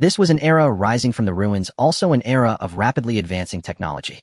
This was an era rising from the ruins, also an era of rapidly advancing technology.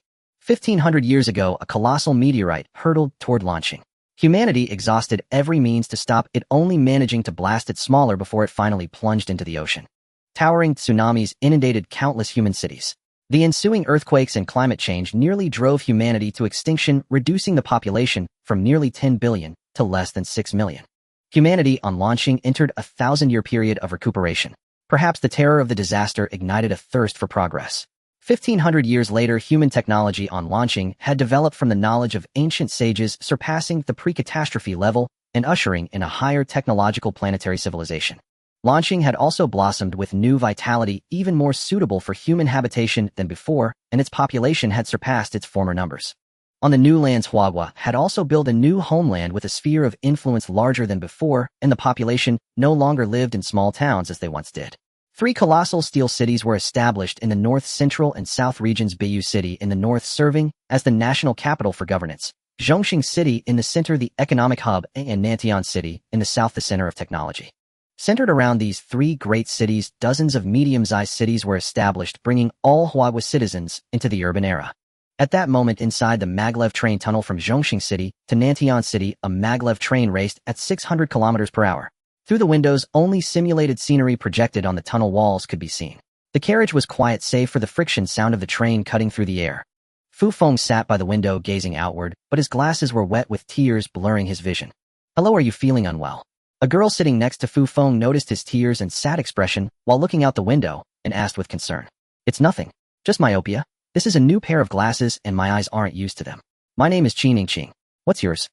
1,500 years ago, a colossal meteorite hurtled toward launching. Humanity exhausted every means to stop it, only managing to blast it smaller before it finally plunged into the ocean. Towering tsunamis inundated countless human cities. The ensuing earthquakes and climate change nearly drove humanity to extinction, reducing the population from nearly 10 billion to less than 6 million. Humanity, on launching, entered a 1,000-year period of recuperation. Perhaps the terror of the disaster ignited a thirst for progress. 1,500 years later, human technology on launching had developed from the knowledge of ancient sages, surpassing the pre-catastrophe level and ushering in a higher technological planetary civilization. Launching had also blossomed with new vitality, even more suitable for human habitation than before, and its population had surpassed its former numbers. On the new lands, Huagua had also built a new homeland with a sphere of influence larger than before, and the population no longer lived in small towns as they once did. 3 colossal steel cities were established in the north, central, and south regions. Bayou City in the north, serving as the national capital for governance. Zhongxing City in the center, the economic hub, and Nantian City in the south, the center of technology. Centered around these 3 great cities, dozens of medium-sized cities were established, bringing all Huagua citizens into the urban era. At that moment, inside the maglev train tunnel from Zhongxing City to Nantian City, a maglev train raced at 600 kilometers per hour. Through the windows, only simulated scenery projected on the tunnel walls could be seen. The carriage was quiet save for the friction sound of the train cutting through the air. Fu Feng sat by the window gazing outward, but his glasses were wet with tears blurring his vision. "Hello, are you feeling unwell?" A girl sitting next to Fu Feng noticed his tears and sad expression while looking out the window and asked with concern. "It's nothing. Just myopia. This is a new pair of glasses and my eyes aren't used to them. My name is Qing. What's yours?"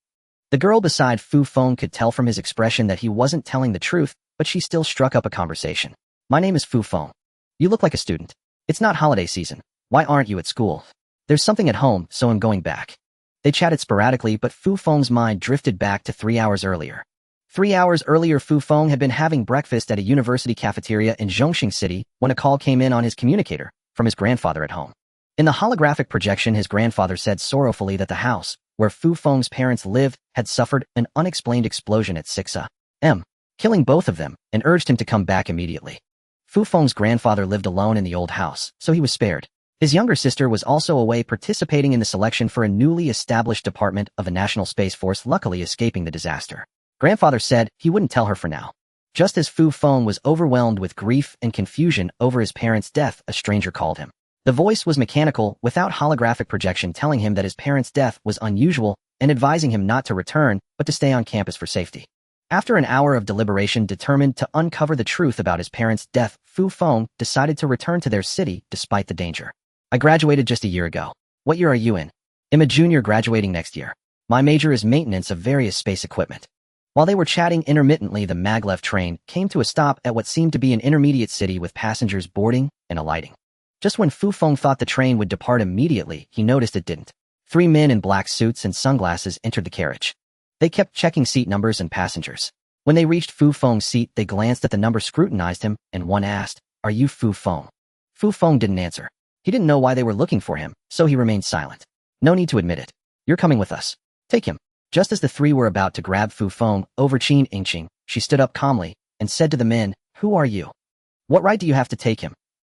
The girl beside Fu Feng could tell from his expression that he wasn't telling the truth, but she still struck up a conversation. "My name is Fu Feng. You look like a student. It's not holiday season. Why aren't you at school?" "There's something at home, so I'm going back." They chatted sporadically, but Fu Feng's mind drifted back to 3 hours earlier. 3 hours earlier, Fu Feng had been having breakfast at a university cafeteria in Zhongxing City when a call came in on his communicator from his grandfather at home. In the holographic projection, his grandfather said sorrowfully that the house where Fu Feng's parents lived had suffered an unexplained explosion at 6 a.m., killing both of them, and urged him to come back immediately. Fu Feng's grandfather lived alone in the old house, so he was spared. His younger sister was also away participating in the selection for a newly established department of the National Space Force, luckily escaping the disaster. Grandfather said he wouldn't tell her for now. Just as Fu Feng was overwhelmed with grief and confusion over his parents' death, a stranger called him. The voice was mechanical, without holographic projection, telling him that his parents' death was unusual and advising him not to return, but to stay on campus for safety. After an hour of deliberation, determined to uncover the truth about his parents' death, Fu Feng decided to return to their city despite the danger. "I graduated just a year ago. What year are you in?" "I'm a junior, graduating next year. My major is maintenance of various space equipment." While they were chatting intermittently, the maglev train came to a stop at what seemed to be an intermediate city with passengers boarding and alighting. Just when Fu Feng thought the train would depart immediately, he noticed it didn't. 3 men in black suits and sunglasses entered the carriage. They kept checking seat numbers and passengers. When they reached Fu Feng's seat, they glanced at the number, scrutinized him, and one asked, "Are you Fu Feng?" Fu Feng didn't answer. He didn't know why they were looking for him, so he remained silent. "No need to admit it. You're coming with us. Take him." Just as the 3 were about to grab Fu Feng over Qing, she stood up calmly and said to the men, "Who are you? What right do you have to take him?"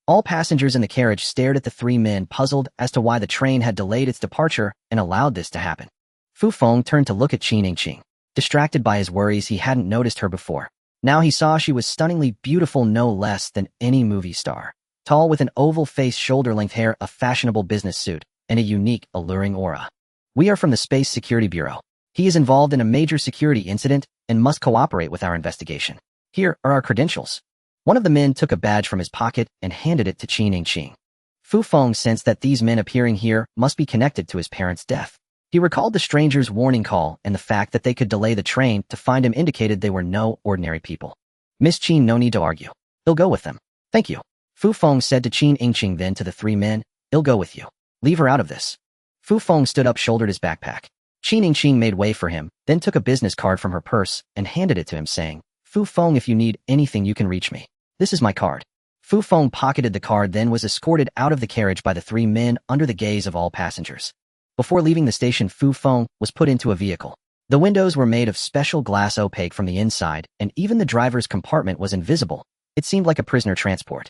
All passengers in the carriage stared at the 3 men, puzzled as to why the train had delayed its departure and allowed this to happen. Fu Feng turned to look at Qing. Distracted by his worries, he hadn't noticed her before. Now he saw she was stunningly beautiful, no less than any movie star. Tall, with an oval face, shoulder-length hair, a fashionable business suit, and a unique, alluring aura. "We are from the Space Security Bureau. He is involved in a major security incident and must cooperate with our investigation. Here are our credentials." One of the men took a badge from his pocket and handed it to Qing. Fu Feng sensed that these men appearing here must be connected to his parents' death. He recalled the stranger's warning call and the fact that they could delay the train to find him indicated they were no ordinary people. "Miss Qing, no need to argue. He'll go with them." "Thank you," Fu Feng said to Qing, then to the 3 men, "He'll go with you. Leave her out of this." Fu Feng stood up, shouldered his backpack. Qing made way for him, then took a business card from her purse and handed it to him, saying, "Fu Feng, if you need anything you can reach me. This is my card." Fu Feng pocketed the card, then was escorted out of the carriage by the 3 men under the gaze of all passengers. Before leaving the station, Fu Feng was put into a vehicle. The windows were made of special glass, opaque from the inside, and even the driver's compartment was invisible. It seemed like a prisoner transport.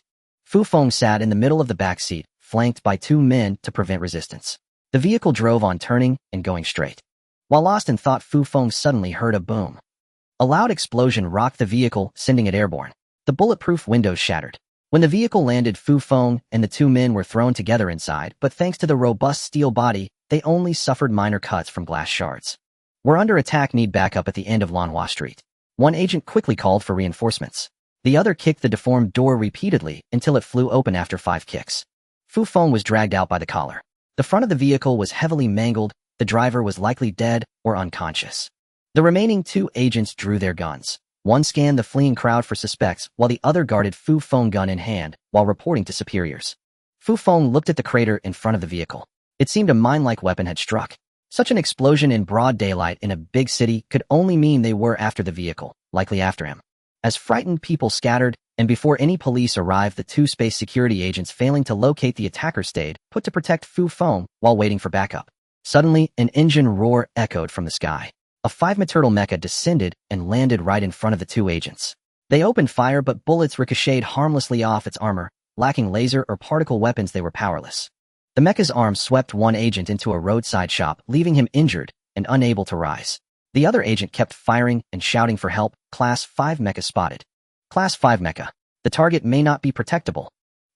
Fu Feng sat in the middle of the back seat, flanked by two men to prevent resistance. The vehicle drove on, turning and going straight. While lost in thought, Fu Feng suddenly heard a boom. A loud explosion rocked the vehicle, sending it airborne. The bulletproof windows shattered. When the vehicle landed, Fu Feng and the two men were thrown together inside, but thanks to the robust steel body, they only suffered minor cuts from glass shards. "We're under attack, need backup," at the end of Lanhua Street. One agent quickly called for reinforcements. The other kicked the deformed door repeatedly until it flew open after 5 kicks. Fu Feng was dragged out by the collar. The front of the vehicle was heavily mangled. The driver was likely dead or unconscious. The remaining 2 agents drew their guns. One scanned the fleeing crowd for suspects, while the other guarded Fu Feng, gun in hand, while reporting to superiors. Fu Feng looked at the crater in front of the vehicle. It seemed a mine-like weapon had struck. Such an explosion in broad daylight in a big city could only mean they were after the vehicle, likely after him. As frightened people scattered, and before any police arrived, the 2 space security agents failing to locate the attacker stayed put to protect Fu Feng while waiting for backup. Suddenly, an engine roar echoed from the sky. A 5-meter mecha descended and landed right in front of the 2 agents. They opened fire, but bullets ricocheted harmlessly off its armor. Lacking laser or particle weapons, they were powerless. The mecha's arm swept one agent into a roadside shop, leaving him injured and unable to rise. The other agent kept firing and shouting for help. Class 5 mecha spotted. Class 5 mecha. The target may not be protectable.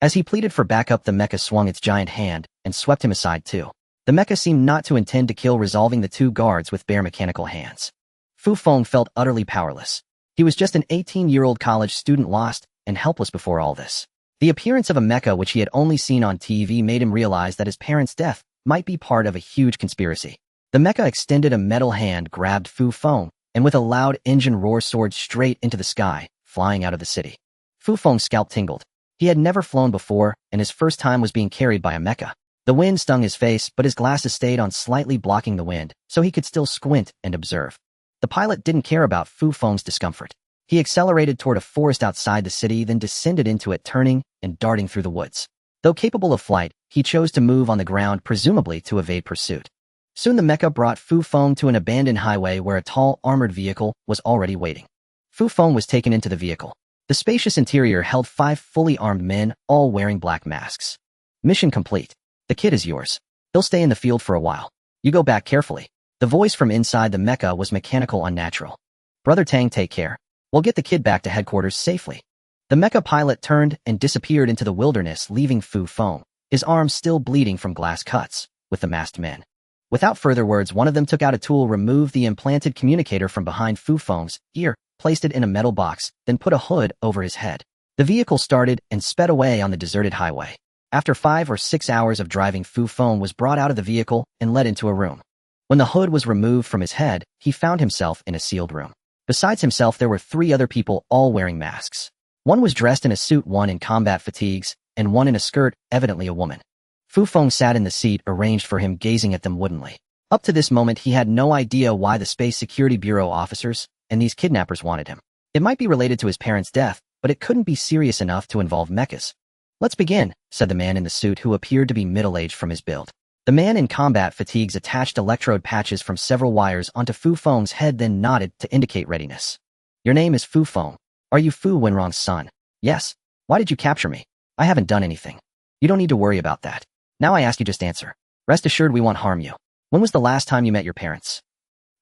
As he pleaded for backup, the mecha swung its giant hand and swept him aside too. The mecha seemed not to intend to kill, resolving the 2 guards with bare mechanical hands. Fu Feng felt utterly powerless. He was just an 18-year-old college student, lost and helpless before all this. The appearance of a mecha which he had only seen on TV made him realize that his parents' death might be part of a huge conspiracy. The mecha extended a metal hand, grabbed Fu Feng, and with a loud engine roar soared straight into the sky, flying out of the city. Fu Feng's scalp tingled. He had never flown before, and his first time was being carried by a mecha. The wind stung his face, but his glasses stayed on, slightly blocking the wind, so he could still squint and observe. The pilot didn't care about Fu Feng's discomfort. He accelerated toward a forest outside the city, then descended into it, turning and darting through the woods. Though capable of flight, he chose to move on the ground, presumably to evade pursuit. Soon the mecha brought Fu Feng to an abandoned highway where a tall, armored vehicle was already waiting. Fu Feng was taken into the vehicle. The spacious interior held 5 fully armed men, all wearing black masks. "Mission complete. The kid is yours. He'll stay in the field for a while. You go back carefully." The voice from inside the mecha was mechanical, unnatural. "Brother Tang, take care. We'll get the kid back to headquarters safely." The mecha pilot turned and disappeared into the wilderness, leaving Fu Feng, his arms still bleeding from glass cuts, with the masked men. Without further words, one of them took out a tool, removed the implanted communicator from behind Fu Feng's ear, placed it in a metal box, then put a hood over his head. The vehicle started and sped away on the deserted highway. After 5 or 6 hours of driving, Fu Feng was brought out of the vehicle and led into a room. When the hood was removed from his head, he found himself in a sealed room. Besides himself, there were 3 other people, all wearing masks. One was dressed in a suit, one in combat fatigues, and one in a skirt, evidently a woman. Fu Feng sat in the seat arranged for him, gazing at them woodenly. Up to this moment, he had no idea why the Space Security Bureau officers and these kidnappers wanted him. It might be related to his parents' death, but it couldn't be serious enough to involve mechas. "Let's begin," said the man in the suit, who appeared to be middle-aged from his build. The man in combat fatigues attached electrode patches from several wires onto Fu Feng's head, then nodded to indicate readiness. "Your name is Fu Feng. Are you Fu Wenrong's son?" "Yes." "Why did you capture me?" "I haven't done anything." "You don't need to worry about that. Now I ask you, just answer. Rest assured we won't harm you. When was the last time you met your parents?"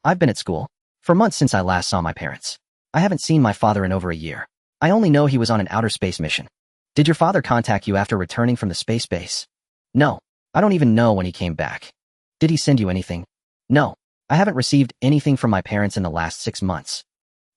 "I've been at school for months since I last saw my parents. I haven't seen my father in over a year. I only know he was on an outer space mission." "Did your father contact you after returning from the space base?" "No. I don't even know when he came back." "Did he send you anything?" "No. I haven't received anything from my parents in the last 6 months."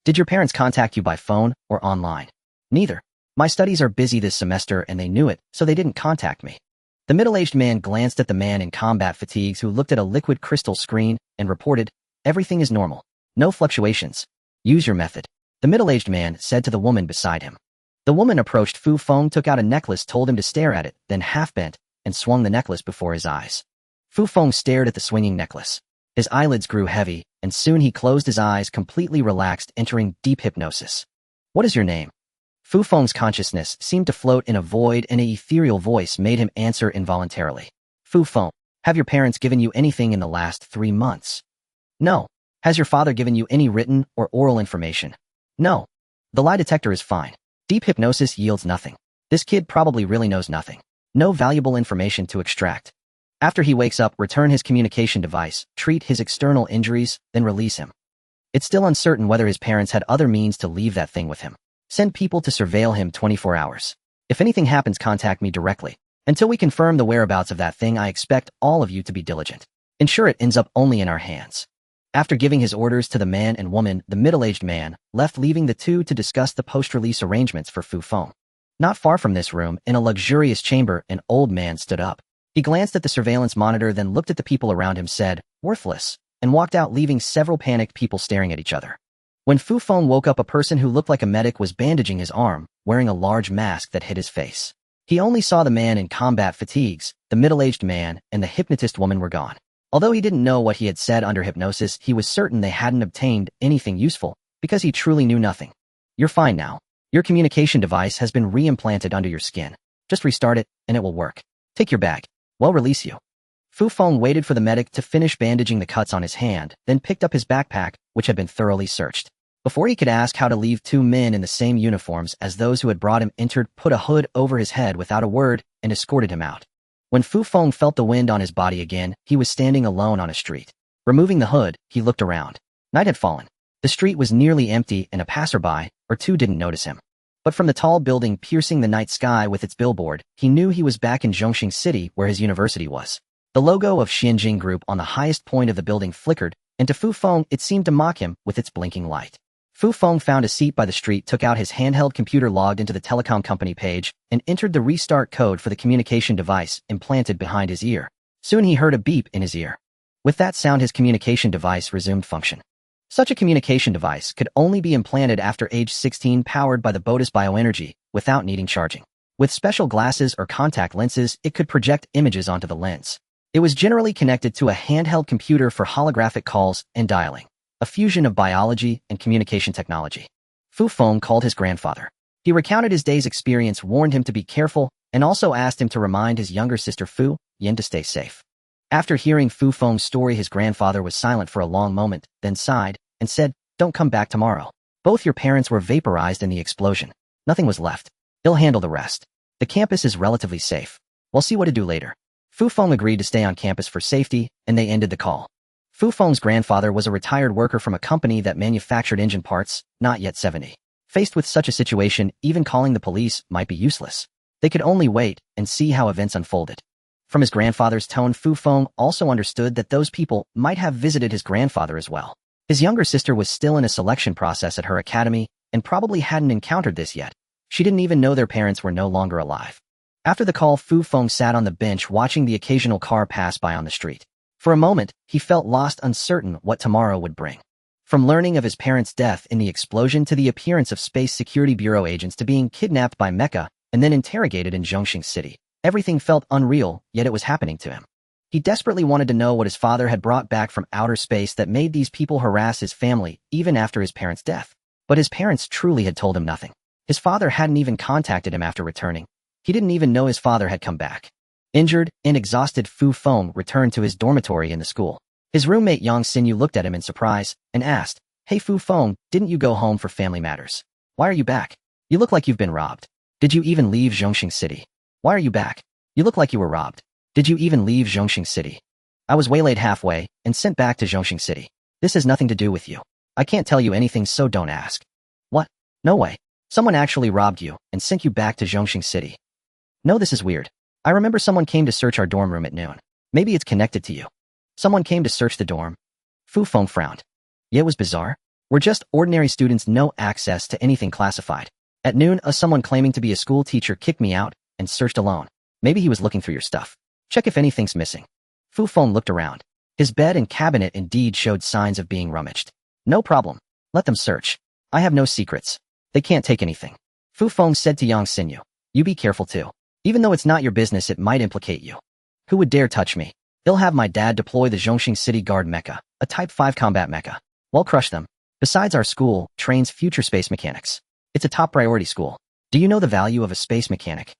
"Did your parents contact you by phone or online?" "Neither. My studies are busy this semester and they knew it, so they didn't contact me." The middle-aged man glanced at the man in combat fatigues, who looked at a liquid crystal screen and reported, "Everything is normal. No fluctuations. Use your method," the middle-aged man said to the woman beside him. The woman approached Fu Feng, took out a necklace, told him to stare at it, then half-bent and swung the necklace before his eyes. Fu Feng stared at the swinging necklace. His eyelids grew heavy, and soon he closed his eyes, completely relaxed, entering deep hypnosis. "What is your name?" Fu Feng's consciousness seemed to float in a void, and an ethereal voice made him answer involuntarily. "Fu Feng, have your parents given you anything in the last 3 months?" "No." "Has your father given you any written or oral information?" "No." "The lie detector is fine. Deep hypnosis yields nothing. This kid probably really knows nothing. No valuable information to extract. After he wakes up, return his communication device, treat his external injuries, then release him. It's still uncertain whether his parents had other means to leave that thing with him. Send people to surveil him 24 hours. If anything happens, contact me directly. Until we confirm the whereabouts of that thing, I expect all of you to be diligent. Ensure it ends up only in our hands. After giving his orders to the man and woman, the middle-aged man left, leaving the two to discuss the post-release arrangements for Fu Feng. Not far from this room, in a luxurious chamber, an old man stood up. He glanced at the surveillance monitor, then looked at the people around him, said, "Worthless," and walked out, leaving several panicked people staring at each other. When Fu Feng woke up, a person who looked like a medic was bandaging his arm, wearing a large mask that hid his face. He only saw the man in combat fatigues. The middle-aged man and the hypnotist woman were gone. Although he didn't know what he had said under hypnosis, he was certain they hadn't obtained anything useful, because he truly knew nothing. "You're fine now. Your communication device has been re-implanted under your skin. Just restart it, and it will work. Take your bag. We'll release you." Fu Feng waited for the medic to finish bandaging the cuts on his hand, then picked up his backpack, which had been thoroughly searched. Before he could ask how to leave, two men in the same uniforms as those who had brought him entered, put a hood over his head without a word, and escorted him out. When Fu Feng felt the wind on his body again, he was standing alone on a street. Removing the hood, he looked around. Night had fallen. The street was nearly empty, and a passerby or two didn't notice him. But from the tall building piercing the night sky with its billboard, he knew he was back in Zhongxing City, where his university was. The logo of Xianjing Group on the highest point of the building flickered, and to Fu Feng it seemed to mock him with its blinking light. Fu Feng found a seat by the street, took out his handheld computer, logged into the telecom company page, and entered the restart code for the communication device implanted behind his ear. Soon he heard a beep in his ear. With that sound, his communication device resumed function. Such a communication device could only be implanted after age 16, powered by the Bodis bioenergy, without needing charging. With special glasses or contact lenses, it could project images onto the lens. It was generally connected to a handheld computer for holographic calls and dialing. A fusion of biology and communication technology. Fu Feng called his grandfather. He recounted his day's experience, warned him to be careful, and also asked him to remind his younger sister Fu Yin to stay safe. After hearing Fu Feng's story, his grandfather was silent for a long moment, then sighed, and said, "Don't come back tomorrow. Both your parents were vaporized in the explosion. Nothing was left. He'll handle the rest. The campus is relatively safe. We'll see what to do later." Fu Feng agreed to stay on campus for safety, and they ended the call. Fu Feng's grandfather was a retired worker from a company that manufactured engine parts, not yet 70. Faced with such a situation, even calling the police might be useless. They could only wait and see how events unfolded. From his grandfather's tone, Fu Feng also understood that those people might have visited his grandfather as well. His younger sister was still in a selection process at her academy and probably hadn't encountered this yet. She didn't even know their parents were no longer alive. After the call, Fu Feng sat on the bench watching the occasional car pass by on the street. For a moment, he felt lost, uncertain what tomorrow would bring. From learning of his parents' death in the explosion to the appearance of Space Security Bureau agents to being kidnapped by Mecca and then interrogated in Zhongxing City, everything felt unreal, yet it was happening to him. He desperately wanted to know what his father had brought back from outer space that made these people harass his family even after his parents' death. But his parents truly had told him nothing. His father hadn't even contacted him after returning. He didn't even know his father had come back. Injured and exhausted, Fu Feng returned to his dormitory in the school. His roommate Yang Xinyu looked at him in surprise and asked, "Hey Fu Feng, didn't you go home for family matters? Why are you back? You look like you've been robbed. Did you even leave Zhongxing City? Why are you back? You look like you were robbed. Did you even leave Zhongxing City? I was waylaid halfway and sent back to Zhongxing City. This has nothing to do with you. I can't tell you anything, so don't ask." "What? No way. Someone actually robbed you and sent you back to Zhongxing City." "No, this is weird. I remember someone came to search our dorm room at noon. Maybe it's connected to you." "Someone came to search the dorm?" Fu Feng frowned. "Yeah, it was bizarre. We're just ordinary students, no access to anything classified. At noon, someone claiming to be a school teacher kicked me out and searched alone. Maybe he was looking through your stuff. Check if anything's missing." Fu Feng looked around. His bed and cabinet indeed showed signs of being rummaged. "No problem. Let them search. I have no secrets. They can't take anything." Fu Feng said to Yang Xinyu, "You be careful too. Even though it's not your business, it might implicate you. Who would dare touch me? They'll have my dad deploy the Zhongxing City Guard mecha, a Type 5 combat mecha. We'll crush them. Besides, our school trains future space mechanics. It's a top priority school. Do you know the value of a space mechanic?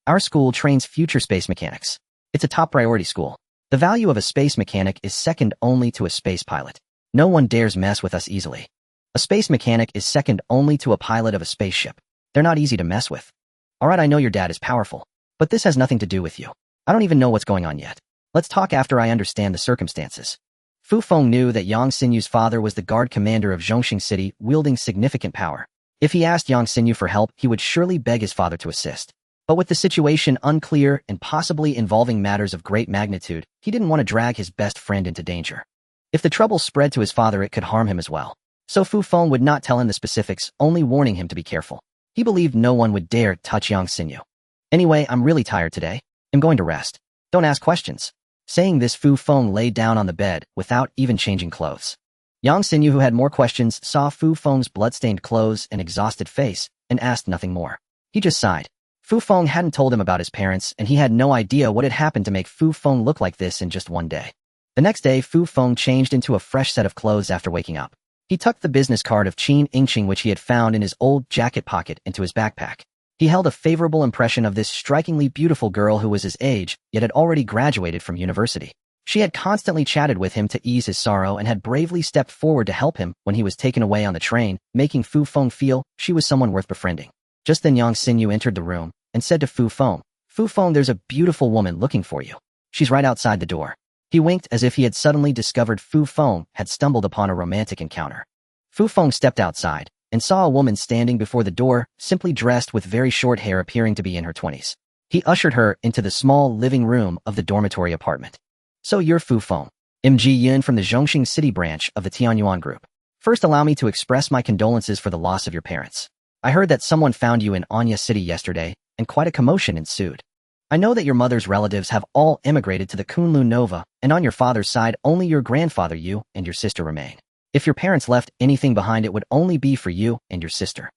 Our school trains future space mechanics. It's a top priority school. The value of a space mechanic is second only to a space pilot. No one dares mess with us easily. A space mechanic is second only to a pilot of a spaceship. They're not easy to mess with." Alright, I know your dad is powerful, but this has nothing to do with you. I don't even know what's going on yet. Let's talk after I understand the circumstances. Fu Feng knew that Yang Xinyu's father was the guard commander of Zhongxing City, wielding significant power. If he asked Yang Xinyu for help, he would surely beg his father to assist. But with the situation unclear and possibly involving matters of great magnitude, he didn't want to drag his best friend into danger. If the trouble spread to his father, it could harm him as well. So Fu Feng would not tell him the specifics, only warning him to be careful. He believed no one would dare touch Yang Xinyu. Anyway, I'm really tired today. I'm going to rest. Don't ask questions. Saying this, Fu Feng lay down on the bed without even changing clothes. Yang Xinyu, who had more questions, saw Fu Feng's bloodstained clothes and exhausted face and asked nothing more. He just sighed. Fu Feng hadn't told him about his parents, and he had no idea what had happened to make Fu Feng look like this in just one day. The next day, Fu Feng changed into a fresh set of clothes after waking up. He tucked the business card of Qin Yingqing, which he had found in his old jacket pocket, into his backpack. He held a favorable impression of this strikingly beautiful girl who was his age, yet had already graduated from university. She had constantly chatted with him to ease his sorrow and had bravely stepped forward to help him when he was taken away on the train, making Fu Feng feel she was someone worth befriending. Just then Yang Xinyu entered the room and said to Fu Feng, "Fu Feng, there's a beautiful woman looking for you. She's right outside the door." He winked as if he had suddenly discovered Fu Feng had stumbled upon a romantic encounter. Fu Feng stepped outside and saw a woman standing before the door, simply dressed with very short hair, appearing to be in her 20s. He ushered her into the small living room of the dormitory apartment. "So you're Fu Feng. I'm Ji Yun from the Zhongxing City branch of the Tianyuan Group. First, allow me to express my condolences for the loss of your parents. I heard that someone found you in Anya City yesterday, and quite a commotion ensued. I know that your mother's relatives have all emigrated to the Kunlun Nova, and on your father's side, only your grandfather, you, and your sister remain. If your parents left anything behind, it would only be for you and your sister.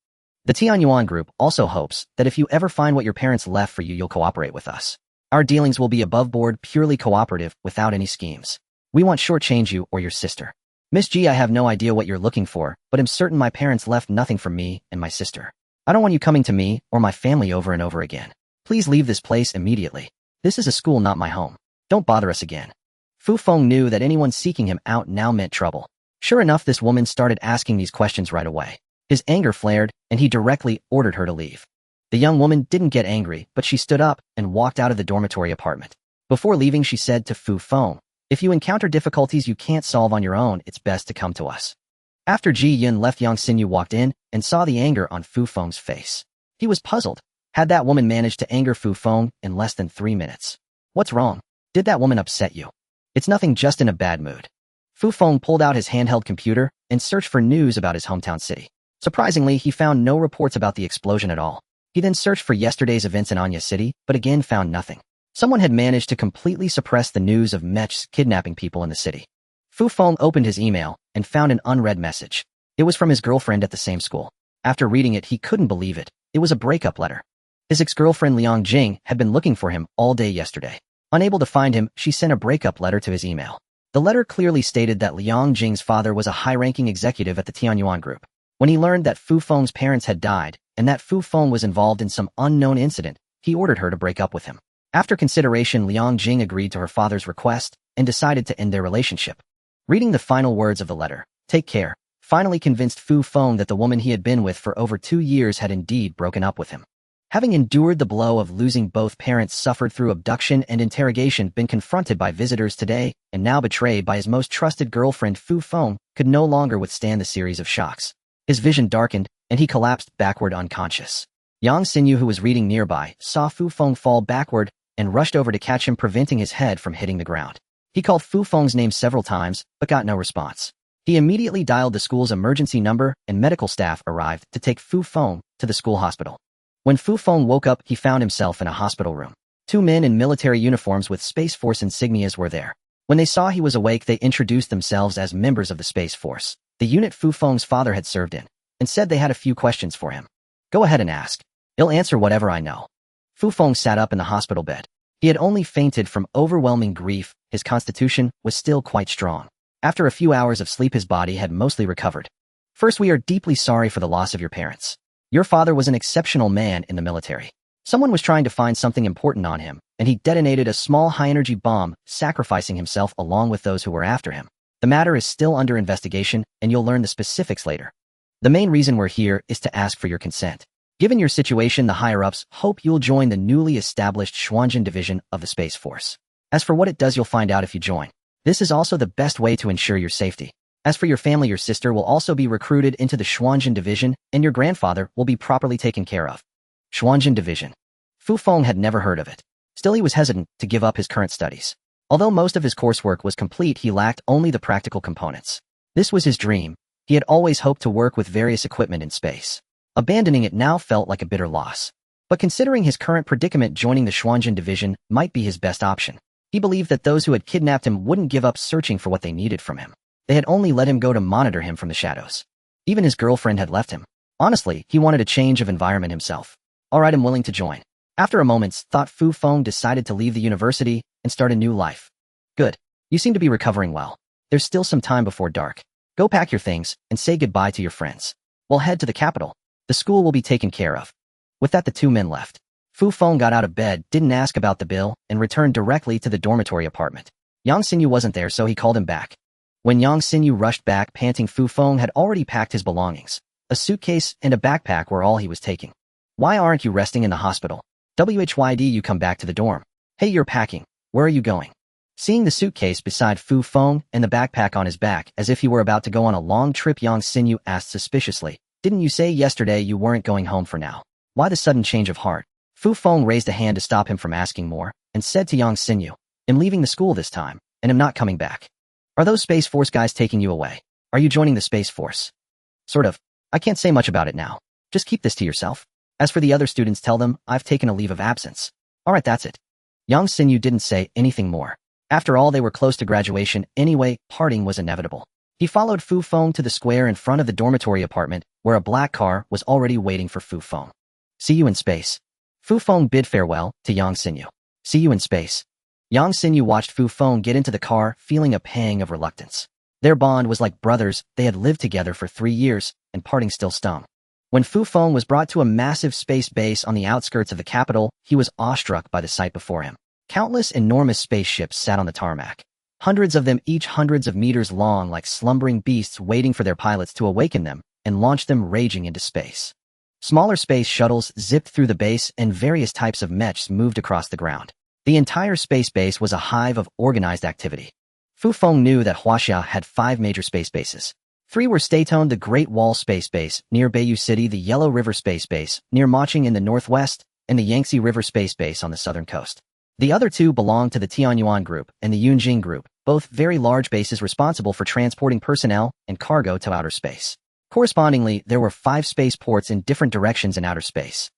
The Tianyuan Group also hopes that if you ever find what your parents left for you, you'll cooperate with us. Our dealings will be above board, purely cooperative, without any schemes. We won't shortchange you or your sister. Miss G, I have no idea what you're looking for, but I'm certain my parents left nothing for me and my sister. I don't want you coming to me or my family over and over again. Please leave this place immediately. This is a school, not my home. Don't bother us again." Fu Feng knew that anyone seeking him out now meant trouble. Sure enough, this woman started asking these questions right away. His anger flared, and he directly ordered her to leave. The young woman didn't get angry, but she stood up and walked out of the dormitory apartment. Before leaving, she said to Fu Feng, "If you encounter difficulties you can't solve on your own, it's best to come to us." After Ji Yun left, Yang Xinyu walked in and saw the anger on Fu Feng's face. He was puzzled. Had that woman managed to anger Fu Feng in less than 3 minutes? What's wrong? Did that woman upset you? It's nothing, just in a bad mood. Fu Feng pulled out his handheld computer and searched for news about his hometown city. Surprisingly, he found no reports about the explosion at all. He then searched for yesterday's events in Anya City, but again found nothing. Someone had managed to completely suppress the news of Mech's kidnapping people in the city. Fu Feng opened his email and found an unread message. It was from his girlfriend at the same school. After reading it, he couldn't believe it. It was a breakup letter. His ex-girlfriend Liang Jing had been looking for him all day yesterday. Unable to find him, she sent a breakup letter to his email. The letter clearly stated that Liang Jing's father was a high-ranking executive at the Tianyuan Group. When he learned that Fu Feng's parents had died and that Fu Feng was involved in some unknown incident, he ordered her to break up with him. After consideration, Liang Jing agreed to her father's request and decided to end their relationship. Reading the final words of the letter, "Take care," finally convinced Fu Feng that the woman he had been with for over 2 years had indeed broken up with him. Having endured the blow of losing both parents, suffered through abduction and interrogation, been confronted by visitors today, and now betrayed by his most trusted girlfriend, Fu Feng could no longer withstand the series of shocks. His vision darkened, and he collapsed backward unconscious. Yang Xinyu, who was reading nearby, saw Fu Feng fall backward and rushed over to catch him, preventing his head from hitting the ground. He called Fu Feng's name several times, but got no response. He immediately dialed the school's emergency number, and medical staff arrived to take Fu Feng to the school hospital. When Fu Feng woke up, he found himself in a hospital room. 2 men in military uniforms with Space Force insignias were there. When they saw he was awake, they introduced themselves as members of the Space Force, the unit Fu Feng's father had served in, and said they had a few questions for him. "Go ahead and ask. He'll answer whatever I know." Fu Feng sat up in the hospital bed. He had only fainted from overwhelming grief. His constitution was still quite strong. After a few hours of sleep, his body had mostly recovered. "First, we are deeply sorry for the loss of your parents. Your father was an exceptional man in the military. Someone was trying to find something important on him, and he detonated a small high-energy bomb, sacrificing himself along with those who were after him. The matter is still under investigation, and you'll learn the specifics later. The main reason we're here is to ask for your consent. Given your situation, the higher-ups hope you'll join the newly established Xuanzhen Division of the Space Force. As for what it does, you'll find out if you join. This is also the best way to ensure your safety. As for your family, your sister will also be recruited into the Xuanzhen Division, and your grandfather will be properly taken care of. Xuanzhen Division. Fu Feng had never heard of it. Still, he was hesitant to give up his current studies. Although most of his coursework was complete, he lacked only the practical components. This was his dream. He had always hoped to work with various equipment in space. Abandoning it now felt like a bitter loss. But considering his current predicament, joining the Xuanzhen Division might be his best option. He believed that those who had kidnapped him wouldn't give up searching for what they needed from him. They had only let him go to monitor him from the shadows. Even his girlfriend had left him. Honestly, he wanted a change of environment himself. All right, I'm willing to join. After a moment's thought, Fu Feng decided to leave the university and start a new life. Good. You seem to be recovering well. There's still some time before dark. Go pack your things and say goodbye to your friends. We'll head to the capital. The school will be taken care of. With that, the two men left. Fu Feng got out of bed, didn't ask about the bill, and returned directly to the dormitory apartment. Yang Xinyu wasn't there, so he called him back. When Yang Xinyu rushed back, panting, Fu Feng had already packed his belongings. A suitcase and a backpack were all he was taking. Why aren't you resting in the hospital? WHYD, you come back to the dorm. Hey, you're packing. Where are you going? Seeing the suitcase beside Fu Feng and the backpack on his back, as if he were about to go on a long trip, Yang Xinyu asked suspiciously, Didn't you say yesterday you weren't going home for now? Why the sudden change of heart? Fu Feng raised a hand to stop him from asking more, and said to Yang Xinyu, I'm leaving the school this time, and I'm not coming back. Are those Space Force guys taking you away? Are you joining the Space Force? Sort of. I can't say much about it now. Just keep this to yourself. As for the other students, tell them I've taken a leave of absence. Alright, that's it. Yang Xinyu didn't say anything more. After all, they were close to graduation anyway, parting was inevitable. He followed Fu Feng to the square in front of the dormitory apartment, where a black car was already waiting for Fu Feng. See you in space. Fu Feng bid farewell to Yang Xinyu. See you in space. Yang Xinyu watched Fu Feng get into the car, feeling a pang of reluctance. Their bond was like brothers. They had lived together for 3 years, and parting still stung. When Fu Feng was brought to a massive space base on the outskirts of the capital, he was awestruck by the sight before him. Countless enormous spaceships sat on the tarmac. Hundreds of them, each hundreds of meters long, like slumbering beasts waiting for their pilots to awaken them and launch them raging into space. Smaller space shuttles zipped through the base, and various types of mechs moved across the ground. The entire space base was a hive of organized activity. Fu Feng knew that Huaxia had 5 major space bases. 3 were Statone, the Great Wall Space Base, near Bayou City, the Yellow River Space Base, near Maching in the northwest, and the Yangtze River Space Base on the southern coast. The other 2 belonged to the Tianyuan Group and the Yunjing Group, both very large bases responsible for transporting personnel and cargo to outer space. Correspondingly, there were 5 spaceports in different directions in outer space.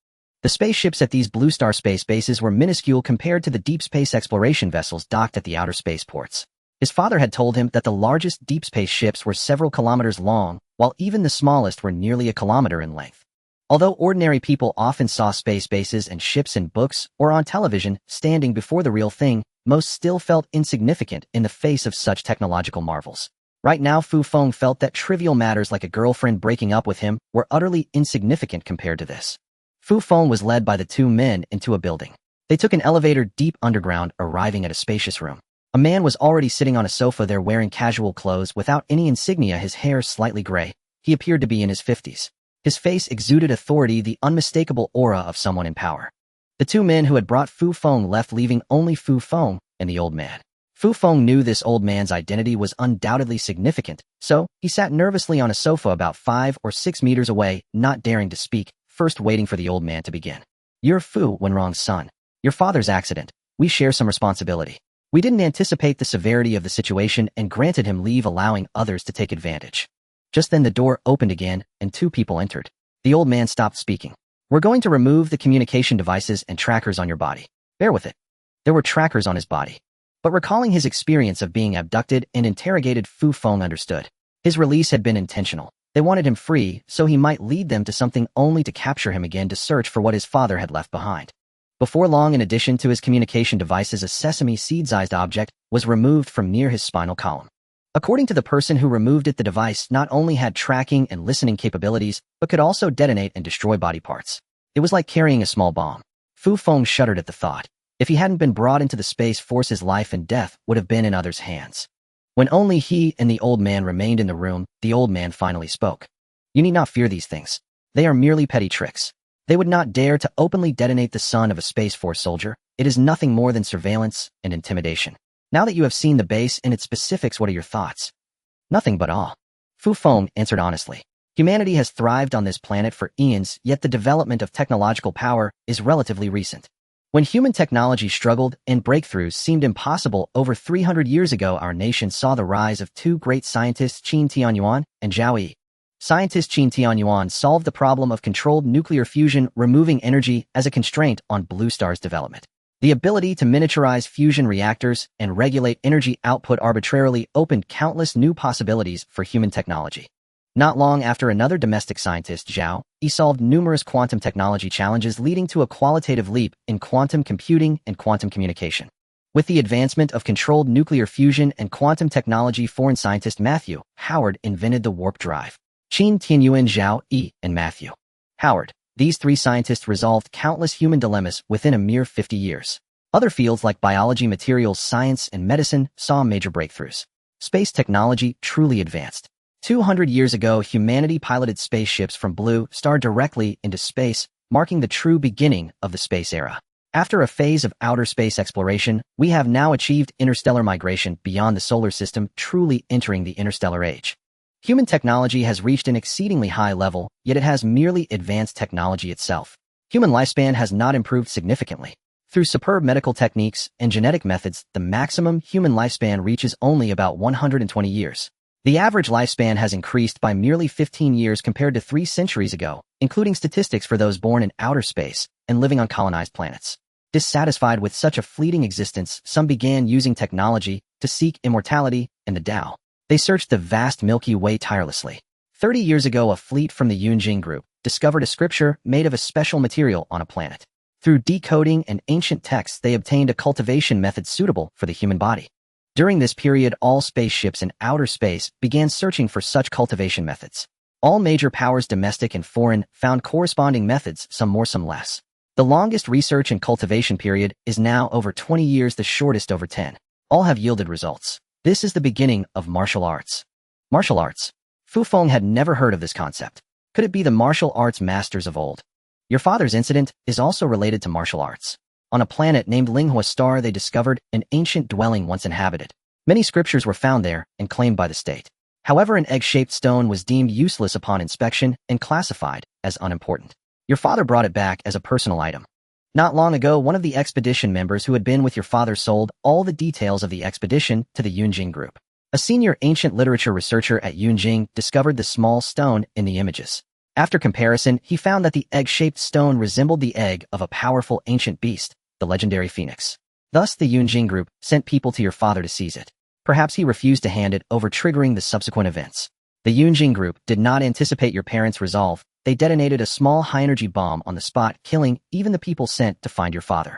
The spaceships at these Blue Star space bases were minuscule compared to the deep space exploration vessels docked at the outer spaceports. His father had told him that the largest deep space ships were several kilometers long, while even the smallest were nearly a kilometer in length. Although ordinary people often saw space bases and ships in books or on television standing before the real thing, most still felt insignificant in the face of such technological marvels. Right now, Fu Feng felt that trivial matters like a girlfriend breaking up with him were utterly insignificant compared to this. Fu Feng was led by the 2 men into a building. They took an elevator deep underground, arriving at a spacious room. A man was already sitting on a sofa there, wearing casual clothes without any insignia, his hair slightly gray. He appeared to be in his 50s. His face exuded authority, the unmistakable aura of someone in power. The 2 men who had brought Fu Feng left, leaving only Fu Feng and the old man. Fu Feng knew this old man's identity was undoubtedly significant, so he sat nervously on a sofa about 5 or 6 meters away, not daring to speak, first waiting for the old man to begin. You're Fu Wenrong's son. Your father's accident. We share some responsibility. We didn't anticipate the severity of the situation and granted him leave, allowing others to take advantage. Just then the door opened again, and 2 people entered. The old man stopped speaking. We're going to remove the communication devices and trackers on your body. Bear with it. There were trackers on his body. But recalling his experience of being abducted and interrogated, Fu Feng understood. His release had been intentional. They wanted him free, so he might lead them to something only to capture him again to search for what his father had left behind. Before long, in addition to his communication devices, a sesame seed-sized object was removed from near his spinal column. According to the person who removed it, the device not only had tracking and listening capabilities, but could also detonate and destroy body parts. It was like carrying a small bomb. Fu Feng shuddered at the thought. If he hadn't been brought into the Space Force, his life and death would have been in others' hands. When only he and the old man remained in the room, the old man finally spoke. You need not fear these things. They are merely petty tricks. They would not dare to openly detonate the son of a Space Force soldier. It is nothing more than surveillance and intimidation. Now that you have seen the base and its specifics, what are your thoughts? Nothing but awe. Fu Feng answered honestly. Humanity has thrived on this planet for eons, yet the development of technological power is relatively recent. When human technology struggled and breakthroughs seemed impossible over 300 years ago, our nation saw the rise of two great scientists, Qin Tianyuan and Zhao Yi. Scientist Qin Tianyuan solved the problem of controlled nuclear fusion, removing energy as a constraint on Blue Star's development. The ability to miniaturize fusion reactors and regulate energy output arbitrarily opened countless new possibilities for human technology. Not long after, another domestic scientist, Zhao Yi, solved numerous quantum technology challenges, leading to a qualitative leap in quantum computing and quantum communication. With the advancement of controlled nuclear fusion and quantum technology, foreign scientist Matthew Howard invented the warp drive. Qin Tianyuan, Zhao Yi, and Matthew Howard. These three scientists resolved countless human dilemmas within a mere 50 years. Other fields like biology, materials science, and medicine saw major breakthroughs. Space technology truly advanced. 200 years ago, humanity piloted spaceships from Blue Star directly into space, marking the true beginning of the space era. After a phase of outer space exploration, we have now achieved interstellar migration beyond the solar system, truly entering the interstellar age. Human technology has reached an exceedingly high level, yet it has merely advanced technology itself. Human lifespan has not improved significantly. Through superb medical techniques and genetic methods, the maximum human lifespan reaches only about 120 years. The average lifespan has increased by merely 15 years compared to 3 centuries ago, including statistics for those born in outer space and living on colonized planets. Dissatisfied with such a fleeting existence, some began using technology to seek immortality in the Tao. They searched the vast Milky Way tirelessly. 30 years ago, a fleet from the Yunjing group discovered a scripture made of a special material on a planet. Through decoding and ancient texts, they obtained a cultivation method suitable for the human body. During this period, all spaceships in outer space began searching for such cultivation methods. All major powers, domestic and foreign, found corresponding methods, some more, some less. The longest research and cultivation period is now over 20 years, the shortest over 10. All have yielded results. This is the beginning of martial arts. Martial arts. Fu Feng had never heard of this concept. Could it be the martial arts masters of old? Your father's incident is also related to martial arts. On a planet named Linghua Star, they discovered an ancient dwelling once inhabited. Many scriptures were found there and claimed by the state. However, an egg-shaped stone was deemed useless upon inspection and classified as unimportant. Your father brought it back as a personal item. Not long ago, one of the expedition members who had been with your father sold all the details of the expedition to the Yunjing group. A senior ancient literature researcher at Yunjing discovered the small stone in the images. After comparison, he found that the egg-shaped stone resembled the egg of a powerful ancient beast, the legendary phoenix. Thus, the Yunjing group sent people to your father to seize it. Perhaps he refused to hand it over, triggering the subsequent events. The Yunjing group did not anticipate your parents' resolve. They detonated a small high-energy bomb on the spot, killing even the people sent to find your father.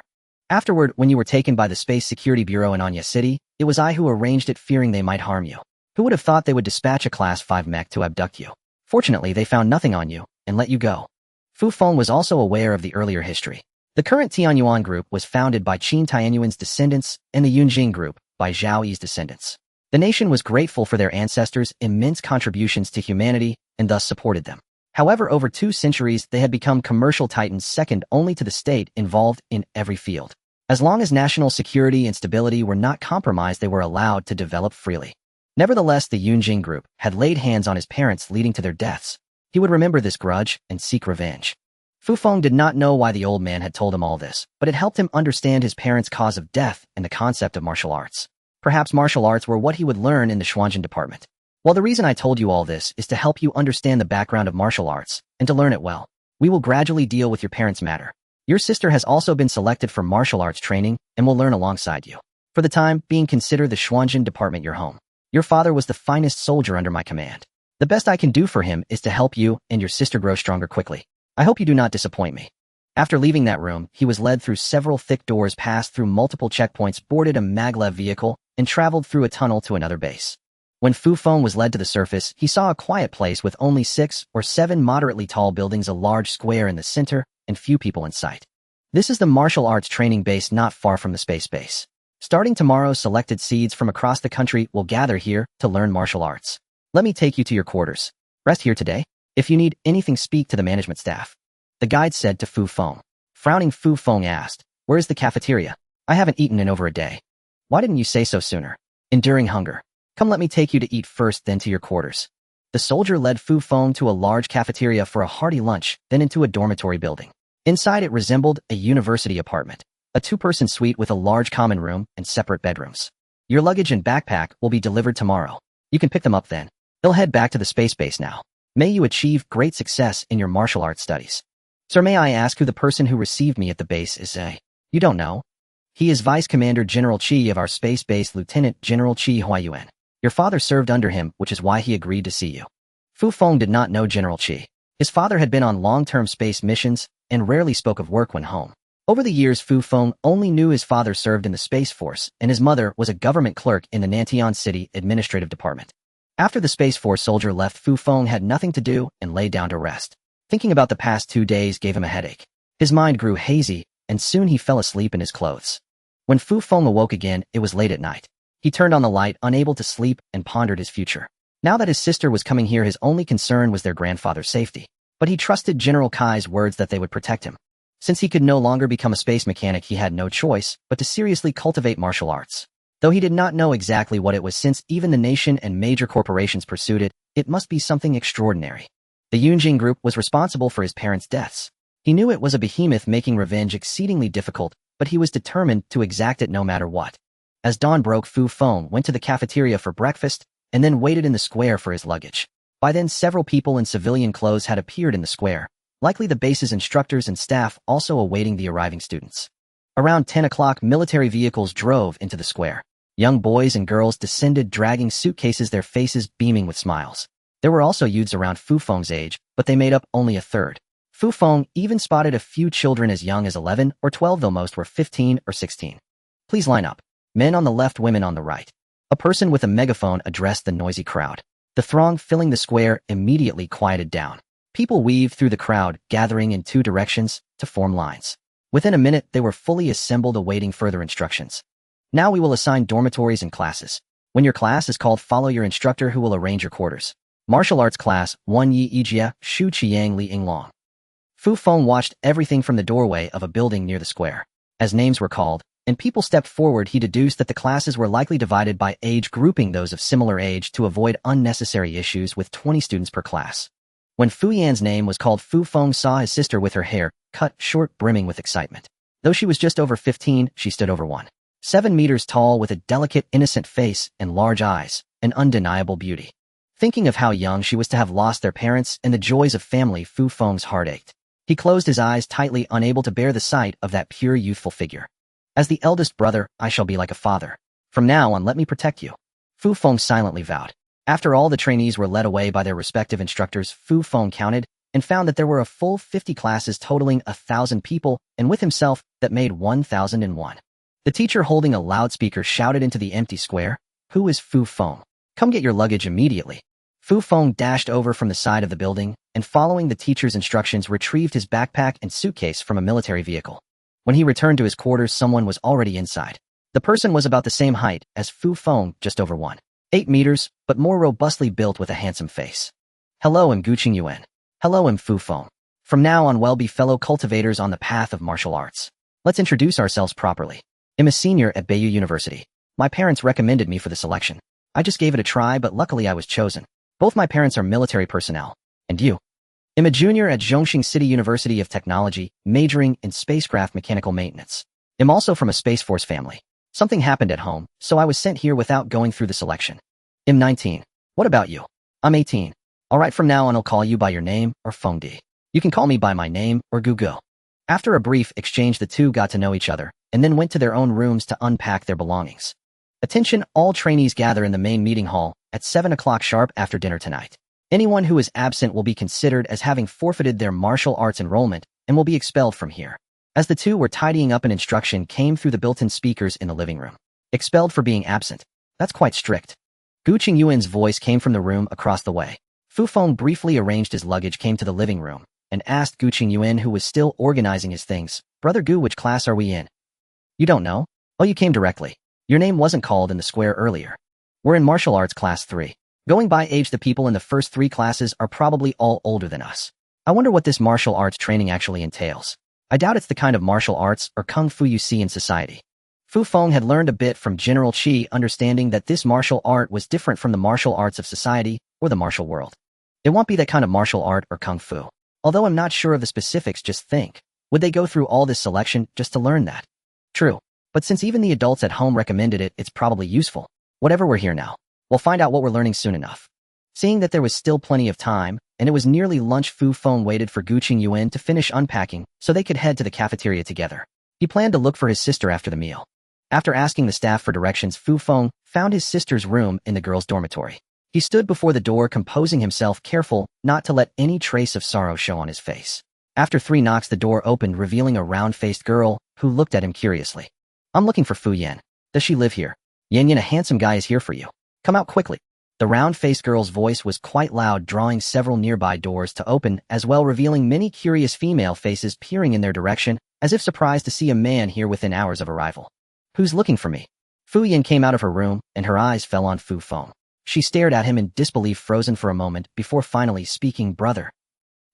Afterward, when you were taken by the Space Security Bureau in Anya City, it was I who arranged it, fearing they might harm you. Who would have thought they would dispatch a Class 5 mech to abduct you? Fortunately, they found nothing on you and let you go. Fu Feng was also aware of the earlier history. The current Tianyuan group was founded by Qin Tianyuan's descendants and the Yunjing group by Zhao Yi's descendants. The nation was grateful for their ancestors' immense contributions to humanity and thus supported them. However, over 2 centuries, they had become commercial titans, second only to the state, involved in every field. As long as national security and stability were not compromised, they were allowed to develop freely. Nevertheless, the Yunjing group had laid hands on his parents, leading to their deaths. He would remember this grudge and seek revenge. Fu Feng did not know why the old man had told him all this, but it helped him understand his parents' cause of death and the concept of martial arts. Perhaps martial arts were what he would learn in the Xuanzhen department. Well, the reason I told you all this is to help you understand the background of martial arts and to learn it well. We will gradually deal with your parents' matter. Your sister has also been selected for martial arts training and will learn alongside you. For the time being, consider the Xuanzhen department your home. Your father was the finest soldier under my command. The best I can do for him is to help you and your sister grow stronger quickly. I hope you do not disappoint me. After leaving that room, he was led through several thick doors, passed through multiple checkpoints, boarded a maglev vehicle, and traveled through a tunnel to another base. When Fu Feng was led to the surface, he saw a quiet place with only 6 or 7 moderately tall buildings, a large square in the center, and few people in sight. This is the martial arts training base not far from the space base. Starting tomorrow, selected seeds from across the country will gather here to learn martial arts. Let me take you to your quarters. Rest here today. If you need anything, speak to the management staff. the guide said to Fu Feng. Frowning, Fu Feng asked, "Where is the cafeteria? I haven't eaten in over a day." "Why didn't you say so sooner?" "Enduring hunger. Come, let me take you to eat first, then to your quarters." The soldier led Fu Feng to a large cafeteria for a hearty lunch, then into a dormitory building. Inside, it resembled a university apartment, a two-person suite with a large common room and separate bedrooms. "Your luggage and backpack will be delivered tomorrow. You can pick them up then. They'll head back to the space base now. May you achieve great success in your martial arts studies." "Sir, may I ask who the person who received me at the base is?" "You don't know? He is Vice Commander General Qi of our space base, Lieutenant General Qi Huayuan. Your father served under him, which is why he agreed to see you." Fu Feng did not know General Qi. His father had been on long-term space missions and rarely spoke of work when home. Over the years, Fu Feng only knew his father served in the Space Force and his mother was a government clerk in the Nantian City Administrative Department. After the Space Force soldier left, Fu Feng had nothing to do and lay down to rest. Thinking about the past 2 days gave him a headache. His mind grew hazy, and soon he fell asleep in his clothes. When Fu Feng awoke again, it was late at night. He turned on the light, unable to sleep, and pondered his future. Now that his sister was coming here, his only concern was their grandfather's safety. But he trusted General Kai's words that they would protect him. Since he could no longer become a space mechanic, he had no choice but to seriously cultivate martial arts. Though he did not know exactly what it was, since even the nation and major corporations pursued it, it must be something extraordinary. The Yunjing group was responsible for his parents' deaths. He knew it was a behemoth, making revenge exceedingly difficult, but he was determined to exact it no matter what. As dawn broke, Fu Feng went to the cafeteria for breakfast and then waited in the square for his luggage. By then, several people in civilian clothes had appeared in the square, likely the base's instructors and staff, also awaiting the arriving students. Around 10 o'clock, military vehicles drove into the square. Young boys and girls descended, dragging suitcases, their faces beaming with smiles. There were also youths around Fu Feng's age, but they made up only a third. Fu Feng even spotted a few children as young as 11 or 12, though most were 15 or 16. "Please line up. Men on the left, women on the right." A person with a megaphone addressed the noisy crowd. The throng filling the square immediately quieted down. People weaved through the crowd, gathering in 2 directions to form lines. Within a minute, they were fully assembled, awaiting further instructions. "Now we will assign dormitories and classes. When your class is called, follow your instructor, who will arrange your quarters. Martial arts class, 1 Yi Yijia, Shu Qiang Li Yinglong." Fu Feng watched everything from the doorway of a building near the square. As names were called, and people stepped forward, he deduced that the classes were likely divided by age, grouping those of similar age to avoid unnecessary issues with 20 students per class. When Fu Yan's name was called, Fu Feng saw his sister with her hair cut short, brimming with excitement. Though she was just over 15, she stood over 1.7 meters tall, with a delicate, innocent face and large eyes, an undeniable beauty. Thinking of how young she was to have lost their parents and the joys of family, Fu Feng's heart ached. He closed his eyes tightly, unable to bear the sight of that pure, youthful figure. "As the eldest brother, I shall be like a father. From now on, let me protect you," Fu Feng silently vowed. After all the trainees were led away by their respective instructors, Fu Feng counted and found that there were a full 50 classes totaling 1,000 people, and with himself, that made 1,001. The teacher, holding a loudspeaker, shouted into the empty square, "Who is Fu Feng? Come get your luggage immediately." Fu Feng dashed over from the side of the building and, following the teacher's instructions, retrieved his backpack and suitcase from a military vehicle. When he returned to his quarters, someone was already inside. The person was about the same height as Fu Feng, just over 1.8 meters, but more robustly built, with a handsome face. "Hello, I'm Guqing Yuan." "Hello, I'm Fu Feng. From now on, we'll be fellow cultivators on the path of martial arts. Let's introduce ourselves properly. I'm a senior at Beiyou University. My parents recommended me for the selection. I just gave it a try, but luckily I was chosen. Both my parents are military personnel. And you?" "I'm a junior at Zhongxing City University of Technology, majoring in spacecraft mechanical maintenance. I'm also from a Space Force family. Something happened at home, so I was sent here without going through the selection. I'm 19. What about you?" "I'm 18. All right, from now on I'll call you by your name or Fengdi. You can call me by my name or Gugu." After a brief exchange, the two got to know each other and then went to their own rooms to unpack their belongings. "Attention, all trainees, gather in the main meeting hall at 7 o'clock sharp after dinner tonight. Anyone who is absent will be considered as having forfeited their martial arts enrollment and will be expelled from here." As the two were tidying up, an instruction came through the built-in speakers in the living room. "Expelled for being absent. That's quite strict." Gu Qingyuan's voice came from the room across the way. Fu Feng briefly arranged his luggage, came to the living room, and asked Gu Qingyuan, who was still organizing his things, "Brother Gu, which class are we in?" "You don't know? Oh, you came directly. Your name wasn't called in the square earlier. We're in martial arts class 3. Going by age, the people in the first 3 classes are probably all older than us. I wonder what this martial arts training actually entails. I doubt it's the kind of martial arts or kung fu you see in society. Fu Feng had learned a bit from General Qi, understanding that this martial art was different from the martial arts of society or the martial world. It won't be that kind of martial art or kung fu. Although I'm not sure of the specifics, just think. Would they go through all this selection just to learn that? True. But since even the adults at home recommended it, it's probably useful. Whatever, we're here now. We'll find out what we're learning soon enough. Seeing that there was still plenty of time, and it was nearly lunch, Fu Feng waited for Gu Qingyuan to finish unpacking so they could head to the cafeteria together. He planned to look for his sister after the meal. After asking the staff for directions, Fu Feng found his sister's room in the girls' dormitory. He stood before the door, composing himself, careful not to let any trace of sorrow show on his face. After 3 knocks, the door opened, revealing a round-faced girl who looked at him curiously. I'm looking for Fu Yan. Does she live here? Yan Yan, a handsome guy is here for you. Come out quickly. The round-faced girl's voice was quite loud, drawing several nearby doors to open, as well revealing many curious female faces peering in their direction, as if surprised to see a man here within hours of arrival. Who's looking for me? Fu Yan came out of her room, and her eyes fell on Fu Feng. She stared at him in disbelief, frozen for a moment, before finally speaking. Brother.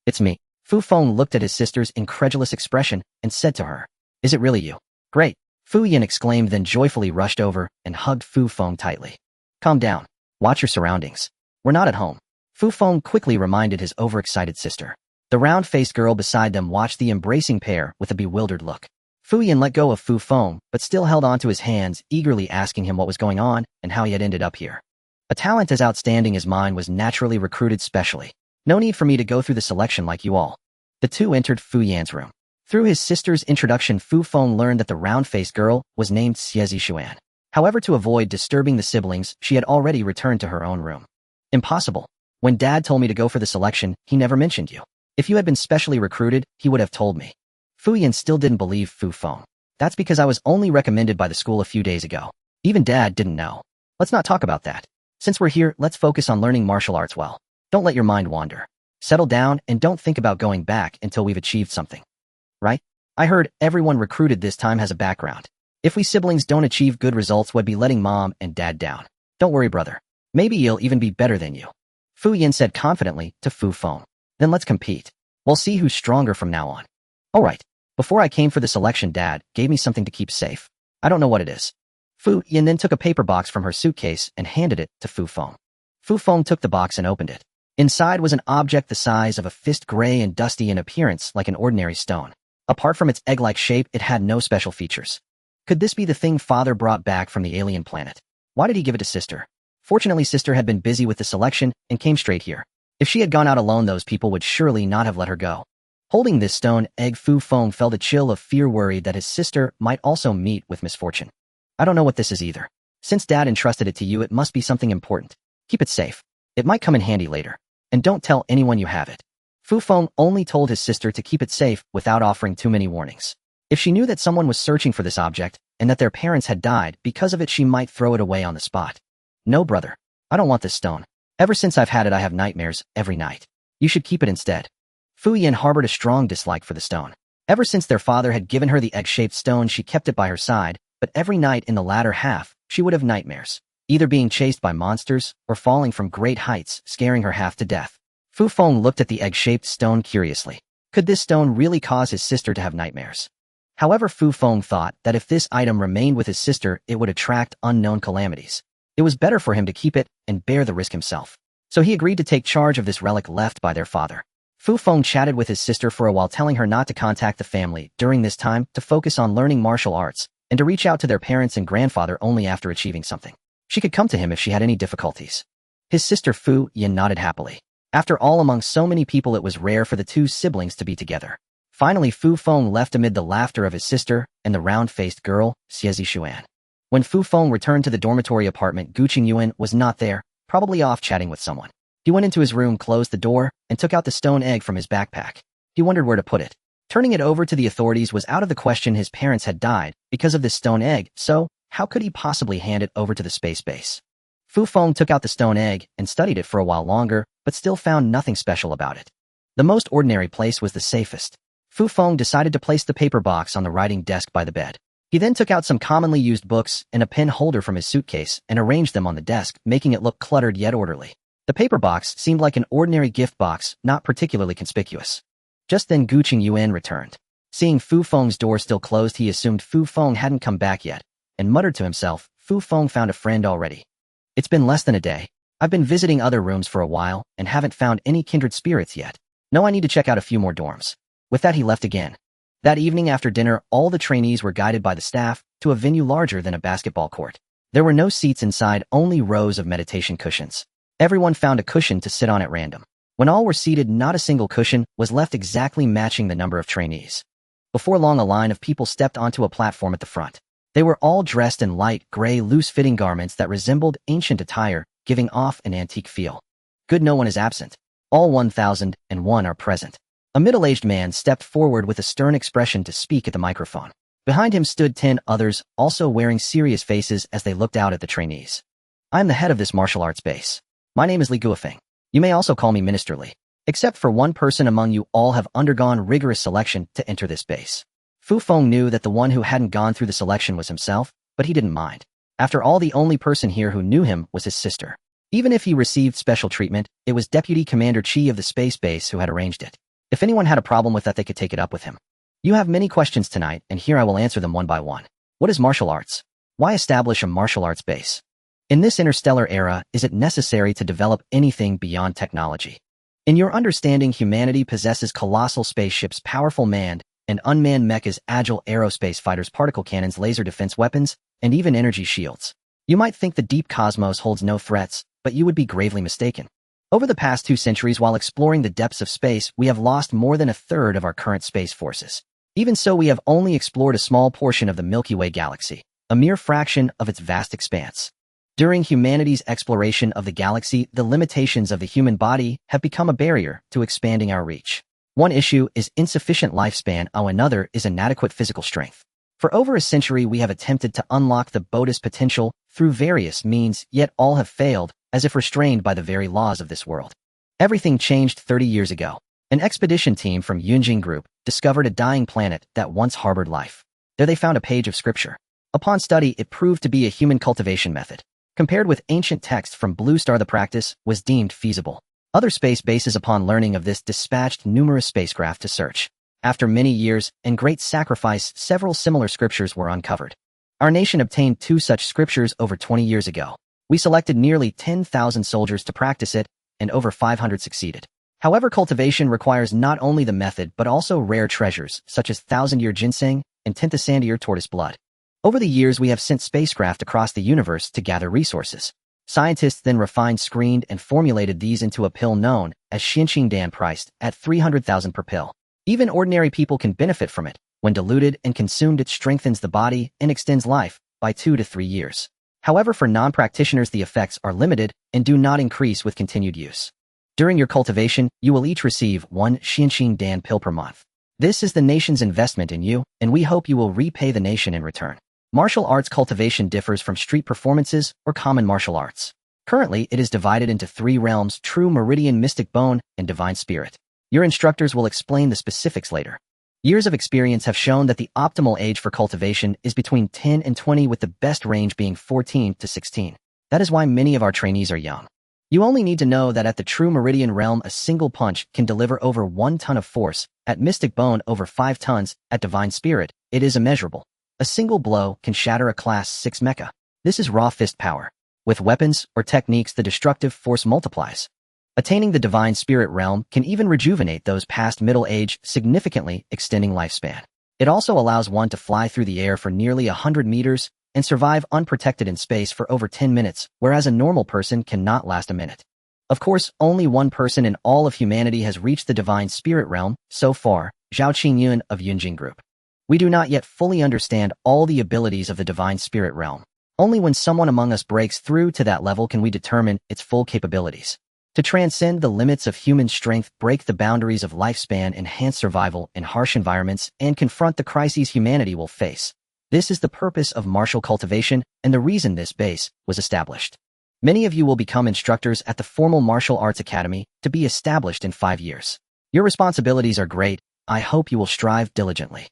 It's me. Fu Feng looked at his sister's incredulous expression and said to her, Is it really you? Great. Fu Yan exclaimed, then joyfully rushed over and hugged Fu Feng tightly. Calm down. Watch your surroundings. We're not at home. Fu Feng quickly reminded his overexcited sister. The round-faced girl beside them watched the embracing pair with a bewildered look. Fu Yan let go of Fu Feng, but still held onto his hands, eagerly asking him what was going on and how he had ended up here. A talent as outstanding as mine was naturally recruited specially. No need for me to go through the selection like you all. The two entered Fu Yan's room. Through his sister's introduction, Fu Feng learned that the round-faced girl was named Xie Zishuan. However, to avoid disturbing the siblings, she had already returned to her own room. Impossible. When Dad told me to go for the selection, he never mentioned you. If you had been specially recruited, he would have told me. Fu Yan still didn't believe Fu Feng. That's because I was only recommended by the school a few days ago. Even Dad didn't know. Let's not talk about that. Since we're here, let's focus on learning martial arts well. Don't let your mind wander. Settle down and don't think about going back until we've achieved something. Right? I heard everyone recruited this time has a background. If we siblings don't achieve good results, we'd be letting Mom and Dad down. Don't worry, brother. Maybe you'll even be better than you. Fu Yan said confidently to Fu Feng. Then let's compete. We'll see who's stronger from now on. All right. Before I came for the selection, Dad gave me something to keep safe. I don't know what it is. Fu Yan then took a paper box from her suitcase and handed it to Fu Feng. Fu Feng took the box and opened it. Inside was an object the size of a fist, gray and dusty in appearance, like an ordinary stone. Apart from its egg-like shape, it had no special features. Could this be the thing Father brought back from the alien planet? Why did he give it to Sister? Fortunately, Sister had been busy with the selection and came straight here. If she had gone out alone, those people would surely not have let her go. Holding this stone egg, Fu Feng felt a chill of fear, worried that his sister might also meet with misfortune. I don't know what this is either. Since Dad entrusted it to you, it must be something important. Keep it safe. It might come in handy later. And don't tell anyone you have it. Fu Feng only told his sister to keep it safe without offering too many warnings. If she knew that someone was searching for this object and that their parents had died because of it, she might throw it away on the spot. No, brother. I don't want this stone. Ever since I've had it, I have nightmares every night. You should keep it instead. Fu Yan harbored a strong dislike for the stone. Ever since their father had given her the egg-shaped stone, she kept it by her side, but every night in the latter half, she would have nightmares, either being chased by monsters or falling from great heights, scaring her half to death. Fu Feng looked at the egg-shaped stone curiously. Could this stone really cause his sister to have nightmares? However, Fu Feng thought that if this item remained with his sister, it would attract unknown calamities. It was better for him to keep it and bear the risk himself. So he agreed to take charge of this relic left by their father. Fu Feng chatted with his sister for a while, telling her not to contact the family during this time, to focus on learning martial arts, and to reach out to their parents and grandfather only after achieving something. She could come to him if she had any difficulties. His sister Fu Yan nodded happily. After all, among so many people, it was rare for the two siblings to be together. Finally, Fu Feng left amid the laughter of his sister and the round-faced girl, Xie Zishuan. When Fu Feng returned to the dormitory apartment, Gu Qingyuan was not there, probably off chatting with someone. He went into his room, closed the door, and took out the stone egg from his backpack. He wondered where to put it. Turning it over to the authorities was out of the question. His parents had died because of this stone egg, so how could he possibly hand it over to the space base? Fu Feng took out the stone egg and studied it for a while longer, but still found nothing special about it. The most ordinary place was the safest. Fu Feng decided to place the paper box on the writing desk by the bed. He then took out some commonly used books and a pen holder from his suitcase and arranged them on the desk, making it look cluttered yet orderly. The paper box seemed like an ordinary gift box, not particularly conspicuous. Just then Gu Qingyuan returned. Seeing Fu Feng's door still closed, he assumed Fu Feng hadn't come back yet, and muttered to himself, Fu Feng found a friend already. It's been less than a day. I've been visiting other rooms for a while, and haven't found any kindred spirits yet. No, I need to check out a few more dorms. With that he left again. That evening after dinner, all the trainees were guided by the staff to a venue larger than a basketball court. There were no seats inside, only rows of meditation cushions. Everyone found a cushion to sit on at random. When all were seated, not a single cushion was left exactly matching the number of trainees. Before long, a line of people stepped onto a platform at the front. They were all dressed in light gray, loose-fitting garments that resembled ancient attire, giving off an antique feel. Good, no one is absent. All 1,001 are present. A middle-aged man stepped forward with a stern expression to speak at the microphone. Behind him stood 10 others, also wearing serious faces as they looked out at the trainees. I am the head of this martial arts base. My name is Li Guofeng. You may also call me Minister Li. Except for one person among you, all have undergone rigorous selection to enter this base. Fu Feng knew that the one who hadn't gone through the selection was himself, but he didn't mind. After all, the only person here who knew him was his sister. Even if he received special treatment, it was Deputy Commander Chi of the space base who had arranged it. If anyone had a problem with that, they could take it up with him. You have many questions tonight, and here I will answer them one by one. What is martial arts? Why establish a martial arts base? In this interstellar era, is it necessary to develop anything beyond technology? In your understanding, humanity possesses colossal spaceships, powerful manned and unmanned mechas, agile aerospace fighters, particle cannons, laser defense weapons, and even energy shields. You might think the deep cosmos holds no threats, but you would be gravely mistaken. Over the past 2 centuries, while exploring the depths of space, we have lost more than a third of our current space forces. Even so, we have only explored a small portion of the Milky Way galaxy, a mere fraction of its vast expanse. During humanity's exploration of the galaxy, the limitations of the human body have become a barrier to expanding our reach. One issue is insufficient lifespan, another is inadequate physical strength. For over a century, we have attempted to unlock the Buddha's potential through various means, yet all have failed, as if restrained by the very laws of this world. Everything changed 30 years ago. An expedition team from Yunjing Group discovered a dying planet that once harbored life. There they found a page of scripture. Upon study, it proved to be a human cultivation method. Compared with ancient texts from Blue Star, the practice was deemed feasible. Other space bases, upon learning of this, dispatched numerous spacecraft to search. After many years and great sacrifice, several similar scriptures were uncovered. Our nation obtained 2 such scriptures over 20 years ago. We selected nearly 10,000 soldiers to practice it, and over 500 succeeded. However, cultivation requires not only the method but also rare treasures, such as 1,000-year ginseng and Tintasandier tortoise blood. Over the years, we have sent spacecraft across the universe to gather resources. Scientists then refined, screened, and formulated these into a pill known as Xinqingdan, priced at 300,000 per pill. Even ordinary people can benefit from it. When diluted and consumed, it strengthens the body and extends life by 2 to 3 years. However, for non-practitioners, the effects are limited and do not increase with continued use. During your cultivation, you will each receive 1 Xinqingdan pill per month. This is the nation's investment in you, and we hope you will repay the nation in return. Martial arts cultivation differs from street performances or common martial arts. Currently, it is divided into 3 realms: true, meridian, mystic, bone, and divine spirit. Your instructors will explain the specifics later. Years of experience have shown that the optimal age for cultivation is between 10 and 20, with the best range being 14 to 16. That is why many of our trainees are young. You only need to know that at the true meridian realm, a single punch can deliver over 1 ton of force, at mystic bone over 5 tons, at divine spirit, it is immeasurable. A single blow can shatter a Class 6 mecha. This is raw fist power. With weapons or techniques, the destructive force multiplies. Attaining the divine spirit realm can even rejuvenate those past middle age, significantly extending lifespan. It also allows one to fly through the air for nearly 100 meters and survive unprotected in space for over 10 minutes, whereas a normal person cannot last a minute. Of course, only one person in all of humanity has reached the divine spirit realm so far, Zhao Qingyun of Yunjing Group. We do not yet fully understand all the abilities of the divine spirit realm. Only when someone among us breaks through to that level can we determine its full capabilities. To transcend the limits of human strength, break the boundaries of lifespan, enhance survival in harsh environments, and confront the crises humanity will face. This is the purpose of martial cultivation and the reason this base was established. Many of you will become instructors at the formal martial arts academy, to be established in 5 years. Your responsibilities are great. I hope you will strive diligently.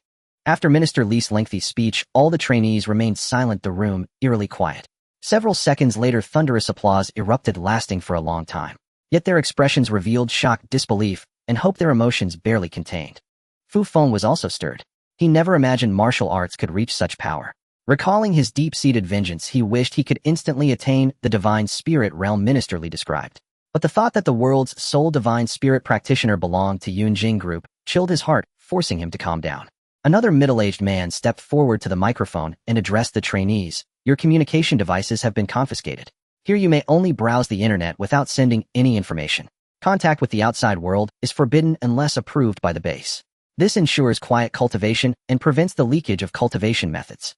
After Minister Li's lengthy speech, all the trainees remained silent, the room eerily quiet. Several seconds later, thunderous applause erupted, lasting for a long time. Yet their expressions revealed shocked disbelief and hope their emotions barely contained. Fu Feng was also stirred. He never imagined martial arts could reach such power. Recalling his deep-seated vengeance, he wished he could instantly attain the divine spirit realm ministerly described. But the thought that the world's sole divine spirit practitioner belonged to Yunjing group chilled his heart, forcing him to calm down. Another middle-aged man stepped forward to the microphone and addressed the trainees. Your communication devices have been confiscated. Here you may only browse the internet without sending any information. Contact with the outside world is forbidden unless approved by the base. This ensures quiet cultivation and prevents the leakage of cultivation methods.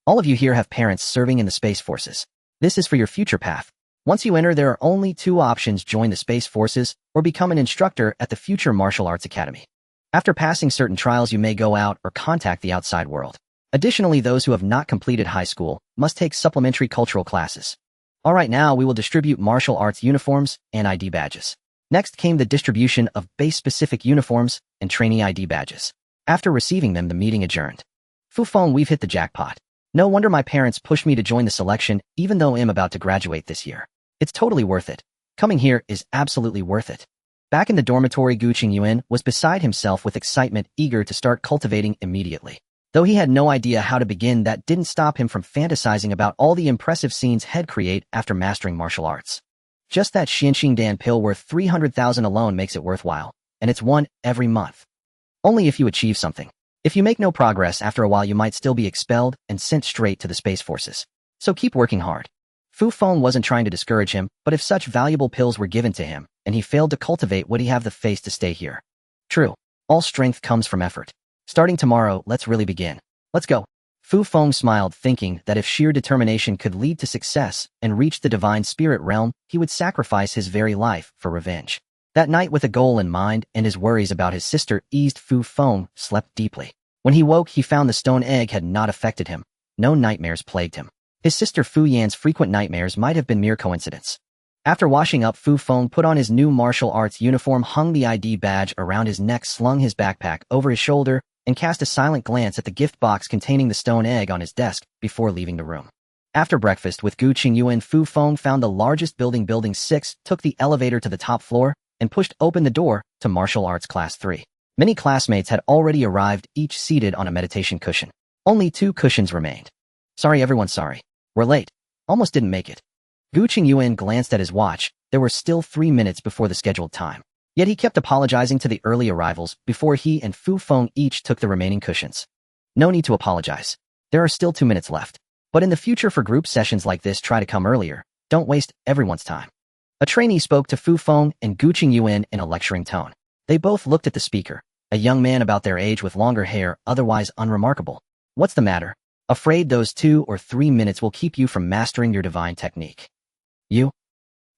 All of you here have parents serving in the Space Forces. This is for your future path. Once you enter, there are only two options: join the Space Forces or become an instructor at the future Martial Arts Academy. After passing certain trials, you may go out or contact the outside world. Additionally, those who have not completed high school must take supplementary cultural classes. All right, now we will distribute martial arts uniforms and ID badges. Next came the distribution of base-specific uniforms and trainee ID badges. After receiving them, the meeting adjourned. Fu Feng, we've hit the jackpot. No wonder my parents pushed me to join the selection, even though I'm about to graduate this year. It's totally worth it. Coming here is absolutely worth it. Back in the dormitory, Gu Qingyuan was beside himself with excitement, eager to start cultivating immediately. Though he had no idea how to begin, that didn't stop him from fantasizing about all the impressive scenes he'd create after mastering martial arts. Just that Xianxingdan pill worth 300,000 alone makes it worthwhile, and it's one every month. Only if you achieve something. If you make no progress, after a while you might still be expelled and sent straight to the Space Forces. So keep working hard. Fu Feng wasn't trying to discourage him, but if such valuable pills were given to him, and he failed to cultivate, would he have the face to stay here? True. All strength comes from effort. Starting tomorrow, let's really begin. Let's go. Fu Feng smiled, thinking that if sheer determination could lead to success and reach the divine spirit realm, he would sacrifice his very life for revenge. That night, with a goal in mind and his worries about his sister eased, Fu Feng slept deeply. When he woke, he found the stone egg had not affected him. No nightmares plagued him. His sister Fu Yan's frequent nightmares might have been mere coincidence. After washing up, Fu Feng put on his new martial arts uniform, hung the ID badge around his neck, slung his backpack over his shoulder, and cast a silent glance at the gift box containing the stone egg on his desk before leaving the room. After breakfast with Gu Qingyuan, Fu Feng found the largest building, Building 6, took the elevator to the top floor, and pushed open the door to Martial Arts Class 3. Many classmates had already arrived, each seated on a meditation cushion. Only 2 cushions remained. Sorry everyone, sorry. We're late. Almost didn't make it. Gu Qingyuan glanced at his watch. There were still 3 minutes before the scheduled time. Yet he kept apologizing to the early arrivals before he and Fu Feng each took the remaining cushions. No need to apologize. There are still 2 minutes left. But in the future, for group sessions like this, try to come earlier. Don't waste everyone's time. A trainee spoke to Fu Feng and Gu Qingyuan in a lecturing tone. They both looked at the speaker, a young man about their age with longer hair, otherwise unremarkable. What's the matter? Afraid those 2 or 3 minutes will keep you from mastering your divine technique? You?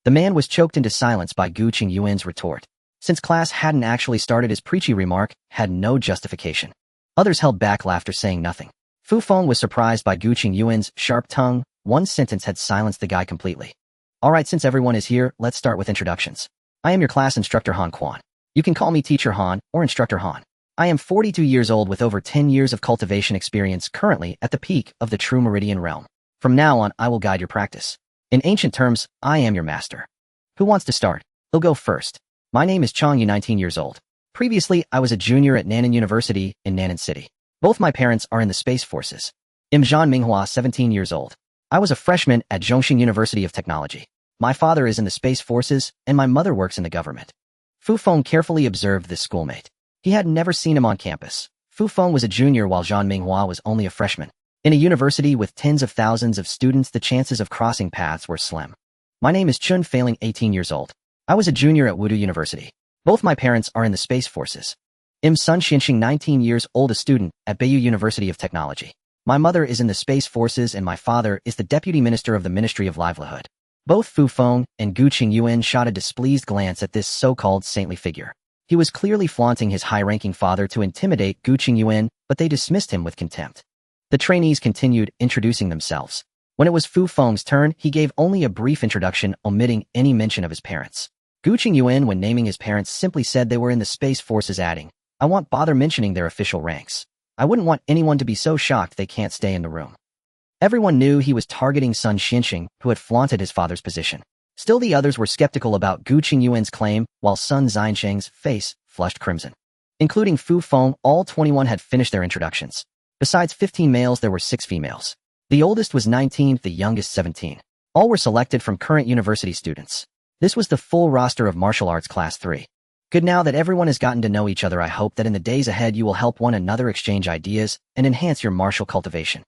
The man was choked into silence by Gu Qingyuan's retort. Since class hadn't actually started, his preachy remark had no justification. Others held back laughter, saying nothing. Fu Feng was surprised by Gu Qingyuan's sharp tongue. One sentence had silenced the guy completely. All right, since everyone is here, let's start with introductions. I am your class instructor, Han Quan. You can call me Teacher Han or Instructor Han. I am 42 years old with over 10 years of cultivation experience, currently at the peak of the true Meridian realm. From now on, I will guide your practice. In ancient terms, I am your master. Who wants to start? He'll go first. My name is Chang Yu, 19 years old. Previously, I was a junior at Nanning University in Nanning City. Both my parents are in the Space Forces. I'm Zhan Minghua, 17 years old. I was a freshman at Zhongxing University of Technology. My father is in the Space Forces, and my mother works in the government. Fu Feng carefully observed this schoolmate. He had never seen him on campus. Fu Feng was a junior while Zhan Minghua was only a freshman. In a university with tens of thousands of students, the chances of crossing paths were slim. My name is Chun Failing, 18 years old. I was a junior at Wudu University. Both my parents are in the Space Forces. I'm Sun Xinxing, 19 years old, a student at Beiyou University of Technology. My mother is in the Space Forces and my father is the Deputy Minister of the Ministry of Livelihood. Both Fu Feng and Gu Qingyuan shot a displeased glance at this so-called saintly figure. He was clearly flaunting his high-ranking father to intimidate Gu Qingyuan, but they dismissed him with contempt. The trainees continued introducing themselves. When it was Fu Feng's turn, he gave only a brief introduction, omitting any mention of his parents. Gu Qingyuan, when naming his parents, simply said they were in the Space Forces, adding, I won't bother mentioning their official ranks. I wouldn't want anyone to be so shocked they can't stay in the room. Everyone knew he was targeting Sun Xinxing, who had flaunted his father's position. Still the others were skeptical about Gu Qingyuan's claim, while Sun Xiansheng's face flushed crimson. Including Fu Feng, all 21 had finished their introductions. Besides 15 males, there were 6 females. The oldest was 19, the youngest 17. All were selected from current university students. This was the full roster of martial arts class 3. Good, now that everyone has gotten to know each other, I hope that in the days ahead you will help one another exchange ideas and enhance your martial cultivation.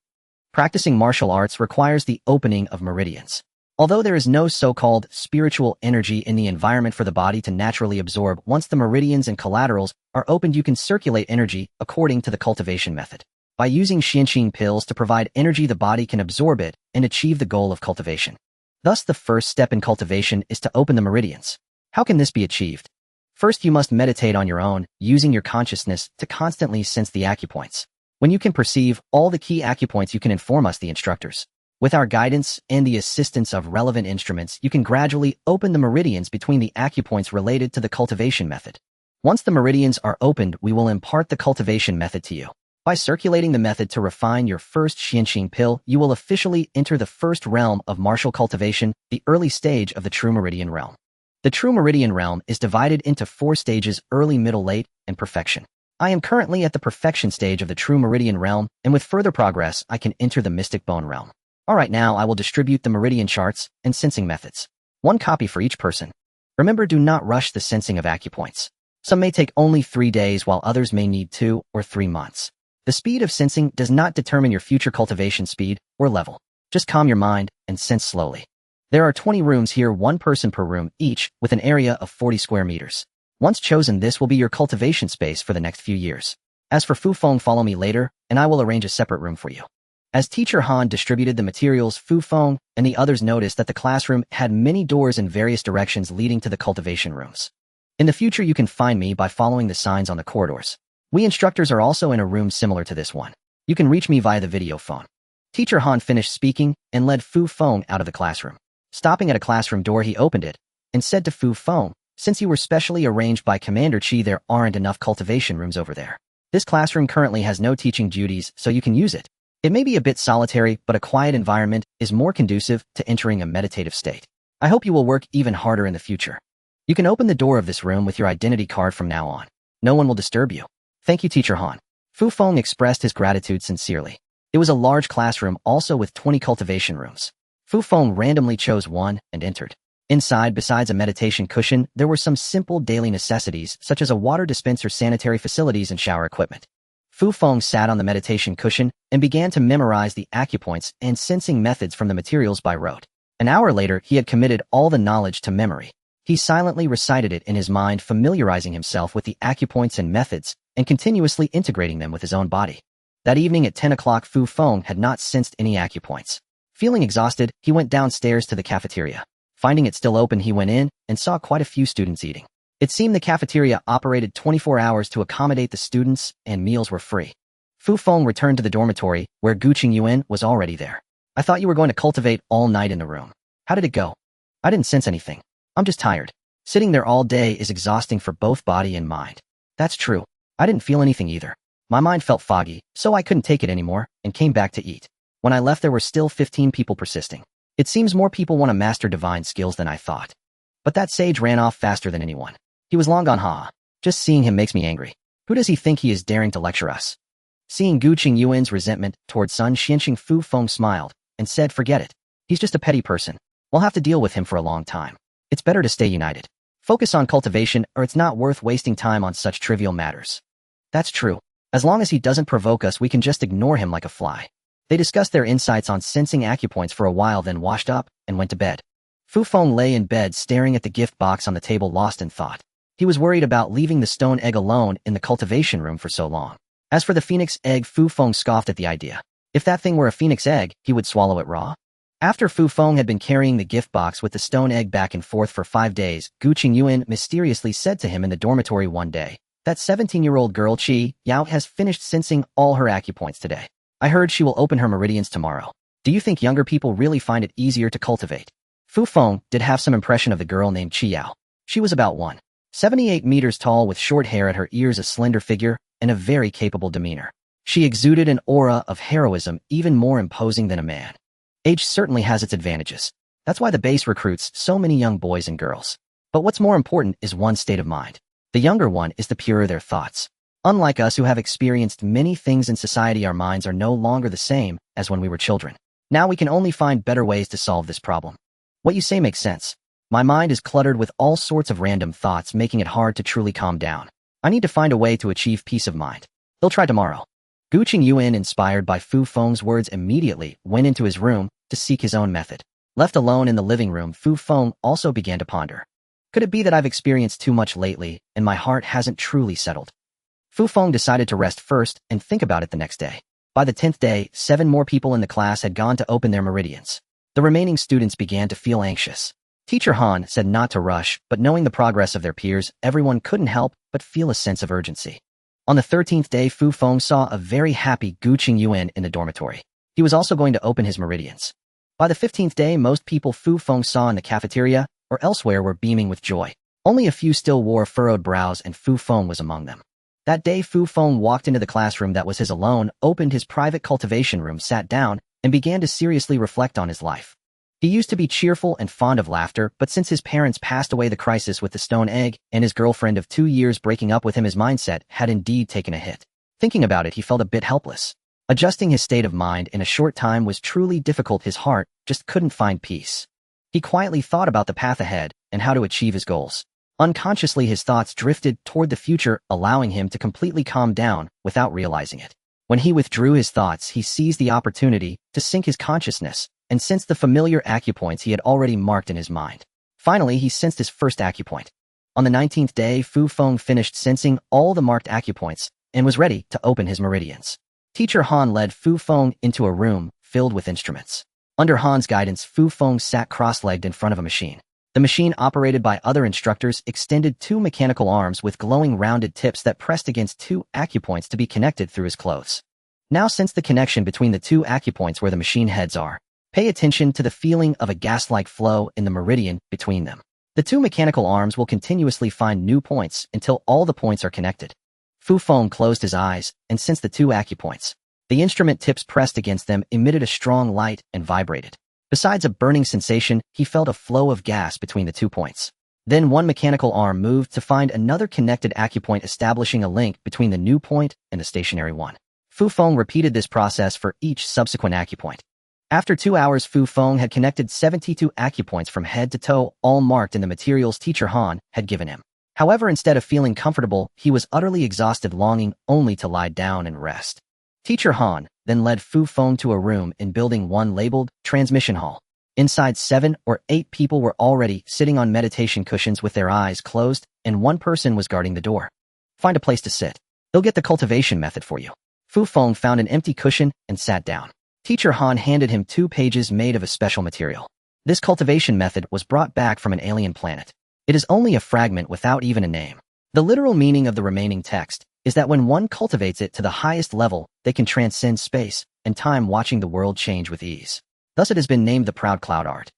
Practicing martial arts requires the opening of meridians. Although there is no so-called spiritual energy in the environment for the body to naturally absorb, once the meridians and collaterals are opened, you can circulate energy according to the cultivation method. By using Xianqing pills to provide energy, the body can absorb it and achieve the goal of cultivation. Thus, the first step in cultivation is to open the meridians. How can this be achieved? First, you must meditate on your own, using your consciousness to constantly sense the acupoints. When you can perceive all the key acupoints, you can inform us, the instructors. With our guidance and the assistance of relevant instruments, you can gradually open the meridians between the acupoints related to the cultivation method. Once the meridians are opened, we will impart the cultivation method to you. By circulating the method to refine your first Xianqing pill, you will officially enter the first realm of martial cultivation, the early stage of the True Meridian realm. The True Meridian realm is divided into 4 stages: early, middle, late, and perfection. I am currently at the perfection stage of the True Meridian realm, and with further progress, I can enter the Mystic Bone realm. Alright, now I will distribute the meridian charts and sensing methods. 1 copy for each person. Remember, do not rush the sensing of acupoints. Some may take only 3 days, while others may need 2 or 3 months. The speed of sensing does not determine your future cultivation speed or level. Just calm your mind and sense slowly. There are 20 rooms here, 1 person per room, each with an area of 40 square meters. Once chosen, this will be your cultivation space for the next few years. As for Fu Feng, follow me later, and I will arrange a separate room for you. As Teacher Han distributed the materials, Fu Feng and the others noticed that the classroom had many doors in various directions leading to the cultivation rooms. In the future, you can find me by following the signs on the corridors. We instructors are also in a room similar to this one. You can reach me via the video phone. Teacher Han finished speaking and led Fu Feng out of the classroom. Stopping at a classroom door, he opened it and said to Fu Feng, "Since you were specially arranged by Commander Qi, there aren't enough cultivation rooms over there. This classroom currently has no teaching duties, so you can use it. It may be a bit solitary, but a quiet environment is more conducive to entering a meditative state. I hope you will work even harder in the future. You can open the door of this room with your identity card from now on. No one will disturb you." "Thank you, Teacher Han." Fu Feng expressed his gratitude sincerely. It was a large classroom, also with 20 cultivation rooms. Fu Feng randomly chose one and entered. Inside, besides a meditation cushion, there were some simple daily necessities, such as a water dispenser, sanitary facilities, and shower equipment. Fu Feng sat on the meditation cushion and began to memorize the acupoints and sensing methods from the materials by rote. An hour later, he had committed all the knowledge to memory. He silently recited it in his mind, familiarizing himself with the acupoints and methods and continuously integrating them with his own body. That evening at 10 o'clock, Fu Feng had not sensed any acupoints. Feeling exhausted, he went downstairs to the cafeteria. Finding it still open, he went in and saw quite a few students eating. It seemed the cafeteria operated 24 hours to accommodate the students, and meals were free. Fu Feng returned to the dormitory, where Gu Qingyuan was already there. "I thought you were going to cultivate all night in the room. How did it go?" "I didn't sense anything. I'm just tired. Sitting there all day is exhausting for both body and mind." "That's true. I didn't feel anything either. My mind felt foggy, so I couldn't take it anymore and came back to eat. When I left, there were still 15 people persisting. It seems more people want to master divine skills than I thought. But that sage ran off faster than anyone. He was long gone, ha. Just seeing him makes me angry. Who does he think he is, daring to lecture us?" Seeing Gu Qingyuan's resentment toward Sun Xianqing, Fu Feng smiled and said, "Forget it. He's just a petty person. We'll have to deal with him for a long time. It's better to stay united. Focus on cultivation, or it's not worth wasting time on such trivial matters." "That's true. As long as he doesn't provoke us, we can just ignore him like a fly." They discussed their insights on sensing acupoints for a while, then washed up and went to bed. Fu Feng lay in bed staring at the gift box on the table, lost in thought. He was worried about leaving the stone egg alone in the cultivation room for so long. As for the phoenix egg, Fu Feng scoffed at the idea. If that thing were a phoenix egg, he would swallow it raw. After Fu Feng had been carrying the gift box with the stone egg back and forth for 5 days, Gu Qingyuan mysteriously said to him in the dormitory one day, "That 17-year-old girl Qi Yao has finished sensing all her acupoints today. I heard she will open her meridians tomorrow. Do you think younger people really find it easier to cultivate?" Fu Feng did have some impression of the girl named Qi Yao. She was about 1.78 meters tall, with short hair at her ears, a slender figure, and a very capable demeanor. She exuded an aura of heroism, even more imposing than a man. Age certainly has its advantages. That's why the base recruits so many young boys and girls. But what's more important is one's state of mind. The younger one is the purer their thoughts. Unlike us who have experienced many things in society, our minds are no longer the same as when we were children. Now we can only find better ways to solve this problem. What you say makes sense. My mind is cluttered with all sorts of random thoughts, making it hard to truly calm down. I need to find a way to achieve peace of mind. He'll try tomorrow. Gu Qingyuan, inspired by Fu Feng's words, immediately went into his room to seek his own method. Left alone in the living room, Fu Feng also began to ponder. Could it be that I've experienced too much lately and my heart hasn't truly settled? Fu Feng decided to rest first and think about it the next day. By the 10th day, 7 more people in the class had gone to open their meridians. The remaining students began to feel anxious. Teacher Han said not to rush, but knowing the progress of their peers, everyone couldn't help but feel a sense of urgency. On the 13th day, Fu Feng saw a very happy Gu Qingyuan in the dormitory. He was also going to open his meridians. By the 15th day, most people Fu Feng saw in the cafeteria or elsewhere were beaming with joy. Only a few still wore furrowed brows, and Fu Feng was among them. That day, Fu Feng walked into the classroom that was his alone, opened his private cultivation room, sat down, and began to seriously reflect on his life. He used to be cheerful and fond of laughter, but since his parents passed away, the crisis with the stone egg and his girlfriend of 2 years breaking up with him, his mindset had indeed taken a hit. Thinking about it, he felt a bit helpless. Adjusting his state of mind in a short time was truly difficult. His heart just couldn't find peace. He quietly thought about the path ahead and how to achieve his goals. Unconsciously, his thoughts drifted toward the future, allowing him to completely calm down without realizing it. When he withdrew his thoughts, he seized the opportunity to sync his consciousness and sensed the familiar acupoints he had already marked in his mind. Finally, he sensed his first acupoint. On the 19th day, Fu Feng finished sensing all the marked acupoints and was ready to open his meridians. Teacher Han led Fu Feng into a room filled with instruments. Under Han's guidance, Fu Feng sat cross-legged in front of a machine. The machine, operated by other instructors, extended 2 mechanical arms with glowing rounded tips that pressed against 2 acupoints to be connected through his clothes. Now sense the connection between the 2 acupoints where the machine heads are. Pay attention to the feeling of a gas-like flow in the meridian between them. The 2 mechanical arms will continuously find new points until all the points are connected. Fu Feng closed his eyes and sensed the 2 acupoints. The instrument tips pressed against them emitted a strong light and vibrated. Besides a burning sensation, he felt a flow of gas between the 2 points. Then one mechanical arm moved to find another connected acupoint, establishing a link between the new point and the stationary one. Fu Feng repeated this process for each subsequent acupoint. After 2 hours, Fu Feng had connected 72 acupoints from head to toe, all marked in the materials Teacher Han had given him. However, instead of feeling comfortable, he was utterly exhausted, longing only to lie down and rest. Teacher Han then led Fu Feng to a room in Building 1 labeled Transmission Hall. Inside, 7 or 8 people were already sitting on meditation cushions with their eyes closed, and one person was guarding the door. Find a place to sit. They'll get the cultivation method for you. Fu Feng found an empty cushion and sat down. Teacher Han handed him 2 pages made of a special material. This cultivation method was brought back from an alien planet. It is only a fragment without even a name. The literal meaning of the remaining text is that when one cultivates it to the highest level, they can transcend space and time, watching the world change with ease. Thus it has been named the Proud Cloud Art.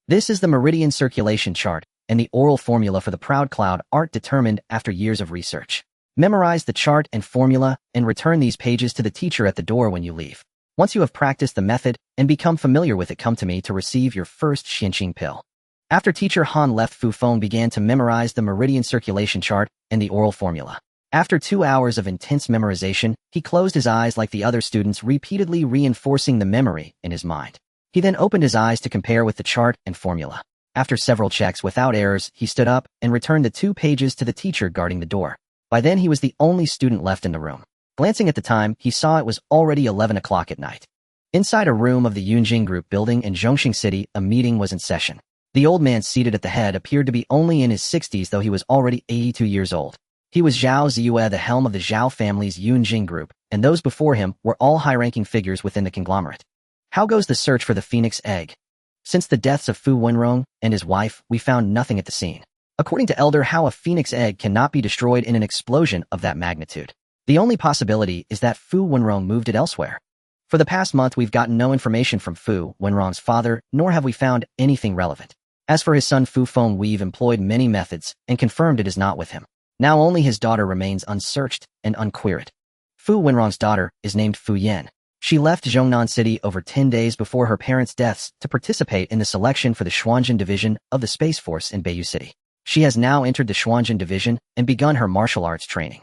This is the meridian circulation chart and the oral formula for the Proud Cloud Art, determined after years of research. Memorize the chart and formula and return these pages to the teacher at the door when you leave. Once you have practiced the method and become familiar with it, come to me to receive your first Xinqing pill. After Teacher Han left, Fu Feng began to memorize the meridian circulation chart and the oral formula. After 2 hours of intense memorization, he closed his eyes like the other students, repeatedly reinforcing the memory in his mind. He then opened his eyes to compare with the chart and formula. After several checks without errors, he stood up and returned the 2 pages to the teacher guarding the door. By then, he was the only student left in the room. Glancing at the time, he saw it was already 11 o'clock at night. Inside a room of the Yunjing Group building in Zhongxing City, a meeting was in session. The old man seated at the head appeared to be only in his 60s, though he was already 82 years old. He was Zhao Ziyue, the helm of the Zhao family's Yunjing Group, and those before him were all high-ranking figures within the conglomerate. How goes the search for the phoenix egg? Since the deaths of Fu Wenrong and his wife, we found nothing at the scene. According to Elder, how a phoenix egg cannot be destroyed in an explosion of that magnitude. The only possibility is that Fu Wenrong moved it elsewhere. For the past month, we've gotten no information from Fu Wenrong's father, nor have we found anything relevant. As for his son Fu Feng, we've employed many methods and confirmed it is not with him. Now only his daughter remains unsearched and unqueried. Fu Wenrong's daughter is named Fu Yan. She left Zhongnan City over 10 days before her parents' deaths to participate in the selection for the Xuanzhen Division of the Space Force in Beiyou City. She has now entered the Xuanzhen Division and begun her martial arts training.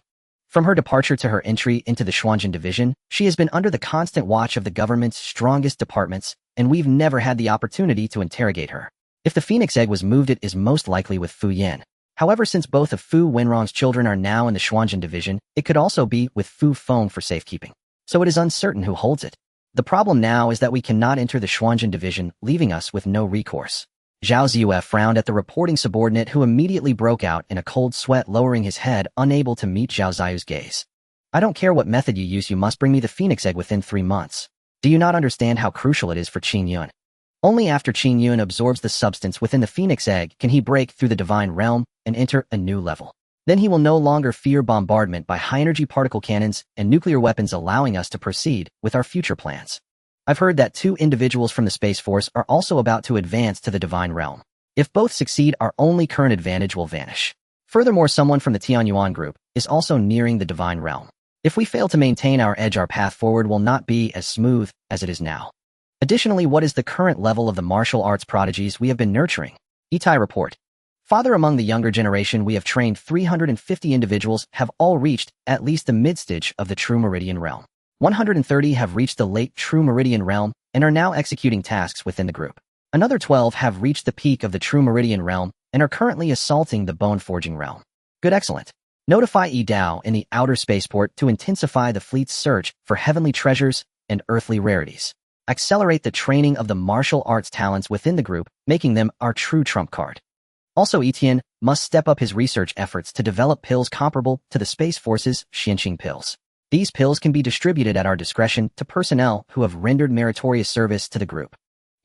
From her departure to her entry into the Xuanzhen Division, she has been under the constant watch of the government's strongest departments, and we've never had the opportunity to interrogate her. If the Phoenix Egg was moved, it is most likely with Fu Yan. However, since both of Fu Wenrong's children are now in the Xuanzhen Division, it could also be with Fu Feng for safekeeping. So it is uncertain who holds it. The problem now is that we cannot enter the Xuanzhen Division, leaving us with no recourse. Zhao Ziyue frowned at the reporting subordinate who immediately broke out in a cold sweat, lowering his head, unable to meet Zhao Ziyu's gaze. I don't care what method you use, you must bring me the Phoenix Egg within 3 months. Do you not understand how crucial it is for Qin Yun? Only after Qin Yun absorbs the substance within the Phoenix Egg can he break through the divine realm and enter a new level. Then he will no longer fear bombardment by high-energy particle cannons and nuclear weapons, allowing us to proceed with our future plans. I've heard that 2 individuals from the Space Force are also about to advance to the divine realm. If both succeed, our only current advantage will vanish. Furthermore, someone from the Tianyuan group is also nearing the divine realm. If we fail to maintain our edge, our path forward will not be as smooth as it is now. Additionally, what is the current level of the martial arts prodigies we have been nurturing? Itai report. Father, among the younger generation, we have trained 350 individuals have all reached at least the mid-stage of the true meridian realm. 130 have reached the late true meridian realm and are now executing tasks within the group. Another 12 have reached the peak of the true meridian realm and are currently assaulting the bone forging realm. Good, excellent. Notify Yi Dao in the outer spaceport to intensify the fleet's search for heavenly treasures and earthly rarities. Accelerate the training of the martial arts talents within the group, making them our true trump card. Also, Etienne must step up his research efforts to develop pills comparable to the Space Force's Xianqing pills. These pills can be distributed at our discretion to personnel who have rendered meritorious service to the group.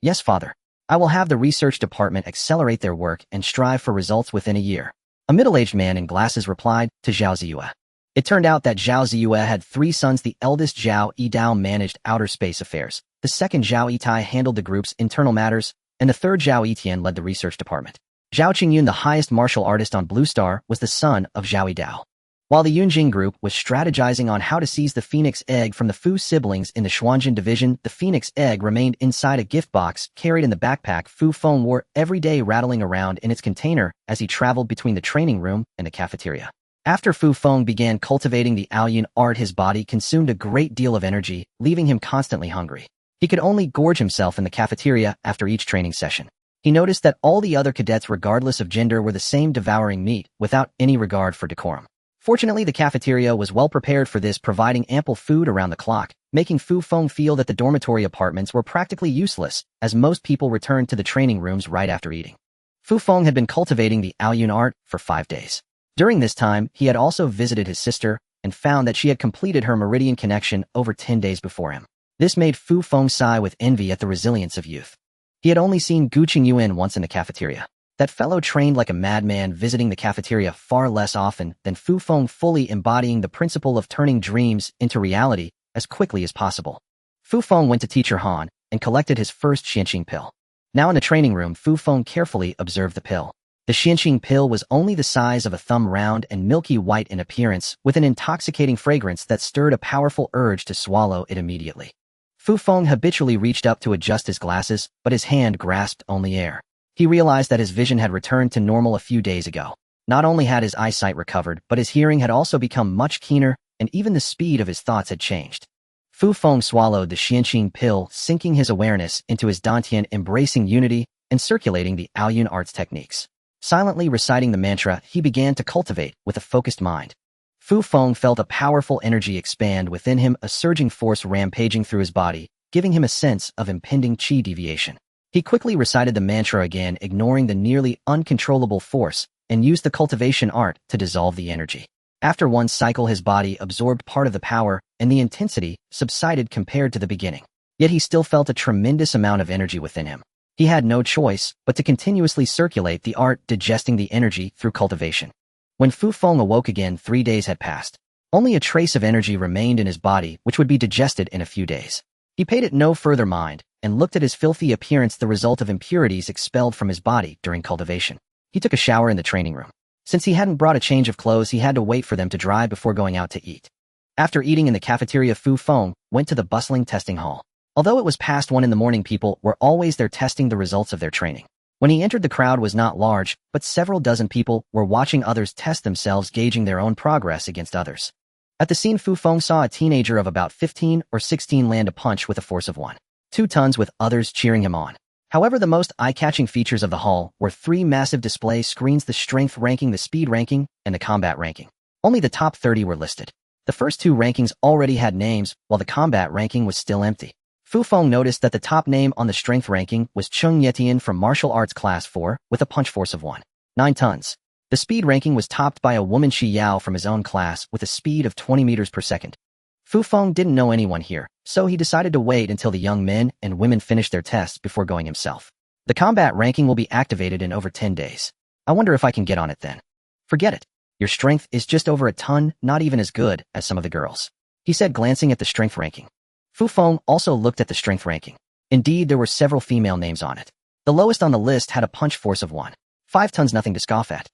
Yes, Father. I will have the research department accelerate their work and strive for results within a year. A middle-aged man in glasses replied to Zhao Ziyue. It turned out that Zhao Ziyue had 3 sons. The eldest Zhao Yidao managed outer space affairs, the second Zhao Yitai handled the group's internal matters, and the third Zhao Etienne led the research department. Zhao Qingyun, the highest martial artist on Blue Star, was the son of Zhao Yidao. While the Yunjing group was strategizing on how to seize the Phoenix Egg from the Fu siblings in the Xuanzhen Division, the Phoenix Egg remained inside a gift box carried in the backpack Fu Feng wore every day, rattling around in its container as he traveled between the training room and the cafeteria. After Fu Feng began cultivating the Aoyun art, his body consumed a great deal of energy, leaving him constantly hungry. He could only gorge himself in the cafeteria after each training session. He noticed that all the other cadets, regardless of gender, were the same, devouring meat without any regard for decorum. Fortunately, the cafeteria was well prepared for this, providing ample food around the clock, making Fu Feng feel that the dormitory apartments were practically useless, as most people returned to the training rooms right after eating. Fu Feng had been cultivating the Aoyun art for 5 days. During this time, he had also visited his sister and found that she had completed her meridian connection over 10 days before him. This made Fu Feng sigh with envy at the resilience of youth. He had only seen Gu Qingyuan once in the cafeteria. That fellow trained like a madman, visiting the cafeteria far less often than Fu Feng, fully embodying the principle of turning dreams into reality as quickly as possible. Fu Feng went to teacher Han and collected his first Xianqing pill. Now in the training room, Fu Feng carefully observed the pill. The Xianqing pill was only the size of a thumb, round and milky white in appearance, with an intoxicating fragrance that stirred a powerful urge to swallow it immediately. Fu Feng habitually reached up to adjust his glasses, but his hand grasped only air. He realized that his vision had returned to normal a few days ago. Not only had his eyesight recovered, but his hearing had also become much keener, and even the speed of his thoughts had changed. Fu Feng swallowed the Xianqing pill, sinking his awareness into his dantian, embracing unity and circulating the Aoyun arts techniques. Silently reciting the mantra, he began to cultivate with a focused mind. Fu Feng felt a powerful energy expand within him, a surging force rampaging through his body, giving him a sense of impending qi deviation. He quickly recited the mantra again, ignoring the nearly uncontrollable force, and used the cultivation art to dissolve the energy. After one cycle, his body absorbed part of the power, and the intensity subsided compared to the beginning. Yet he still felt a tremendous amount of energy within him. He had no choice but to continuously circulate the art, digesting the energy through cultivation. When Fu Feng awoke again, 3 days had passed. Only a trace of energy remained in his body, which would be digested in a few days. He paid it no further mind, and looked at his filthy appearance, the result of impurities expelled from his body during cultivation. He took a shower in the training room. Since he hadn't brought a change of clothes, he had to wait for them to dry before going out to eat. After eating in the cafeteria, Fu Feng went to the bustling testing hall. Although it was past 1 in the morning, people were always there testing the results of their training. When he entered, the crowd was not large, but several dozen people were watching others test themselves, gauging their own progress against others. At the scene, Fu Feng saw a teenager of about 15 or 16 land a punch with a force of 1.2 tons, with others cheering him on. However, the most eye-catching features of the hall were 3 massive display screens: the strength ranking, the speed ranking, and the combat ranking. Only the top 30 were listed. The first 2 rankings already had names, while the combat ranking was still empty. Fu Feng noticed that the top name on the strength ranking was Chung Yetian from Martial Arts Class 4, with a punch force of 1.9 tons. The speed ranking was topped by a woman Shi Yao from his own class with a speed of 20 meters per second. Fu Feng didn't know anyone here, so he decided to wait until the young men and women finished their tests before going himself. The combat ranking will be activated in over 10 days. I wonder if I can get on it then. Forget it. Your strength is just over a ton, not even as good as some of the girls, he said, glancing at the strength ranking. Fu Feng also looked at the strength ranking. Indeed, there were several female names on it. The lowest on the list had a punch force of 1.5 tons, nothing to scoff at.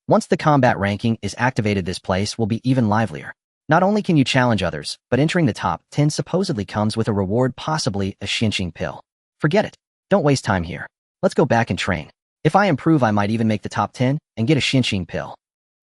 Once the combat ranking is activated, this place will be even livelier. Not only can you challenge others, but entering the top 10 supposedly comes with a reward, possibly a Xinqing pill. Forget it. Don't waste time here. Let's go back and train. If I improve, I might even make the top 10 and get a Xinqing pill.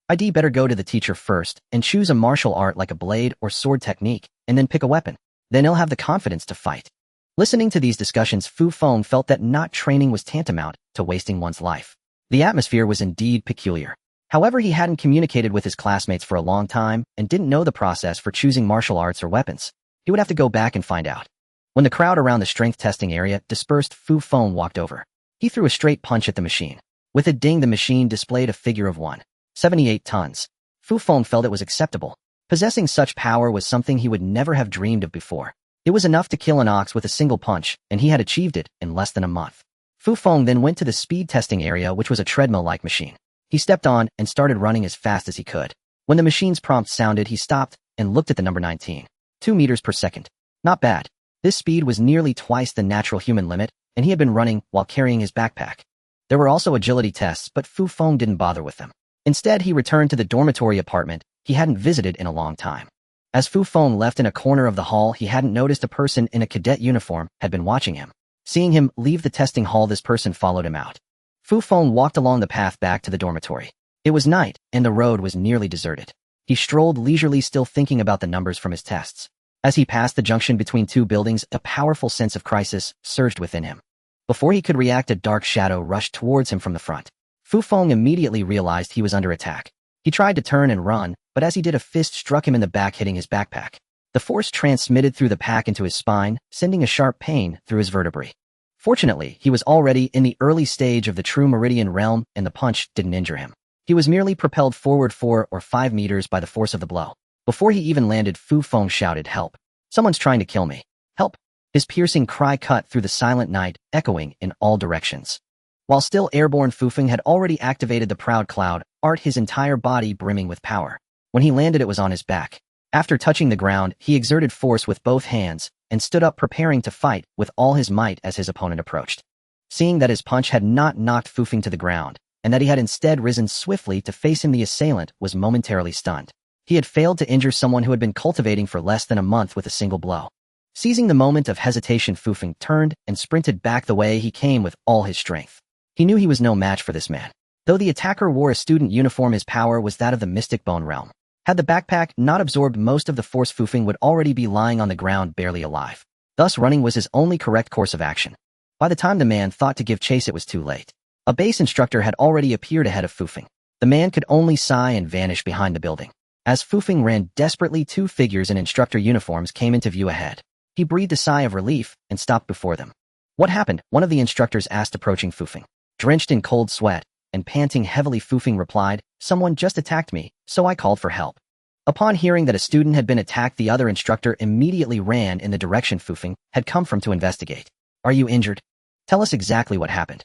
I'd better go to the teacher first and choose a martial art like a blade or sword technique, and then pick a weapon. Then he'll have the confidence to fight. Listening to these discussions, Fu Feng felt that not training was tantamount to wasting one's life. The atmosphere was indeed peculiar. However, he hadn't communicated with his classmates for a long time and didn't know the process for choosing martial arts or weapons. He would have to go back and find out. When the crowd around the strength testing area dispersed, Fu Feng walked over. He threw a straight punch at the machine. With a ding, the machine displayed a figure of 1.78 tons. Fu Feng felt it was acceptable. Possessing such power was something he would never have dreamed of before. It was enough to kill an ox with a single punch, and he had achieved it in less than a month. Fu Feng then went to the speed testing area, which was a treadmill-like machine. He stepped on and started running as fast as he could. When the machine's prompt sounded, he stopped and looked at the number 19. 2 meters per second. Not bad. This speed was nearly twice the natural human limit, and he had been running while carrying his backpack. There were also agility tests, but Fu Feng didn't bother with them. Instead, he returned to the dormitory apartment he hadn't visited in a long time. As Fu Feng left in a corner of the hall, he hadn't noticed a person in a cadet uniform had been watching him. Seeing him leave the testing hall, this person followed him out. Fu Feng walked along the path back to the dormitory. It was night, and the road was nearly deserted. He strolled leisurely, still thinking about the numbers from his tests. As he passed the junction between 2 buildings, a powerful sense of crisis surged within him. Before he could react, a dark shadow rushed towards him from the front. Fu Feng immediately realized he was under attack. He tried to turn and run, but as he did, a fist struck him in the back, hitting his backpack. The force transmitted through the pack into his spine, sending a sharp pain through his vertebrae. Fortunately, he was already in the early stage of the true meridian realm, and the punch didn't injure him. He was merely propelled forward 4 or 5 meters by the force of the blow. Before he even landed, Fu Feng shouted, "Help! Someone's trying to kill me! Help!" His piercing cry cut through the silent night, echoing in all directions. While still airborne, Fu Feng had already activated the proud cloud art, his entire body brimming with power. When he landed, it was on his back. After touching the ground, he exerted force with both hands and stood up, preparing to fight with all his might as his opponent approached. Seeing that his punch had not knocked Fu Feng to the ground, and that he had instead risen swiftly to face him, the assailant was momentarily stunned. He had failed to injure someone who had been cultivating for less than a month with a single blow. Seizing the moment of hesitation, Fu Feng turned and sprinted back the way he came with all his strength. He knew he was no match for this man. Though the attacker wore a student uniform, his power was that of the mystic bone realm. Had the backpack not absorbed most of the force, Fu Feng would already be lying on the ground, barely alive. Thus, running was his only correct course of action. By the time the man thought to give chase, it was too late. A base instructor had already appeared ahead of Fu Feng. The man could only sigh and vanish behind the building. As Fu Feng ran desperately, 2 figures in instructor uniforms came into view ahead. He breathed a sigh of relief and stopped before them. "What happened?" one of the instructors asked, approaching Fu Feng. Drenched in cold sweat and panting heavily, Fu Feng replied, "Someone just attacked me, so I called for help." Upon hearing that a student had been attacked, the other instructor immediately ran in the direction Fu Feng had come from to investigate. "Are you injured? Tell us exactly what happened."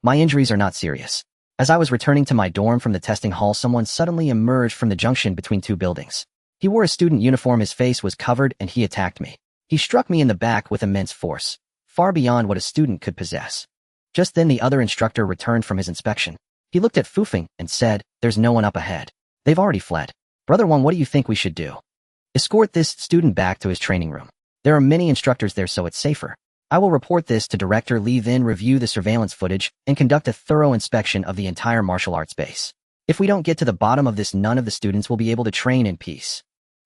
"My injuries are not serious. As I was returning to my dorm from the testing hall, someone suddenly emerged from the junction between 2 buildings. He wore a student uniform, his face was covered, and he attacked me. He struck me in the back with immense force, far beyond what a student could possess." Just then, the other instructor returned from his inspection. He looked at Fu Feng and said, "There's no one up ahead. They've already fled. Brother Wang, what do you think we should do?" Escort this student back to his training room. There are many instructors there, so it's safer. I will report this to Director Lee, then review the surveillance footage and conduct a thorough inspection of the entire martial arts base. If we don't get to the bottom of this, none of the students will be able to train in peace.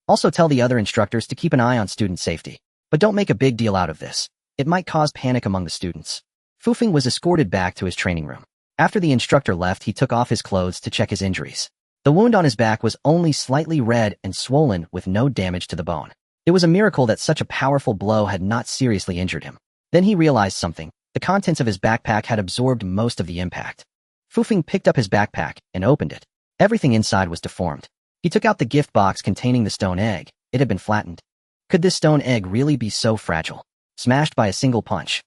Also tell the other instructors to keep an eye on student safety. But don't make a big deal out of this. It might cause panic among the students. Fufeng was escorted back to his training room. After the instructor left, he took off his clothes to check his injuries. The wound on his back was only slightly red and swollen with no damage to the bone. It was a miracle that such a powerful blow had not seriously injured him. Then he realized something. The contents of his backpack had absorbed most of the impact. Fufeng picked up his backpack and opened it. Everything inside was deformed. He took out the gift box containing the stone egg. It had been flattened. Could this stone egg really be so fragile? Smashed by a single punch.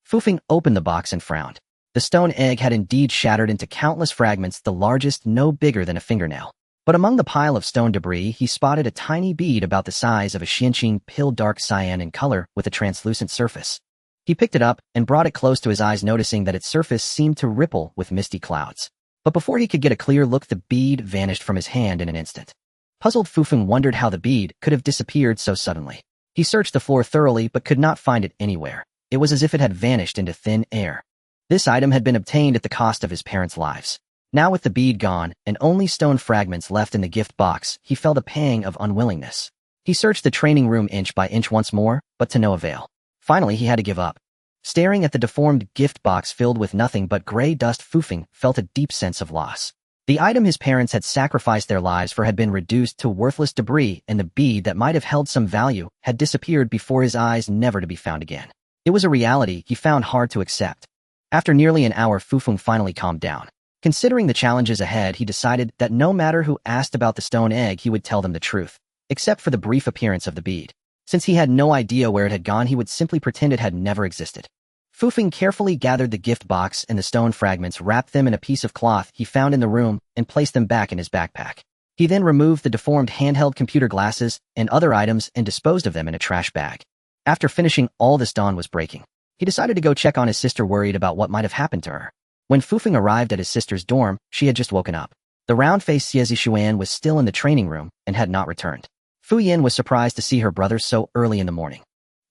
Fufeng opened the box and frowned. The stone egg had indeed shattered into countless fragments, the largest no bigger than a fingernail. But among the pile of stone debris, he spotted a tiny bead about the size of a xianqing pill, dark cyan in color with a translucent surface. He picked it up and brought it close to his eyes, noticing that its surface seemed to ripple with misty clouds. But before he could get a clear look, the bead vanished from his hand in an instant. Puzzled, Fufeng wondered how the bead could have disappeared so suddenly. He searched the floor thoroughly but could not find it anywhere. It was as if it had vanished into thin air. This item had been obtained at the cost of his parents' lives. Now with the bead gone and only stone fragments left in the gift box, he felt a pang of unwillingness. He searched the training room inch by inch once more, but to no avail. Finally, he had to give up. Staring at the deformed gift box filled with nothing but gray dust, Fufeng felt a deep sense of loss. The item his parents had sacrificed their lives for had been reduced to worthless debris, and the bead that might have held some value had disappeared before his eyes, never to be found again. It was a reality he found hard to accept. After nearly an hour, Fufeng finally calmed down. Considering the challenges ahead, he decided that no matter who asked about the stone egg, he would tell them the truth, except for the brief appearance of the bead. Since he had no idea where it had gone, he would simply pretend it had never existed. Fufeng carefully gathered the gift box and the stone fragments, wrapped them in a piece of cloth he found in the room, and placed them back in his backpack. He then removed the deformed handheld computer glasses and other items and disposed of them in a trash bag. After finishing all this, dawn was breaking. He decided to go check on his sister, worried about what might have happened to her. When Fufeng arrived at his sister's dorm, she had just woken up. The round-faced Xie Zishuan was still in the training room and had not returned. Fu Yin was surprised to see her brother so early in the morning.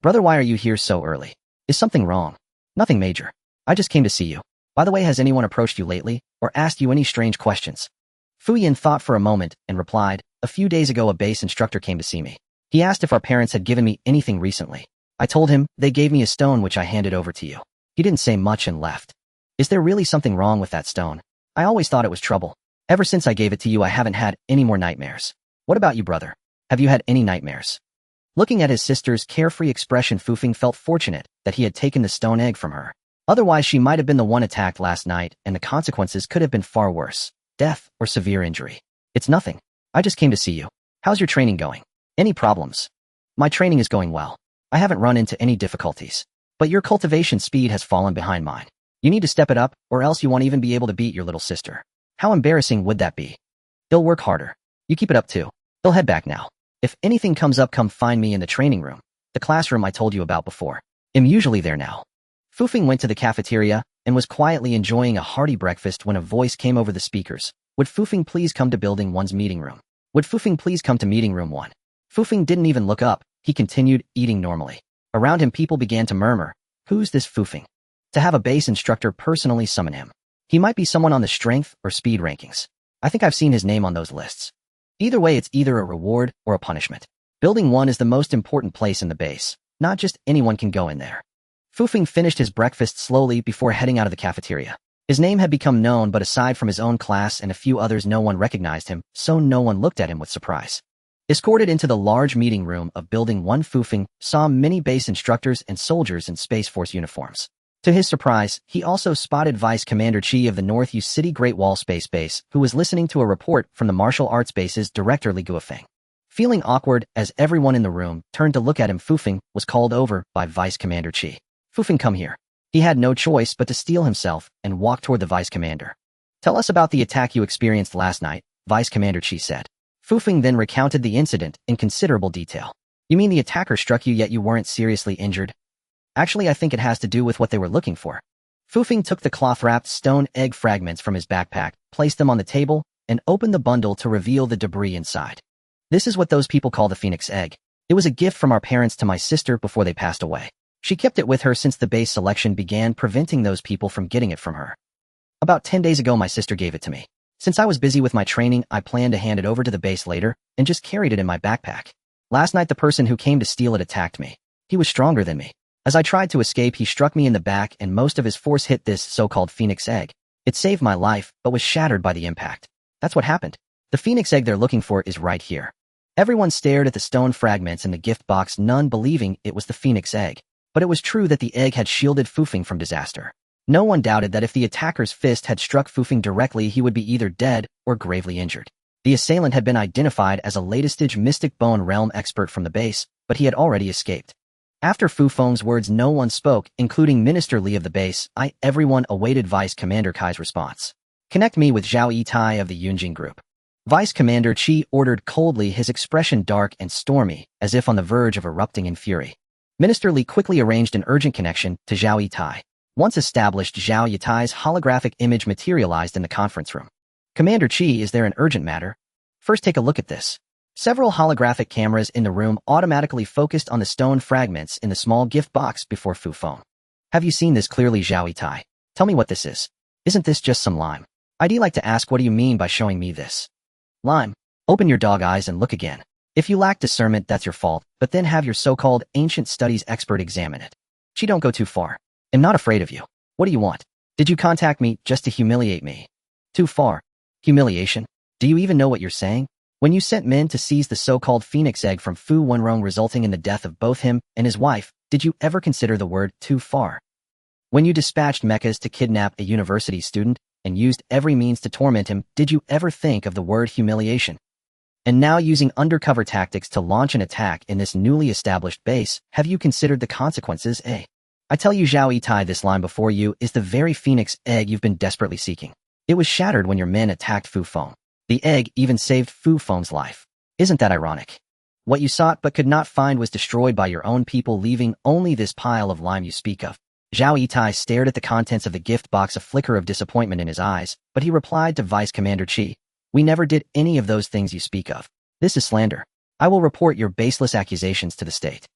"Brother, why are you here so early? Is something wrong?" "Nothing major. I just came to see you. By the way, has anyone approached you lately or asked you any strange questions?" Fu Yin thought for a moment and replied, "A few days ago, a base instructor came to see me. He asked if our parents had given me anything recently. I told him they gave me a stone which I handed over to you. He didn't say much and left." "Is there really something wrong with that stone? I always thought it was trouble. Ever since I gave it to you, I haven't had any more nightmares. What about you, brother? Have you had any nightmares?" Looking at his sister's carefree expression, Fufeng felt fortunate that he had taken the stone egg from her. Otherwise, she might have been the one attacked last night, and the consequences could have been far worse: death or severe injury. "It's nothing. I just came to see you. How's your training going? Any problems?" "My training is going well. I haven't run into any difficulties. But your cultivation speed has fallen behind mine. You need to step it up, or else you won't even be able to beat your little sister." "How embarrassing would that be?" "He'll work harder. You keep it up too. He'll head back now. If anything comes up, come find me in the training room, the classroom I told you about before. I'm usually there now." Fufeng went to the cafeteria and was quietly enjoying a hearty breakfast when a voice came over the speakers. "Would Fufeng please come to Building 1's meeting room? Would Fufeng please come to meeting room 1? Fufeng didn't even look up. He continued eating normally. Around him, people began to murmur, "Who's this Fufeng? To have a base instructor personally summon him. He might be someone on the strength or speed rankings. I think I've seen his name on those lists." Either way, it's either a reward or a punishment. Building 1 is the most important place in the base. Not just anyone can go in there. Fufeng finished his breakfast slowly before heading out of the cafeteria. His name had become known, but aside from his own class and a few others, no one recognized him, so no one looked at him with surprise. Escorted into the large meeting room of Building 1, Fufeng saw many base instructors and soldiers in Space Force uniforms. To his surprise, he also spotted Vice Commander Chi of the North U City Great Wall Space Base, who was listening to a report from the Martial Arts Base's Director Li Guofeng. Feeling awkward as everyone in the room turned to look at him, Fufeng was called over by Vice Commander Chi. "Fufeng, come here." He had no choice but to steel himself and walk toward the Vice Commander. "Tell us about the attack you experienced last night," Vice Commander Chi said. Fufeng then recounted the incident in considerable detail. "You mean the attacker struck you yet you weren't seriously injured?" "Actually, I think it has to do with what they were looking for." Fufeng took the cloth-wrapped stone egg fragments from his backpack, placed them on the table, and opened the bundle to reveal the debris inside. This is what those people call the phoenix egg. It was a gift from our parents to my sister before they passed away. She kept it with her since the base selection began, preventing those people from getting it from her. About 10 days ago, my sister gave it to me. Since I was busy with my training, I planned to hand it over to the base later and just carried it in my backpack. Last night, the person who came to steal it attacked me. He was stronger than me. As I tried to escape, he struck me in the back and most of his force hit this so-called phoenix egg. It saved my life, but was shattered by the impact. That's what happened. The phoenix egg they're looking for is right here. Everyone stared at the stone fragments in the gift box, none believing it was the phoenix egg. But it was true that the egg had shielded Fufeng from disaster. No one doubted that if the attacker's fist had struck Fufeng directly, he would be either dead or gravely injured. The assailant had been identified as a latest-stage mystic bone realm expert from the base, but he had already escaped. After Fufeng's words, no one spoke, including Minister Li of the base. Everyone awaited Vice Commander Kai's response. Connect me with Zhao Yitai of the Yunjing group. Vice Commander Qi ordered coldly, his expression dark and stormy, as if on the verge of erupting in fury. Minister Li quickly arranged an urgent connection to Zhao Yitai. Once established, Zhao Yitai's holographic image materialized in the conference room. Commander Qi, is there an urgent matter? First, take a look at this. Several holographic cameras in the room automatically focused on the stone fragments in the small gift box before Fufeng. Have you seen this clearly, Zhao Yitai? Tell me what this is. Isn't this just some lime? I'd like to ask, what do you mean by showing me this? Lime. Open your dog eyes and look again. If you lack discernment, that's your fault, but then have your so-called ancient studies expert examine it. Qi, don't go too far. I'm not afraid of you. What do you want? Did you contact me just to humiliate me? Too far. Humiliation? Do you even know what you're saying? When you sent men to seize the so-called phoenix egg from Fu Wenrong, resulting in the death of both him and his wife, did you ever consider the word too far? When you dispatched mechas to kidnap a university student and used every means to torment him, did you ever think of the word humiliation? And now, using undercover tactics to launch an attack in this newly established base, have you considered the consequences? I tell you, Zhao Yitai, this line before you is the very phoenix egg you've been desperately seeking. It was shattered when your men attacked Fufeng. The egg even saved Fufeng's life. Isn't that ironic? What you sought but could not find was destroyed by your own people, leaving only this pile of lime you speak of. Zhao Yitai stared at the contents of the gift box, a flicker of disappointment in his eyes, but he replied to Vice Commander Qi, we never did any of those things you speak of. This is slander. I will report your baseless accusations to the state.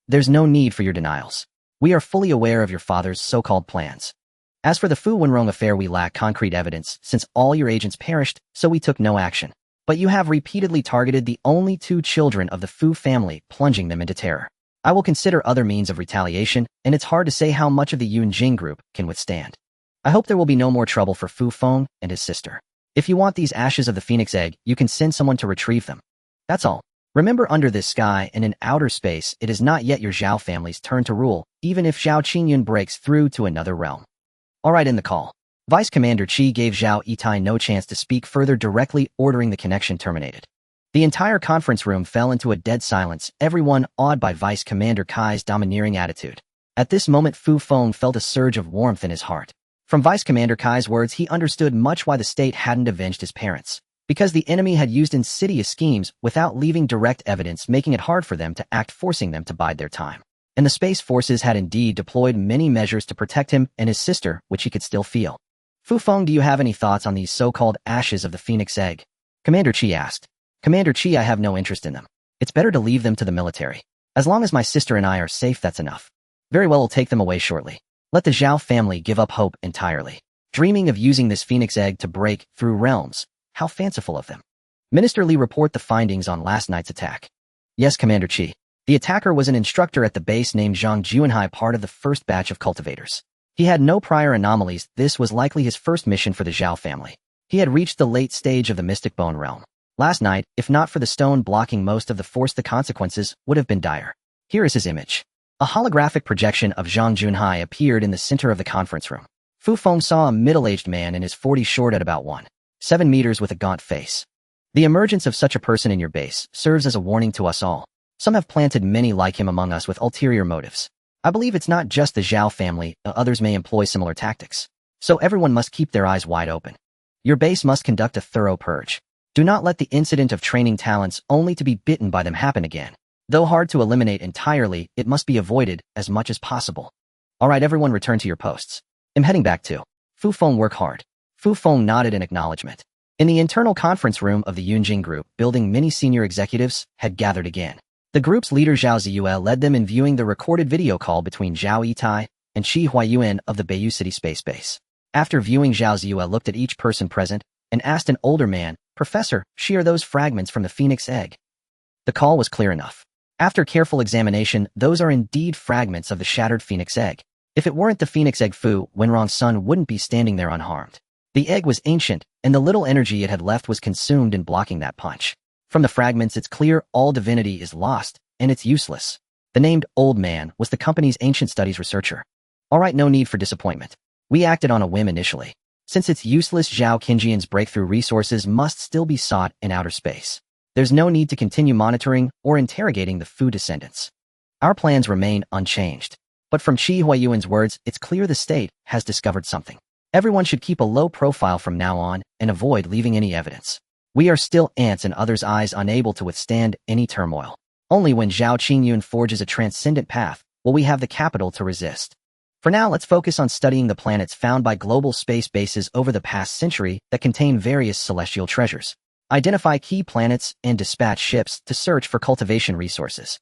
There's no need for your denials. We are fully aware of your father's so-called plans. As for the Fu Wenrong affair, we lack concrete evidence since all your agents perished, so we took no action. But you have repeatedly targeted the only two children of the Fu family, plunging them into terror. I will consider other means of retaliation, and it's hard to say how much of the Yunjing group can withstand. I hope there will be no more trouble for Fufeng and his sister. If you want these ashes of the phoenix egg, you can send someone to retrieve them. That's all. Remember, under this sky and in outer space, it is not yet your Zhao family's turn to rule, even if Zhao Qingyun breaks through to another realm. All right, in the call. Vice Commander Qi gave Zhao Yitai no chance to speak further, directly ordering the connection terminated. The entire conference room fell into a dead silence, everyone awed by Vice Commander Kai's domineering attitude. At this moment, Fufeng felt a surge of warmth in his heart. From Vice Commander Kai's words, he understood much why the state hadn't avenged his parents. Because the enemy had used insidious schemes without leaving direct evidence, making it hard for them to act, forcing them to bide their time. And the space forces had indeed deployed many measures to protect him and his sister, which he could still feel. Fufeng, do you have any thoughts on these so-called ashes of the phoenix egg? Commander Qi asked. Commander Qi, I have no interest in them. It's better to leave them to the military. As long as my sister and I are safe, that's enough. Very well, we'll take them away shortly. Let the Zhao family give up hope entirely. Dreaming of using this phoenix egg to break through realms. How fanciful of them. Minister Li, report the findings on last night's attack. Yes, Commander Qi. The attacker was an instructor at the base named Zhang Juanhai, part of the first batch of cultivators. He had no prior anomalies. This was likely his first mission for the Zhao family. He had reached the late stage of the mystic bone realm. Last night, if not for the stone blocking most of the force, the consequences would have been dire. Here is his image. A holographic projection of Zhang Junhai appeared in the center of the conference room. Fufeng saw a middle-aged man in his 40s, short at about 1.7 meters with a gaunt face. The emergence of such a person in your base serves as a warning to us all. Some have planted many like him among us with ulterior motives. I believe it's not just the Zhao family, others may employ similar tactics. So everyone must keep their eyes wide open. Your base must conduct a thorough purge. Do not let the incident of training talents only to be bitten by them happen again. Though hard to eliminate entirely, it must be avoided as much as possible. All right, everyone, return to your posts. I'm heading back to Fufeng. Work hard. Fufeng nodded in acknowledgement. In the internal conference room of the Yunjing Group, building many senior executives had gathered again. The group's leader Zhao Ziyue led them in viewing the recorded video call between Zhao Yitai and Shi Huayuan of the Beiyou City Space Base. After viewing, Zhao Ziyue looked at each person present and asked an older man, "Professor, Shi, are those fragments from the phoenix egg?" The call was clear enough. After careful examination, those are indeed fragments of the shattered phoenix egg. If it weren't the phoenix egg, Fu Wenrong's son wouldn't be standing there unharmed. The egg was ancient, and the little energy it had left was consumed in blocking that punch. From the fragments, it's clear all divinity is lost, and it's useless. The named old man was the company's ancient studies researcher. All right, no need for disappointment. We acted on a whim initially. Since it's useless, Zhao Qinjian's breakthrough resources must still be sought in outer space. There's no need to continue monitoring or interrogating the Fu descendants. Our plans remain unchanged. But from Shi Huayuan's words, it's clear the state has discovered something. Everyone should keep a low profile from now on and avoid leaving any evidence. We are still ants in others' eyes, unable to withstand any turmoil. Only when Zhao Qingyun forges a transcendent path will we have the capital to resist. For now, let's focus on studying the planets found by global space bases over the past century that contain various celestial treasures. Identify key planets and dispatch ships to search for cultivation resources.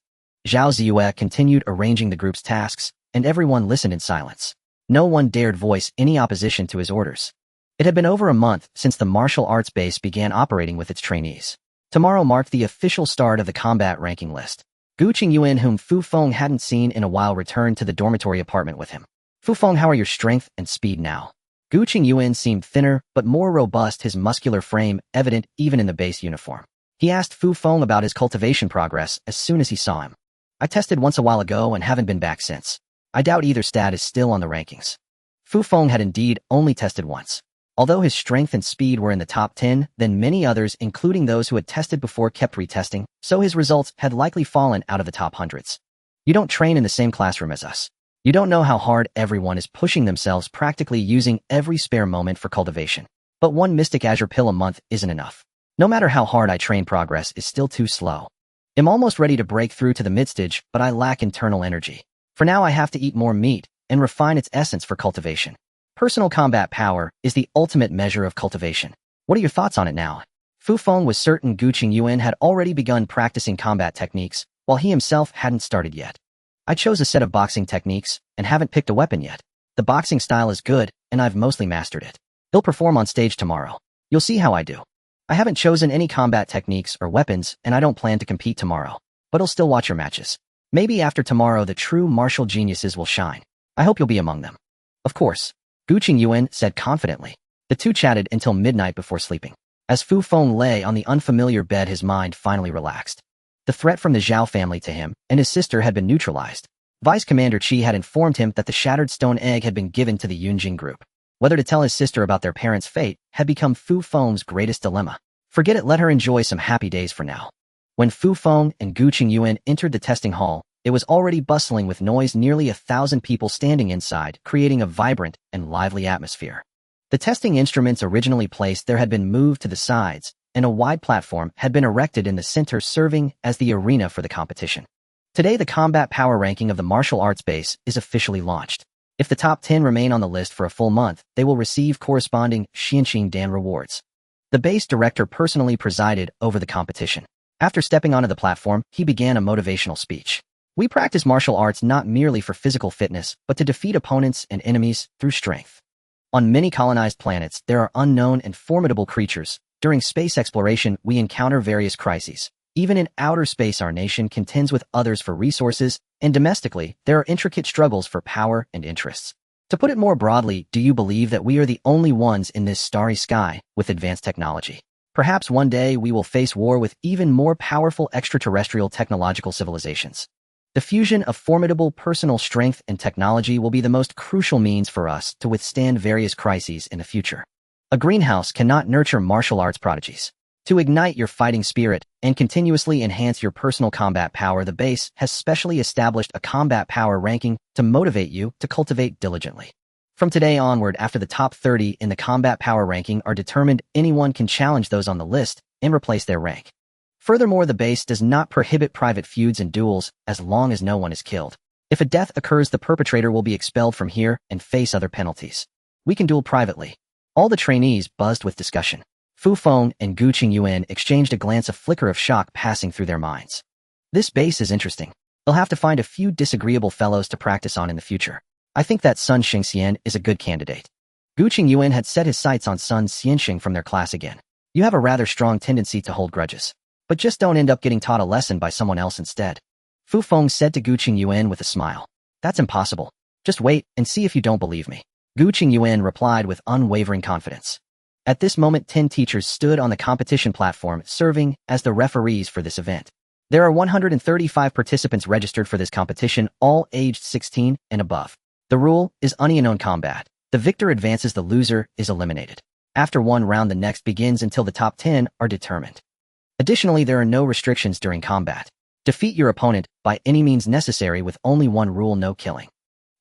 Zhao Ziyue continued arranging the group's tasks, and everyone listened in silence. No one dared voice any opposition to his orders. It had been over a month since the martial arts base began operating with its trainees. Tomorrow marked the official start of the combat ranking list. Gu Qingyuan, whom Fu Feng hadn't seen in a while, returned to the dormitory apartment with him. "Fu Feng, how are your strength and speed now?" Gu Qingyuan seemed thinner but more robust, his muscular frame evident even in the base uniform. He asked Fu Feng about his cultivation progress as soon as he saw him. "I tested once a while ago and haven't been back since. I doubt either stat is still on the rankings." Fu Feng had indeed only tested once. Although his strength and speed were in the top 10, then many others, including those who had tested before, kept retesting, so his results had likely fallen out of the top hundreds. "You don't train in the same classroom as us. You don't know how hard everyone is pushing themselves, practically using every spare moment for cultivation. But one mystic azure pill a month isn't enough. No matter how hard I train, progress is still too slow. I'm almost ready to break through to the mid-stage, but I lack internal energy. For now, I have to eat more meat and refine its essence for cultivation. Personal combat power is the ultimate measure of cultivation. What are your thoughts on it now?" Fu Feng was certain Gu Qingyuan had already begun practicing combat techniques, while he himself hadn't started yet. "I chose a set of boxing techniques and haven't picked a weapon yet. The boxing style is good, and I've mostly mastered it. He'll perform on stage tomorrow. You'll see how I do. I haven't chosen any combat techniques or weapons, and I don't plan to compete tomorrow. But I'll still watch your matches. Maybe after tomorrow the true martial geniuses will shine. I hope you'll be among them." "Of course," Gu Qingyuan said confidently. The two chatted until midnight before sleeping. As Fu Feng lay on the unfamiliar bed, his mind finally relaxed. The threat from the Zhao family to him and his sister had been neutralized. Vice Commander Qi had informed him that the shattered stone egg had been given to the Yunjing Group. Whether to tell his sister about their parents' fate had become Fu Feng's greatest dilemma. Forget it, let her enjoy some happy days for now. When Fu Feng and Gu Qingyuan entered the testing hall, it was already bustling with noise, nearly 1,000 people standing inside, creating a vibrant and lively atmosphere. The testing instruments originally placed there had been moved to the sides, and a wide platform had been erected in the center, serving as the arena for the competition. Today, the combat power ranking of the martial arts base is officially launched. If the top 10 remain on the list for a full month, they will receive corresponding Xianxin Dan rewards. The base director personally presided over the competition. After stepping onto the platform, he began a motivational speech. "We practice martial arts not merely for physical fitness, but to defeat opponents and enemies through strength. On many colonized planets, there are unknown and formidable creatures. During space exploration, we encounter various crises. Even in outer space, our nation contends with others for resources, and domestically, there are intricate struggles for power and interests. To put it more broadly, do you believe that we are the only ones in this starry sky with advanced technology? Perhaps one day we will face war with even more powerful extraterrestrial technological civilizations. The fusion of formidable personal strength and technology will be the most crucial means for us to withstand various crises in the future. A greenhouse cannot nurture martial arts prodigies. To ignite your fighting spirit and continuously enhance your personal combat power, the base has specially established a combat power ranking to motivate you to cultivate diligently. From today onward, after the top 30 in the combat power ranking are determined, anyone can challenge those on the list and replace their rank. Furthermore, the base does not prohibit private feuds and duels as long as no one is killed. If a death occurs, the perpetrator will be expelled from here and face other penalties. We can duel privately. All the trainees buzzed with discussion. Fu Feng and Gu Qingyuan exchanged a glance, a flicker of shock passing through their minds. This base is interesting. They'll have to find a few disagreeable fellows to practice on in the future. I think that Sun Xingxian is a good candidate. Gu Qingyuan had set his sights on Sun Xianxing from their class again. You have a rather strong tendency to hold grudges. But just don't end up getting taught a lesson by someone else instead. Fu Feng said to Gu Qingyuan with a smile. That's impossible. Just wait and see if you don't believe me. Gu Qingyuan replied with unwavering confidence. At this moment, 10 teachers stood on the competition platform, serving as the referees for this event. There are 135 participants registered for this competition, all aged 16 and above. The rule is unknown combat. The victor advances, the loser is eliminated. After one round, the next begins until the top 10 are determined. Additionally, there are no restrictions during combat. Defeat your opponent by any means necessary with only one rule: no killing.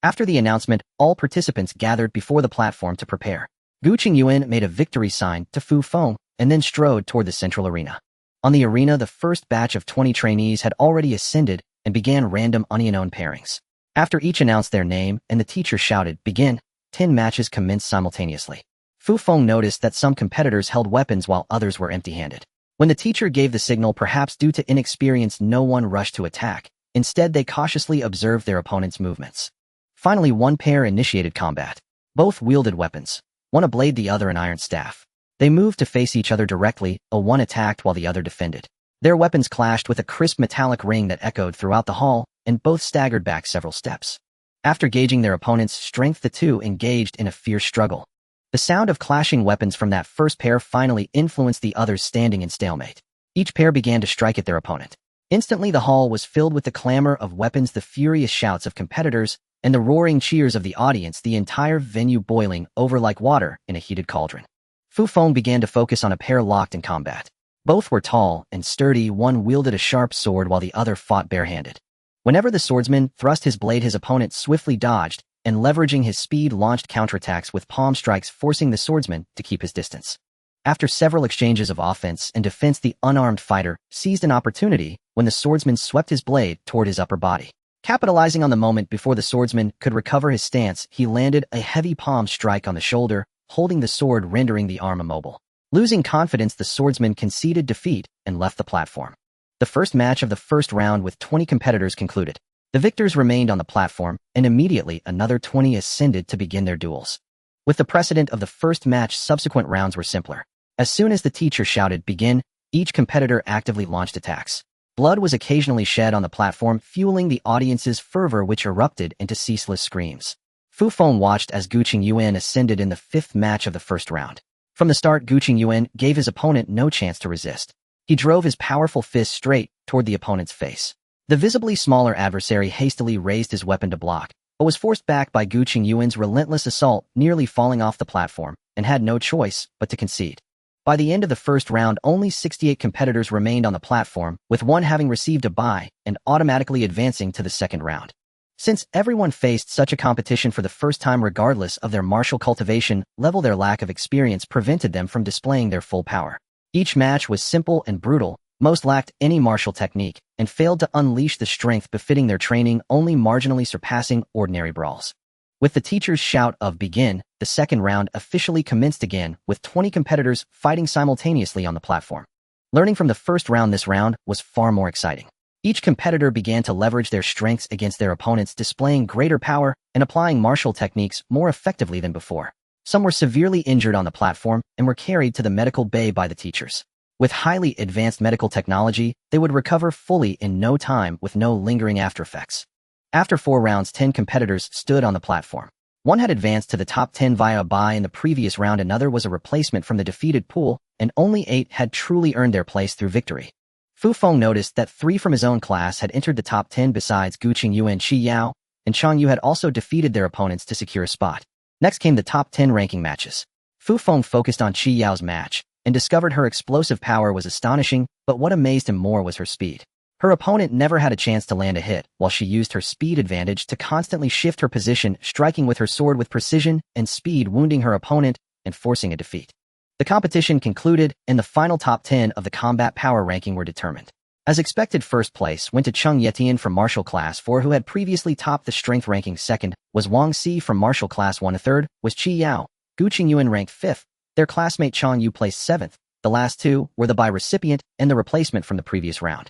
After the announcement, all participants gathered before the platform to prepare. Gu Qingyuan made a victory sign to Fu Feng and then strode toward the central arena. On the arena, the first batch of 20 trainees had already ascended and began random unknown pairings. After each announced their name and the teacher shouted, "Begin," 10 matches commenced simultaneously. Fu Feng noticed that some competitors held weapons while others were empty-handed. When the teacher gave the signal, perhaps due to inexperience, no one rushed to attack. Instead, they cautiously observed their opponent's movements. Finally, one pair initiated combat. Both wielded weapons, one a blade, the other an iron staff. They moved to face each other directly, one attacked while the other defended. Their weapons clashed with a crisp metallic ring that echoed throughout the hall, and both staggered back several steps. After gauging their opponent's strength, the two engaged in a fierce struggle. The sound of clashing weapons from that first pair finally influenced the others, standing in stalemate. Each pair began to strike at their opponent. Instantly, the hall was filled with the clamor of weapons, the furious shouts of competitors, and the roaring cheers of the audience, the entire venue boiling over like water in a heated cauldron. Fu Feng began to focus on a pair locked in combat. Both were tall and sturdy. One wielded a sharp sword while the other fought barehanded. Whenever the swordsman thrust his blade, his opponent swiftly dodged, and leveraging his speed, launched counterattacks with palm strikes, forcing the swordsman to keep his distance. After several exchanges of offense and defense, the unarmed fighter seized an opportunity when the swordsman swept his blade toward his upper body. Capitalizing on the moment before the swordsman could recover his stance, he landed a heavy palm strike on the shoulder, holding the sword, rendering the arm immobile. Losing confidence, the swordsman conceded defeat and left the platform. The first match of the first round with 20 competitors concluded. The victors remained on the platform, and immediately another 20 ascended to begin their duels. With the precedent of the first match, subsequent rounds were simpler. As soon as the teacher shouted, "Begin," each competitor actively launched attacks. Blood was occasionally shed on the platform, fueling the audience's fervor, which erupted into ceaseless screams. Fu Feng watched as Gu Qingyuan ascended in the fifth match of the first round. From the start, Gu Qingyuan gave his opponent no chance to resist. He drove his powerful fist straight toward the opponent's face. The visibly smaller adversary hastily raised his weapon to block, but was forced back by Gu Qingyuan's relentless assault, nearly falling off the platform, and had no choice but to concede. By the end of the first round, only 68 competitors remained on the platform, with one having received a bye and automatically advancing to the second round. Since everyone faced such a competition for the first time, regardless of their martial cultivation level, their lack of experience prevented them from displaying their full power. Each match was simple and brutal. Most lacked any martial technique and failed to unleash the strength befitting their training, only marginally surpassing ordinary brawls. With the teacher's shout of "Begin," the second round officially commenced again, with 20 competitors fighting simultaneously on the platform. Learning from the first round, this round was far more exciting. Each competitor began to leverage their strengths against their opponents, displaying greater power and applying martial techniques more effectively than before. Some were severely injured on the platform and were carried to the medical bay by the teachers. With highly advanced medical technology, they would recover fully in no time with no lingering aftereffects. After 4 rounds, 10 competitors stood on the platform. One had advanced to the top 10 via a bye in the previous round, another was a replacement from the defeated pool, and only 8 had truly earned their place through victory. Fu Feng noticed that 3 from his own class had entered the top 10 besides Gu Qingyuan, Qi Yao, and Chang Yu had also defeated their opponents to secure a spot. Next came the top 10 ranking matches. Fu Feng focused on Qi Yao's match and discovered her explosive power was astonishing, but what amazed him more was her speed. Her opponent never had a chance to land a hit, while she used her speed advantage to constantly shift her position, striking with her sword with precision and speed, wounding her opponent and forcing a defeat. The competition concluded, and the final top 10 of the combat power ranking were determined. As expected, first place went to Cheng Yetian from martial class 4, who had previously topped the strength ranking. Second was Wang Si from martial class 1. A third was Qi Yao. Gu Qingyuan ranked 5th. Their classmate Chang Yu placed 7th. The last two were the by recipient and the replacement from the previous round.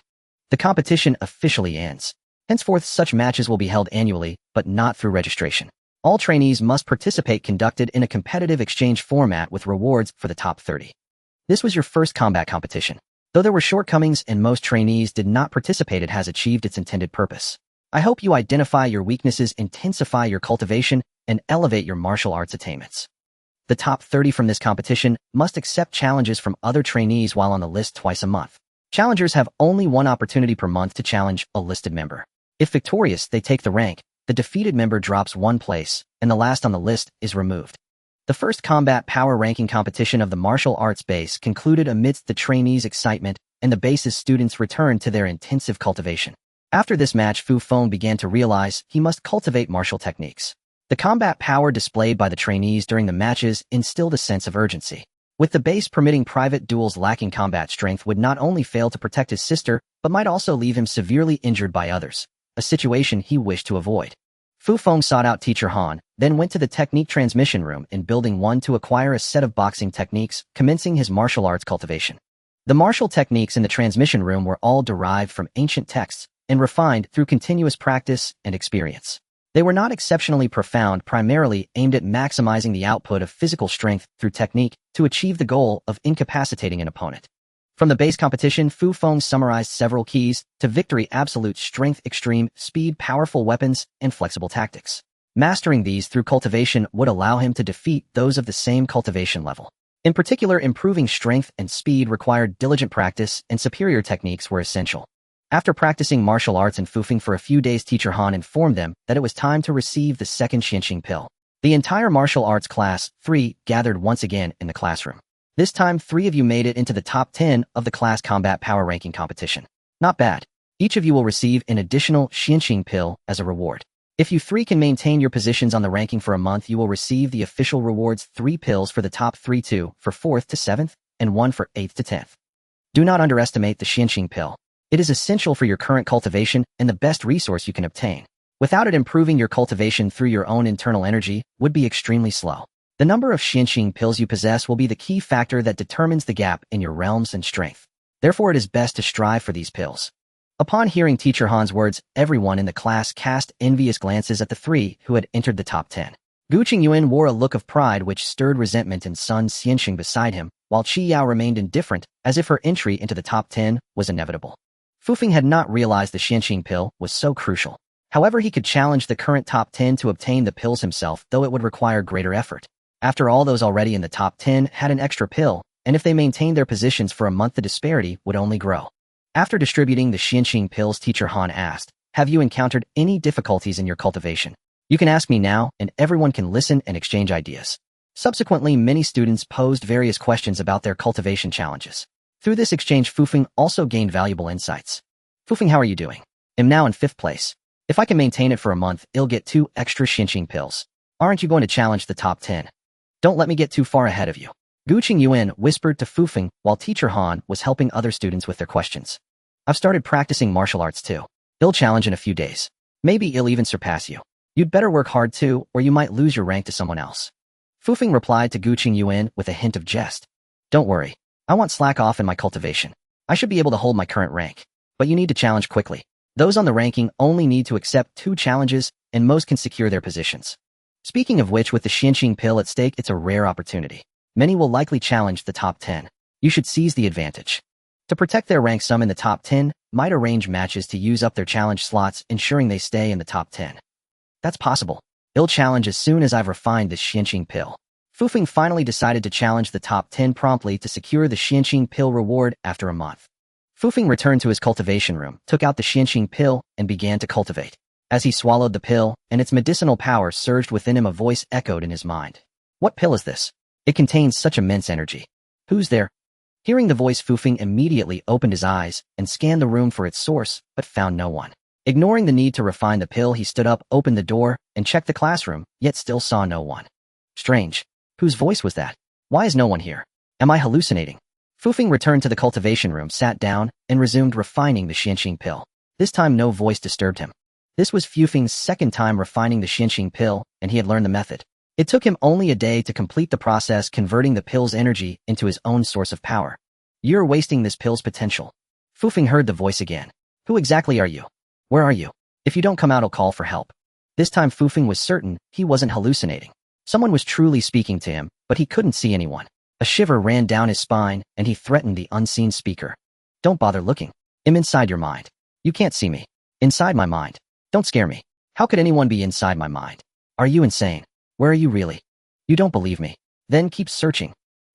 The competition officially ends. Henceforth, such matches will be held annually, but not through registration. All trainees must participate conducted in a competitive exchange format with rewards for the top 30. This was your first combat competition. Though there were shortcomings and most trainees did not participate, it has achieved its intended purpose. I hope you identify your weaknesses, intensify your cultivation, and elevate your martial arts attainments. The top 30 from this competition must accept challenges from other trainees while on the list twice a month. Challengers have only one opportunity per month to challenge a listed member. If victorious, they take the rank, the defeated member drops one place, and the last on the list is removed. The first combat power ranking competition of the martial arts base concluded amidst the trainees' excitement and the base's students returned to their intensive cultivation. After this match, Fu Feng began to realize he must cultivate martial techniques. The combat power displayed by the trainees during the matches instilled a sense of urgency. With the base permitting private duels lacking combat strength would not only fail to protect his sister, but might also leave him severely injured by others, a situation he wished to avoid. Fu Feng sought out Teacher Han, then went to the technique transmission room in Building 1 to acquire a set of boxing techniques, commencing his martial arts cultivation. The martial techniques in the transmission room were all derived from ancient texts and refined through continuous practice and experience. They were not exceptionally profound, primarily aimed at maximizing the output of physical strength through technique to achieve the goal of incapacitating an opponent. From the base competition, Fu Feng summarized several keys to victory: absolute strength, extreme speed, powerful weapons, and flexible tactics. Mastering these through cultivation would allow him to defeat those of the same cultivation level. In particular, improving strength and speed required diligent practice, and superior techniques were essential. After practicing martial arts and Fufeng for a few days, Teacher Han informed them that it was time to receive the second Xianqing pill. The entire martial arts class, 3, gathered once again in the classroom. This time, 3 of you made it into the top 10 of the class combat power ranking competition. Not bad. Each of you will receive an additional Xianqing pill as a reward. If you 3 can maintain your positions on the ranking for a month, you will receive the official rewards: 3 pills for the top 3, 2 for 4th to 7th, and 1 for 8th to 10th. Do not underestimate the Xianqing pill. It is essential for your current cultivation and the best resource you can obtain. Without it, improving your cultivation through your own internal energy would be extremely slow. The number of Xianqing pills you possess will be the key factor that determines the gap in your realms and strength. Therefore, it is best to strive for these pills. Upon hearing Teacher Han's words, everyone in the class cast envious glances at the 3 who had entered the top 10. Gu Qingyuan wore a look of pride which stirred resentment in Sun Xianqing beside him, while Qi Yao remained indifferent, as if her entry into the top 10 was inevitable. Fufeng had not realized the Xianqing pill was so crucial. However, he could challenge the current top 10 to obtain the pills himself, though it would require greater effort. After all, those already in the top 10 had an extra pill, and if they maintained their positions for a month, the disparity would only grow. After distributing the Xianqing pills, Teacher Han asked, "Have you encountered any difficulties in your cultivation? You can ask me now, and everyone can listen and exchange ideas." Subsequently, many students posed various questions about their cultivation challenges. Through this exchange, Fufeng also gained valuable insights. "Fufeng, how are you doing? I'm now in 5th place. If I can maintain it for a month, I'll get 2 extra Xianqing pills. Aren't you going to challenge the top 10? Don't let me get too far ahead of you." Gu Qingyuan whispered to Fufeng while Teacher Han was helping other students with their questions. "I've started practicing martial arts too. I'll challenge in a few days. Maybe I'll even surpass you. You'd better work hard too, or you might lose your rank to someone else." Fufeng replied to Gu Qingyuan with a hint of jest. "Don't worry. I won't slack off in my cultivation. I should be able to hold my current rank. But you need to challenge quickly. Those on the ranking only need to accept 2 challenges, and most can secure their positions." Speaking of which, with the Xianqing pill at stake, it's a rare opportunity. Many will likely challenge the top 10. You should seize the advantage. To protect their rank, some in the top 10 might arrange matches to use up their challenge slots, ensuring they stay in the top 10. That's possible. I'll challenge as soon as I've refined this Xianqing pill. Fufeng finally decided to challenge the top 10 promptly to secure the Xianqing pill reward after a month. Fufeng returned to his cultivation room, took out the Xianqing pill, and began to cultivate. As he swallowed the pill, and its medicinal power surged within him, a voice echoed in his mind. "What pill is this? It contains such immense energy. Who's there?" Hearing the voice, Fufeng immediately opened his eyes and scanned the room for its source, but found no one. Ignoring the need to refine the pill, he stood up, opened the door, and checked the classroom, yet still saw no one. Strange. Whose voice was that? Why is no one here? Am I hallucinating? Fufeng returned to the cultivation room, sat down, and resumed refining the Xianqing pill. This time no voice disturbed him. This was Fufeng's second time refining the Xianqing pill, and he had learned the method. It took him only a day to complete the process, converting the pill's energy into his own source of power. You're wasting this pill's potential. Fufeng heard the voice again. Who exactly are you? Where are you? If you don't come out, I'll call for help. This time Fufeng was certain he wasn't hallucinating. Someone was truly speaking to him, but he couldn't see anyone. A shiver ran down his spine, and he threatened the unseen speaker. Don't bother looking. I'm inside your mind. You can't see me. Inside my mind. Don't scare me. How could anyone be inside my mind? Are you insane? Where are you really? You don't believe me. Then keep searching.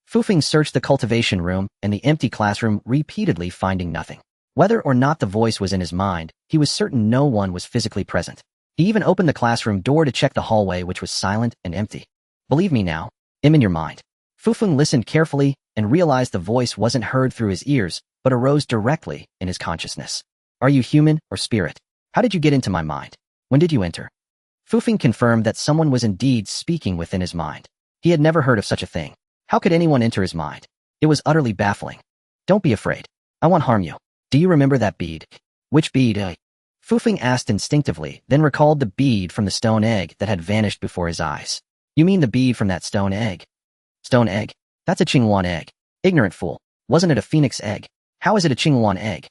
Fufeng searched the cultivation room and the empty classroom repeatedly, finding nothing. Whether or not the voice was in his mind, he was certain no one was physically present. He even opened the classroom door to check the hallway, which was silent and empty. Believe me now, I'm in your mind. Fufeng listened carefully and realized the voice wasn't heard through his ears, but arose directly in his consciousness. Are you human or spirit? How did you get into my mind? When did you enter? Fufeng confirmed that someone was indeed speaking within his mind. He had never heard of such a thing. How could anyone enter his mind? It was utterly baffling. Don't be afraid. I won't harm you. Do you remember that bead? Which bead? Fufeng asked instinctively, then recalled the bead from the stone egg that had vanished before his eyes. You mean the bead from that stone egg? Stone egg? That's a Qinghuan egg. Ignorant fool. Wasn't it a phoenix egg? How is it a Qinghuan egg?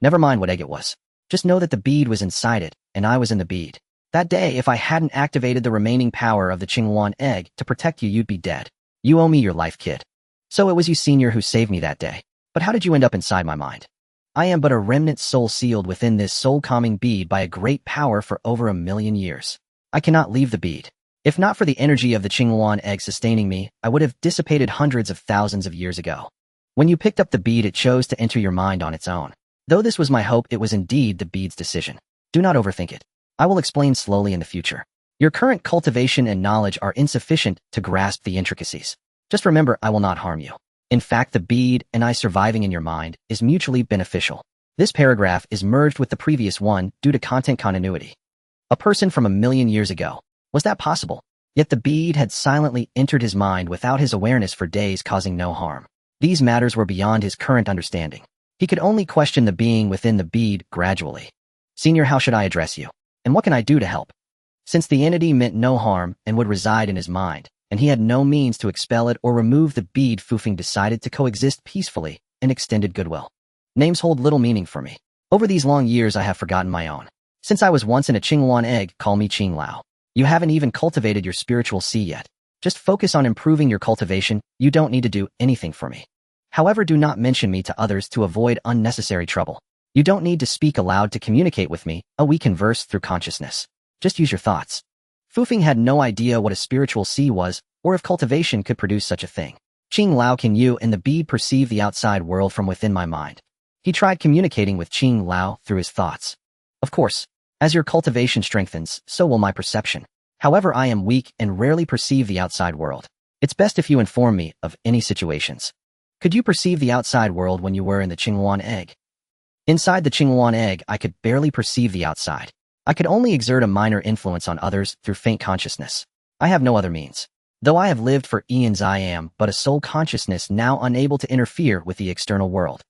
Never mind what egg it was. Just know that the bead was inside it, and I was in the bead. That day, if I hadn't activated the remaining power of the Qinghuan egg to protect you, you'd be dead. You owe me your life, kid. So it was you, senior, who saved me that day. But how did you end up inside my mind? I am but a remnant soul sealed within this soul-calming bead by a great power for over 1,000,000 years. I cannot leave the bead. If not for the energy of the Qinghuan egg sustaining me, I would have dissipated hundreds of thousands of years ago. When you picked up the bead, it chose to enter your mind on its own. Though this was my hope, it was indeed the bead's decision. Do not overthink it. I will explain slowly in the future. Your current cultivation and knowledge are insufficient to grasp the intricacies. Just remember, I will not harm you. In fact, the bead and I surviving in your mind is mutually beneficial. This paragraph is merged with the previous one due to content continuity. A person from 1,000,000 years ago. Was that possible? Yet the bead had silently entered his mind without his awareness for days, causing no harm. These matters were beyond his current understanding. He could only question the being within the bead gradually. Senior, how should I address you? And what can I do to help? Since the entity meant no harm and would reside in his mind, and he had no means to expel it or remove the bead, Fufeng decided to coexist peacefully and extended goodwill. Names hold little meaning for me. Over these long years, I have forgotten my own. Since I was once in a Qinghuan egg, call me Qing Lao. You haven't even cultivated your spiritual sea yet. Just focus on improving your cultivation. You don't need to do anything for me. However, do not mention me to others to avoid unnecessary trouble. You don't need to speak aloud to communicate with me. We converse through consciousness. Just use your thoughts. Fufeng had no idea what a spiritual sea was, or if cultivation could produce such a thing. Qing Lao, can you and the bead perceive the outside world from within my mind? He tried communicating with Qing Lao through his thoughts. Of course, as your cultivation strengthens, so will my perception. However, I am weak and rarely perceive the outside world. It's best if you inform me of any situations. Could you perceive the outside world when you were in the Qinghuan egg? Inside the Qinghuan egg, I could barely perceive the outside. I could only exert a minor influence on others through faint consciousness. I have no other means. Though I have lived for eons, I am but a soul consciousness now unable to interfere with the external world.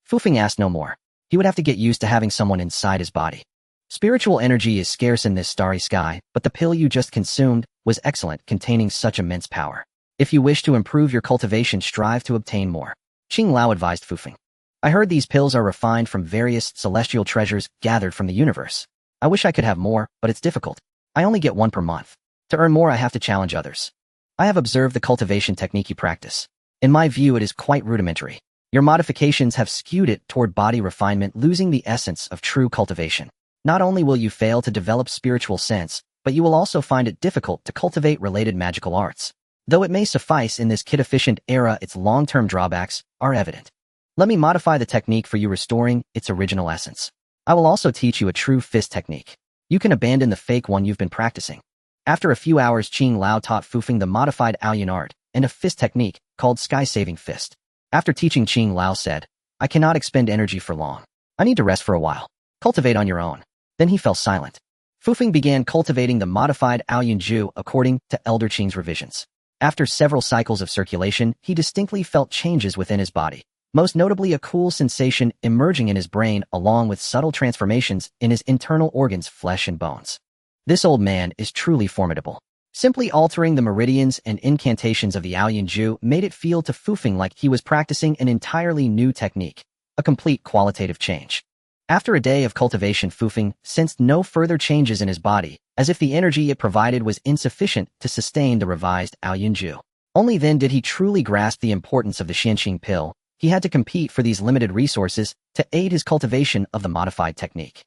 Fufeng asked no more. He would have to get used to having someone inside his body. Spiritual energy is scarce in this starry sky, but the pill you just consumed was excellent, containing such immense power. If you wish to improve your cultivation, strive to obtain more. Qing Lao advised Fufeng. I heard these pills are refined from various celestial treasures gathered from the universe. I wish I could have more, but it's difficult. I only get one per month. To earn more, I have to challenge others. I have observed the cultivation technique you practice. In my view, it is quite rudimentary. Your modifications have skewed it toward body refinement, losing the essence of true cultivation. Not only will you fail to develop spiritual sense, but you will also find it difficult to cultivate related magical arts. Though it may suffice in this kid-efficient era, its long-term drawbacks are evident. Let me modify the technique for you, restoring its original essence. I will also teach you a true fist technique. You can abandon the fake one you've been practicing. After a few hours, Qing Lao taught Fufeng the modified Aoyan art and a fist technique called Sky-Saving Fist. After teaching, Qing Lao said, I cannot expend energy for long. I need to rest for a while. Cultivate on your own. Then he fell silent. Fufeng began cultivating the modified Aoyan Ju according to Elder Qing's revisions. After several cycles of circulation, he distinctly felt changes within his body, most notably a cool sensation emerging in his brain along with subtle transformations in his internal organs, flesh and bones. This old man is truly formidable. Simply altering the meridians and incantations of the Ju made it feel to Fufeng like he was practicing an entirely new technique, a complete qualitative change. After a day of cultivation, Fufeng sensed no further changes in his body, as if the energy it provided was insufficient to sustain the revised Ju. Only then did he truly grasp the importance of the Xianqing pill. He had to compete for these limited resources to aid his cultivation of the modified technique.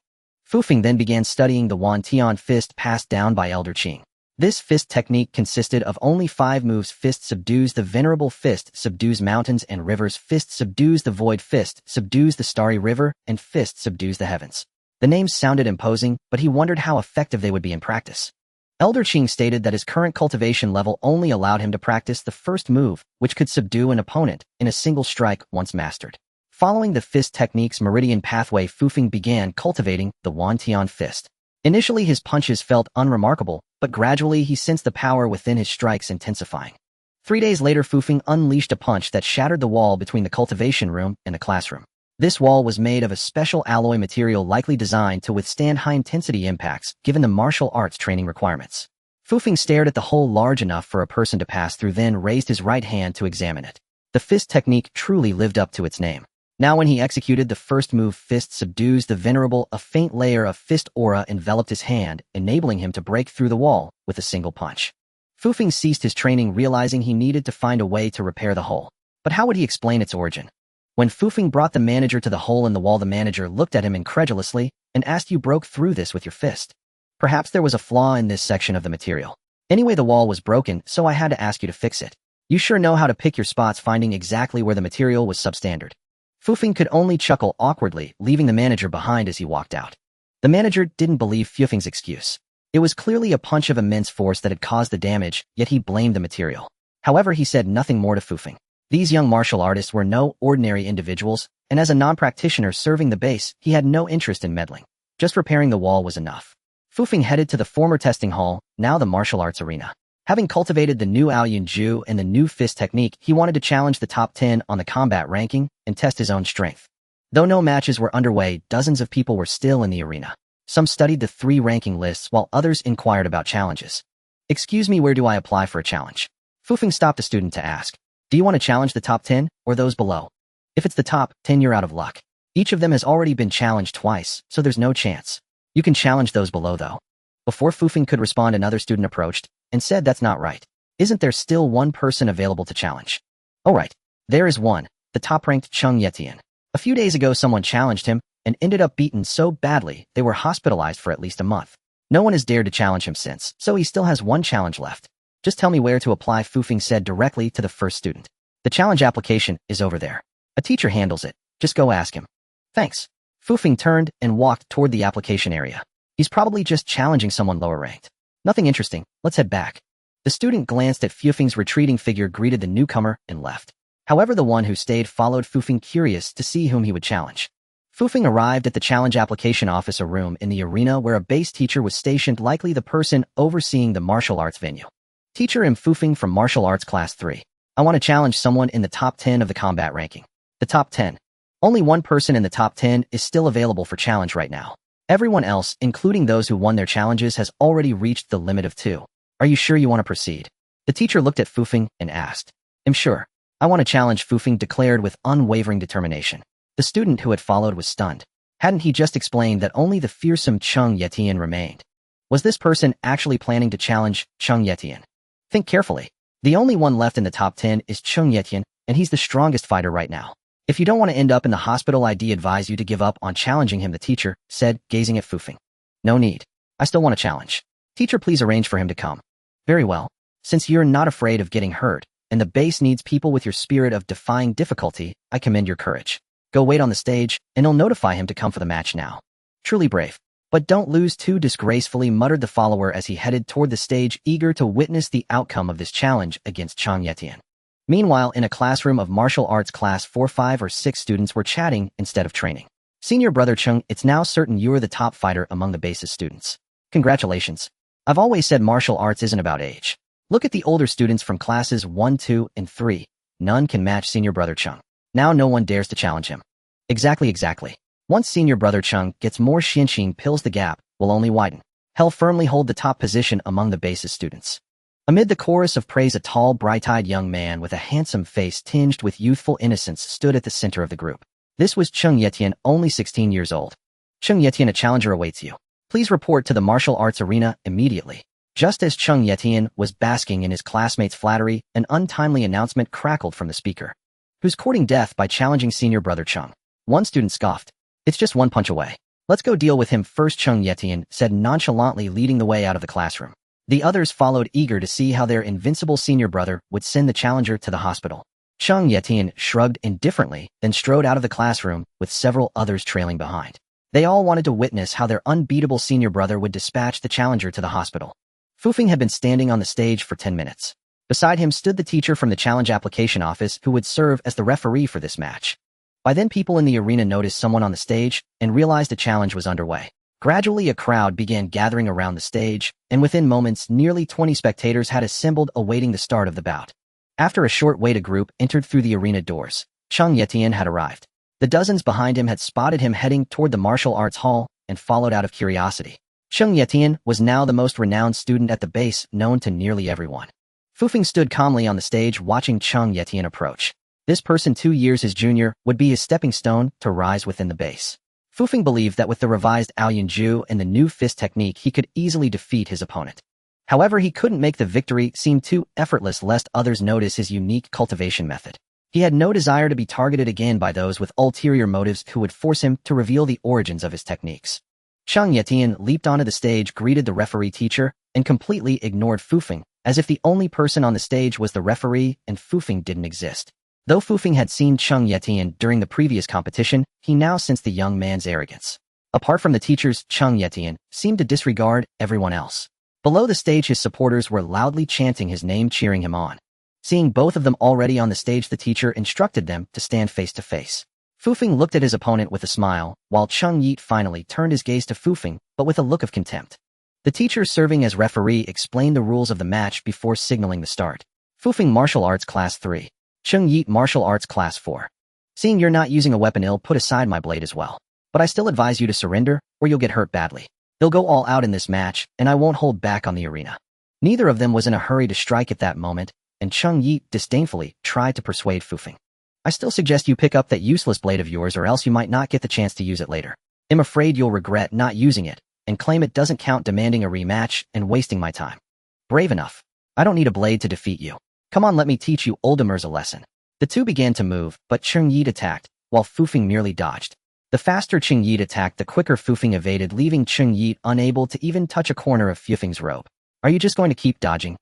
Fufeng then began studying the Wantian fist passed down by Elder Qing. This fist technique consisted of only 5 moves. Fist subdues the venerable, fist subdues mountains and rivers, fist subdues the void, fist subdues the starry river, and fist subdues the heavens. The names sounded imposing, but he wondered how effective they would be in practice. Elder Qing stated that his current cultivation level only allowed him to practice the first move, which could subdue an opponent in a single strike once mastered. Following the fist technique's meridian pathway, Fufeng began cultivating the Wantian fist. Initially, his punches felt unremarkable, but gradually he sensed the power within his strikes intensifying. 3 days later, Fufeng unleashed a punch that shattered the wall between the cultivation room and the classroom. This wall was made of a special alloy material likely designed to withstand high-intensity impacts given the martial arts training requirements. Fufeng stared at the hole large enough for a person to pass through, then raised his right hand to examine it. The fist technique truly lived up to its name. Now when he executed the first move, fist subdues the venerable, a faint layer of fist aura enveloped his hand, enabling him to break through the wall with a single punch. Fufeng ceased his training, realizing he needed to find a way to repair the hole. But how would he explain its origin? When Fufeng brought the manager to the hole in the wall, the manager looked at him incredulously and asked, "You broke through this with your fist? Perhaps there was a flaw in this section of the material. Anyway, the wall was broken, so I had to ask you to fix it. You sure know how to pick your spots, finding exactly where the material was substandard." Fufeng could only chuckle awkwardly, leaving the manager behind as he walked out. The manager didn't believe Fufeng's excuse. It was clearly a punch of immense force that had caused the damage, yet he blamed the material. However, he said nothing more to Fufeng. These young martial artists were no ordinary individuals, and as a non-practitioner serving the base, he had no interest in meddling. Just repairing the wall was enough. Fufeng headed to the former testing hall, now the martial arts arena. Having cultivated the new Ju and the new fist technique, he wanted to challenge the top 10 on the combat ranking and test his own strength. Though no matches were underway, dozens of people were still in the arena. Some studied the 3 ranking lists while others inquired about challenges. "Excuse me, where do I apply for a challenge?" Fufeng stopped a student to ask. "Do you want to challenge the top 10 or those below? If it's the top 10, you're out of luck. Each of them has already been challenged twice, so there's no chance. You can challenge those below, though." Before Fufeng could respond, another student approached and said, "That's not right. Isn't there still one person available to challenge?" "Oh right, there is one, the top-ranked Cheng Yetian. A few days ago someone challenged him and ended up beaten so badly they were hospitalized for at least a month. No one has dared to challenge him since, so he still has one challenge left. Just tell me where to apply," Fufeng said directly to the first student. "The challenge application is over there. A teacher handles it. Just go ask him." "Thanks." Fufeng turned and walked toward the application area. He's probably just challenging someone lower ranked. Nothing interesting. Let's head back. The student glanced at Fufeng's retreating figure, greeted the newcomer, and left. However, the one who stayed followed Fufeng, curious to see whom he would challenge. Fufeng arrived at the challenge application office, a room in the arena where a base teacher was stationed, likely the person overseeing the martial arts venue. "Teacher, I'm Fufeng from Martial Arts Class 3. I want to challenge someone in the top 10 of the combat ranking." "The top 10? Only one person in the top 10 is still available for challenge right now. Everyone else, including those who won their challenges, has already reached the limit of 2. Are you sure you want to proceed?" The teacher looked at Fufeng and asked. "I'm sure. I want to challenge," Fufeng declared with unwavering determination. The student who had followed was stunned. Hadn't he just explained that only the fearsome Cheng Yetian remained? Was this person actually planning to challenge Cheng Yetian? Think carefully. The only one left in the top 10 is Cheng Yetian, and he's the strongest fighter right now. If you don't want to end up in the hospital, I'd advise you to give up on challenging him," the teacher said, gazing at Fufeng. "No need. I still want to challenge. Teacher, please arrange for him to come." "Very well. Since you're not afraid of getting hurt, and the base needs people with your spirit of defying difficulty, I commend your courage. Go wait on the stage, and I'll notify him to come for the match now." "Truly brave. But don't lose too disgracefully," muttered the follower as he headed toward the stage, eager to witness the outcome of this challenge against Cheng Yetian. Meanwhile, in a classroom of martial arts class 4, 5 or 6 students were chatting instead of training. "Senior brother Cheng, it's now certain you're the top fighter among the base's students. Congratulations. I've always said martial arts isn't about age. Look at the older students from classes 1, 2, and 3. None can match senior brother Cheng. Now no one dares to challenge him." Exactly. Once senior brother Cheng gets more Xianqing pills, the gap will only widen. He'll firmly hold the top position among the base's students. Amid the chorus of praise, a tall, bright-eyed young man with a handsome face tinged with youthful innocence stood at the center of the group. This was Cheng Yetian, only 16 years old. Cheng Yetian, a challenger awaits you. Please report to the martial arts arena immediately. Just as Cheng Yetian was basking in his classmates' flattery, an untimely announcement crackled from the speaker. Who's courting death by challenging senior brother Cheng? One student scoffed. It's just one punch away. Let's go deal with him first, Cheng Yetian said nonchalantly, leading the way out of the classroom. The others followed, eager to see how their invincible senior brother would send the challenger to the hospital. Cheng Yetian shrugged indifferently, then strode out of the classroom, with several others trailing behind. They all wanted to witness how their unbeatable senior brother would dispatch the challenger to the hospital. Fufeng had been standing on the stage for 10 minutes. Beside him stood the teacher from the challenge application office who would serve as the referee for this match. By then, people in the arena noticed someone on the stage and realized a challenge was underway. Gradually, a crowd began gathering around the stage, and within moments, nearly 20 spectators had assembled awaiting the start of the bout. After a short wait, a group entered through the arena doors. Cheng Yetian had arrived. The dozens behind him had spotted him heading toward the martial arts hall and followed out of curiosity. Cheng Yetian was now the most renowned student at the base, known to nearly everyone. Fufeng stood calmly on the stage watching Cheng Yetian approach. This person, 2 years his junior, would be his stepping stone to rise within the base. Fufeng believed that with the revised Aoyunju and the new fist technique, he could easily defeat his opponent. However, he couldn't make the victory seem too effortless lest others notice his unique cultivation method. He had no desire to be targeted again by those with ulterior motives who would force him to reveal the origins of his techniques. Cheng Yetian leaped onto the stage, greeted the referee teacher, and completely ignored Fufeng, as if the only person on the stage was the referee and Fufeng didn't exist. Though Fufeng had seen Cheng Yetian during the previous competition, he now sensed the young man's arrogance. Apart from the teachers, Cheng Yetian seemed to disregard everyone else. Below the stage, his supporters were loudly chanting his name, cheering him on. Seeing both of them already on the stage, the teacher instructed them to stand face to face. Fufeng looked at his opponent with a smile, while Cheng Yit finally turned his gaze to Fufeng, but with a look of contempt. The teacher serving as referee explained the rules of the match before signaling the start. Fufeng, Martial Arts Class 3. Cheng Yit, Martial Arts Class 4. Seeing you're not using a weapon, I'll put aside my blade as well. But I still advise you to surrender, or you'll get hurt badly. They'll go all out in this match, and I won't hold back on the arena. Neither of them was in a hurry to strike at that moment, and Cheng Yit disdainfully tried to persuade Fufeng. I still suggest you pick up that useless blade of yours, or else you might not get the chance to use it later. I'm afraid you'll regret not using it, and claim it doesn't count, demanding a rematch and wasting my time. Brave enough. I don't need a blade to defeat you. Come on, let me teach you Oldemers a lesson. The two began to move, but Cheng Yit attacked, while Fufeng merely dodged. The faster Cheng Yit attacked, the quicker Fufeng evaded, leaving Cheng Yit unable to even touch a corner of Fufeng's robe. Are you just going to keep dodging?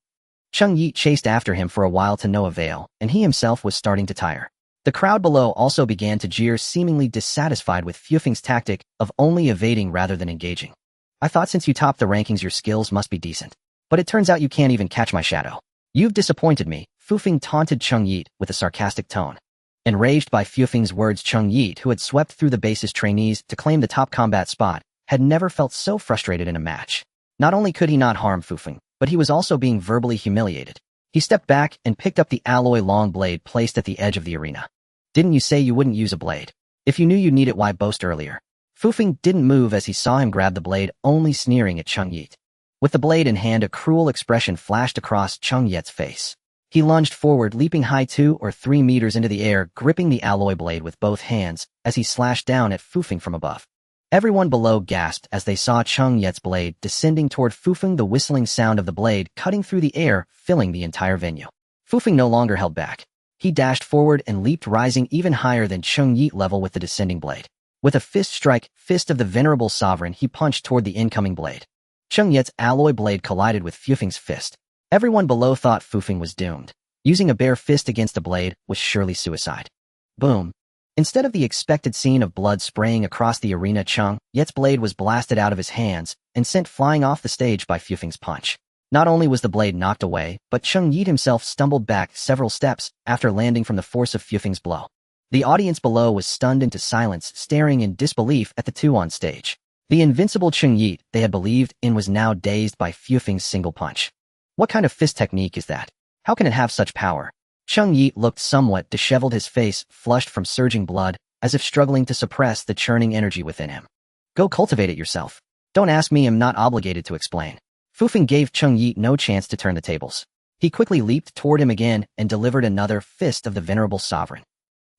Cheng Yit chased after him for a while to no avail, and he himself was starting to tire. The crowd below also began to jeer, seemingly dissatisfied with Fufeng's tactic of only evading rather than engaging. I thought since you topped the rankings your skills must be decent. But it turns out you can't even catch my shadow. You've disappointed me, Fufeng taunted Cheng Yit with a sarcastic tone. Enraged by Fufeng's words, Cheng Yit, who had swept through the base's trainees to claim the top combat spot, had never felt so frustrated in a match. Not only could he not harm Fufeng, but he was also being verbally humiliated. He stepped back and picked up the alloy long blade placed at the edge of the arena. Didn't you say you wouldn't use a blade? If you knew you'd need it, why boast earlier? Fufeng didn't move as he saw him grab the blade, only sneering at Cheng Yit. With the blade in hand, a cruel expression flashed across Cheng Yit's face. He lunged forward, leaping high 2 or 3 meters into the air, gripping the alloy blade with both hands as he slashed down at Fufeng from above. Everyone below gasped as they saw Cheng Yit's blade descending toward Fufeng, the whistling sound of the blade cutting through the air, filling the entire venue. Fufeng no longer held back. He dashed forward and leaped, rising even higher than Cheng Yit level with the descending blade. With a fist strike, fist of the venerable sovereign, he punched toward the incoming blade. Cheng Yit's alloy blade collided with Fufeng's fist. Everyone below thought Fufeng was doomed. Using a bare fist against a blade was surely suicide. Boom. Instead of the expected scene of blood spraying across the arena, Cheng Yit's blade was blasted out of his hands and sent flying off the stage by Fufeng's punch. Not only was the blade knocked away, but Cheng Yit himself stumbled back several steps after landing from the force of Fufeng's blow. The audience below was stunned into silence, staring in disbelief at the two on stage. The invincible Cheng Yit they had believed in was now dazed by Fufeng's single punch. What kind of fist technique is that? How can it have such power? Cheng Yit looked somewhat disheveled, his face flushed from surging blood, as if struggling to suppress the churning energy within him. Go cultivate it yourself. Don't ask me, I'm not obligated to explain. Fufeng gave Cheng Yit no chance to turn the tables. He quickly leaped toward him again and delivered another fist of the venerable sovereign.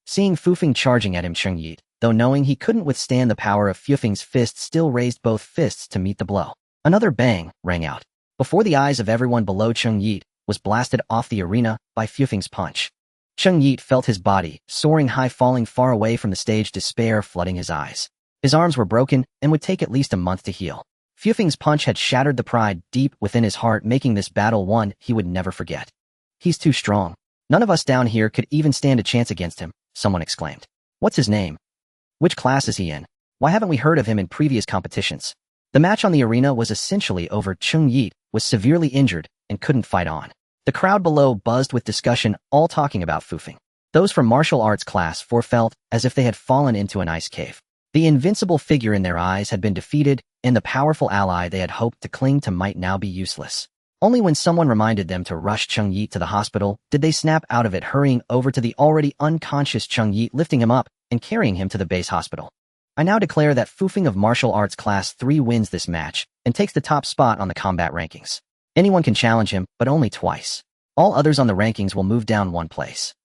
Seeing Fufeng charging at him, Cheng Yi, though knowing he couldn't withstand the power of Fufeng's fist, still raised both fists to meet the blow. Another bang rang out. Before the eyes of everyone below, Cheng Yi was blasted off the arena by Fufeng's punch. Cheng Yi felt his body, soaring high, falling far away from the stage, despair flooding his eyes. His arms were broken and would take at least a month to heal. Fufeng's punch had shattered the pride deep within his heart, making this battle one he would never forget. He's too strong. None of us down here could even stand a chance against him, someone exclaimed. What's his name? Which class is he in? Why haven't we heard of him in previous competitions? The match on the arena was essentially over. Cheng Yi was severely injured and couldn't fight on. The crowd below buzzed with discussion, all talking about Fufeng. Those from martial arts class 4 felt as if they had fallen into an ice cave. The invincible figure in their eyes had been defeated, and the powerful ally they had hoped to cling to might now be useless. Only when someone reminded them to rush Cheng Yi to the hospital did they snap out of it, hurrying over to the already unconscious Cheng Yi, lifting him up and carrying him to the base hospital. I now declare that Fufeng of martial arts class 3 wins this match and takes the top spot on the combat rankings. Anyone can challenge him, but only twice. All others on the rankings will move down 1 place.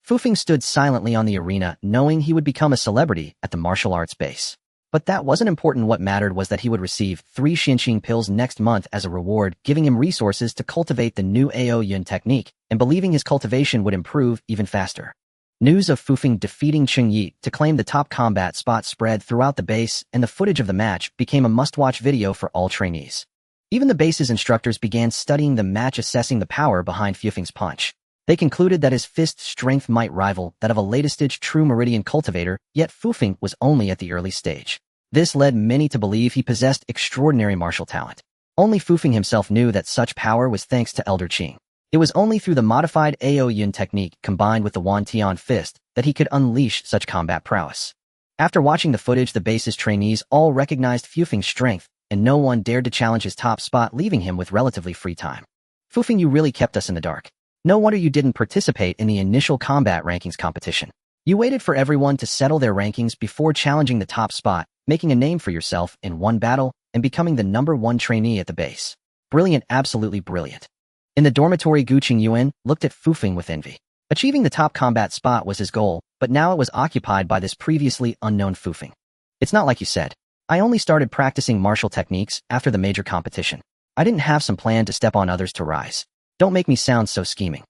Fufeng stood silently on the arena, knowing he would become a celebrity at the martial arts base. But that wasn't important. What mattered was that he would receive 3 Xinqing pills next month as a reward, giving him resources to cultivate the new Ao Yun technique, and believing his cultivation would improve even faster. News of Fufeng defeating Cheng Yi to claim the top combat spot spread throughout the base, and the footage of the match became a must-watch video for all trainees. Even the base's instructors began studying the match, assessing the power behind Fufeng's punch. They concluded that his fist strength might rival that of a late-stage true meridian cultivator, yet Fufeng was only at the early stage. This led many to believe he possessed extraordinary martial talent. Only Fufeng himself knew that such power was thanks to Elder Qing. It was only through the modified Ao Yun technique combined with the Wan Tian fist that he could unleash such combat prowess. After watching the footage, the base's trainees all recognized Fufeng's strength, and no one dared to challenge his top spot, leaving him with relatively free time. Fufeng, you really kept us in the dark. No wonder you didn't participate in the initial combat rankings competition. You waited for everyone to settle their rankings before challenging the top spot, making a name for yourself in one battle and becoming the #1 trainee at the base. Brilliant, absolutely brilliant. In the dormitory, Gu Qingyuan looked at Fufeng with envy. Achieving the top combat spot was his goal, but now it was occupied by this previously unknown Fufeng. It's not like you said. I only started practicing martial techniques after the major competition. I didn't have some plan to step on others to rise. Don't make me sound so scheming.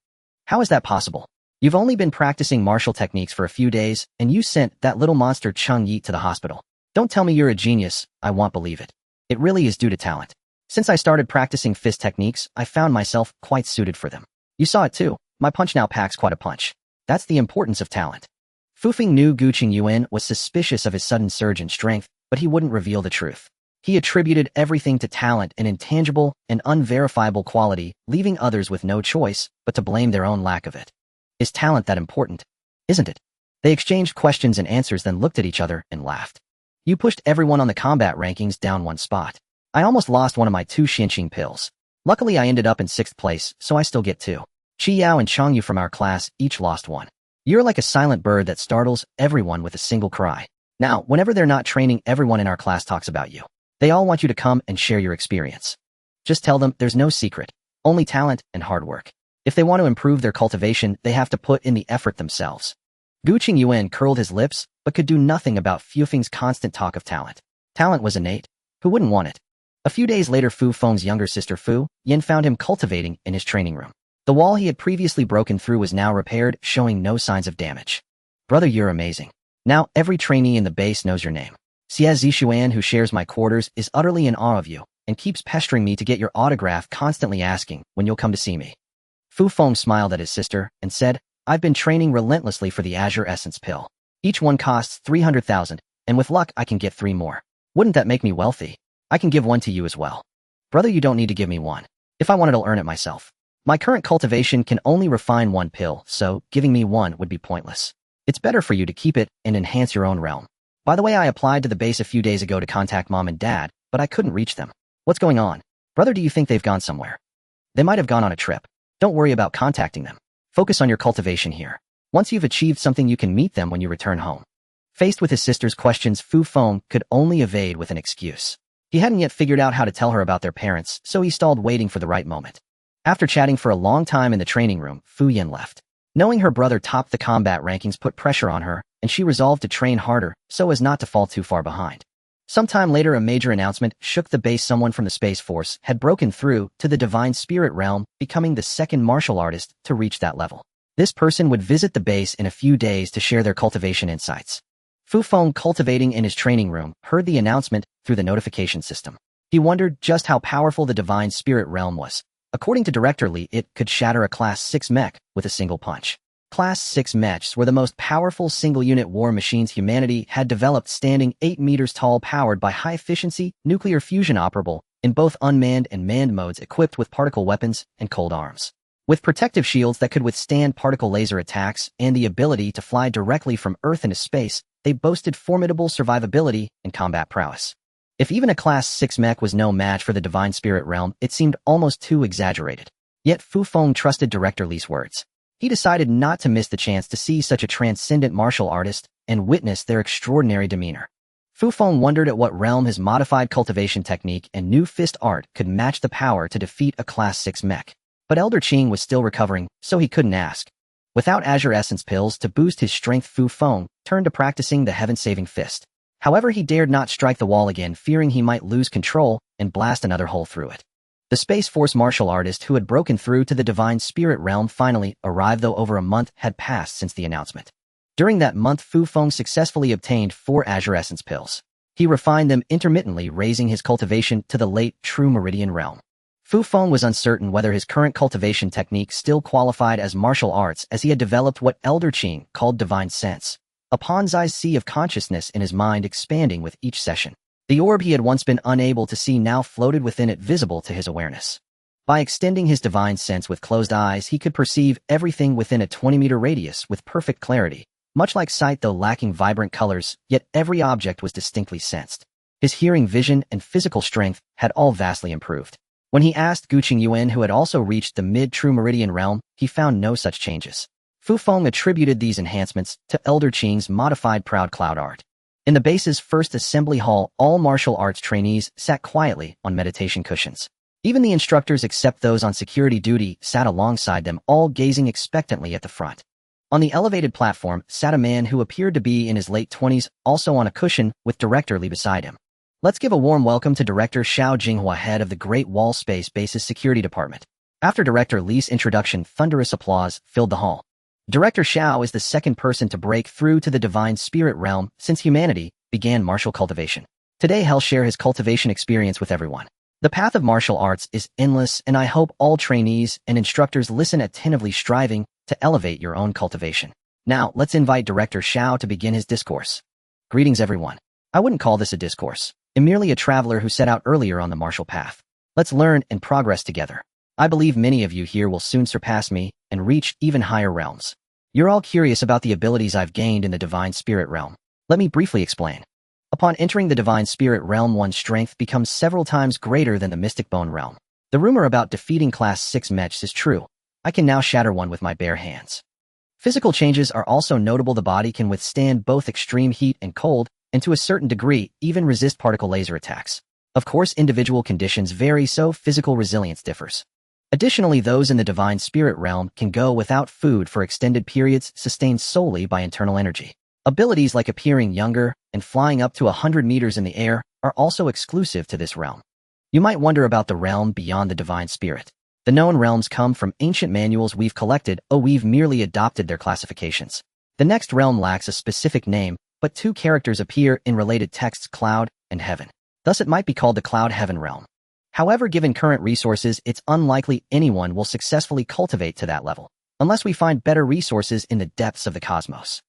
How is that possible? You've only been practicing martial techniques for a few days, and you sent that little monster Cheng Yi to the hospital. Don't tell me you're a genius, I won't believe it. It really is due to talent. Since I started practicing fist techniques, I found myself quite suited for them. You saw it too. My punch now packs quite a punch. That's the importance of talent. Fufeng knew Gu Qingyuan was suspicious of his sudden surge in strength, but he wouldn't reveal the truth. He attributed everything to talent, an intangible and unverifiable quality, leaving others with no choice but to blame their own lack of it. Is talent that important? Isn't it? They exchanged questions and answers, then looked at each other and laughed. You pushed everyone on the combat rankings down 1 spot. I almost lost one of my 2 Xinqing pills. Luckily, I ended up in 6th place, so I still get 2. Qi Yao and Chang Yu from our class each lost 1. You're like a silent bird that startles everyone with a single cry. Now, whenever they're not training, everyone in our class talks about you. They all want you to come and share your experience. Just tell them there's no secret, only talent and hard work. If they want to improve their cultivation, they have to put in the effort themselves. Gu Qingyuan curled his lips, but could do nothing about Fufeng's constant talk of talent. Talent was innate. Who wouldn't want it? A few days later, Fu Feng's younger sister Fu Yin found him cultivating in his training room. The wall he had previously broken through was now repaired, showing no signs of damage. Brother, you're amazing. Now every trainee in the base knows your name. Xie Zishuan, who shares my quarters, is utterly in awe of you and keeps pestering me to get your autograph, constantly asking when you'll come to see me. Fu Feng smiled at his sister and said, I've been training relentlessly for the Azure Essence pill. Each one costs 300,000, and with luck I can get 3 more. Wouldn't that make me wealthy? I can give 1 to you as well. Brother, you don't need to give me 1. If I wanted, I'll earn it myself. My current cultivation can only refine 1 pill, so giving me 1 would be pointless. It's better for you to keep it and enhance your own realm. By the way, I applied to the base a few days ago to contact Mom and Dad, but I couldn't reach them. What's going on? Brother, do you think they've gone somewhere? They might have gone on a trip. Don't worry about contacting them. Focus on your cultivation here. Once you've achieved something, you can meet them when you return home. Faced with his sister's questions, Fu Feng could only evade with an excuse. He hadn't yet figured out how to tell her about their parents, so he stalled, waiting for the right moment. After chatting for a long time in the training room, Fu Yan left. Knowing her brother topped the combat rankings put pressure on her, and she resolved to train harder so as not to fall too far behind. Sometime later, a major announcement shook the base. Someone from the Space Force had broken through to the Divine Spirit realm, becoming the second martial artist to reach that level. This person would visit the base in a few days to share their cultivation insights. Fu Feng, cultivating in his training room, heard the announcement through the notification system. He wondered just how powerful the Divine Spirit realm was. According to Director Li, it could shatter a Class 6 mech with a single punch. Class 6 mechs were the most powerful single-unit war machines humanity had developed, standing 8 meters tall, powered by high-efficiency nuclear fusion, operable in both unmanned and manned modes, equipped with particle weapons and cold arms. With protective shields that could withstand particle laser attacks and the ability to fly directly from Earth into space, they boasted formidable survivability and combat prowess. If even a Class 6 mech was no match for the Divine Spirit realm, it seemed almost too exaggerated. Yet Fu Feng trusted Director Li's words. He decided not to miss the chance to see such a transcendent martial artist and witness their extraordinary demeanor. Fu Feng wondered at what realm his modified cultivation technique and new fist art could match the power to defeat a Class 6 mech. But Elder Qing was still recovering, so he couldn't ask. Without Azure Essence pills to boost his strength, Fu Feng turned to practicing the heaven-saving fist. However, he dared not strike the wall again, fearing he might lose control and blast another hole through it. The Space Force martial artist who had broken through to the Divine Spirit realm finally arrived, though over a month had passed since the announcement. During that month, Fu Feng successfully obtained 4 Azure Essence pills. He refined them intermittently, raising his cultivation to the late True Meridian realm. Fu Feng was uncertain whether his current cultivation technique still qualified as martial arts, as he had developed what Elder Qing called Divine Sense, a Ponzai's sea of consciousness in his mind, expanding with each session. The orb he had once been unable to see now floated within it, visible to his awareness. By extending his divine sense with closed eyes, he could perceive everything within a 20-meter radius with perfect clarity, much like sight though lacking vibrant colors, yet every object was distinctly sensed. His hearing, vision, and physical strength had all vastly improved. When he asked Guqing Yuan, who had also reached the mid-True Meridian realm, he found no such changes. Fu Feng attributed these enhancements to Elder Qing's modified Proud Cloud art. In the base's first assembly hall, all martial arts trainees sat quietly on meditation cushions. Even the instructors, except those on security duty, sat alongside them, all gazing expectantly at the front. On the elevated platform sat a man who appeared to be in his late 20s, also on a cushion, with Director Li beside him. Let's give a warm welcome to Director Xiao Jinghua, head of the Great Wall Space Base's security department. After Director Li's introduction, thunderous applause filled the hall. Director Xiao is the second person to break through to the Divine Spirit realm since humanity began martial cultivation. Today he'll share his cultivation experience with everyone. The path of martial arts is endless, and I hope all trainees and instructors listen attentively, striving to elevate your own cultivation. Now, let's invite Director Xiao to begin his discourse. Greetings, everyone. I wouldn't call this a discourse. I'm merely a traveler who set out earlier on the martial path. Let's learn and progress together. I believe many of you here will soon surpass me and reach even higher realms. You're all curious about the abilities I've gained in the Divine Spirit realm. Let me briefly explain. Upon entering the Divine Spirit realm, one's strength becomes several times greater than the Mystic Bone realm. The rumor about defeating Class 6 mechs is true. I can now shatter one with my bare hands. Physical changes are also notable. The body can withstand both extreme heat and cold, and to a certain degree, even resist particle laser attacks. Of course, individual conditions vary, so physical resilience differs. Additionally, those in the Divine Spirit realm can go without food for extended periods, sustained solely by internal energy. Abilities like appearing younger and flying up to 100 meters in the air are also exclusive to this realm. You might wonder about the realm beyond the Divine Spirit. The known realms come from ancient manuals we've collected, we've merely adopted their classifications. The next realm lacks a specific name, but 2 characters appear in related texts: cloud and heaven. Thus it might be called the Cloud Heaven realm. However, given current resources, it's unlikely anyone will successfully cultivate to that level, unless we find better resources in the depths of the cosmos.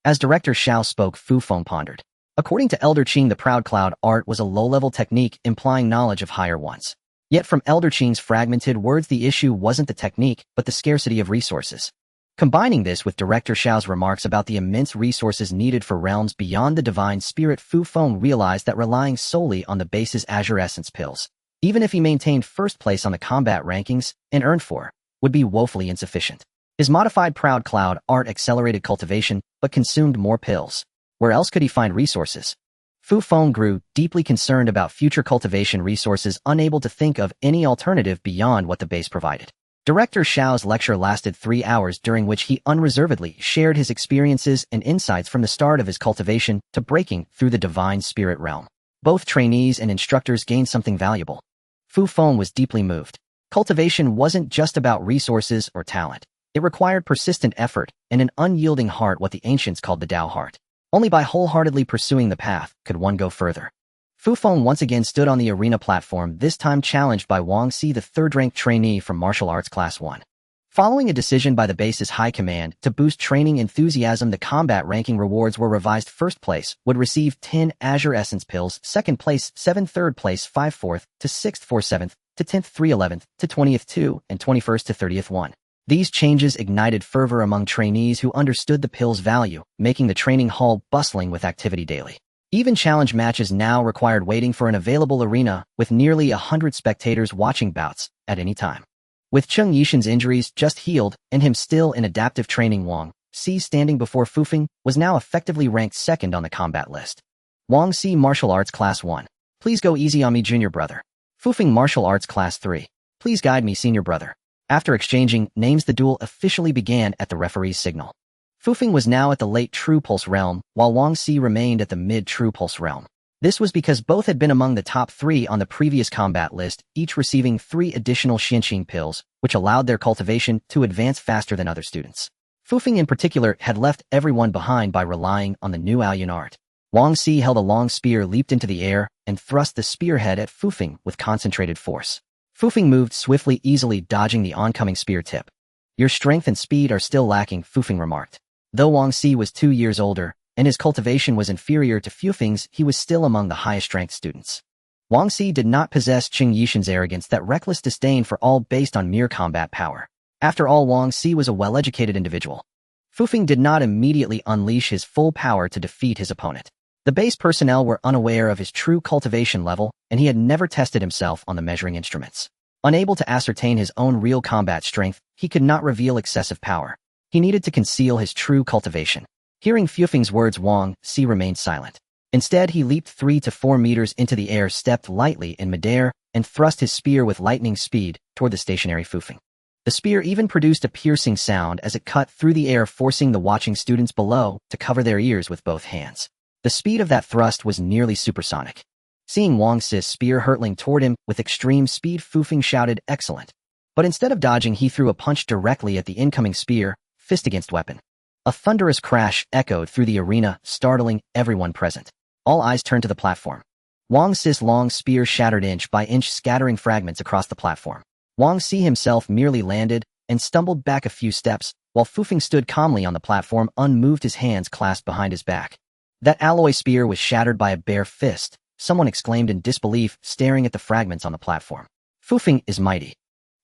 As Director Xiao spoke, Fu Feng pondered. According to Elder Qing, the Proud Cloud art was a low-level technique implying knowledge of higher ones. Yet from Elder Qing's fragmented words, the issue wasn't the technique, but the scarcity of resources. Combining this with Director Xiao's remarks about the immense resources needed for realms beyond the Divine Spirit, Fu Feng realized that relying solely on the base's Azure Essence pills, even if he maintained first place on the combat rankings and earned 4, would be woefully insufficient. His modified Proud Cloud art accelerated cultivation, but consumed more pills. Where else could he find resources? Fu Feng grew deeply concerned about future cultivation resources, unable to think of any alternative beyond what the base provided. Director Xiao's lecture lasted 3 hours, during which he unreservedly shared his experiences and insights from the start of his cultivation to breaking through the divine spirit realm. Both trainees and instructors gained something valuable. Fu Feng was deeply moved. Cultivation wasn't just about resources or talent. It required persistent effort and an unyielding heart, what the ancients called the Tao heart. Only by wholeheartedly pursuing the path could one go further. Fu Feng once again stood on the arena platform, this time challenged by Wang Si, the third-ranked trainee from Martial Arts Class 1. Following a decision by the base's high command to boost training enthusiasm, the combat ranking rewards were revised. First place would receive 10 Azure Essence Pills, second place 7, third place 5, fourth to 6th 4, 7th to 10th 3, 11th to 20th 2, and 21st to 30th 1. These changes ignited fervor among trainees who understood the pill's value, making the training hall bustling with activity daily. Even challenge matches now required waiting for an available arena, with nearly 100 spectators watching bouts at any time. With Cheng Yixin's injuries just healed and him still in adaptive training, Wang Si, standing before Fu Feng, was now effectively ranked second on the combat list. Wang Si, Martial Arts Class 1. Please go easy on me, junior brother. Fu Feng, Martial Arts Class 3. Please guide me, senior brother. After exchanging names, the duel officially began at the referee's signal. Fu Feng was now at the late True Pulse realm, while Wang Si remained at the mid-True Pulse realm. This was because both had been among the top 3 on the previous combat list, each receiving 3 additional Xianqing pills, which allowed their cultivation to advance faster than other students. Fu Feng in particular had left everyone behind by relying on the new Aoyuan art. Wang Si held a long spear, leaped into the air, and thrust the spearhead at Fu Feng with concentrated force. Fu Feng moved swiftly, easily dodging the oncoming spear tip. Your strength and speed are still lacking, Fu Feng remarked. Though Wang Si was 2 years older, and his cultivation was inferior to Fu Feng's, he was still among the highest-ranked students. Wang Si did not possess Cheng Yixin's arrogance, that reckless disdain for all based on mere combat power. After all, Wang Si was a well-educated individual. Fu Feng did not immediately unleash his full power to defeat his opponent. The base personnel were unaware of his true cultivation level, and he had never tested himself on the measuring instruments. Unable to ascertain his own real combat strength, he could not reveal excessive power. He needed to conceal his true cultivation. Hearing Fu Feng's words, Wang Si remained silent. Instead, he leaped 3 to 4 meters into the air, stepped lightly in midair, and thrust his spear with lightning speed toward the stationary Fu Feng. The spear even produced a piercing sound as it cut through the air, forcing the watching students below to cover their ears with both hands. The speed of that thrust was nearly supersonic. Seeing Wang Si's spear hurtling toward him with extreme speed, Fu Feng shouted, "Excellent." But instead of dodging, he threw a punch directly at the incoming spear, fist against weapon. A thunderous crash echoed through the arena, startling everyone present. All eyes turned to the platform. Wang Si's long spear shattered inch by inch, scattering fragments across the platform. Wang Si himself merely landed and stumbled back a few steps, while Fu Feng stood calmly on the platform, unmoved, his hands clasped behind his back. That alloy spear was shattered by a bare fist, someone exclaimed in disbelief, staring at the fragments on the platform. Fu Feng is mighty.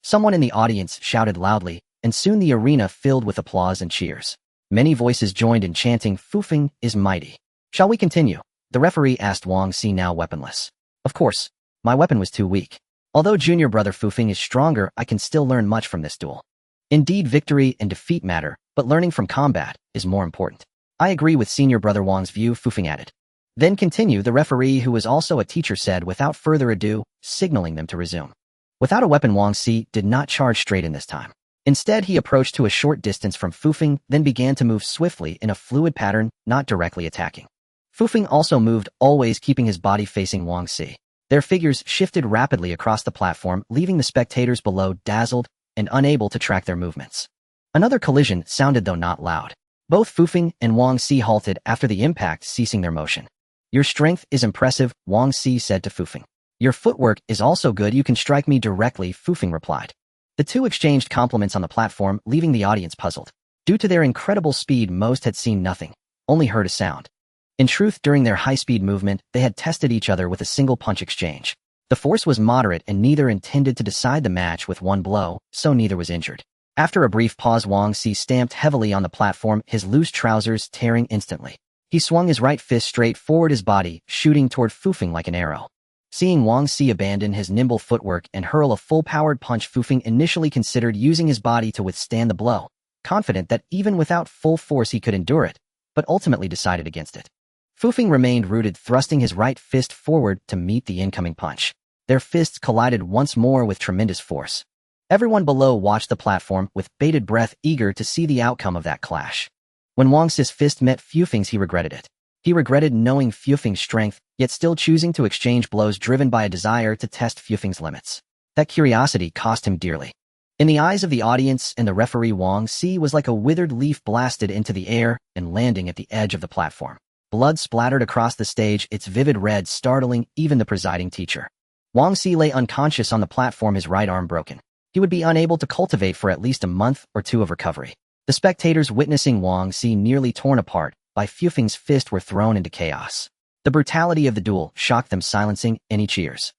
Someone in the audience shouted loudly, and soon the arena filled with applause and cheers. Many voices joined in chanting, "Fu Feng is mighty." "Shall we continue?" the referee asked Wang Si, now weaponless. "Of course. My weapon was too weak. Although junior brother Fu Feng is stronger, I can still learn much from this duel. Indeed, victory and defeat matter, but learning from combat is more important." "I agree with senior brother Wang's view," Fu Feng added. "Then continue," the referee, who was also a teacher, said without further ado, signaling them to resume. Without a weapon, Wang Si did not charge straight in this time. Instead, he approached to a short distance from Fu Feng, then began to move swiftly in a fluid pattern, not directly attacking. Fu Feng also moved, always keeping his body facing Wang Si. Their figures shifted rapidly across the platform, leaving the spectators below dazzled and unable to track their movements. Another collision sounded, though not loud. Both Fu Feng and Wang Si halted after the impact, ceasing their motion. "Your strength is impressive," Wang Si said to Fu Feng. "Your footwork is also good. You can strike me directly," Fu Feng replied. The two exchanged compliments on the platform, leaving the audience puzzled. Due to their incredible speed, most had seen nothing, only heard a sound. In truth, during their high-speed movement, they had tested each other with a single punch exchange. The force was moderate and neither intended to decide the match with one blow, so neither was injured. After a brief pause, Wang Si stamped heavily on the platform, his loose trousers tearing instantly. He swung his right fist straight forward his body, shooting toward Fu Feng like an arrow. Seeing Wang Si abandon his nimble footwork and hurl a full-powered punch, Fu Feng initially considered using his body to withstand the blow, confident that even without full force he could endure it, but ultimately decided against it. Fu Feng remained rooted, thrusting his right fist forward to meet the incoming punch. Their fists collided once more with tremendous force. Everyone below watched the platform with bated breath, eager to see the outcome of that clash. When Wang Si's fist met Fufing's, he regretted it. He regretted knowing Fufing's strength, yet still choosing to exchange blows driven by a desire to test Fufing's limits. That curiosity cost him dearly. In the eyes of the audience and the referee, Wang Si was like a withered leaf blasted into the air and landing at the edge of the platform. Blood splattered across the stage, its vivid red startling even the presiding teacher. Wang Si lay unconscious on the platform, his right arm broken. He would be unable to cultivate for at least a month or two of recovery. The spectators witnessing Wang Si nearly torn apart by Fufing's fist were thrown into chaos. The brutality of the duel shocked them, silencing any cheers.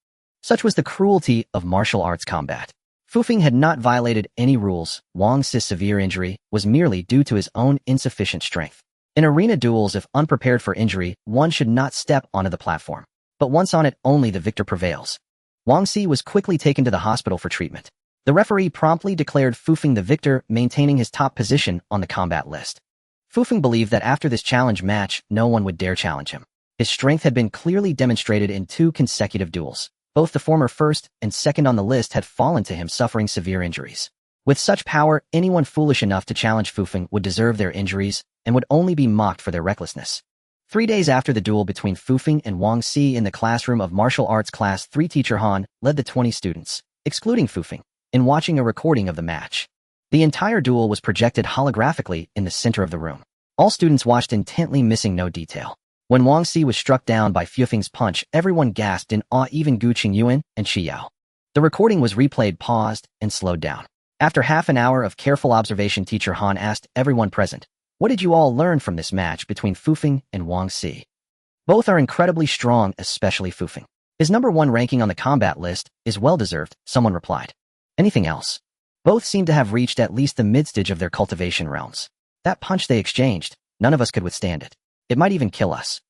Such was the cruelty of martial arts combat. Fufing had not violated any rules. Wang Si's severe injury was merely due to his own insufficient strength. In arena duels, if unprepared for injury, one should not step onto the platform. But once on it, only the victor prevails. Wang Si was quickly taken to the hospital for treatment. The referee promptly declared Fufing the victor, maintaining his top position on the combat list. Fufing believed that after this challenge match, no one would dare challenge him. His strength had been clearly demonstrated in 2 consecutive duels. Both the former first and second on the list had fallen to him, suffering severe injuries. With such power, anyone foolish enough to challenge Fufing would deserve their injuries and would only be mocked for their recklessness. 3 days after the duel between Fufing and Wang Si in the classroom of martial arts class 3, teacher Han led the 20 students, excluding Fufing, in watching a recording of the match. The entire duel was projected holographically in the center of the room. All students watched intently, missing no detail. When Wang Si was struck down by Fufing's punch, everyone gasped in awe, even Gu Qingyuan and Qi Yao. The recording was replayed, paused, and slowed down. After half an hour of careful observation, teacher Han asked everyone present, "What did you all learn from this match between Fufing and Wang Si?" "Both are incredibly strong, especially Fufing. His #1 ranking on the combat list is well-deserved," someone replied. "Anything else?" "Both seem to have reached at least the mid-stage of their cultivation realms. That punch they exchanged, none of us could withstand it. It might even kill us.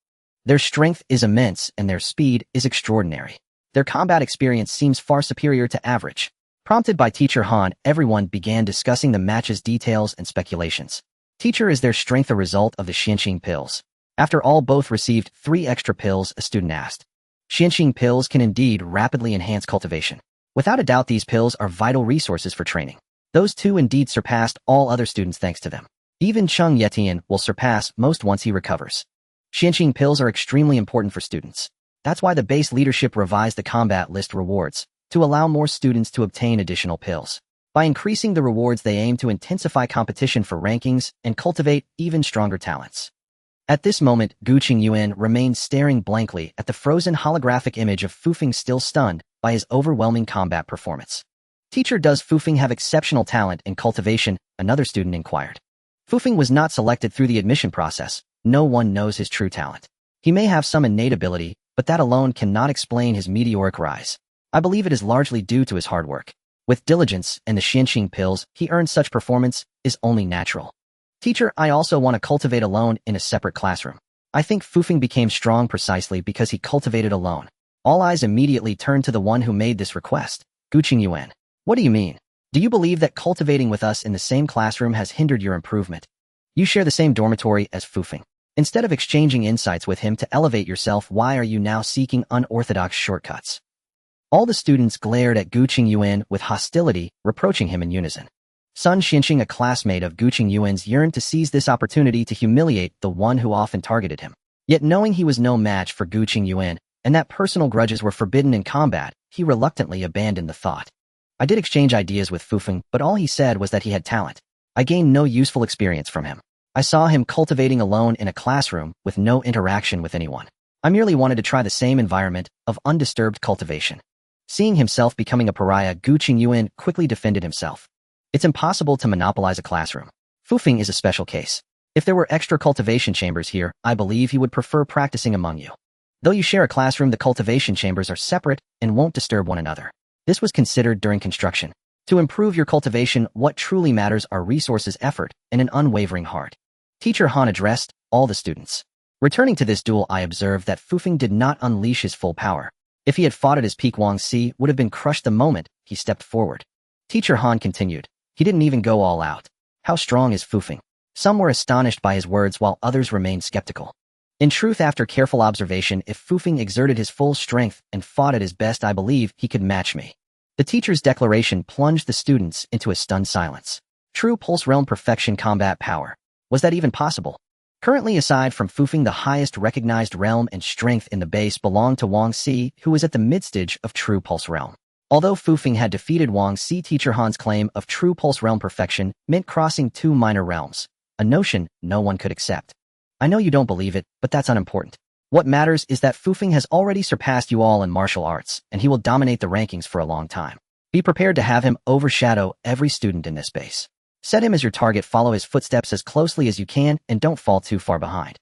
Their strength is immense and their speed is extraordinary. Their combat experience seems far superior to average." Prompted by teacher Han, everyone began discussing the match's details and speculations. "Teacher, is their strength a result of the Xianqing pills?" After all both received 3 extra pills, a student asked. "Xianqing pills can indeed rapidly enhance cultivation. Without a doubt, these pills are vital resources for training. Those 2 indeed surpassed all other students thanks to them. Even Cheng Yetian will surpass most once he recovers. Xianqing pills are extremely important for students. That's why the base leadership revised the combat list rewards, to allow more students to obtain additional pills. By increasing the rewards, they aim to intensify competition for rankings and cultivate even stronger talents." At this moment, Gu Qingyuan remained staring blankly at the frozen holographic image of Fufing, still stunned by his overwhelming combat performance. "Teacher, does Fufing have exceptional talent in cultivation?" another student inquired. "Fufing was not selected through the admission process. No one knows his true talent. He may have some innate ability, but that alone cannot explain his meteoric rise. I believe it is largely due to his hard work. With diligence and the Xianqing pills, he earned such performance is only natural. Teacher, I also want to cultivate alone in a separate classroom. I think Fufing became strong precisely because he cultivated alone." All eyes immediately turned to the one who made this request, Gu Qingyuan. "What do you mean? Do you believe that cultivating with us in the same classroom has hindered your improvement? You share the same dormitory as Fufing. Instead of exchanging insights with him to elevate yourself, why are you now seeking unorthodox shortcuts?" All the students glared at Gu Qingyuan with hostility, reproaching him in unison. Sun Xianqing, a classmate of Gu Qingyuan's, yearned to seize this opportunity to humiliate the one who often targeted him. Yet knowing he was no match for Gu Qingyuan, and that personal grudges were forbidden in combat, he reluctantly abandoned the thought. "I did exchange ideas with Fufing, but all he said was that he had talent. I gained no useful experience from him. I saw him cultivating alone in a classroom with no interaction with anyone. I merely wanted to try the same environment of undisturbed cultivation." Seeing himself becoming a pariah, Gu Qingyuan quickly defended himself. "It's impossible to monopolize a classroom. Fufing is a special case. If there were extra cultivation chambers here, I believe he would prefer practicing among you. Though you share a classroom, the cultivation chambers are separate and won't disturb one another. This was considered during construction. To improve your cultivation, what truly matters are resources, effort, and an unwavering heart." Teacher Han addressed all the students. "Returning to this duel, I observed that Fufing did not unleash his full power. If he had fought at his peak, Wang Si would have been crushed the moment he stepped forward." Teacher Han continued. "He didn't even go all out. How strong is Fufing?" Some were astonished by his words while others remained skeptical. In truth, after careful observation, if Fufing exerted his full strength and fought at his best, I believe he could match me. The teacher's declaration plunged the students into a stunned silence. True pulse realm perfection combat power. Was that even possible? Currently, aside from Fufeng, the highest recognized realm and strength in the base belonged to Wang Si, who was at the mid-stage of True Pulse Realm. Although Fufeng had defeated Wang Si, Teacher Han's claim of True Pulse Realm perfection meant crossing two minor realms, a notion no one could accept. I know you don't believe it, but that's unimportant. What matters is that Fufeng has already surpassed you all in martial arts, and he will dominate the rankings for a long time. Be prepared to have him overshadow every student in this base. Set him as your target, follow his footsteps as closely as you can, and don't fall too far behind.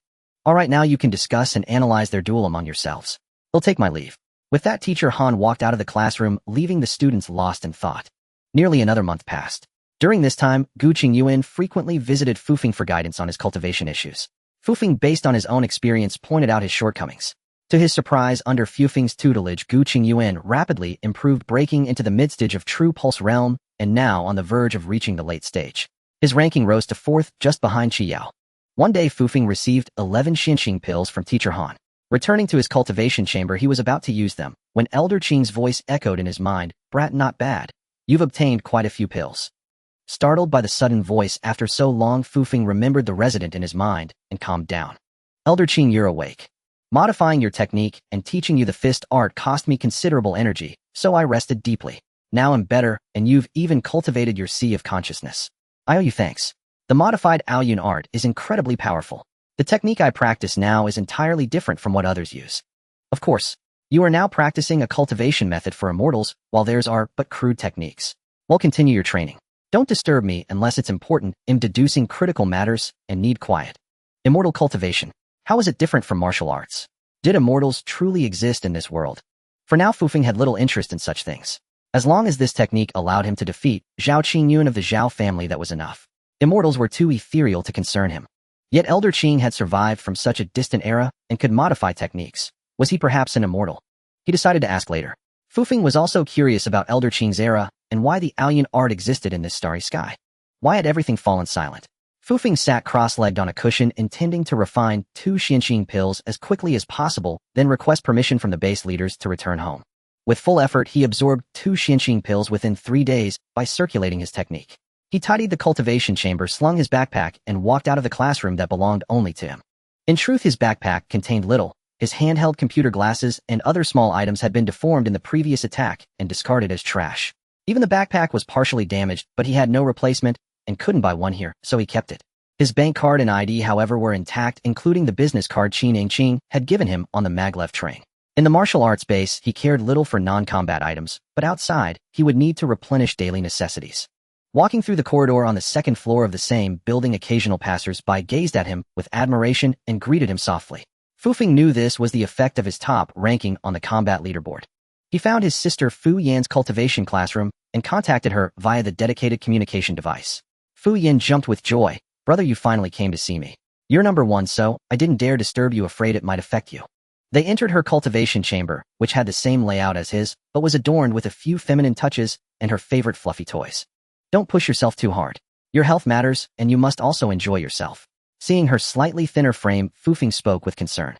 Alright, now you can discuss and analyze their duel among yourselves. I'll take my leave. With that, Teacher Han walked out of the classroom, leaving the students lost in thought. Nearly another month passed. During this time, Gu Qingyuan frequently visited Fufeng for guidance on his cultivation issues. Fufeng, based on his own experience, pointed out his shortcomings. To his surprise, under Fufeng's tutelage, Gu Qingyuan rapidly improved, breaking into the mid-stage of True Pulse Realm, and now on the verge of reaching the late stage. His ranking rose to 4th, just behind Qi Yao. One day, Fufeng received 11 Xinqing pills from Teacher Han. Returning to his cultivation chamber, he was about to use them, when Elder Qing's voice echoed in his mind, "Brat, not bad. You've obtained quite a few pills." Startled by the sudden voice after so long, Fufeng remembered the resident in his mind and calmed down. "Elder Qing, you're awake. Modifying your technique and teaching you the fist art cost me considerable energy, so I rested deeply. Now I'm better, and you've even cultivated your sea of consciousness. I owe you thanks. The modified Aoyun art is incredibly powerful. The technique I practice now is entirely different from what others use. Of course, you are now practicing a cultivation method for immortals, while theirs are but crude techniques. Well, continue your training. Don't disturb me unless it's important. I'm deducing critical matters and need quiet. Immortal cultivation. How is it different from martial arts? Did immortals truly exist in this world? For now, Fufeng had little interest in such things. As long as this technique allowed him to defeat Zhao Qingyun of the Zhao family, that was enough. Immortals were too ethereal to concern him. Yet Elder Qing had survived from such a distant era and could modify techniques. Was he perhaps an immortal? He decided to ask later. Fufeng was also curious about Elder Qing's era and why the Aoyun art existed in this starry sky. Why had everything fallen silent? Fufeng sat cross-legged on a cushion, intending to refine 2 Xinqing pills as quickly as possible, then request permission from the base leaders to return home. With full effort, he absorbed 2 Xinqing pills within 3 days by circulating his technique. He tidied the cultivation chamber, slung his backpack, and walked out of the classroom that belonged only to him. In truth, his backpack contained little. His handheld computer glasses and other small items had been deformed in the previous attack and discarded as trash. Even the backpack was partially damaged, but he had no replacement and couldn't buy one here, so he kept it. His bank card and ID, however, were intact, including the business card Qin Qing had given him on the maglev train. In the martial arts base, he cared little for non-combat items, but outside, he would need to replenish daily necessities. Walking through the corridor on the second floor of the same building, occasional passers-by gazed at him with admiration and greeted him softly. Fufeng knew this was the effect of his top ranking on the combat leaderboard. He found his sister Fu Yan's cultivation classroom and contacted her via the dedicated communication device. Fu Yan jumped with joy. "Brother, you finally came to see me. You're number 1, so I didn't dare disturb you, afraid it might affect you." They entered her cultivation chamber, which had the same layout as his, but was adorned with a few feminine touches and her favorite fluffy toys. "Don't push yourself too hard. Your health matters, and you must also enjoy yourself." Seeing her slightly thinner frame, Fufeng spoke with concern.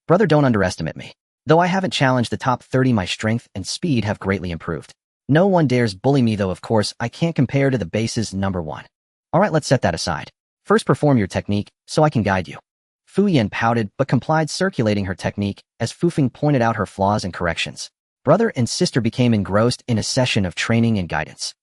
"Brother, don't underestimate me. Though I haven't challenged the top 30, my strength and speed have greatly improved. No one dares bully me, though of course I can't compare to the base's number 1. Alright, let's set that aside. First, perform your technique, so I can guide you." Fu Yan pouted but complied, circulating her technique as Fufeng pointed out her flaws and corrections. Brother and sister became engrossed in a session of training and guidance.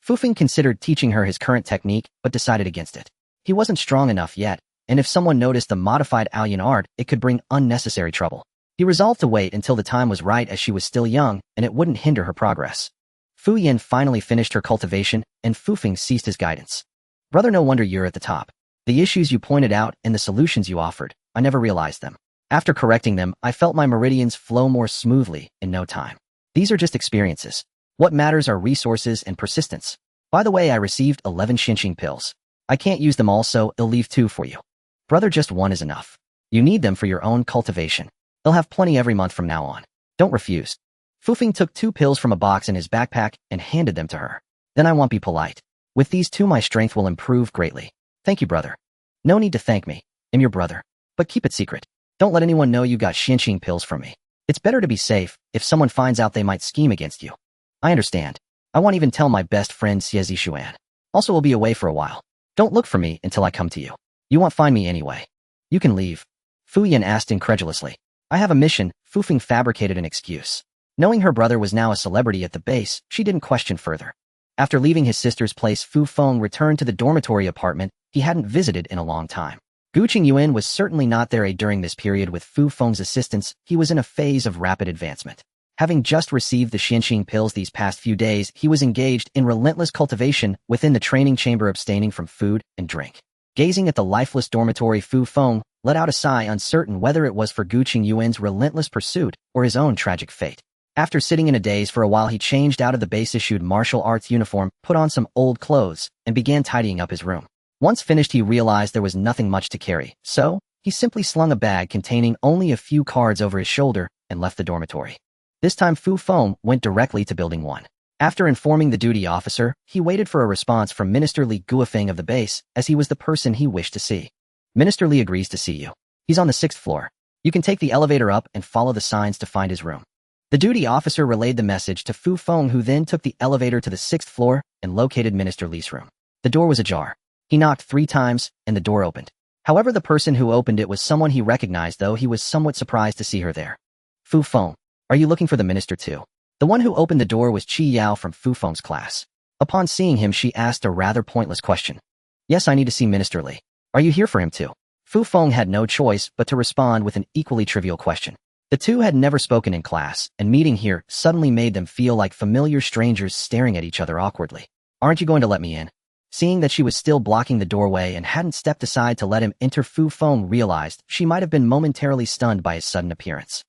Fufeng considered teaching her his current technique, but decided against it. He wasn't strong enough yet, and if someone noticed the modified Aoyun art, it could bring unnecessary trouble. He resolved to wait until the time was right, as she was still young, and it wouldn't hinder her progress. Fu Yan finally finished her cultivation, and Fufeng ceased his guidance. "Brother, no wonder you're at the top. The issues you pointed out and the solutions you offered, I never realized them. After correcting them, I felt my meridians flow more smoothly in no time. These are just experiences. What matters are resources and persistence. By the way, I received 11 Xinqing pills. I can't use them all, so I'll leave 2 for you. Brother, just 1 is enough. You need them for your own cultivation. They'll have plenty every month from now on. Don't refuse." Fufeng took 2 pills from a box in his backpack and handed them to her. "Then I won't be polite. With these 2, my strength will improve greatly. Thank you, brother." "No need to thank me. I'm your brother. But keep it secret. Don't let anyone know you got Xinqing pills from me. It's better to be safe. If someone finds out, they might scheme against you." "I understand. I won't even tell my best friend Xiezi Xuan. Also, we'll be away for a while. Don't look for me until I come to you. You won't find me anyway. You can leave. Fu Yan asked incredulously. I have a mission. Fu Feng fabricated an excuse. Knowing her brother was now a celebrity at the base, she didn't question further. After leaving his sister's place, Fu Feng returned to the dormitory apartment he hadn't visited in a long time. Gu Qingyuan was certainly not there during this period. With Fu Feng's assistance, he was in a phase of rapid advancement. Having just received the Xianxing pills these past few days, he was engaged in relentless cultivation within the training chamber, abstaining from food and drink. Gazing at the lifeless dormitory, Fu Feng let out a sigh, uncertain whether it was for Gu Qingyuan's relentless pursuit or his own tragic fate. After sitting in a daze for a while, he changed out of the base-issued martial arts uniform, put on some old clothes, and began tidying up his room. Once finished, he realized there was nothing much to carry, so he simply slung a bag containing only a few cards over his shoulder and left the dormitory. This time, Fu Feng went directly to Building 1. After informing the duty officer, he waited for a response from Minister Li Guofeng of the base, as he was the person he wished to see. Minister Li agrees to see you. He's on the 6th floor. You can take the elevator up and follow the signs to find his room. The duty officer relayed the message to Fu Feng, who then took the elevator to the 6th floor and located Minister Li's room. The door was ajar. He knocked 3 times, and the door opened. However, the person who opened it was someone he recognized, though he was somewhat surprised to see her there. Fu Feng, are you looking for the minister too? The one who opened the door was Qi Yao from Fu Feng's class. Upon seeing him, she asked a rather pointless question. Yes, I need to see Minister Li. Are you here for him too? Fu Feng had no choice but to respond with an equally trivial question. The two had never spoken in class, and meeting here suddenly made them feel like familiar strangers staring at each other awkwardly. Aren't you going to let me in? Seeing that she was still blocking the doorway and hadn't stepped aside to let him enter, Fu Feng realized she might have been momentarily stunned by his sudden appearance.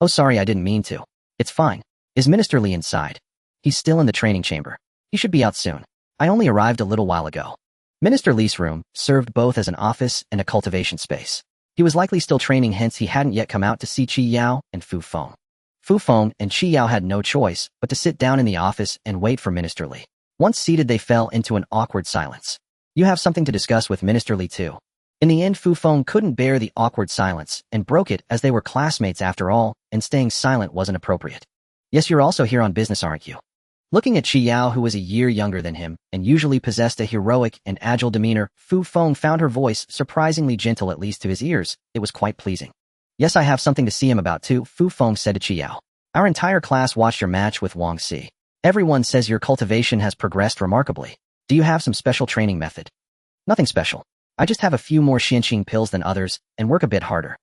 Oh, sorry, I didn't mean to. It's fine. Is Minister Li inside? He's still in the training chamber. He should be out soon. I only arrived a little while ago. Minister Li's room served both as an office and a cultivation space. He was likely still training, hence he hadn't yet come out to see Qi Yao and Fu Feng. Fu Feng and Qi Yao had no choice but to sit down in the office and wait for Minister Li. Once seated, they fell into an awkward silence. You have something to discuss with Minister Li too. In the end, Fu Feng couldn't bear the awkward silence and broke it, as they were classmates after all, and staying silent wasn't appropriate. Yes, you're also here on business, aren't you? Looking at Qi Yao, who was a year younger than him and usually possessed a heroic and agile demeanor, Fu Feng found her voice surprisingly gentle, at least to his ears. It was quite pleasing. Yes, I have something to see him about too, Fu Feng said to Qi Yao. Our entire class watched your match with Wang Si. Everyone says your cultivation has progressed remarkably. Do you have some special training method? Nothing special. I just have a few more Xianxing pills than others and work a bit harder.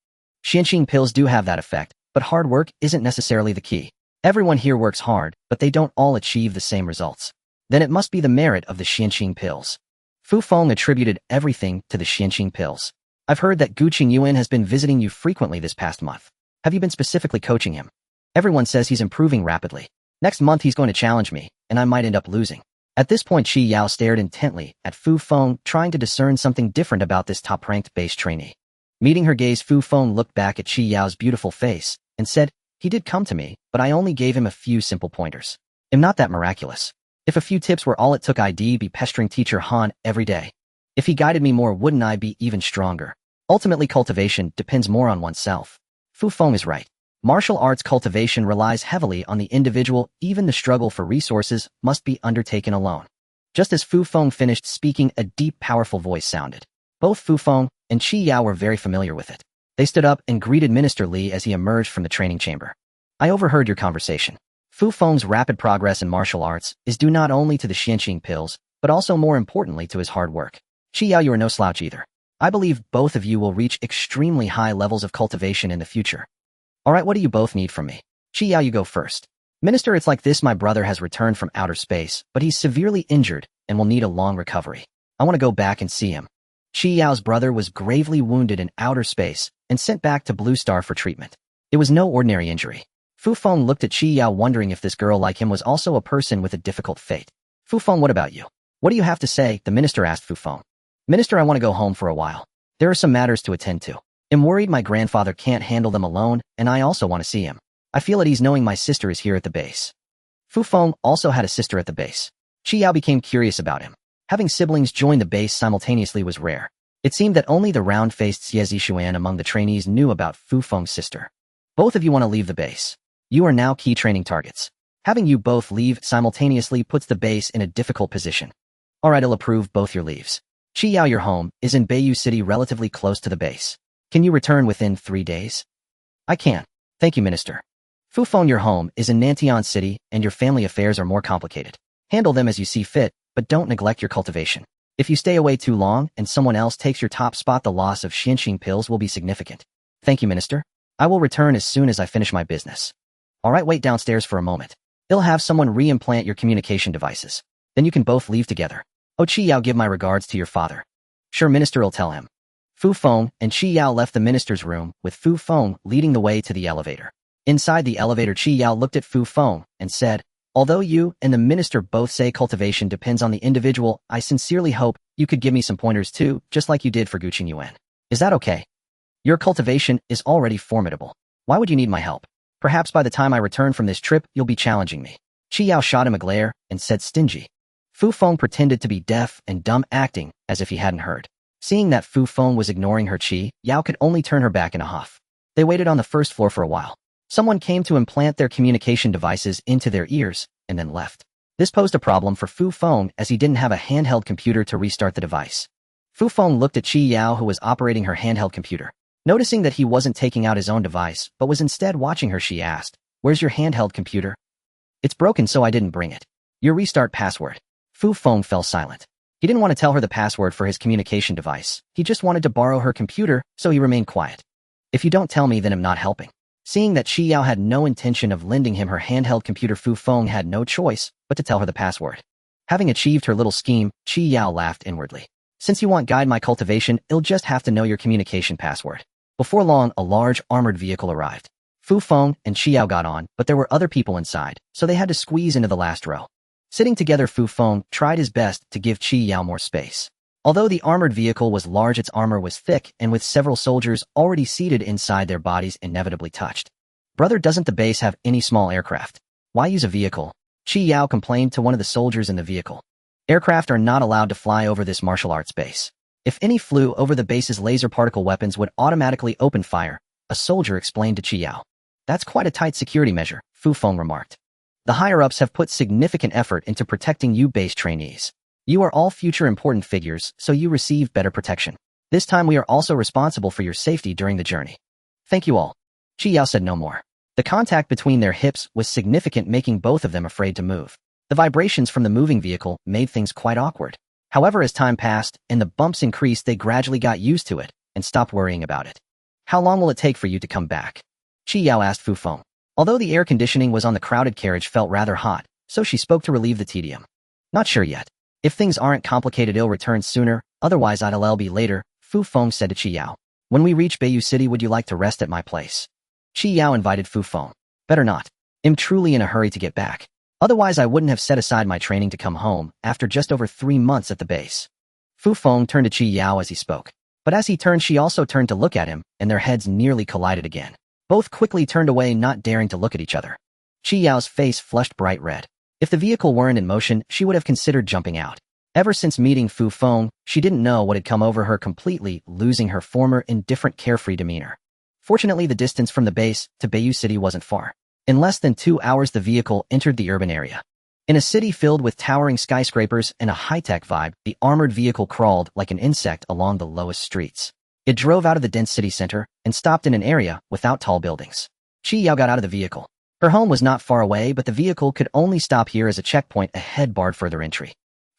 Xianxing pills do have that effect, but hard work isn't necessarily the key. Everyone here works hard, but they don't all achieve the same results. Then it must be the merit of the Xianxing pills. Fu Feng attributed everything to the Xianxing pills. I've heard that Gu Qingyuan has been visiting you frequently this past month. Have you been specifically coaching him? Everyone says he's improving rapidly. Next month he's going to challenge me, and I might end up losing. At this point, Qi Yao stared intently at Fu Feng, trying to discern something different about this top-ranked base trainee. Meeting her gaze, Fu Feng looked back at Qi Yao's beautiful face and said, he did come to me, but I only gave him a few simple pointers. I'm not that miraculous. If a few tips were all it took, I'd be pestering Teacher Han every day. If he guided me more, wouldn't I be even stronger? Ultimately, cultivation depends more on oneself. Fu Feng is right. Martial arts cultivation relies heavily on the individual. Even the struggle for resources must be undertaken alone. Just as Fu Feng finished speaking, a deep, powerful voice sounded. Both Fu Feng and Qi Yao were very familiar with it. They stood up and greeted Minister Li as he emerged from the training chamber. I overheard your conversation. Fu Feng's rapid progress in martial arts is due not only to the Xianxing pills, but also more importantly to his hard work. Qi Yao, you are no slouch either. I believe both of you will reach extremely high levels of cultivation in the future. Alright, what do you both need from me? Qi Yao, you go first. Minister, it's like this. My brother has returned from outer space, but he's severely injured and will need a long recovery. I want to go back and see him. Qi Yao's brother was gravely wounded in outer space and sent back to Blue Star for treatment. It was no ordinary injury. Fu Feng looked at Qi Yao, wondering if this girl like him was also a person with a difficult fate. Fu Feng, what about you? What do you have to say? The minister asked Fu Feng. Minister, I want to go home for a while. There are some matters to attend to. I'm worried my grandfather can't handle them alone, and I also want to see him. I feel at ease knowing my sister is here at the base. Fu Feng also had a sister at the base. Qi Yao became curious about him. Having siblings join the base simultaneously was rare. It seemed that only the round-faced Xiezi Xuan among the trainees knew about Fu Feng's sister. Both of you want to leave the base. You are now key training targets. Having you both leave simultaneously puts the base in a difficult position. Alright, I'll approve both your leaves. Qiyao, your home is in Bayou City, relatively close to the base. Can you return within 3 days? I can. Thank you, Minister. Fufeng, your home is in Nantian City, and your family affairs are more complicated. Handle them as you see fit, but don't neglect your cultivation. If you stay away too long and someone else takes your top spot, the loss of Xianxing pills will be significant. Thank you, Minister. I will return as soon as I finish my business. Alright, wait downstairs for a moment. I'll have someone re-implant your communication devices. Then you can both leave together. Oh, Qiyao, give my regards to your father. Sure, Minister, will tell him. Fufeng and Qiyao left the minister's room, with Fufeng leading the way to the elevator. Inside the elevator, Qiyao looked at Fufeng and said, although you and the minister both say cultivation depends on the individual, I sincerely hope you could give me some pointers too, just like you did for Guqing Yuan. Is that okay? Your cultivation is already formidable. Why would you need my help? Perhaps by the time I return from this trip, you'll be challenging me. Qiyao shot him a glare and said stingy. Fufeng pretended to be deaf and dumb, acting as if he hadn't heard. Seeing that Fufeng was ignoring her, Qiyao could only turn her back in a huff. They waited on the first floor for a while. Someone came to implant their communication devices into their ears and then left. This posed a problem for Fufeng as he didn't have a handheld computer to restart the device. Fufeng looked at Qiyao, who was operating her handheld computer. Noticing that he wasn't taking out his own device, but was instead watching her, she asked, "Where's your handheld computer?" "It's broken, so I didn't bring it." "Your restart password." Fufeng fell silent. He didn't want to tell her the password for his communication device. He just wanted to borrow her computer, so he remained quiet. "If you don't tell me, then I'm not helping." Seeing that Qiyao had no intention of lending him her handheld computer, Fufeng had no choice but to tell her the password. Having achieved her little scheme, Qiyao laughed inwardly. "Since you want guide my cultivation, you'll just have to know your communication password." Before long, a large armored vehicle arrived. Fufeng and Qiyao got on, but there were other people inside, so they had to squeeze into the last row. Sitting together, Fufeng tried his best to give Qiyao more space. Although the armored vehicle was large, its armor was thick, and with several soldiers already seated inside, their bodies inevitably touched. "Brother, doesn't the base have any small aircraft? Why use a vehicle?" Qiyao complained to one of the soldiers in the vehicle. "Aircraft are not allowed to fly over this martial arts base. If any flew over the base's laser particle weapons would automatically open fire," a soldier explained to Qiyao. "That's quite a tight security measure," Fufeng remarked. "The higher-ups have put significant effort into protecting you base trainees. You are all future important figures, so you receive better protection. This time we are also responsible for your safety during the journey." "Thank you all." Qiyao said no more. The contact between their hips was significant, making both of them afraid to move. The vibrations from the moving vehicle made things quite awkward. However, as time passed and the bumps increased, they gradually got used to it and stopped worrying about it. "How long will it take for you to come back?" Qiyao asked Fufeng. Although the air conditioning was on, the crowded carriage felt rather hot, so she spoke to relieve the tedium. "Not sure yet. If things aren't complicated, I'll return sooner, otherwise I'll be later," Fufeng said to Qiyao. "When we reach Bayou City, would you like to rest at my place?" Qiyao invited Fufeng. "Better not. I'm truly in a hurry to get back. Otherwise I wouldn't have set aside my training to come home after just over 3 months at the base." Fufeng turned to Qiyao as he spoke. But as he turned, she also turned to look at him, and their heads nearly collided again. Both quickly turned away, not daring to look at each other. Qiyao's face flushed bright red. If the vehicle weren't in motion, she would have considered jumping out. Ever since meeting Fufeng, she didn't know what had come over her, completely losing her former indifferent, carefree demeanor. Fortunately, the distance from the base to Bayou City wasn't far. In less than 2 hours, the vehicle entered the urban area. In a city filled with towering skyscrapers and a high-tech vibe, the armored vehicle crawled like an insect along the lowest streets. It drove out of the dense city center and stopped in an area without tall buildings. Qiyao got out of the vehicle. Her home was not far away, but the vehicle could only stop here as a checkpoint ahead barred further entry.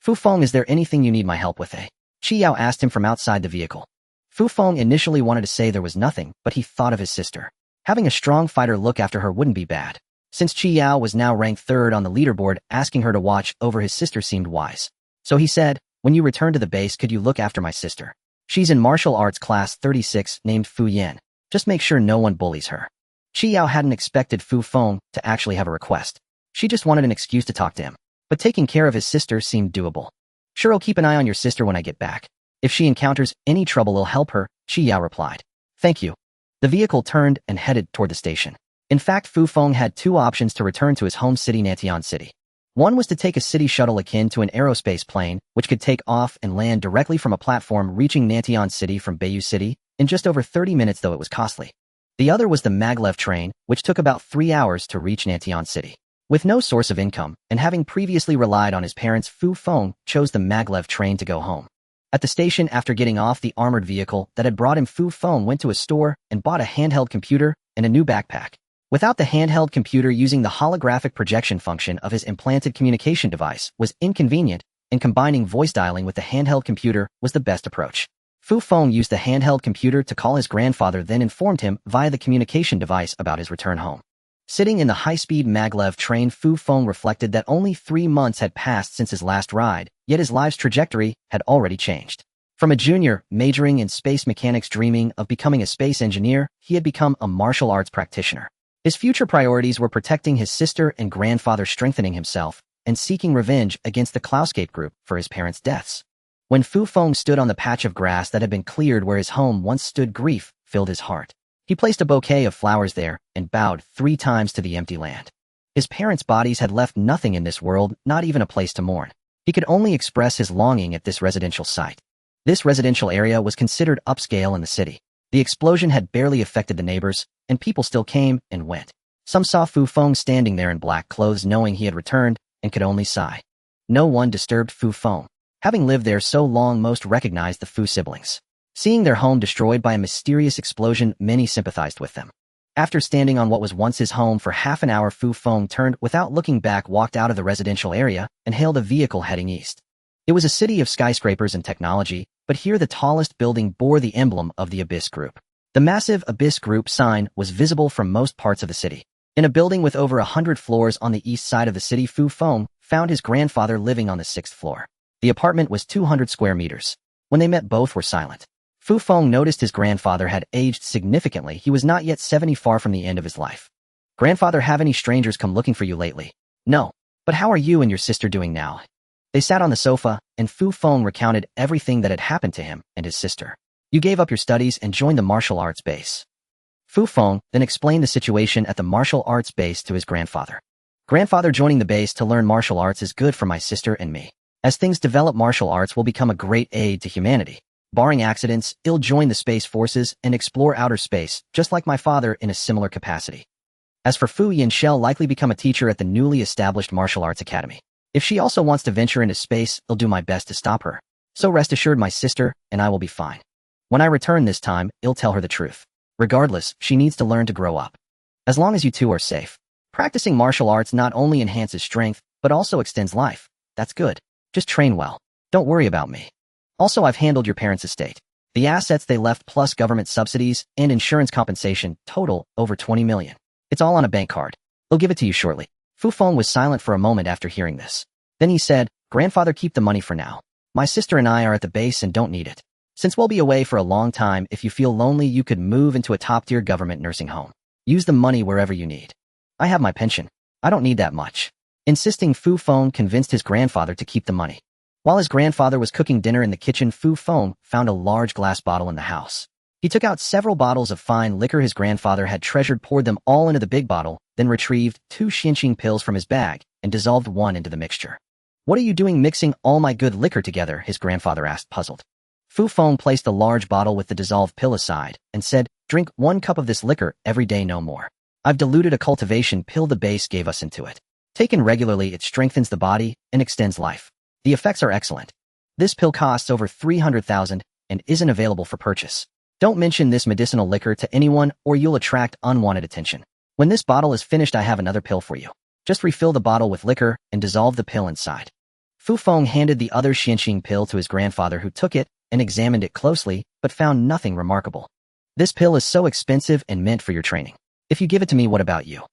"Fufeng, is there anything you need my help with, eh?" Qiyao asked him from outside the vehicle. Fufeng initially wanted to say there was nothing, but he thought of his sister. Having a strong fighter look after her wouldn't be bad. Since Qiyao was now ranked 3rd on the leaderboard, asking her to watch over his sister seemed wise. So he said, "When you return to the base, could you look after my sister? She's in martial arts class 36, named Fu Yan. Just make sure no one bullies her." Qiyao hadn't expected Fufeng to actually have a request. She just wanted an excuse to talk to him. But taking care of his sister seemed doable. "Sure, I'll keep an eye on your sister when I get back. If she encounters any trouble, I'll help her," Qiyao replied. "Thank you." The vehicle turned and headed toward the station. In fact, Fufeng had 2 options to return to his home city, Nantian City. One was to take a city shuttle akin to an aerospace plane, which could take off and land directly from a platform, reaching Nantian City from Bayou City in just over 30 minutes, though it was costly. The other was the maglev train, which took about 3 hours to reach Nantian City. With no source of income, and having previously relied on his parents, Fu Feng chose the maglev train to go home. At the station, after getting off the armored vehicle that had brought him, Fu Feng went to a store and bought a handheld computer and a new backpack. Without the handheld computer, using the holographic projection function of his implanted communication device was inconvenient, and combining voice dialing with the handheld computer was the best approach. Fu Feng used the handheld computer to call his grandfather, then informed him via the communication device about his return home. Sitting in the high-speed maglev train, Fu Feng reflected that only 3 months had passed since his last ride, yet his life's trajectory had already changed. From a junior, majoring in space mechanics, dreaming of becoming a space engineer, he had become a martial arts practitioner. His future priorities were protecting his sister and grandfather, strengthening himself, and seeking revenge against the Clouscape group for his parents' deaths. When Fu Feng stood on the patch of grass that had been cleared where his home once stood, grief filled his heart. He placed a bouquet of flowers there and bowed 3 times to the empty land. His parents' bodies had left nothing in this world, not even a place to mourn. He could only express his longing at this residential site. This residential area was considered upscale in the city. The explosion had barely affected the neighbors, and people still came and went. Some saw Fu Feng standing there in black clothes, knowing he had returned, and could only sigh. No one disturbed Fu Feng. Having lived there so long, most recognized the Fu siblings. Seeing their home destroyed by a mysterious explosion, many sympathized with them. After standing on what was once his home for half an hour, Fu Feng turned without looking back, walked out of the residential area, and hailed a vehicle heading east. It was a city of skyscrapers and technology, but here the tallest building bore the emblem of the Abyss Group. The massive Abyss Group sign was visible from most parts of the city. In a building with over 100 floors on the east side of the city, Fu Feng found his grandfather living on the 6th floor. The apartment was 200 square meters. When they met, both were silent. Fu Feng noticed his grandfather had aged significantly. He was not yet 70, far from the end of his life. "Grandfather, have any strangers come looking for you lately?" "No. But how are you and your sister doing now?" They sat on the sofa, and Fu Feng recounted everything that had happened to him and his sister. "You gave up your studies and joined the martial arts base." Fu Feng then explained the situation at the martial arts base to his grandfather. "Grandfather, joining the base to learn martial arts is good for my sister and me. As things develop, martial arts will become a great aid to humanity. Barring accidents, I'll join the space forces and explore outer space, just like my father, in a similar capacity. As for Fu Yin, she'll likely become a teacher at the newly established martial arts academy. If she also wants to venture into space, I'll do my best to stop her. So rest assured, my sister and I will be fine. When I return this time, I'll tell her the truth. Regardless, she needs to learn to grow up. As long as you two are safe. Practicing martial arts not only enhances strength, but also extends life. That's good. Just train well. Don't worry about me. Also, I've handled your parents' estate. The assets they left plus government subsidies and insurance compensation total over 20 million. It's all on a bank card. They'll give it to you shortly." Fu Feng was silent for a moment after hearing this. Then he said, "Grandfather, keep the money for now. My sister and I are at the base and don't need it. Since we'll be away for a long time, if you feel lonely, you could move into a top-tier government nursing home. Use the money wherever you need. I have my pension. I don't need that much." Insisting, Fu Feng convinced his grandfather to keep the money. While his grandfather was cooking dinner in the kitchen, Fu Feng found a large glass bottle in the house. He took out several bottles of fine liquor his grandfather had treasured, poured them all into the big bottle, then retrieved 2 Xianqing pills from his bag and dissolved one into the mixture. "What are you doing mixing all my good liquor together?" his grandfather asked, puzzled. Fu Feng placed the large bottle with the dissolved pill aside and said, "Drink 1 cup of this liquor every day, no more. I've diluted a cultivation pill the base gave us into it. Taken regularly, it strengthens the body and extends life. The effects are excellent. This pill costs over 300,000 and isn't available for purchase. Don't mention this medicinal liquor to anyone or you'll attract unwanted attention. When this bottle is finished, I have another pill for you. Just refill the bottle with liquor and dissolve the pill inside." Fu Feng handed the other Xianqing pill to his grandfather, who took it and examined it closely, but found nothing remarkable. "This pill is so expensive and meant for your training. If you give it to me, what about you?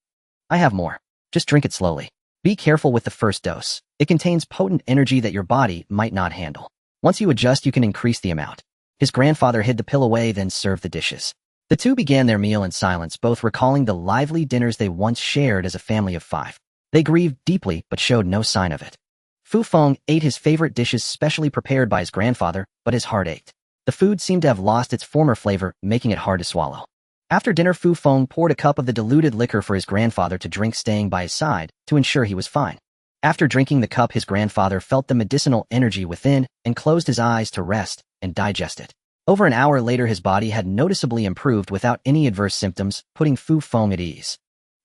I have more. Just drink it slowly. Be careful with the first dose. It contains potent energy that your body might not handle. Once you adjust, you can increase the amount." His grandfather hid the pill away, then served the dishes. The two began their meal in silence, both recalling the lively dinners they once shared as a family of 5. They grieved deeply, but showed no sign of it. Fu Feng ate his favorite dishes specially prepared by his grandfather, but his heart ached. The food seemed to have lost its former flavor, making it hard to swallow. After dinner, Fu Feng poured a cup of the diluted liquor for his grandfather to drink, staying by his side to ensure he was fine. After drinking the cup, his grandfather felt the medicinal energy within and closed his eyes to rest and digest it. Over an hour later, his body had noticeably improved without any adverse symptoms, putting Fu Feng at ease.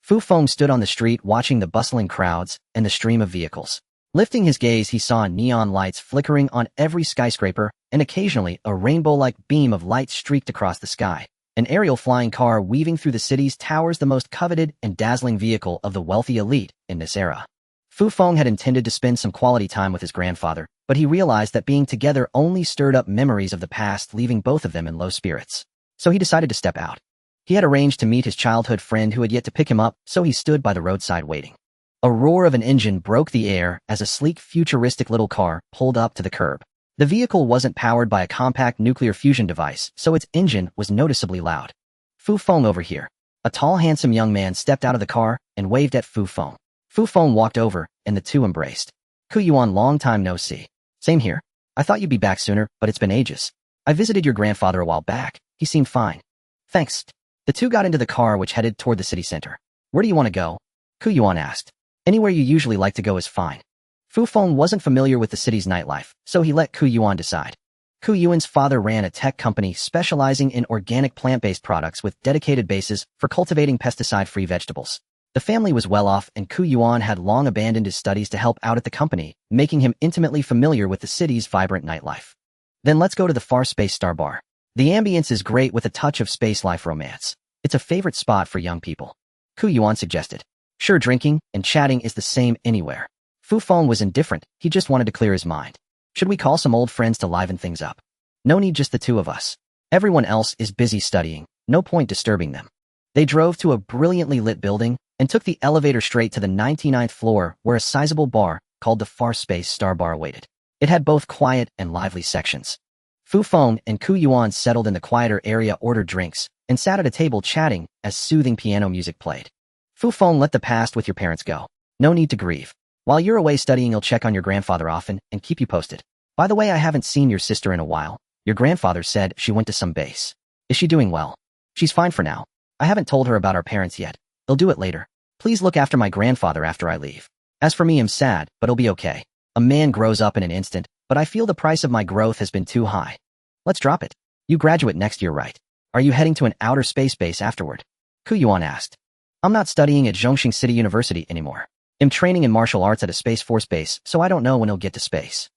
Fu Feng stood on the street watching the bustling crowds and the stream of vehicles. Lifting his gaze, he saw neon lights flickering on every skyscraper, and occasionally a rainbow-like beam of light streaked across the sky. An aerial flying car weaving through the city's towers, the most coveted and dazzling vehicle of the wealthy elite in this era. Fu Feng had intended to spend some quality time with his grandfather, but he realized that being together only stirred up memories of the past, leaving both of them in low spirits. So he decided to step out. He had arranged to meet his childhood friend who had yet to pick him up, so he stood by the roadside waiting. A roar of an engine broke the air as a sleek, futuristic little car pulled up to the curb. The vehicle wasn't powered by a compact nuclear fusion device, so its engine was noticeably loud. Fu Feng, over here. A tall, handsome young man stepped out of the car and waved at Fu Feng. Fu Feng walked over, and the two embraced. Ku Yuan, long time no see. Same here. I thought you'd be back sooner, but it's been ages. I visited your grandfather a while back. He seemed fine. Thanks. The two got into the car which headed toward the city center. Where do you want to go? Ku Yuan asked. Anywhere you usually like to go is fine. Fu Feng wasn't familiar with the city's nightlife, so he let Ku Yuan decide. Ku Yuan's father ran a tech company specializing in organic plant-based products with dedicated bases for cultivating pesticide-free vegetables. The family was well off, and Ku Yuan had long abandoned his studies to help out at the company, making him intimately familiar with the city's vibrant nightlife. Then let's go to the Far Space Star Bar. The ambience is great with a touch of space life romance. It's a favorite spot for young people. Ku Yuan suggested. Sure, drinking and chatting is the same anywhere. Fu Feng was indifferent, he just wanted to clear his mind. Should we call some old friends to liven things up? No need, just the two of us. Everyone else is busy studying, no point disturbing them. They drove to a brilliantly lit building and took the elevator straight to the 99th floor where a sizable bar called the Far Space Star Bar waited. It had both quiet and lively sections. Fu Feng and Ku Yuan settled in the quieter area, ordered drinks, and sat at a table chatting as soothing piano music played. Fu Feng, let the past with your parents go. No need to grieve. While you're away studying, you'll check on your grandfather often and keep you posted. By the way, I haven't seen your sister in a while. Your grandfather said she went to some base. Is she doing well? She's fine for now. I haven't told her about our parents yet. They'll do it later. Please look after my grandfather after I leave. As for me, I'm sad, but it'll be okay. A man grows up in an instant, but I feel the price of my growth has been too high. Let's drop it. You graduate next year, right? Are you heading to an outer space base afterward? Ku Yuan asked. I'm not studying at Zhongxing City University anymore. I'm training in martial arts at a Space Force base, so I don't know when I'll get to space.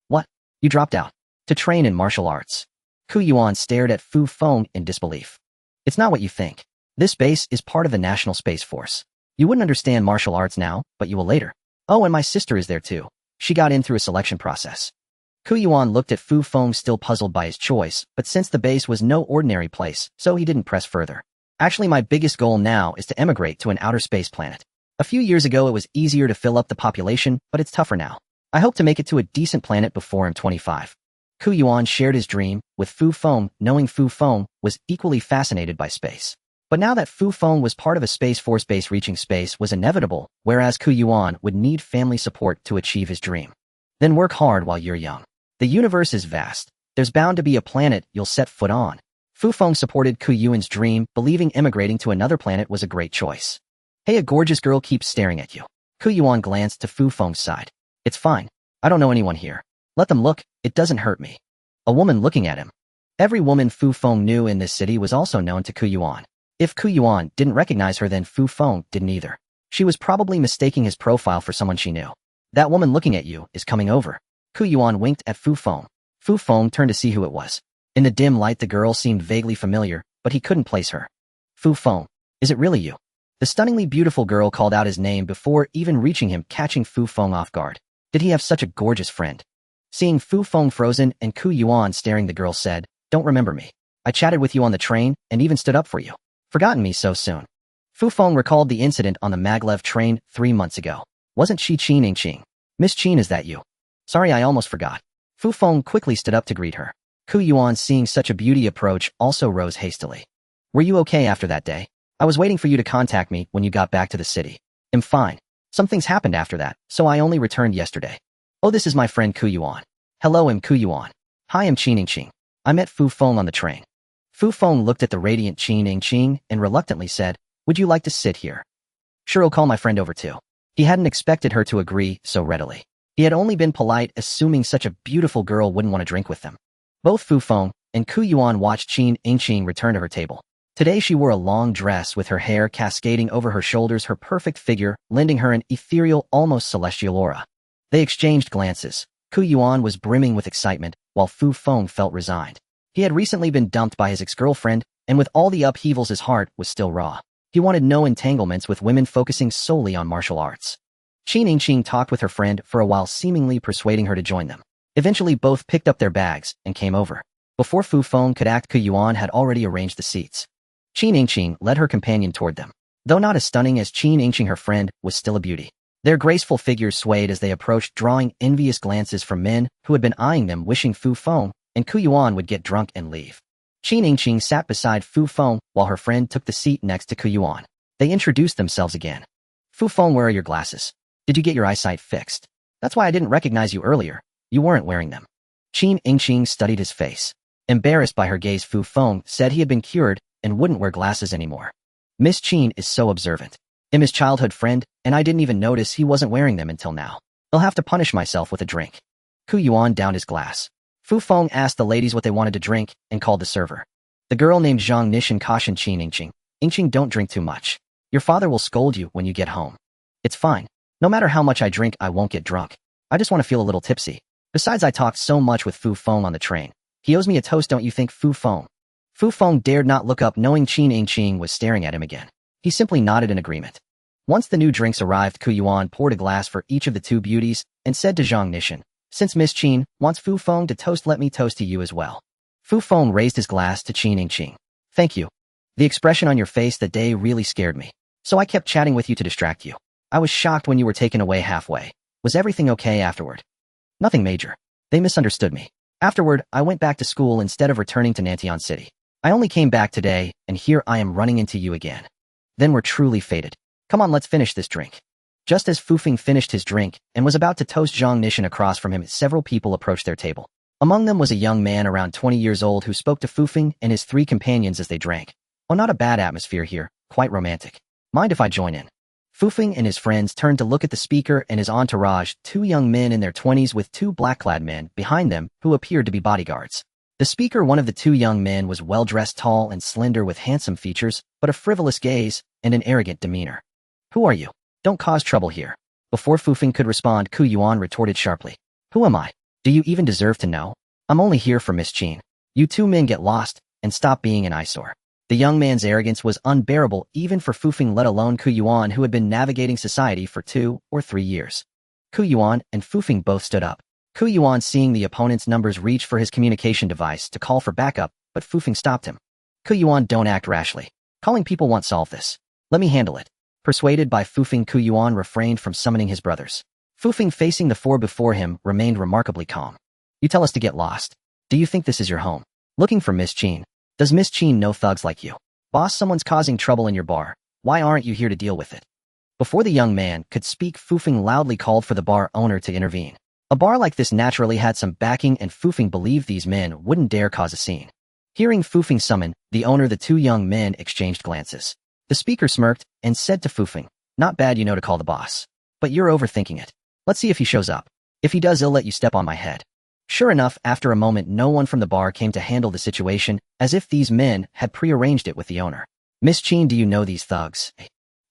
What? You dropped out? To train in martial arts? Ku Yuan stared at Fu Feng in disbelief. It's not what you think. This base is part of the National Space Force. You wouldn't understand martial arts now, but you will later. Oh, and my sister is there too. She got in through a selection process. Ku Yuan looked at Fu Feng, still puzzled by his choice, but since the base was no ordinary place, so he didn't press further. Actually, my biggest goal now is to emigrate to an outer space planet. A few years ago, it was easier to fill up the population, but it's tougher now. I hope to make it to a decent planet before I'm 25. Ku Yuan shared his dream with Fu Feng, knowing Fu Feng was equally fascinated by space. But now that Fu Feng was part of a Space Force base, reaching space was inevitable, whereas Ku Yuan would need family support to achieve his dream. Then work hard while you're young. The universe is vast. There's bound to be a planet you'll set foot on. Fu Feng supported Ku Yuan's dream, believing emigrating to another planet was a great choice. Hey, a gorgeous girl keeps staring at you. Ku Yuan glanced to Fu Feng's side. It's fine. I don't know anyone here. Let them look, it doesn't hurt me. A woman looking at him. Every woman Fu Feng knew in this city was also known to Ku Yuan. If Ku Yuan didn't recognize her, then Fu Feng didn't either. She was probably mistaking his profile for someone she knew. That woman looking at you is coming over. Ku Yuan winked at Fu Feng. Fu Feng turned to see who it was. In the dim light, the girl seemed vaguely familiar, but he couldn't place her. Fu Feng, is it really you? The stunningly beautiful girl called out his name before even reaching him, catching Fu Feng off guard. Did he have such a gorgeous friend? Seeing Fu Feng frozen and Ku Yuan staring, the girl said, Don't remember me. I chatted with you on the train and even stood up for you. Forgotten me so soon? Fu Feng recalled the incident on the maglev train 3 months ago. Wasn't she Qin Qing? Miss Qin, is that you? Sorry, I almost forgot. Fu Feng quickly stood up to greet her. Ku Yuan, seeing such a beauty approach, also rose hastily. Were you okay after that day? I was waiting for you to contact me when you got back to the city. I'm fine. Some things happened after that, so I only returned yesterday. Oh, this is my friend Ku Yuan. Hello, I'm Ku Yuan. Hi, I'm Qin Qing. I met Fu Feng on the train. Fu Feng looked at the radiant Qin Qing and reluctantly said, Would you like to sit here? Sure, I'll call my friend over too. He hadn't expected her to agree so readily. He had only been polite, assuming such a beautiful girl wouldn't want to drink with them. Both Fu Feng and Ku Yuan watched Qin Qing return to her table. Today she wore a long dress with her hair cascading over her shoulders, her perfect figure lending her an ethereal, almost celestial aura. They exchanged glances. Ku Yuan was brimming with excitement, while Fu Feng felt resigned. He had recently been dumped by his ex-girlfriend, and with all the upheavals his heart was still raw. He wanted no entanglements with women, focusing solely on martial arts. Qin Yingqing talked with her friend for a while, seemingly persuading her to join them. Eventually both picked up their bags and came over. Before Fu Feng could act, Ku Yuan had already arranged the seats. Qin Yingqing led her companion toward them. Though not as stunning as Qin Yingqing, her friend was still a beauty. Their graceful figures swayed as they approached, drawing envious glances from men who had been eyeing them, wishing Fu Feng and Ku Yuan would get drunk and leave. Qin Yingqing sat beside Fu Feng while her friend took the seat next to Ku Yuan. They introduced themselves again. Fu Feng, where are your glasses? Did you get your eyesight fixed? That's why I didn't recognize you earlier. You weren't wearing them. Qin Yingqing studied his face. Embarrassed by her gaze, Fu Feng said he had been cured and wouldn't wear glasses anymore. Miss Qin is so observant. I'm his childhood friend, and I didn't even notice he wasn't wearing them until now. I'll have to punish myself with a drink. Ku Yuan downed his glass. Fu Feng asked the ladies what they wanted to drink and called the server. The girl named Zhang Nishan cautioned Qin Yingqing. Yingqing, don't drink too much. Your father will scold you when you get home. It's fine. No matter how much I drink, I won't get drunk. I just want to feel a little tipsy. Besides, I talked so much with Fu Feng on the train. He owes me a toast, don't you think, Fu Feng? Fu Feng dared not look up, knowing Qin Yingqing was staring at him again. He simply nodded in agreement. Once the new drinks arrived, Ku Yuan poured a glass for each of the two beauties and said to Zhang Nishan, since Miss Qin wants Fu Feng to toast, let me toast to you as well. Fu Feng raised his glass to Qin Yingqing. Thank you. The expression on your face that day really scared me. So I kept chatting with you to distract you. I was shocked when you were taken away halfway. Was everything okay afterward? Nothing major. They misunderstood me. Afterward, I went back to school instead of returning to Nantian City. I only came back today, and here I am running into you again. Then we're truly fated. Come on, let's finish this drink. Just as Fu Feng finished his drink and was about to toast Zhang Nishan across from him, several people approached their table. Among them was a young man around 20 years old who spoke to Fu Feng and his three companions as they drank. Oh, not a bad atmosphere here, quite romantic. Mind if I join in? Fu Feng and his friends turned to look at the speaker and his entourage, two young men in their 20s with two black-clad men behind them who appeared to be bodyguards. The speaker, one of the two young men, was well-dressed, tall and slender with handsome features, but a frivolous gaze and an arrogant demeanor. Who are you? Don't cause trouble here. Before Fu Feng could respond, Ku Yuan retorted sharply. Who am I? Do you even deserve to know? I'm only here for Miss Qin. You two men get lost and stop being an eyesore. The young man's arrogance was unbearable even for Fu Feng, let alone Ku Yuan, who had been navigating society for 2 or 3 years. Ku Yuan and Fu Feng both stood up. Ku Yuan, seeing the opponent's numbers, reached for his communication device to call for backup, but Fu Feng stopped him. Ku Yuan, don't act rashly. Calling people won't solve this. Let me handle it. Persuaded by Fu Feng, Ku Yuan refrained from summoning his brothers. Fu Feng, facing the four before him, remained remarkably calm. You tell us to get lost. Do you think this is your home? Looking for Miss Qin. Does Miss Qin know thugs like you? Boss, someone's causing trouble in your bar. Why aren't you here to deal with it? Before the young man could speak, Fu Feng loudly called for the bar owner to intervene. A bar like this naturally had some backing, and Fu Feng believed these men wouldn't dare cause a scene. Hearing Fu Feng summon the owner, the two young men exchanged glances. The speaker smirked and said to Fu Feng, not bad, you know, to call the boss. But you're overthinking it. Let's see if he shows up. If he does, I'll let you step on my head. Sure enough, after a moment, no one from the bar came to handle the situation, as if these men had prearranged it with the owner. Miss Qin, do you know these thugs?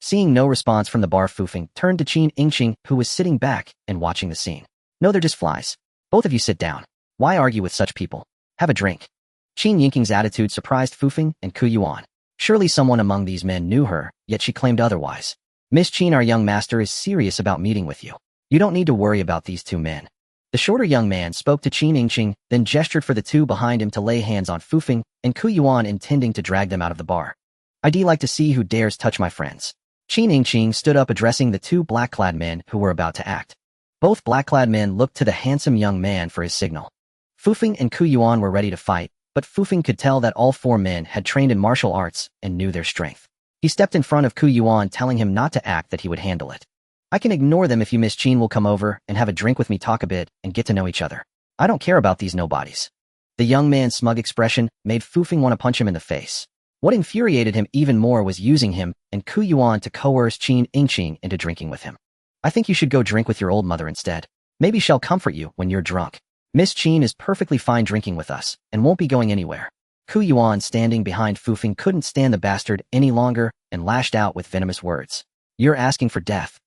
Seeing no response from the bar, Fu Feng turned to Qin Yingqing, who was sitting back and watching the scene. No, they're just flies. Both of you sit down. Why argue with such people? Have a drink. Qin Yingqing's attitude surprised Fu Feng and Ku Yuan. Surely someone among these men knew her, yet she claimed otherwise. Miss Qin, our young master is serious about meeting with you. You don't need to worry about these two men. The shorter young man spoke to Qin Yingqing, then gestured for the two behind him to lay hands on Fu Feng and Ku Yuan, intending to drag them out of the bar. I'd like to see who dares touch my friends. Qin Yingqing stood up, addressing the two black-clad men who were about to act. Both black-clad men looked to the handsome young man for his signal. Fu Feng and Ku Yuan were ready to fight, but Fu Feng could tell that all four men had trained in martial arts and knew their strength. He stepped in front of Ku Yuan, telling him not to act, that he would handle it. I can ignore them if you, Miss Qin, will come over and have a drink with me, talk a bit, and get to know each other. I don't care about these nobodies. The young man's smug expression made Fu Feng want to punch him in the face. What infuriated him even more was using him and Ku Yuan to coerce Qin Yingqing into drinking with him. I think you should go drink with your old mother instead. Maybe she'll comfort you when you're drunk. Miss Qin is perfectly fine drinking with us and won't be going anywhere. Ku Yuan, standing behind Fufeng, couldn't stand the bastard any longer and lashed out with venomous words. You're asking for death.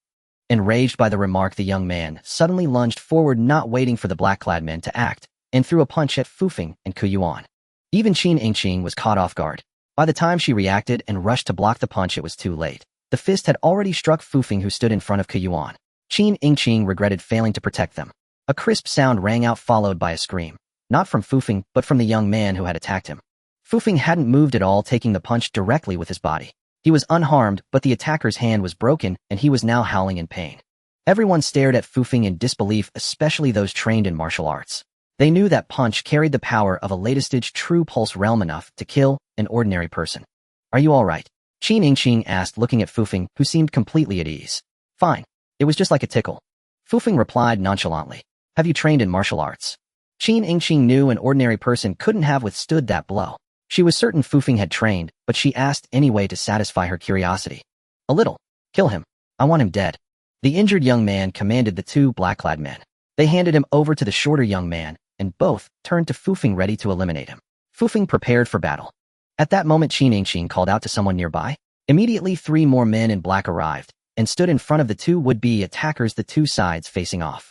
Enraged by the remark, the young man suddenly lunged forward, not waiting for the black-clad men to act, and threw a punch at Fufeng and Ku Yuan. Even Qin Yingqing was caught off guard. By the time she reacted and rushed to block the punch, it was too late. The fist had already struck Fufeng, who stood in front of Ku Yuan. Qin Yingqing regretted failing to protect them. A crisp sound rang out, followed by a scream. Not from Fufeng, but from the young man who had attacked him. Fufeng hadn't moved at all, taking the punch directly with his body. He was unharmed, but the attacker's hand was broken, and he was now howling in pain. Everyone stared at Fufeng in disbelief, especially those trained in martial arts. They knew that punch carried the power of a latest-stage true pulse realm, enough to kill an ordinary person. Are you all right? Qin Yingqing asked, looking at Fufeng, who seemed completely at ease. Fine. It was just like a tickle. Fufeng replied nonchalantly. Have you trained in martial arts? Qin Yingqing knew an ordinary person couldn't have withstood that blow. She was certain Fufeng had trained, but she asked anyway to satisfy her curiosity. A little. Kill him. I want him dead. The injured young man commanded the two black-clad men. They handed him over to the shorter young man, and both turned to Fufeng, ready to eliminate him. Fufeng prepared for battle. At that moment, Qin Yingqing called out to someone nearby. Immediately, 3 more men in black arrived and stood in front of the two would-be attackers, the two sides facing off.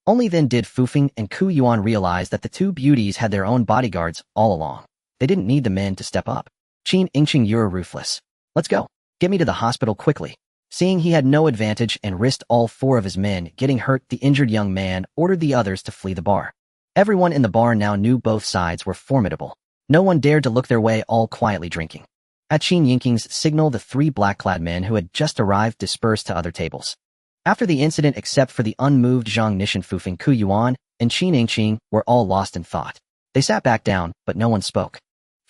Only then did Fufeng and Ku Yuan realize that the two beauties had their own bodyguards all along. They didn't need the men to step up. Qin Yingqing, you're ruthless. Let's go. Get me to the hospital quickly. Seeing he had no advantage and risked all 4 of his men getting hurt, the injured young man ordered the others to flee the bar. Everyone in the bar now knew both sides were formidable. No one dared to look their way, all quietly drinking. At Qin Yingqing's signal, the 3 black-clad men who had just arrived dispersed to other tables. After the incident, except for the unmoved Zhang Nishan, Fufeng, Ku Yuan, and Qin Yingqing were all lost in thought. They sat back down, but no one spoke.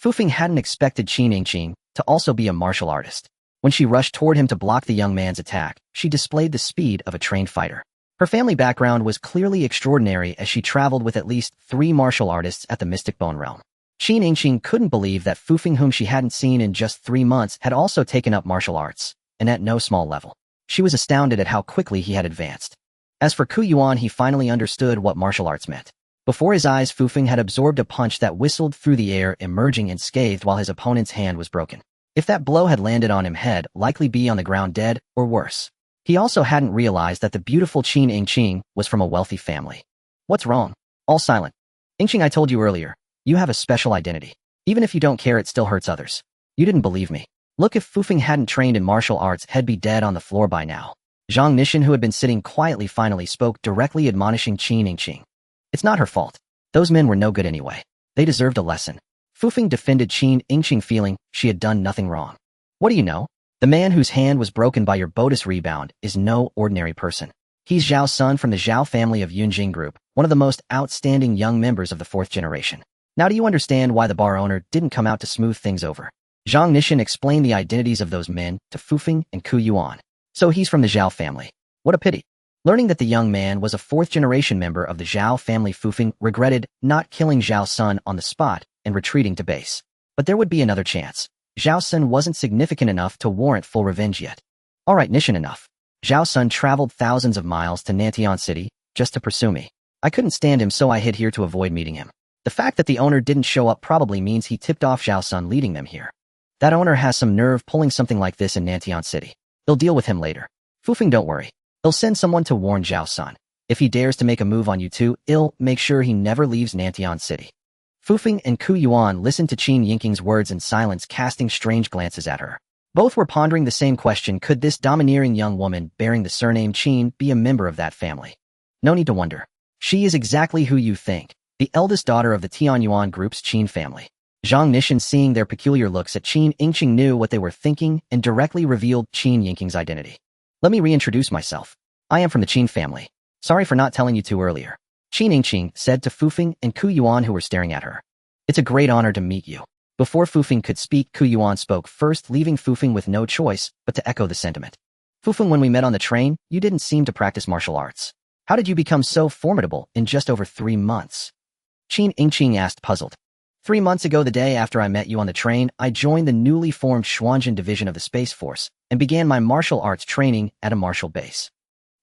Fufeng hadn't expected Qin Yingqing to also be a martial artist. When she rushed toward him to block the young man's attack, she displayed the speed of a trained fighter. Her family background was clearly extraordinary, as she traveled with at least 3 martial artists at the Mystic Bone Realm. Qin Yingqing couldn't believe that Fufeng, whom she hadn't seen in just 3 months, had also taken up martial arts, and at no small level. She was astounded at how quickly he had advanced. As for Ku Yuan, he finally understood what martial arts meant. Before his eyes, Fufeng had absorbed a punch that whistled through the air, emerging unscathed while his opponent's hand was broken. If that blow had landed on him, he'd likely be on the ground dead, or worse. He also hadn't realized that the beautiful Qin Yingqing was from a wealthy family. What's wrong? All silent. Yingqing, I told you earlier. You have a special identity. Even if you don't care, it still hurts others. You didn't believe me. Look, if Fufeng hadn't trained in martial arts, he'd be dead on the floor by now. Zhang Nishan, who had been sitting quietly, finally spoke, directly admonishing Qin Yingqing. It's not her fault. Those men were no good anyway. They deserved a lesson. Fufeng defended Qin Yingqing, feeling she had done nothing wrong. What do you know? The man whose hand was broken by your botus rebound is no ordinary person. He's Zhao's son from the Zhao family of Yunjing Group, one of the most outstanding young members of the 4th generation. Now do you understand why the bar owner didn't come out to smooth things over? Zhang Nishan explained the identities of those men to Fufeng and Ku Yuan. So he's from the Zhao family. What a pity. Learning that the young man was a 4th generation member of the Zhao family, Fufeng regretted not killing Zhao's son on the spot and retreating to base. But there would be another chance. Zhao's son wasn't significant enough to warrant full revenge yet. Alright, Nishan, enough. Zhao's son traveled thousands of miles to Nantian City just to pursue me. I couldn't stand him, so I hid here to avoid meeting him. The fact that the owner didn't show up probably means he tipped off Zhao's son, leading them here. That owner has some nerve pulling something like this in Nantian City. They'll deal with him later. Fufeng, don't worry. They'll send someone to warn Zhao's son. If he dares to make a move on you two, I'll make sure he never leaves Nantian City. Fufeng and Ku Yuan listened to Qin Yingqing's words in silence, casting strange glances at her. Both were pondering the same question: could this domineering young woman bearing the surname Qin be a member of that family? No need to wonder. She is exactly who you think, the eldest daughter of the Tianyuan Group's Qin family. Zhang Nishan, seeing their peculiar looks at Qin Yingqing, knew what they were thinking and directly revealed Qin Yingqing's identity. Let me reintroduce myself. I am from the Qin family. Sorry for not telling you two earlier. Qin Yingqing said to Fufeng and Ku Yuan, who were staring at her. It's a great honor to meet you. Before Fufeng could speak, Ku Yuan spoke first, leaving Fufeng with no choice but to echo the sentiment. Fufeng, when we met on the train, you didn't seem to practice martial arts. How did you become so formidable in just over 3 months? Qin Yingqing asked, puzzled. 3 months ago, the day after I met you on the train, I joined the newly formed Xuanzhen division of the Space Force and began my martial arts training at a martial base.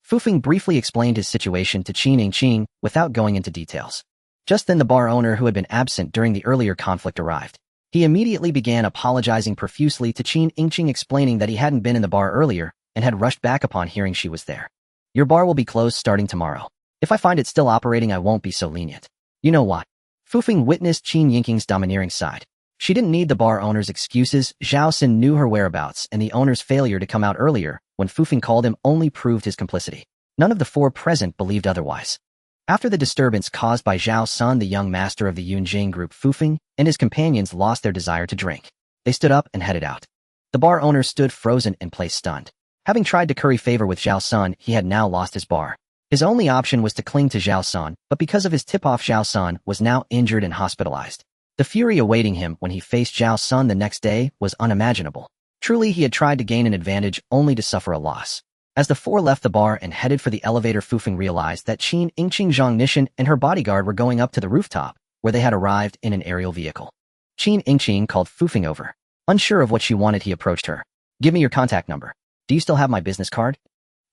Fufeng briefly explained his situation to Qin Yingqing without going into details. Just then the bar owner, who had been absent during the earlier conflict, arrived. He immediately began apologizing profusely to Qin Yingqing, explaining that he hadn't been in the bar earlier and had rushed back upon hearing she was there. Your bar will be closed starting tomorrow. If I find it still operating, I won't be so lenient. You know what? Fufeng witnessed Qin Yingqing's domineering side. She didn't need the bar owner's excuses. Zhao Xin knew her whereabouts, and the owner's failure to come out earlier when Fufeng called him only proved his complicity. None of the four present believed otherwise. After the disturbance caused by Zhao Sun, the young master of the Yunjing group, Fufeng and his companions lost their desire to drink. They stood up and headed out. The bar owner stood frozen in place, stunned. Having tried to curry favor with Zhao Sun, he had now lost his bar. His only option was to cling to Zhao Sun, but because of his tip-off, Zhao Sun was now injured and hospitalized. The fury awaiting him when he faced Zhao Sun the next day was unimaginable. Truly, he had tried to gain an advantage only to suffer a loss. As the four left the bar and headed for the elevator, Fufeng realized that Qin Yingqing, Zhang Nishan, and her bodyguard were going up to the rooftop, where they had arrived in an aerial vehicle. Qin Yingqing called Fufeng over. Unsure of what she wanted, he approached her. Give me your contact number. Do you still have my business card?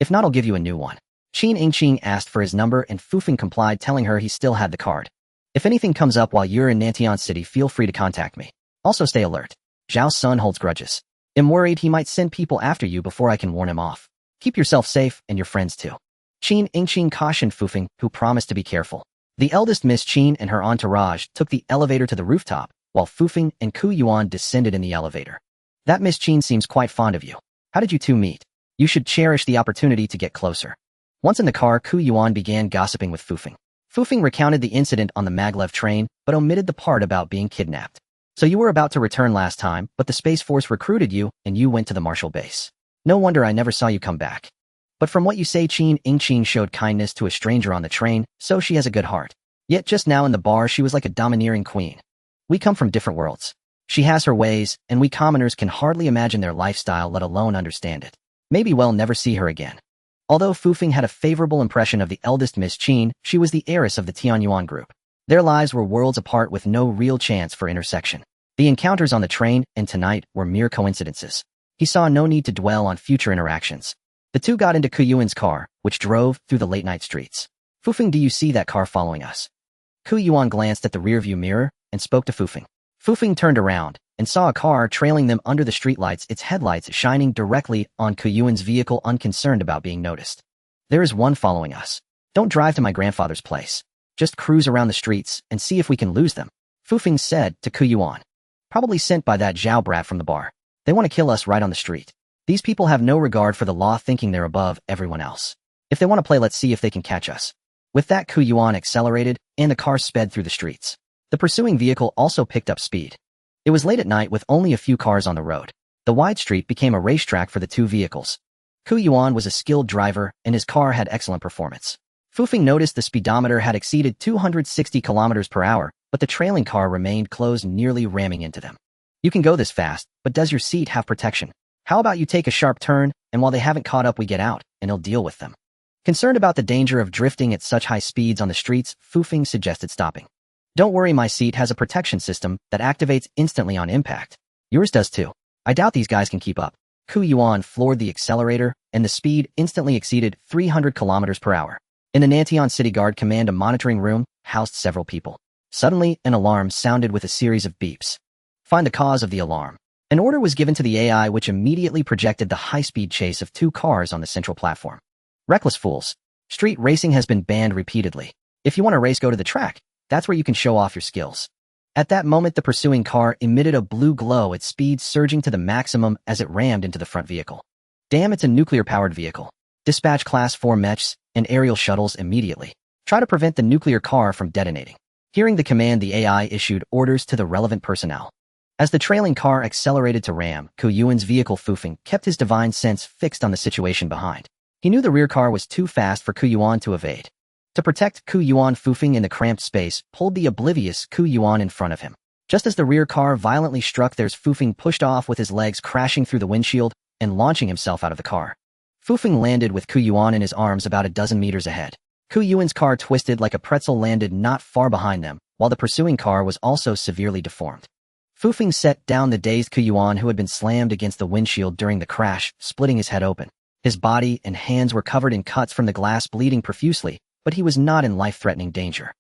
If not, I'll give you a new one. Qin Yingqing asked for his number and Fufeng complied, telling her he still had the card. If anything comes up while you're in Nantian City, feel free to contact me. Also stay alert. Zhao Sun holds grudges. I'm worried he might send people after you before I can warn him off. Keep yourself safe and your friends too. Qin Yingqing cautioned Fufeng, who promised to be careful. The eldest Miss Qin and her entourage took the elevator to the rooftop, while Fufeng and Ku Yuan descended in the elevator. That Miss Qin seems quite fond of you. How did you two meet? You should cherish the opportunity to get closer. Once in the car, Ku Yuan began gossiping with Fufeng. Fufeng recounted the incident on the maglev train, but omitted the part about being kidnapped. So you were about to return last time, but the Space Force recruited you, and you went to the Marshall base. No wonder I never saw you come back. But from what you say, Qin Yingqing showed kindness to a stranger on the train, so she has a good heart. Yet just now in the bar, she was like a domineering queen. We come from different worlds. She has her ways, and we commoners can hardly imagine their lifestyle, let alone understand it. Maybe we'll never see her again. Although Fufeng had a favorable impression of the eldest Miss Qin, she was the heiress of the Tianyuan group. Their lives were worlds apart with no real chance for intersection. The encounters on the train and tonight were mere coincidences. He saw no need to dwell on future interactions. The two got into Ku Yuan's car, which drove through the late-night streets. Fufeng, do you see that car following us? Ku Yuan glanced at the rearview mirror and spoke to Fufeng. Fufeng turned around and saw a car trailing them under the streetlights, its headlights shining directly on Ku Yuan's vehicle, unconcerned about being noticed. There is one following us. Don't drive to my grandfather's place. Just cruise around the streets and see if we can lose them, Fufeng said to Ku Yuan. Probably sent by that Zhao brat from the bar. They want to kill us right on the street. These people have no regard for the law, thinking they're above everyone else. If they want to play, let's see if they can catch us. With that, Ku Yuan accelerated, and the car sped through the streets. The pursuing vehicle also picked up speed. It was late at night with only a few cars on the road. The wide street became a racetrack for the two vehicles. Ku Yuan was a skilled driver, and his car had excellent performance. Fufeng noticed the speedometer had exceeded 260 kilometers per hour, but the trailing car remained closed, nearly ramming into them. You can go this fast, but does your seat have protection? How about you take a sharp turn, and while they haven't caught up, we get out, and he'll deal with them. Concerned about the danger of drifting at such high speeds on the streets, Fufeng suggested stopping. Don't worry, my seat has a protection system that activates instantly on impact. Yours does too. I doubt these guys can keep up. Ku Yuan floored the accelerator, and the speed instantly exceeded 300 kilometers per hour. In the Nantian City Guard Command, a monitoring room housed several people. Suddenly, an alarm sounded with a series of beeps. Find the cause of the alarm. An order was given to the AI, which immediately projected the high-speed chase of two cars on the central platform. Reckless fools. Street racing has been banned repeatedly. If you want to race, go to the track. That's where you can show off your skills. At that moment, the pursuing car emitted a blue glow, its speed surging to the maximum as it rammed into the front vehicle. Damn, it's a nuclear-powered vehicle. Dispatch Class 4 mechs and aerial shuttles immediately. Try to prevent the nuclear car from detonating. Hearing the command, the AI issued orders to the relevant personnel. As the trailing car accelerated to ram Ku Yuan's vehicle, Fufeng kept his divine sense fixed on the situation behind. He knew the rear car was too fast for Ku Yuan to evade. To protect Ku Yuan, Fufeng in the cramped space pulled the oblivious Ku Yuan in front of him. Just as the rear car violently struck theirs, Fufeng pushed off with his legs crashing through the windshield and launching himself out of the car. Fufeng landed with Ku Yuan in his arms about a dozen meters ahead. Ku Yuan's car twisted like a pretzel, landed not far behind them, while the pursuing car was also severely deformed. Fufeng set down the dazed Ku Yuan, who had been slammed against the windshield during the crash, splitting his head open. His body and hands were covered in cuts from the glass, bleeding profusely, but he was not in life-threatening danger.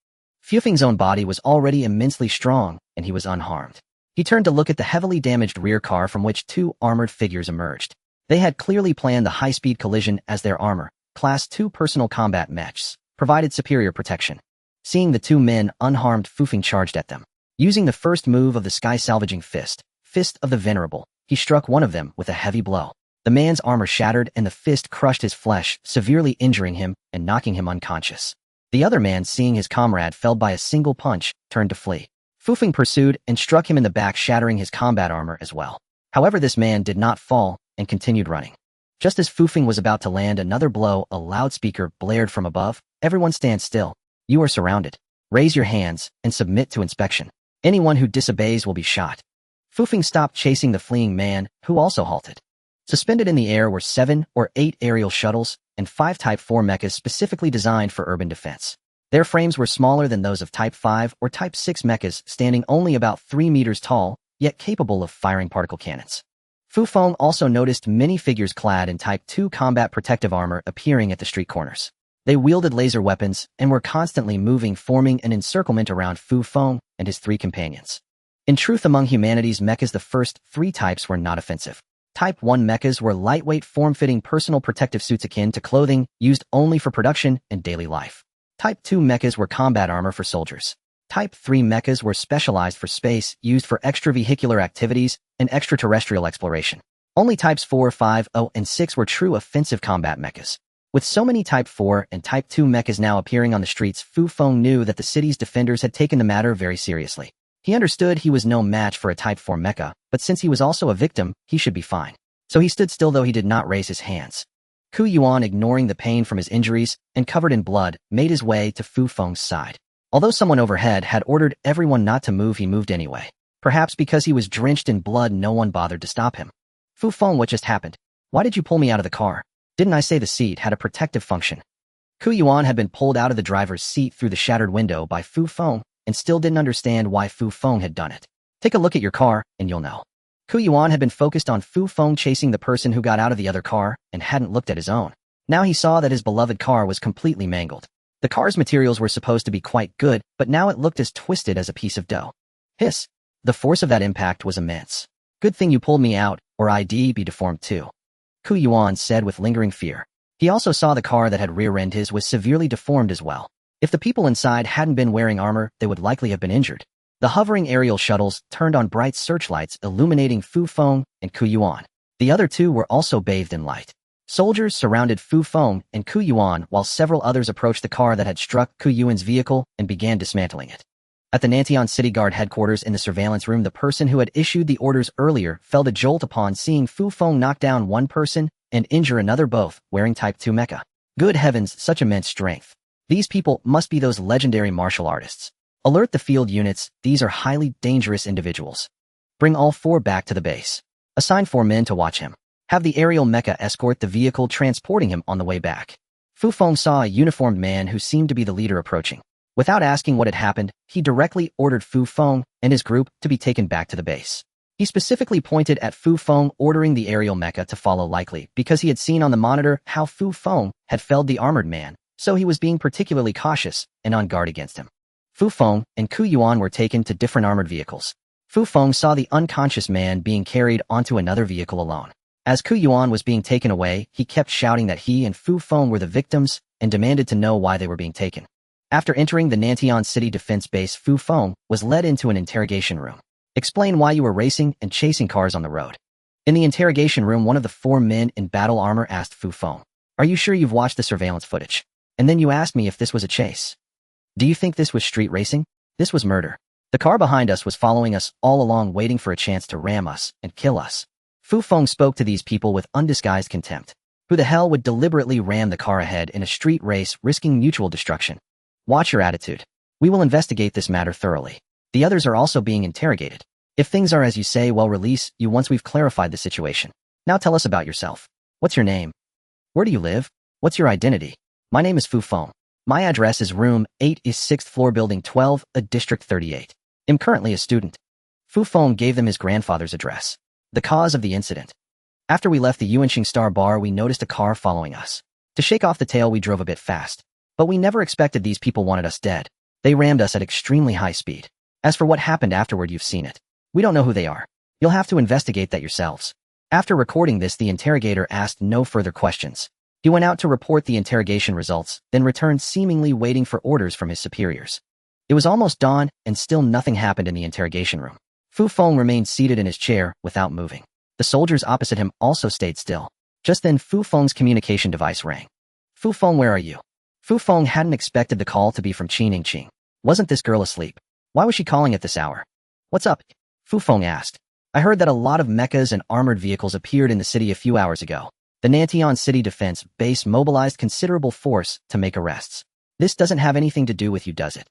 Fufeng's own body was already immensely strong, and he was unharmed. He turned to look at the heavily damaged rear car from which two armored figures emerged. They had clearly planned the high-speed collision as their armor, Class 2 personal combat mechs, provided superior protection. Seeing the two men unharmed, Fufeng charged at them. Using the first move of the sky-salvaging Fist of the Venerable, he struck one of them with a heavy blow. The man's armor shattered and the fist crushed his flesh, severely injuring him and knocking him unconscious. The other man, seeing his comrade felled by a single punch, turned to flee. Fufeng pursued and struck him in the back, shattering his combat armor as well. However, this man did not fall and continued running. Just as Fufeng was about to land another blow, a loudspeaker blared from above. "Everyone stand still. You are surrounded. Raise your hands and submit to inspection. Anyone who disobeys will be shot." Fufeng stopped chasing the fleeing man, who also halted. Suspended in the air were 7 or 8 aerial shuttles and 5 Type 4 mechas specifically designed for urban defense. Their frames were smaller than those of Type 5 or Type 6 mechas, standing only about 3 meters tall, yet capable of firing particle cannons. Fufeng also noticed many figures clad in Type 2 combat protective armor appearing at the street corners. They wielded laser weapons and were constantly moving, forming an encirclement around Fufeng and his 3 companions. In truth, among humanity's mechas, the first 3 types were not offensive. Type 1 mechas were lightweight, form-fitting personal protective suits akin to clothing, used only for production and daily life. Type 2 mechas were combat armor for soldiers. Type 3 mechas were specialized for space, used for extravehicular activities and extraterrestrial exploration. Only Types 4, 5, 0, and 6 were true offensive combat mechas. With so many Type 4 and Type 2 mechas now appearing on the streets, Fufeng knew that the city's defenders had taken the matter very seriously. He understood he was no match for a Type 4 mecha, but since he was also a victim, he should be fine. So he stood still, though he did not raise his hands. Ku Yuan, ignoring the pain from his injuries and covered in blood, made his way to Fufeng's side. Although someone overhead had ordered everyone not to move, he moved anyway. Perhaps because he was drenched in blood, no one bothered to stop him. "Fufeng, what just happened? Why did you pull me out of the car? Didn't I say the seat had a protective function?" Ku Yuan had been pulled out of the driver's seat through the shattered window by Fufeng and still didn't understand why Fufeng had done it. "Take a look at your car, and you'll know." Ku Yuan had been focused on Fufeng chasing the person who got out of the other car and hadn't looked at his own. Now he saw that his beloved car was completely mangled. The car's materials were supposed to be quite good, but now it looked as twisted as a piece of dough. Hiss! The force of that impact was immense. "Good thing you pulled me out, or I'd be deformed too," Ku Yuan said with lingering fear. He also saw the car that had rear-ended his was severely deformed as well. If the people inside hadn't been wearing armor, they would likely have been injured. The hovering aerial shuttles turned on bright searchlights, illuminating Fufeng and Ku Yuan. The other two were also bathed in light. Soldiers surrounded Fufeng and Ku Yuan while several others approached the car that had struck Ku Yuan's vehicle and began dismantling it. At the Nantian City Guard headquarters in the surveillance room, the person who had issued the orders earlier felt a jolt upon seeing Fufeng knock down one person and injure another, both wearing Type 2 mecha. Good heavens, such immense strength. These people must be those legendary martial artists. Alert the field units, these are highly dangerous individuals. Bring all 4 back to the base. Assign 4 men to watch him. Have the aerial mecha escort the vehicle transporting him on the way back. Fufeng saw a uniformed man who seemed to be the leader approaching. Without asking what had happened, he directly ordered Fufeng and his group to be taken back to the base. He specifically pointed at Fufeng, ordering the aerial mecha to follow, likely because he had seen on the monitor how Fufeng had felled the armored man, so he was being particularly cautious and on guard against him. Fufeng and Ku Yuan were taken to different armored vehicles. Fufeng saw the unconscious man being carried onto another vehicle alone. As Ku Yuan was being taken away, he kept shouting that he and Fufeng were the victims and demanded to know why they were being taken. After entering the Nantian City Defense Base, Fufeng was led into an interrogation room. "Explain why you were racing and chasing cars on the road." In the interrogation room, one of the 4 men in battle armor asked Fufeng, "Are you sure you've watched the surveillance footage? And then you asked me if this was a chase. Do you think this was street racing? This was murder. The car behind us was following us all along, waiting for a chance to ram us and kill us." Fufeng spoke to these people with undisguised contempt. Who the hell would deliberately ram the car ahead in a street race, risking mutual destruction? Watch your attitude. We will investigate this matter thoroughly. The others are also being interrogated. If things are as you say, we'll release you once we've clarified the situation. Now tell us about yourself. What's your name? Where do you live? What's your identity? My name is Fufeng. My address is room 8 is 6th floor, building 12, district 38. I'm currently a student. Fufeng gave them his grandfather's address. The cause of the incident. After we left the Yuanxing Star Bar, we noticed a car following us. To shake off the tail, we drove a bit fast. But we never expected these people wanted us dead. They rammed us at extremely high speed. As for what happened afterward, you've seen it. We don't know who they are. You'll have to investigate that yourselves. After recording this, the interrogator asked no further questions. He went out to report the interrogation results, then returned seemingly waiting for orders from his superiors. It was almost dawn, and still nothing happened in the interrogation room. Fu Feng remained seated in his chair without moving. The soldiers opposite him also stayed still. Just then, Fu Feng's communication device rang. Fu Feng, where are you? Fu Feng hadn't expected the call to be from Qin Yingqing. Wasn't this girl asleep? Why was she calling at this hour? What's up? Fu Feng asked. I heard that a lot of mechas and armored vehicles appeared in the city a few hours ago. The Nantian City Defense Base mobilized considerable force to make arrests. This doesn't have anything to do with you, does it?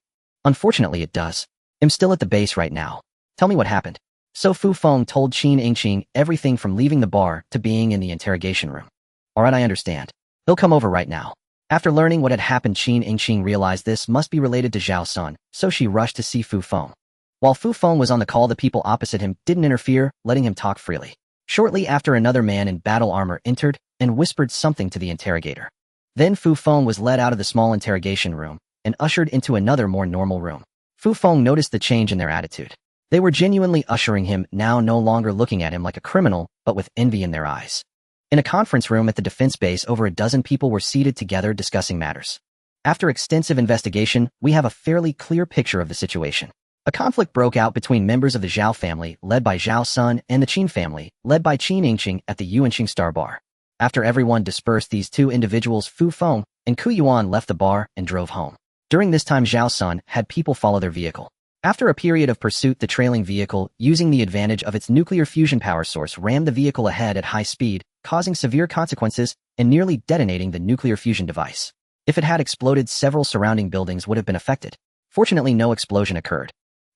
Unfortunately, it does. I'm still at the base right now. Tell me what happened. So Fu Feng told Qin Yingqing everything from leaving the bar to being in the interrogation room. Alright, I understand. They'll come over right now. After learning what had happened, Qin Yingqing realized this must be related to Zhao Sun, so she rushed to see Fu Feng. While Fu Feng was on the call, the people opposite him didn't interfere, letting him talk freely. Shortly after, another man in battle armor entered and whispered something to the interrogator. Then Fu Feng was led out of the small interrogation room and ushered into another, more normal room. Fu Feng noticed the change in their attitude. They were genuinely ushering him, now no longer looking at him like a criminal, but with envy in their eyes. In a conference room at the defense base, over a dozen people were seated together discussing matters. After extensive investigation, we have a fairly clear picture of the situation. A conflict broke out between members of the Zhao family, led by Zhao Sun, and the Qin family, led by Qin Yingqing, at the Yuanqing Star Bar. After everyone dispersed, these two individuals, Fu Feng and Ku Yuan, left the bar and drove home. During this time, Zhao Sun had people follow their vehicle. After a period of pursuit, the trailing vehicle, using the advantage of its nuclear fusion power source, rammed the vehicle ahead at high speed, causing severe consequences and nearly detonating the nuclear fusion device. If it had exploded, several surrounding buildings would have been affected. Fortunately, no explosion occurred.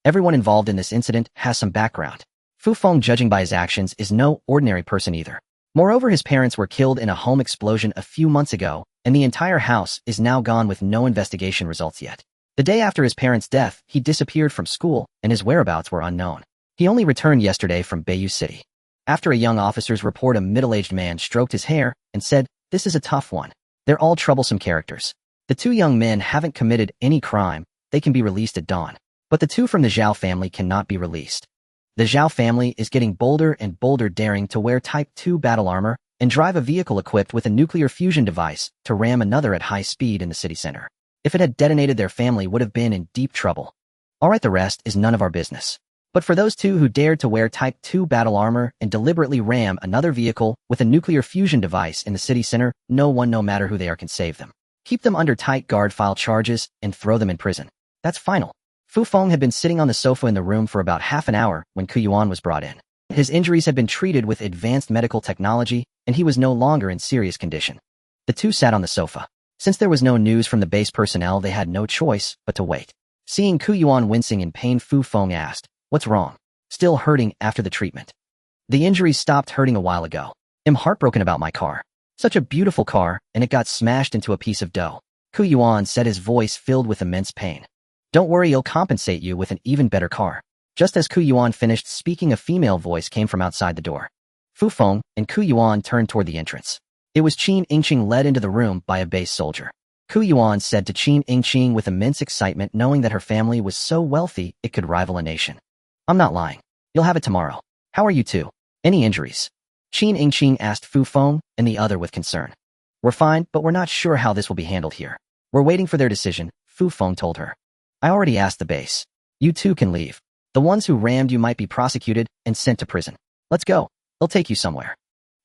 Everyone involved in this incident has some background. Fu Feng, judging by his actions, is no ordinary person either. Moreover, his parents were killed in a home explosion a few months ago, and the entire house is now gone with no investigation results yet. The day after his parents' death, he disappeared from school, and his whereabouts were unknown. He only returned yesterday from Bayou City. After a young officer's report, a middle-aged man stroked his hair and said, "This is a tough one. They're all troublesome characters. The two young men haven't committed any crime. They can be released at dawn. But the two from the Zhao family cannot be released. The Zhao family is getting bolder and bolder, daring to wear Type 2 battle armor and drive a vehicle equipped with a nuclear fusion device to ram another at high speed in the city center. If it had detonated, their family would have been in deep trouble. Alright, the rest is none of our business. But for those two who dared to wear Type 2 battle armor and deliberately ram another vehicle with a nuclear fusion device in the city center, no one, no matter who they are, can save them. Keep them under tight guard, file charges, and throw them in prison. That's final." Fu Feng had been sitting on the sofa in the room for about half an hour when Ku Yuan was brought in. His injuries had been treated with advanced medical technology, and he was no longer in serious condition. The two sat on the sofa. Since there was no news from the base personnel, they had no choice but to wait. Seeing Ku Yuan wincing in pain, Fu Feng asked, "What's wrong? Still hurting after the treatment?" "The injuries stopped hurting a while ago. I'm heartbroken about my car. Such a beautiful car, and it got smashed into a piece of dough," Ku Yuan said, his voice filled with immense pain. "Don't worry, he'll compensate you with an even better car." Just as Ku Yuan finished speaking, a female voice came from outside the door. Fu Feng and Ku Yuan turned toward the entrance. It was Qin Yingqing, led into the room by a base soldier. Ku Yuan said to Qin Yingqing with immense excitement, knowing that her family was so wealthy it could rival a nation. "I'm not lying. You'll have it tomorrow. How are you two? Any injuries?" Qin Yingqing asked Fu Feng and the other with concern. "We're fine, but we're not sure how this will be handled here. We're waiting for their decision," Fu Feng told her. "I already asked the base. You two can leave. The ones who rammed you might be prosecuted and sent to prison. Let's go. They'll take you somewhere."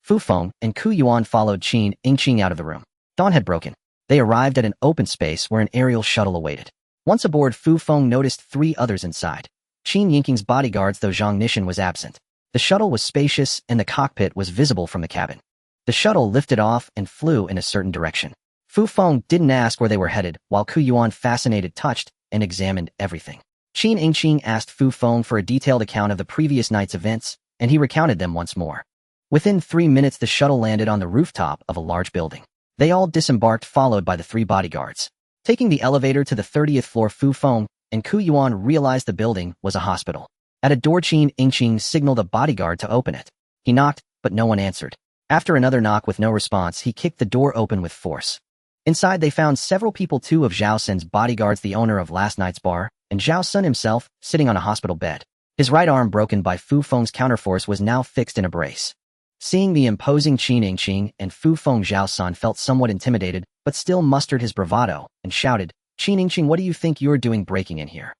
Fu Feng and Ku Yuan followed Qin Yingqing out of the room. Dawn had broken. They arrived at an open space where an aerial shuttle awaited. Once aboard, Fu Feng noticed 3 others inside. Qin Yingqing's bodyguards, though Zhang Nishan was absent. The shuttle was spacious, and the cockpit was visible from the cabin. The shuttle lifted off and flew in a certain direction. Fu Feng didn't ask where they were headed, while Ku Yuan, fascinated, touched and examined everything. Qin Yingqing asked Fu Feng for a detailed account of the previous night's events, and he recounted them once more. Within 3 minutes, the shuttle landed on the rooftop of a large building. They all disembarked, followed by the 3 bodyguards. Taking the elevator to the 30th floor, Fu Feng and Ku Yuan realized the building was a hospital. At a door, Qin Yingqing signaled a bodyguard to open it. He knocked, but no one answered. After another knock with no response, he kicked the door open with force. Inside, they found several people, 2 of Zhao Sun's bodyguards, the owner of last night's bar, and Zhao Sun himself, sitting on a hospital bed. His right arm, broken by Fu Feng's counterforce, was now fixed in a brace. Seeing the imposing Qin Yingqing and Fu Feng, Zhao Sun felt somewhat intimidated, but still mustered his bravado and shouted, "Qin Yingqing, what do you think you're doing breaking in here?"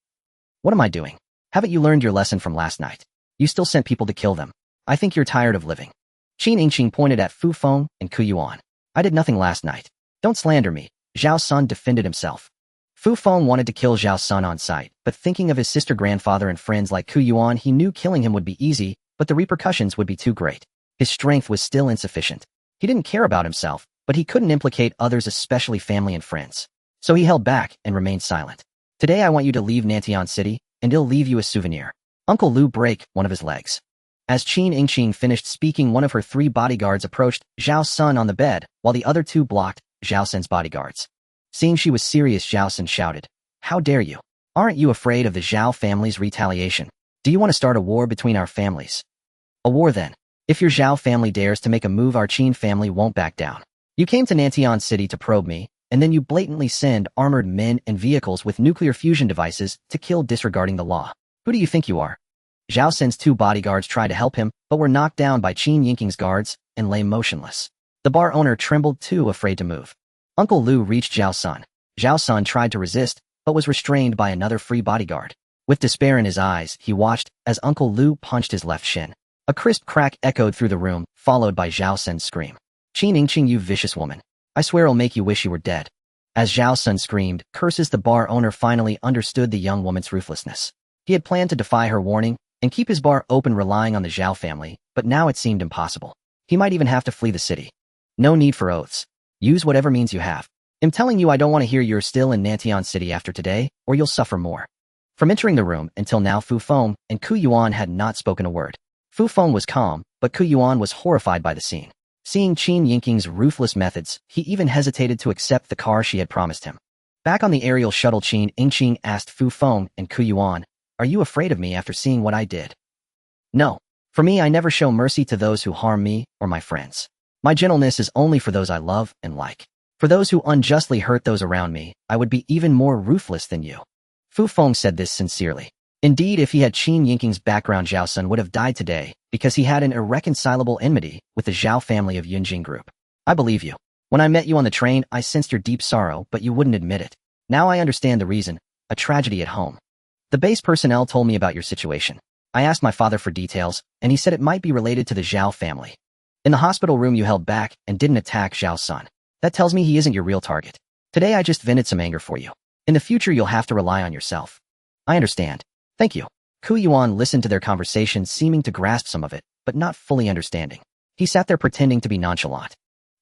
"What am I doing? Haven't you learned your lesson from last night? You still sent people to kill them. I think you're tired of living." Qin Yingqing pointed at Fu Feng and Ku Yuan. "I did nothing last night. Don't slander me," Zhao Sun defended himself. Fu Feng wanted to kill Zhao Sun on sight, but thinking of his sister, grandfather, and friends like Ku Yuan, he knew killing him would be easy, but the repercussions would be too great. His strength was still insufficient. He didn't care about himself, but he couldn't implicate others, especially family and friends. So he held back and remained silent. "Today I want you to leave Nantian City, and I'll leave you a souvenir." Uncle Lu break one of his legs. As Qin Yingqing finished speaking, one of her 3 bodyguards approached Zhao Sun on the bed, while the other 2 blocked Zhao Sun's bodyguards. Seeing she was serious, Zhao Sun shouted, "How dare you? Aren't you afraid of the Zhao family's retaliation? Do you want to start a war between our families?" "A war then. If your Zhao family dares to make a move, our Qin family won't back down. You came to Nantian City to probe me, and then you blatantly send armored men and vehicles with nuclear fusion devices to kill, disregarding the law. Who do you think you are?" Zhao Sun's 2 bodyguards tried to help him, but were knocked down by Qin Yingqing's guards and lay motionless. The bar owner trembled too, afraid to move. Uncle Lu reached Zhao Sun. Zhao Sun tried to resist, but was restrained by another free bodyguard. With despair in his eyes, he watched as Uncle Lu punched his left shin. A crisp crack echoed through the room, followed by Zhao Sun's scream. "Qin Yingqing, you vicious woman. I swear I'll make you wish you were dead." As Zhao Sun screamed curses, the bar owner finally understood the young woman's ruthlessness. He had planned to defy her warning and keep his bar open, relying on the Zhao family, but now it seemed impossible. He might even have to flee the city. "No need for oaths. Use whatever means you have. I'm telling you, I don't want to hear you're still in Nantian City after today, or you'll suffer more." From entering the room until now, Fu Feng and Ku Yuan had not spoken a word. Fu Feng was calm, but Ku Yuan was horrified by the scene. Seeing Qin Yingqing's ruthless methods, he even hesitated to accept the car she had promised him. Back on the aerial shuttle, Qin Yingqing asked Fu Feng and Ku Yuan, "Are you afraid of me after seeing what I did?" "No. For me, I never show mercy to those who harm me or my friends. My gentleness is only for those I love and like. For those who unjustly hurt those around me, I would be even more ruthless than you." Fu Feng said this sincerely. Indeed, if he had Qin Yingqing's background, Zhao Sun would have died today, because he had an irreconcilable enmity with the Zhao family of Yunjing group. "I believe you. When I met you on the train, I sensed your deep sorrow, but you wouldn't admit it. Now I understand the reason: a tragedy at home. The base personnel told me about your situation. I asked my father for details, and he said it might be related to the Zhao family. In the hospital room, you held back and didn't attack Zhao Sun. That tells me he isn't your real target. Today I just vented some anger for you. In the future, you'll have to rely on yourself." "I understand. Thank you." Ku Yuan listened to their conversation, seeming to grasp some of it, but not fully understanding. He sat there pretending to be nonchalant.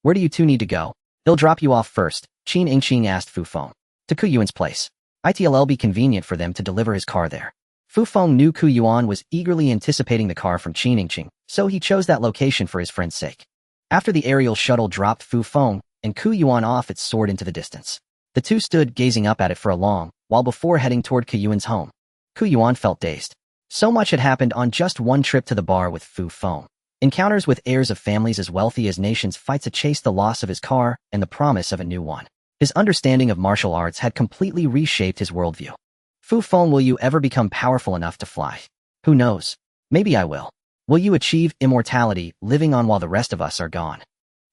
"Where do you 2 need to go?" "They'll drop you off first," Qin Yingqing asked Fu Feng. "To Ku Yuan's place. It'll be convenient for them to deliver his car there." Fu Feng knew Ku Yuan was eagerly anticipating the car from Qin Yingqing, so he chose that location for his friend's sake. After the aerial shuttle dropped Fu Feng and Ku Yuan off, it soared into the distance. The 2 stood gazing up at it for a long while before heading toward Ku Yuan's home. Ku Yuan felt dazed. So much had happened on just one trip to the bar with Fu Feng. Encounters with heirs of families as wealthy as nations, fight to chase the loss of his car and the promise of a new one. His understanding of martial arts had completely reshaped his worldview. "Fu Feng, will you ever become powerful enough to fly?" "Who knows? Maybe I will." "Will you achieve immortality, living on while the rest of us are gone?"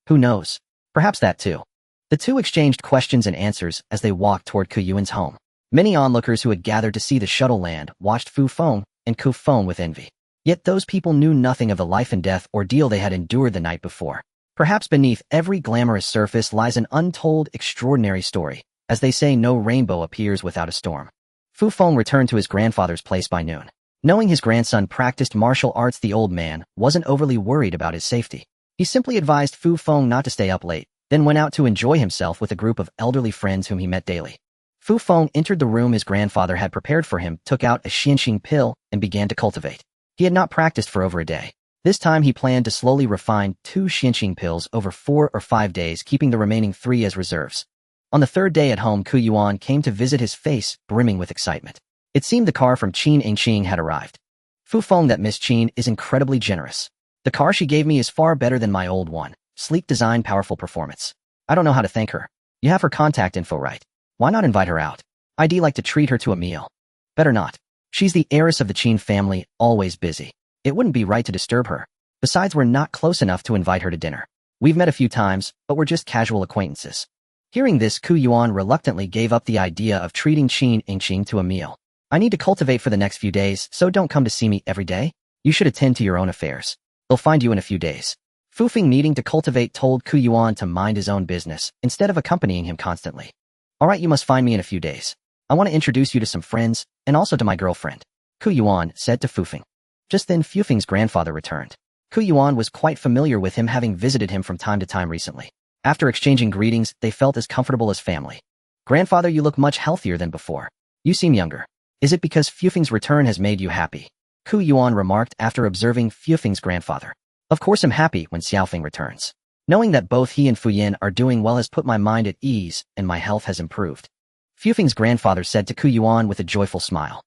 "Who knows? Perhaps that too." The 2 exchanged questions and answers as they walked toward Ku Yuan's home. Many onlookers who had gathered to see the shuttle land watched Fu Feng and Ku Feng with envy. Yet those people knew nothing of the life and death ordeal they had endured the night before. Perhaps beneath every glamorous surface lies an untold, extraordinary story. As they say, no rainbow appears without a storm. Fu Feng returned to his grandfather's place by noon. Knowing his grandson practiced martial arts, the old man wasn't overly worried about his safety. He simply advised Fu Feng not to stay up late, then went out to enjoy himself with a group of elderly friends whom he met daily. Fu Feng entered the room his grandfather had prepared for him, took out a xianxing pill, and began to cultivate. He had not practiced for over a day. This time he planned to slowly refine 2 xianxing pills over 4 or 5 days, keeping the remaining 3 as reserves. On the 3rd day at home, Ku Yuan came to visit, his face brimming with excitement. It seemed the car from Qin Yingqing had arrived. "Fu Feng, that Miss Qin is incredibly generous. The car she gave me is far better than my old one. Sleek design, powerful performance. I don't know how to thank her. You have her contact info, right? Why not invite her out? I'd like to treat her to a meal." "Better not. She's the heiress of the Qin family, always busy. It wouldn't be right to disturb her. Besides, we're not close enough to invite her to dinner. We've met a few times, but we're just casual acquaintances. Hearing this, Ku Yuan reluctantly gave up the idea of treating Qin Yingqing to a meal. I need to cultivate for the next few days, so don't come to see me every day. You should attend to your own affairs. They'll find you in a few days. Fufing, needing to cultivate, told Ku Yuan to mind his own business, instead of accompanying him constantly. Alright, you must find me in a few days. I want to introduce you to some friends, and also to my girlfriend, Ku Yuan said to Fufing. Just then, Fufing's grandfather returned. Ku Yuan was quite familiar with him, having visited him from time to time recently. After exchanging greetings, they felt as comfortable as family. Grandfather, you look much healthier than before. You seem younger. Is it because Fufing's return has made you happy? Ku Yuan remarked after observing Fufing's grandfather. Of course I'm happy when Xiaofeng returns. Knowing that both he and Fuyin are doing well has put my mind at ease, and my health has improved. Fufing's grandfather said to Ku Yuan with a joyful smile.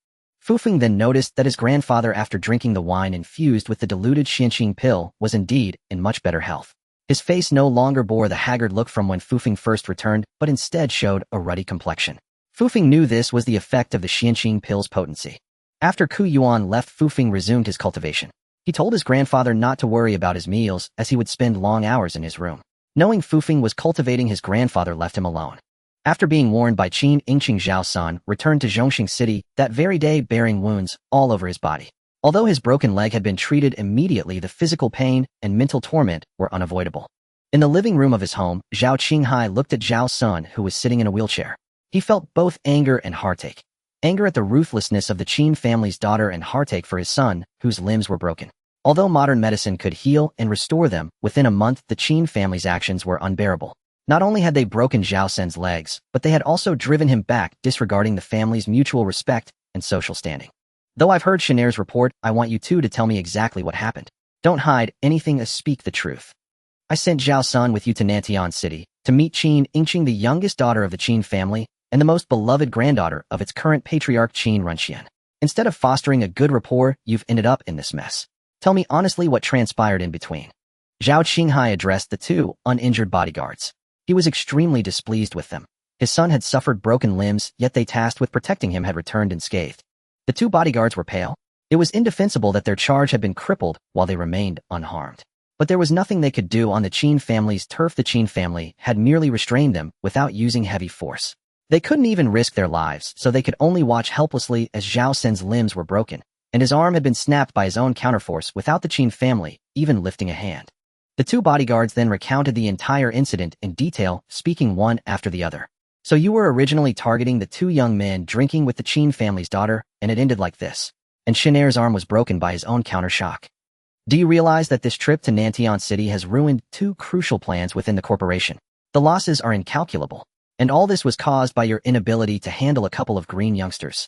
Fufing then noticed that his grandfather, after drinking the wine infused with the diluted Xianqing pill, was indeed in much better health. His face no longer bore the haggard look from when Fufing first returned, but instead showed a ruddy complexion. Fufing knew this was the effect of the Xianqing pill's potency. After Ku Yuan left, Fufing resumed his cultivation. He told his grandfather not to worry about his meals, as he would spend long hours in his room. Knowing Fufing was cultivating, his grandfather left him alone. After being warned by Qin Yingqing, Zhao Sun returned to Zhongxing City that very day, bearing wounds all over his body. Although his broken leg had been treated immediately, the physical pain and mental torment were unavoidable. In the living room of his home, Zhao Qinghai looked at Zhao Sun, who was sitting in a wheelchair. He felt both anger and heartache. Anger at the ruthlessness of the Qin family's daughter, and heartache for his son, whose limbs were broken. Although modern medicine could heal and restore them, within a month the Qin family's actions were unbearable. Not only had they broken Zhao Sen's legs, but they had also driven him back, disregarding the family's mutual respect and social standing. Though I've heard Shanair's report, I want you two to tell me exactly what happened. Don't hide anything, speak the truth. I sent Zhao Sun with you to Nantian City to meet Qin Yingqing, the youngest daughter of the Qin family and the most beloved granddaughter of its current patriarch Qin Runxian. Instead of fostering a good rapport, you've ended up in this mess. Tell me honestly what transpired in between. Zhao Qinghai addressed the two uninjured bodyguards. He was extremely displeased with them. His son had suffered broken limbs, yet they tasked with protecting him had returned unscathed. The two bodyguards were pale. It was indefensible that their charge had been crippled while they remained unharmed. But there was nothing they could do on the Qin family's turf. The Qin family had merely restrained them without using heavy force. They couldn't even risk their lives, so they could only watch helplessly as Zhao Sen's limbs were broken, and his arm had been snapped by his own counterforce without the Qin family even lifting a hand. The two bodyguards then recounted the entire incident in detail, speaking one after the other. So you were originally targeting the two young men drinking with the Qin family's daughter, and it ended like this. And Shanair's arm was broken by his own countershock. Do you realize that this trip to Nantian City has ruined two crucial plans within the corporation? The losses are incalculable. And all this was caused by your inability to handle a couple of green youngsters.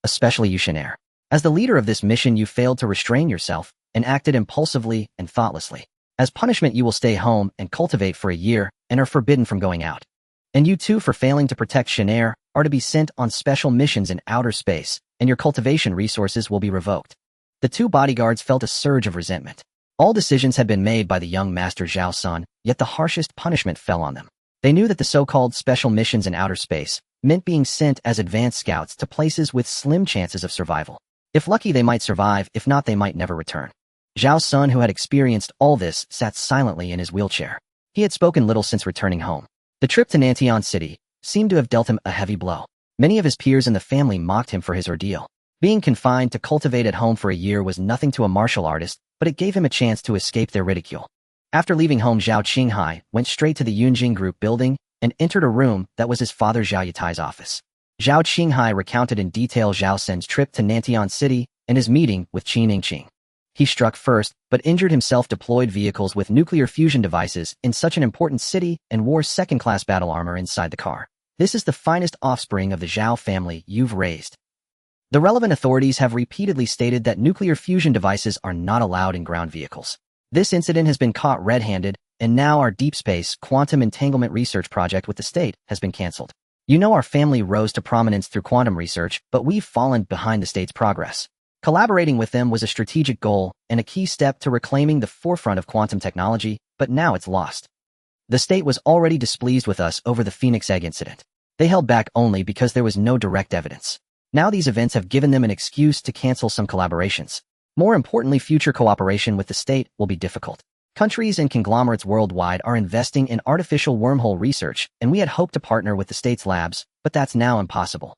Especially you, Shanair. As the leader of this mission, you failed to restrain yourself and acted impulsively and thoughtlessly. As punishment, you will stay home and cultivate for a year and are forbidden from going out. And you too, for failing to protect Shanair, are to be sent on special missions in outer space, and your cultivation resources will be revoked. The two bodyguards felt a surge of resentment. All decisions had been made by the young master Zhao Sun, yet the harshest punishment fell on them. They knew that the so-called special missions in outer space meant being sent as advanced scouts to places with slim chances of survival. If lucky, they might survive; if not, they might never return. Zhao Sun, who had experienced all this, sat silently in his wheelchair. He had spoken little since returning home. The trip to Nantian City seemed to have dealt him a heavy blow. Many of his peers in the family mocked him for his ordeal. Being confined to cultivate at home for a year was nothing to a martial artist, but it gave him a chance to escape their ridicule. After leaving home, Zhao Qinghai went straight to the Yunjing Group building and entered a room that was his father Zhao Yatai's office. Zhao Qinghai recounted in detail Zhao Sen's trip to Nantian City and his meeting with Qin Yingqing. He struck first, but injured himself, deployed vehicles with nuclear fusion devices in such an important city, and wore second-class battle armor inside the car. This is the finest offspring of the Zhao family you've raised. The relevant authorities have repeatedly stated that nuclear fusion devices are not allowed in ground vehicles. This incident has been caught red-handed, and now our deep space quantum entanglement research project with the state has been cancelled. You know, our family rose to prominence through quantum research, but we've fallen behind the state's progress. Collaborating with them was a strategic goal and a key step to reclaiming the forefront of quantum technology, but now it's lost. The state was already displeased with us over the Phoenix Egg incident. They held back only because there was no direct evidence. Now these events have given them an excuse to cancel some collaborations. More importantly, future cooperation with the state will be difficult. Countries and conglomerates worldwide are investing in artificial wormhole research, and we had hoped to partner with the state's labs, but that's now impossible.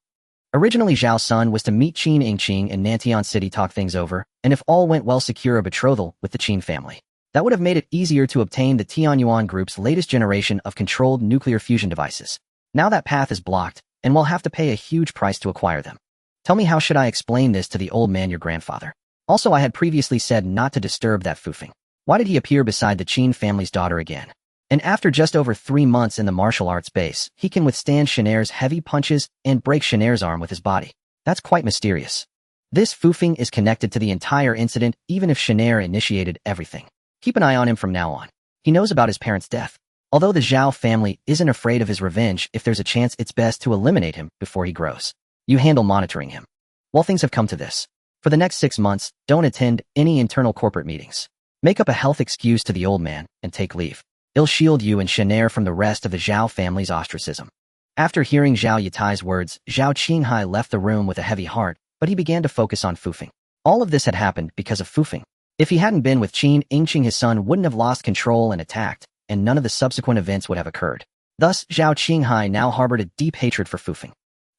Originally, Zhao Sun was to meet Qin Yingqing in Nantian City, talk things over, and if all went well, secure a betrothal with the Qin family. That would have made it easier to obtain the Tianyuan Group's latest generation of controlled nuclear fusion devices. Now that path is blocked, and we'll have to pay a huge price to acquire them. Tell me, how should I explain this to the old man, your grandfather? Also, I had previously said not to disturb that Fufeng. Why did he appear beside the Qin family's daughter again? And after just over 3 months in the martial arts base, he can withstand Shanair's heavy punches and break Shanair's arm with his body. That's quite mysterious. This Fufeng is connected to the entire incident, even if Shanair initiated everything. Keep an eye on him from now on. He knows about his parents' death. Although the Zhao family isn't afraid of his revenge, if there's a chance, it's best to eliminate him before he grows. You handle monitoring him. Well, things have come to this. For the next 6 months, don't attend any internal corporate meetings. Make up a health excuse to the old man and take leave. It'll shield you and Shanair from the rest of the Zhao family's ostracism. After hearing Zhao Yitai's words, Zhao Qinghai left the room with a heavy heart, but he began to focus on Fufeng. All of this had happened because of Fufeng. If he hadn't been with Qin Yingqing, his son wouldn't have lost control and attacked, and none of the subsequent events would have occurred. Thus, Zhao Qinghai now harbored a deep hatred for Fufeng.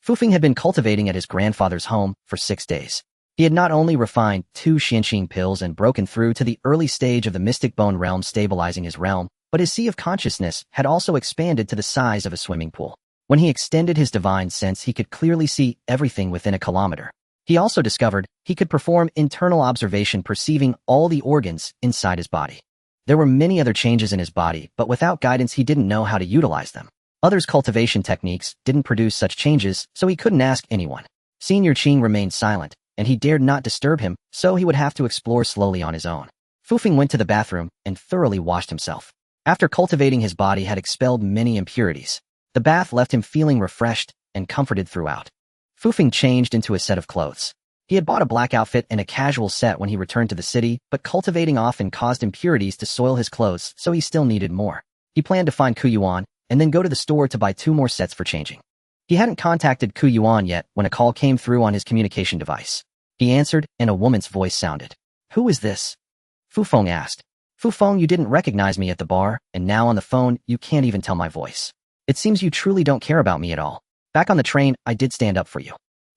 Fufeng had been cultivating at his grandfather's home for 6 days. He had not only refined 2 Xianqing pills and broken through to the early stage of the mystic bone realm, stabilizing his realm, but his sea of consciousness had also expanded to the size of a swimming pool. When he extended his divine sense, he could clearly see everything within a kilometer. He also discovered he could perform internal observation, perceiving all the organs inside his body. There were many other changes in his body, but without guidance, he didn't know how to utilize them. Others' cultivation techniques didn't produce such changes, so he couldn't ask anyone. Senior Qing remained silent, and he dared not disturb him, so he would have to explore slowly on his own. Fufeng went to the bathroom and thoroughly washed himself. After cultivating, his body had expelled many impurities. The bath left him feeling refreshed and comforted throughout. Fufeng changed into a set of clothes. He had bought a black outfit and a casual set when he returned to the city, but cultivating often caused impurities to soil his clothes, so he still needed more. He planned to find Ku Yuan and then go to the store to buy 2 more sets for changing. He hadn't contacted Ku Yuan yet when a call came through on his communication device. He answered, and a woman's voice sounded. "Who is this?" Fufeng asked. "Fufeng, you didn't recognize me at the bar, and now on the phone, you can't even tell my voice. It seems you truly don't care about me at all. Back on the train, I did stand up for you."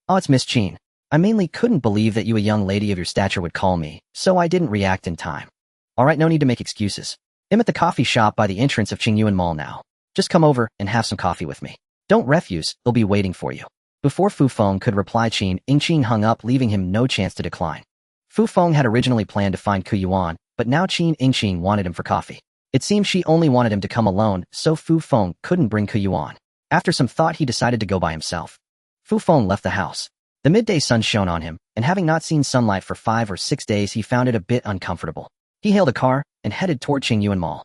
"Oh, it's Miss Qin. I mainly couldn't believe that you, a young lady of your stature, would call me, so I didn't react in time." "All right, no need to make excuses. I'm at the coffee shop by the entrance of Qingyuan Mall now. Just come over and have some coffee with me. Don't refuse, they'll be waiting for you." Before Fufeng could reply, Qin Yingqing hung up, leaving him no chance to decline. Fufeng had originally planned to find Ku Yuan, but now Qin Yingqing wanted him for coffee. It seemed she only wanted him to come alone, so Fufeng couldn't bring Ku Yuan. After some thought, he decided to go by himself. Fufeng left the house. The midday sun shone on him, and having not seen sunlight for 5 or 6 days, he found it a bit uncomfortable. He hailed a car and headed toward Qingyuan Mall.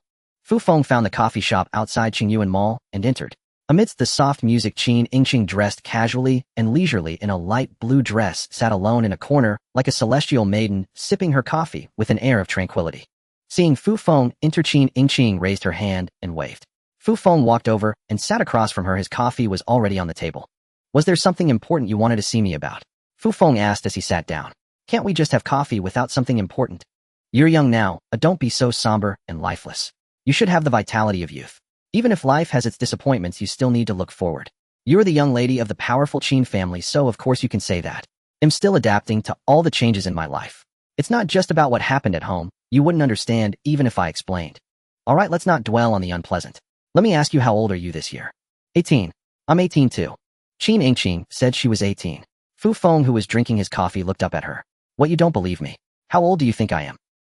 Fufeng found the coffee shop outside Qingyuan Mall and entered. Amidst the soft music, Qin Yingqing, dressed casually and leisurely in a light blue dress, sat alone in a corner like a celestial maiden, sipping her coffee with an air of tranquility. Seeing Fufeng enter, Qin Yingqing raised her hand and waved. Fufeng walked over and sat across from her. His coffee was already on the table. "Was there something important you wanted to see me about?" Fufeng asked as he sat down. "Can't we just have coffee without something important? You're young now, don't be so somber and lifeless. You should have the vitality of youth. Even if life has its disappointments, you still need to look forward. You're the young lady of the powerful Qin family, so of course you can say that. I'm still adapting to all the changes in my life. It's not just about what happened at home. You wouldn't understand even if I explained. All right, let's not dwell on the unpleasant. Let me ask you, how old are you this year?" 18. "I'm 18 too." Qin Yingqing said she was 18. Fufeng, who was drinking his coffee, looked up at her. "What, you don't believe me? How old do you think I am?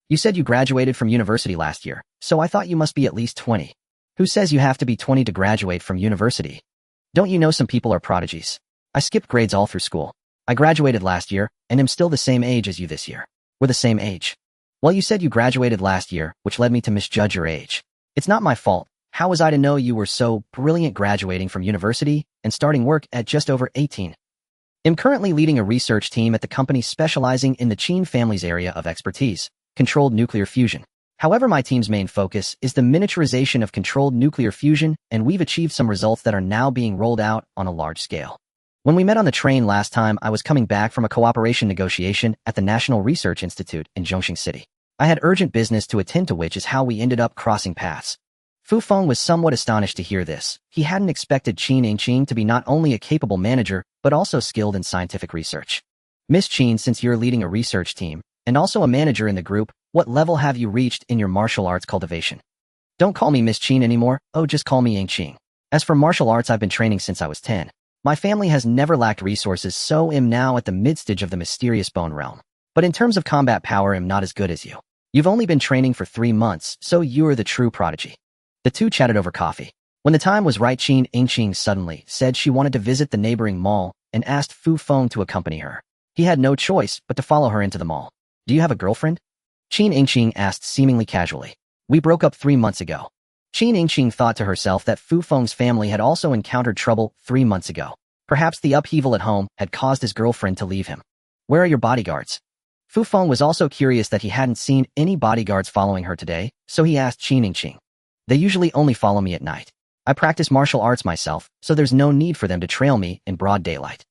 You said you graduated from university last year, so I thought you must be at least 20. Who says you have to be 20 to graduate from university? Don't you know some people are prodigies? I skipped grades all through school. I graduated last year, and am still the same age as you this year. We're the same age. Well, you said you graduated last year, which led me to misjudge your age. It's not my fault. How was I to know you were so brilliant, graduating from university and starting work at just over 18? I'm currently leading a research team at the company specializing in the Qin family's area of expertise, controlled nuclear fusion. However, my team's main focus is the miniaturization of controlled nuclear fusion, and we've achieved some results that are now being rolled out on a large scale. When we met on the train last time, I was coming back from a cooperation negotiation at the National Research Institute in Zhongxing City. I had urgent business to attend to, which is how we ended up crossing paths. Fu Feng was somewhat astonished to hear this. He hadn't expected Qin Yingqing to be not only a capable manager, but also skilled in scientific research. Miss Qin, since you're leading a research team, and also a manager in the group, what level have you reached in your martial arts cultivation? Don't call me Miss Qin anymore, just call me Yingqing. As for martial arts, I've been training since I was 10. My family has never lacked resources, so am now at the mid-stage of the mysterious bone realm. But in terms of combat power, I'm not as good as you. You've only been training for 3 months, so you're the true prodigy. The two chatted over coffee. When the time was right, Qin Yingqing suddenly said she wanted to visit the neighboring mall and asked Fu Feng to accompany her. He had no choice but to follow her into the mall. Do you have a girlfriend? Qin Yingqing asked seemingly casually. We broke up 3 months ago. Qin Yingqing thought to herself that Fu Feng's family had also encountered trouble 3 months ago. Perhaps the upheaval at home had caused his girlfriend to leave him. Where are your bodyguards? Fu Feng was also curious that he hadn't seen any bodyguards following her today, so he asked Qin Yingqing. They usually only follow me at night. I practice martial arts myself, so there's no need for them to trail me in broad daylight.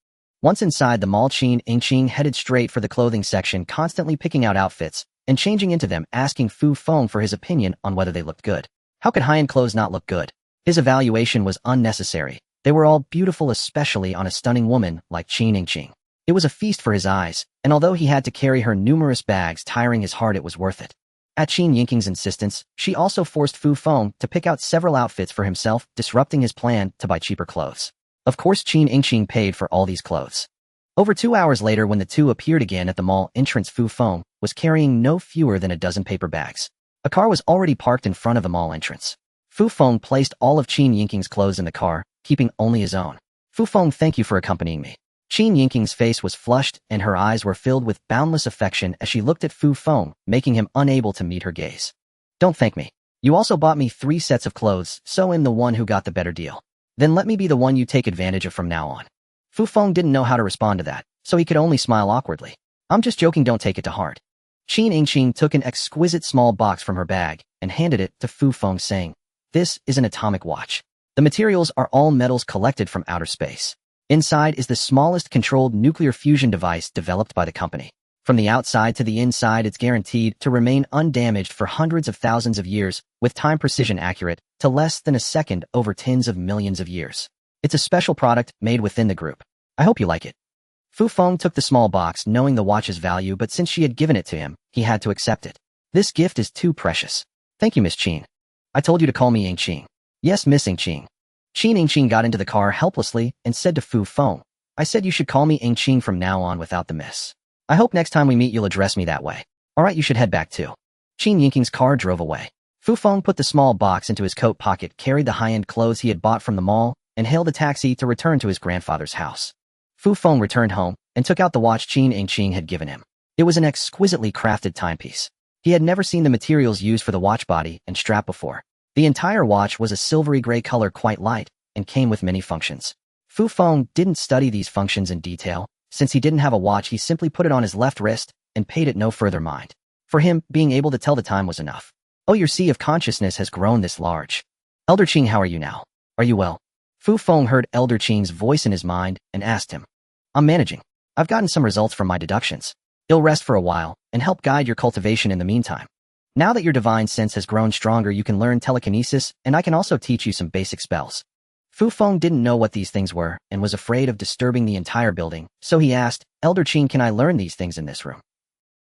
Once inside the mall, Qin Yingqing headed straight for the clothing section, constantly picking out outfits and changing into them, asking Fu Feng for his opinion on whether they looked good. How could high-end clothes not look good? His evaluation was unnecessary. They were all beautiful, especially on a stunning woman like Qin Yingqing. It was a feast for his eyes, and although he had to carry her numerous bags, tiring his heart, it was worth it. At Qin Yingqing's insistence, she also forced Fu Feng to pick out several outfits for himself, disrupting his plan to buy cheaper clothes. Of course, Qin Yingqing paid for all these clothes. Over 2 hours later, when the two appeared again at the mall entrance, Fu Feng was carrying no fewer than a dozen paper bags. A car was already parked in front of the mall entrance. Fu Feng placed all of Qin Yingqing's clothes in the car, keeping only his own. Fu Feng, thank you for accompanying me. Qin Yingqing's face was flushed and her eyes were filled with boundless affection as she looked at Fu Feng, making him unable to meet her gaze. Don't thank me. You also bought me 3 sets of clothes, so I'm the one who got the better deal. Then let me be the one you take advantage of from now on. Fu Feng didn't know how to respond to that, so he could only smile awkwardly. I'm just joking, don't take it to heart. Qin Yingqing took an exquisite small box from her bag and handed it to Fu Feng, saying, This is an atomic watch. The materials are all metals collected from outer space. Inside is the smallest controlled nuclear fusion device developed by the company. From the outside to the inside, it's guaranteed to remain undamaged for hundreds of thousands of years, with time precision accurate to less than a second over tens of millions of years. It's a special product made within the group. I hope you like it. Fu Feng took the small box, knowing the watch's value, but since she had given it to him, he had to accept it. This gift is too precious. Thank you, Miss Qin. I told you to call me Yingqing. Yes, Miss Yingqing. Qin Yingqing got into the car helplessly and said to Fu Feng, I said you should call me Yingqing from now on without the miss. I hope next time we meet you'll address me that way. Alright, you should head back too. Qin Yingqing's car drove away. Fu Feng put the small box into his coat pocket, carried the high-end clothes he had bought from the mall, and hailed a taxi to return to his grandfather's house. Fu Feng returned home and took out the watch Qin Yingqing had given him. It was an exquisitely crafted timepiece. He had never seen the materials used for the watch body and strap before. The entire watch was a silvery gray color, quite light, and came with many functions. Fu Feng didn't study these functions in detail. Since he didn't have a watch, he simply put it on his left wrist and paid it no further mind. For him, being able to tell the time was enough. Oh, your sea of consciousness has grown this large. Elder Qing, how are you now? Are you well? Fu Feng heard Elder Qing's voice in his mind and asked him. I'm managing. I've gotten some results from my deductions. You'll rest for a while and help guide your cultivation in the meantime. Now that your divine sense has grown stronger, you can learn telekinesis, and I can also teach you some basic spells. Fu Feng didn't know what these things were and was afraid of disturbing the entire building, so he asked, Elder Qing, can I learn these things in this room?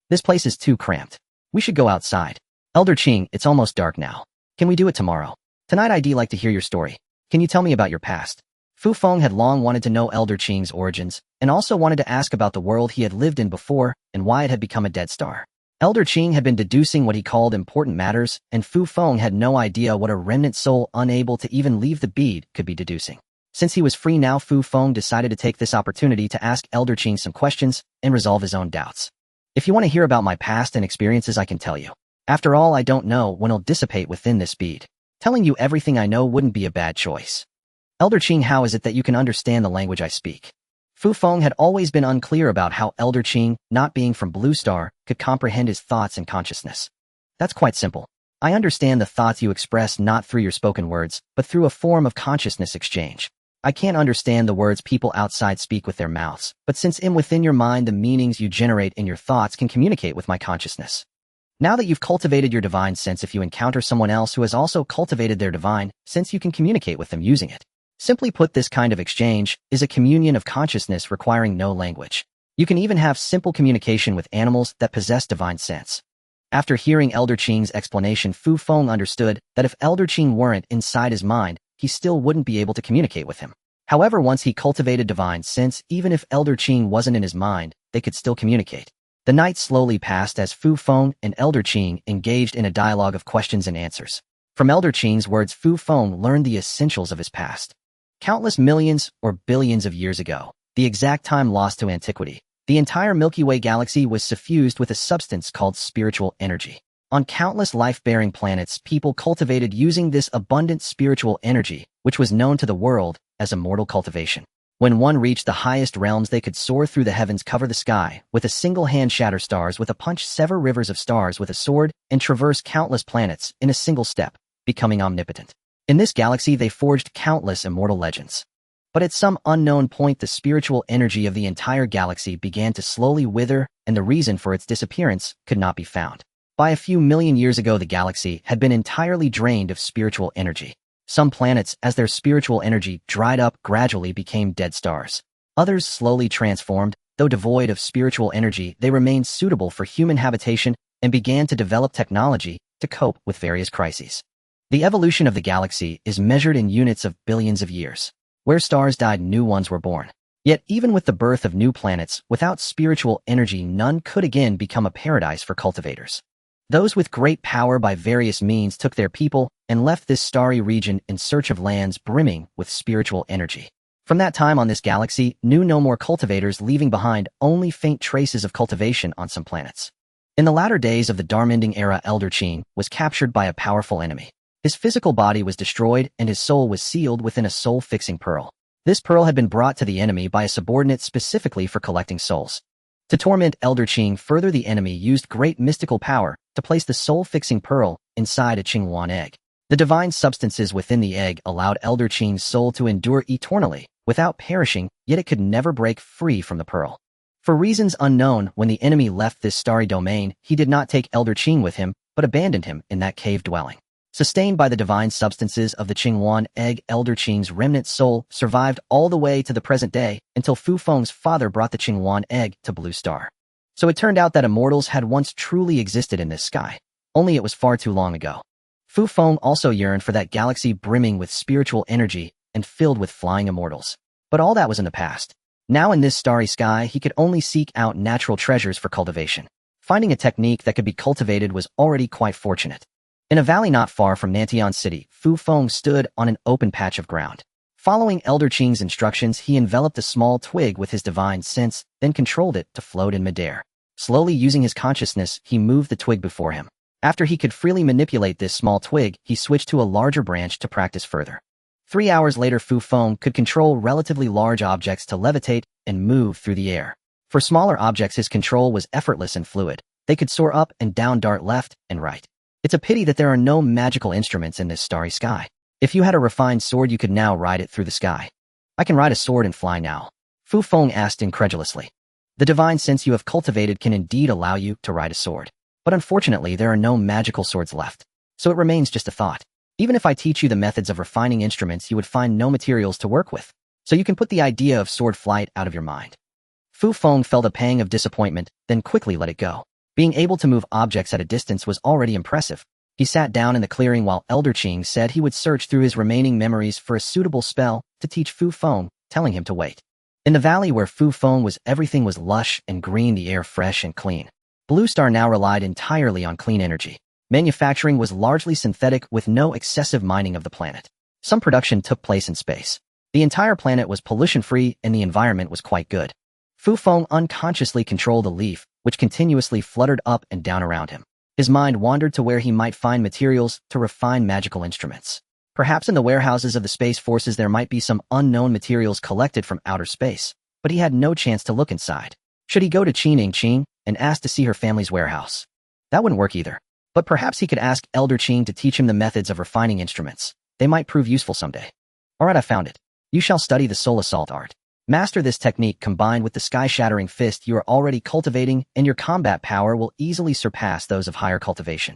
This place is too cramped. We should go outside. Elder Qing, it's almost dark now. Can we do it tomorrow? Tonight I'd like to hear your story. Can you tell me about your past? Fu Feng had long wanted to know Elder Qing's origins, and also wanted to ask about the world he had lived in before and why it had become a dead star. Elder Qing had been deducing what he called important matters, and Fu Feng had no idea what a remnant soul unable to even leave the bead could be deducing. Since he was free now, Fu Feng decided to take this opportunity to ask Elder Qing some questions and resolve his own doubts. If you want to hear about my past and experiences, I can tell you. After all, I don't know when it'll dissipate within this bead. Telling you everything I know wouldn't be a bad choice. Elder Qing, how is it that you can understand the language I speak? Fu Feng had always been unclear about how Elder Qing, not being from Blue Star, could comprehend his thoughts and consciousness. That's quite simple. I understand the thoughts you express not through your spoken words, but through a form of consciousness exchange. I can't understand the words people outside speak with their mouths, but since within your mind the meanings you generate in your thoughts can communicate with my consciousness. Now that you've cultivated your divine sense, if you encounter someone else who has also cultivated their divine sense, you can communicate with them using it. Simply put, this kind of exchange is a communion of consciousness requiring no language. You can even have simple communication with animals that possess divine sense. After hearing Elder Qing's explanation, Fu Feng understood that if Elder Qing weren't inside his mind, he still wouldn't be able to communicate with him. However, once he cultivated divine sense, even if Elder Qing wasn't in his mind, they could still communicate. The night slowly passed as Fu Feng and Elder Qing engaged in a dialogue of questions and answers. From Elder Qing's words, Fu Feng learned the essentials of his past. Countless millions or billions of years ago, the exact time lost to antiquity, the entire Milky Way galaxy was suffused with a substance called spiritual energy. On countless life-bearing planets, people cultivated using this abundant spiritual energy, which was known to the world as immortal cultivation. When one reached the highest realms, they could soar through the heavens, cover the sky, with a single hand shatter stars with a punch, sever rivers of stars with a sword, and traverse countless planets in a single step, becoming omnipotent. In this galaxy, they forged countless immortal legends. But at some unknown point, the spiritual energy of the entire galaxy began to slowly wither, and the reason for its disappearance could not be found. By a few million years ago, the galaxy had been entirely drained of spiritual energy. Some planets, as their spiritual energy dried up, gradually became dead stars. Others slowly transformed. Though devoid of spiritual energy, they remained suitable for human habitation and began to develop technology to cope with various crises. The evolution of the galaxy is measured in units of billions of years. Where stars died, new ones were born. Yet even with the birth of new planets, without spiritual energy, none could again become a paradise for cultivators. Those with great power by various means took their people and left this starry region in search of lands brimming with spiritual energy. From that time on, this galaxy knew no more cultivators, leaving behind only faint traces of cultivation on some planets. In the latter days of the Darmending era, Elder Qing was captured by a powerful enemy. His physical body was destroyed and his soul was sealed within a soul-fixing pearl. This pearl had been brought to the enemy by a subordinate specifically for collecting souls. To torment Elder Qing further, the enemy used great mystical power to place the soul-fixing pearl inside a Qingyuan egg. The divine substances within the egg allowed Elder Qing's soul to endure eternally, without perishing, yet it could never break free from the pearl. For reasons unknown, when the enemy left this starry domain, he did not take Elder Qing with him, but abandoned him in that cave dwelling. Sustained by the divine substances of the Qingyuan egg, Elder Qing's remnant soul survived all the way to the present day until Fu Feng's father brought the Qingyuan egg to Blue Star. So it turned out that immortals had once truly existed in this sky, only it was far too long ago. Fu Feng also yearned for that galaxy brimming with spiritual energy and filled with flying immortals. But all that was in the past. Now in this starry sky, he could only seek out natural treasures for cultivation. Finding a technique that could be cultivated was already quite fortunate. In a valley not far from Nantian City, Fu Feng stood on an open patch of ground. Following Elder Qing's instructions, he enveloped a small twig with his divine sense, then controlled it to float in midair. Slowly using his consciousness, he moved the twig before him. After he could freely manipulate this small twig, he switched to a larger branch to practice further. 3 hours later, Fu Feng could control relatively large objects to levitate and move through the air. For smaller objects, his control was effortless and fluid. They could soar up and down, dart left and right. It's a pity that there are no magical instruments in this starry sky. If you had a refined sword, you could now ride it through the sky. I can ride a sword and fly now, Fu Feng asked incredulously. The divine sense you have cultivated can indeed allow you to ride a sword. But unfortunately, there are no magical swords left. So it remains just a thought. Even if I teach you the methods of refining instruments, you would find no materials to work with. So you can put the idea of sword flight out of your mind. Fu Feng felt a pang of disappointment, then quickly let it go. Being able to move objects at a distance was already impressive. He sat down in the clearing while Elder Qing said he would search through his remaining memories for a suitable spell to teach Fu Feng, telling him to wait. In the valley where Fu Feng was, everything was lush and green, the air fresh and clean. Blue Star now relied entirely on clean energy. Manufacturing was largely synthetic with no excessive mining of the planet. Some production took place in space. The entire planet was pollution-free and the environment was quite good. Fu Feng unconsciously controlled a leaf, which continuously fluttered up and down around him. His mind wandered to where he might find materials to refine magical instruments. Perhaps in the warehouses of the Space Forces there might be some unknown materials collected from outer space, but he had no chance to look inside. Should he go to Qing and ask to see her family's warehouse? That wouldn't work either. But perhaps he could ask Elder Qing to teach him the methods of refining instruments. They might prove useful someday. Alright, I found it. You shall study the soul assault art. Master this technique combined with the sky-shattering fist you are already cultivating, and your combat power will easily surpass those of higher cultivation.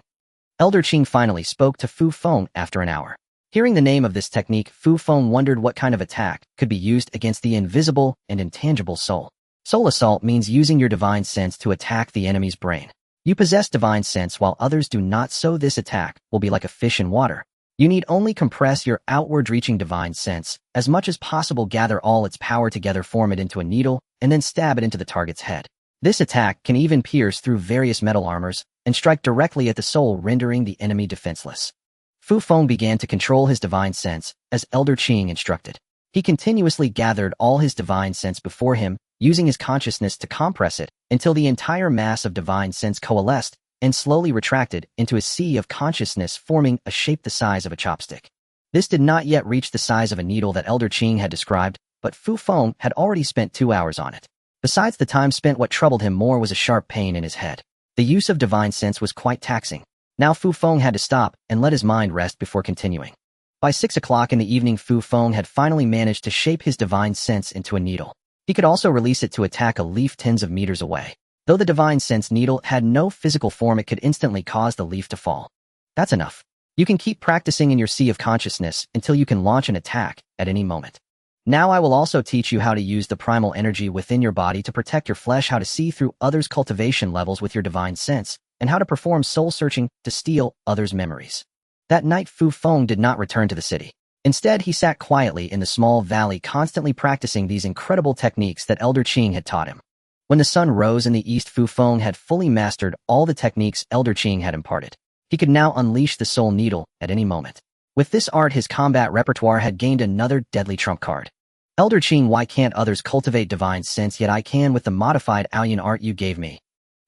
Elder Qing finally spoke to Fu Feng after an hour. Hearing the name of this technique, Fu Feng wondered what kind of attack could be used against the invisible and intangible soul. Soul assault means using your divine sense to attack the enemy's brain. You possess divine sense while others do not, so this attack will be like a fish in water. You need only compress your outward-reaching divine sense as much as possible, gather all its power together, form it into a needle, and then stab it into the target's head. This attack can even pierce through various metal armors and strike directly at the soul, rendering the enemy defenseless. Fu Feng began to control his divine sense as Elder Qing instructed. He continuously gathered all his divine sense before him, using his consciousness to compress it until the entire mass of divine sense coalesced and slowly retracted into a sea of consciousness, forming a shape the size of a chopstick. This did not yet reach the size of a needle that Elder Qing had described, but Fu Feng had already spent 2 hours on it. Besides the time spent, what troubled him more was a sharp pain in his head. The use of divine sense was quite taxing. Now Fu Feng had to stop and let his mind rest before continuing. By 6 o'clock in the evening, Fu Feng had finally managed to shape his divine sense into a needle. He could also release it to attack a leaf tens of meters away. Though the divine sense needle had no physical form, it could instantly cause the leaf to fall. That's enough. You can keep practicing in your sea of consciousness until you can launch an attack at any moment. Now I will also teach you how to use the primal energy within your body to protect your flesh, how to see through others' cultivation levels with your divine sense, and how to perform soul-searching to steal others' memories. That night, Fu Feng did not return to the city. Instead, he sat quietly in the small valley, constantly practicing these incredible techniques that Elder Qing had taught him. When the sun rose in the east, Fu Feng had fully mastered all the techniques Elder Qing had imparted. He could now unleash the soul needle at any moment. With this art, his combat repertoire had gained another deadly trump card. Elder Qing, why can't others cultivate divine sense, yet I can with the modified alien art you gave me?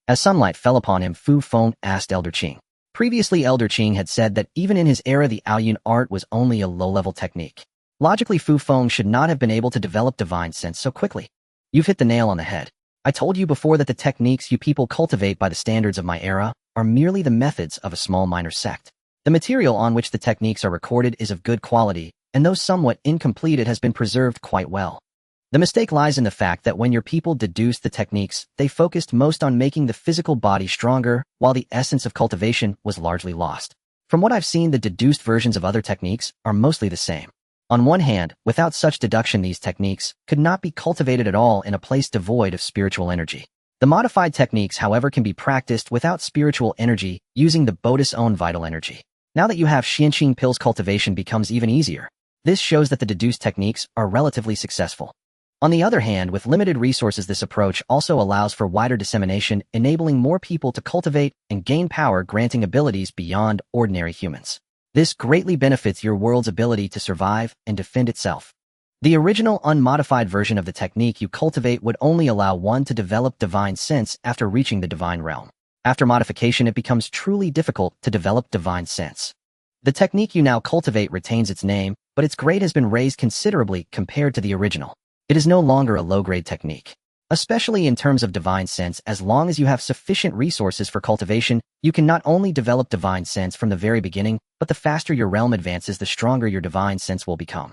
As sunlight fell upon him, Fu Feng asked Elder Qing. Previously, Elder Qing had said that even in his era, the alien art was only a low-level technique. Logically, Fu Feng should not have been able to develop divine sense so quickly. You've hit the nail on the head. I told you before that the techniques you people cultivate by the standards of my era are merely the methods of a small minor sect. The material on which the techniques are recorded is of good quality, and though somewhat incomplete, it has been preserved quite well. The mistake lies in the fact that when your people deduced the techniques, they focused most on making the physical body stronger, while the essence of cultivation was largely lost. From what I've seen, the deduced versions of other techniques are mostly the same. On one hand, without such deduction, these techniques could not be cultivated at all in a place devoid of spiritual energy. The modified techniques, however, can be practiced without spiritual energy using the Buddha's own vital energy. Now that you have Xianqing pills, cultivation becomes even easier. This shows that the deduced techniques are relatively successful. On the other hand, with limited resources, this approach also allows for wider dissemination, enabling more people to cultivate and gain power, granting abilities beyond ordinary humans. This greatly benefits your world's ability to survive and defend itself. The original unmodified version of the technique you cultivate would only allow one to develop divine sense after reaching the divine realm. After modification, it becomes truly difficult to develop divine sense. The technique you now cultivate retains its name, but its grade has been raised considerably compared to the original. It is no longer a low-grade technique. Especially in terms of divine sense, as long as you have sufficient resources for cultivation, you can not only develop divine sense from the very beginning, but the faster your realm advances, the stronger your divine sense will become.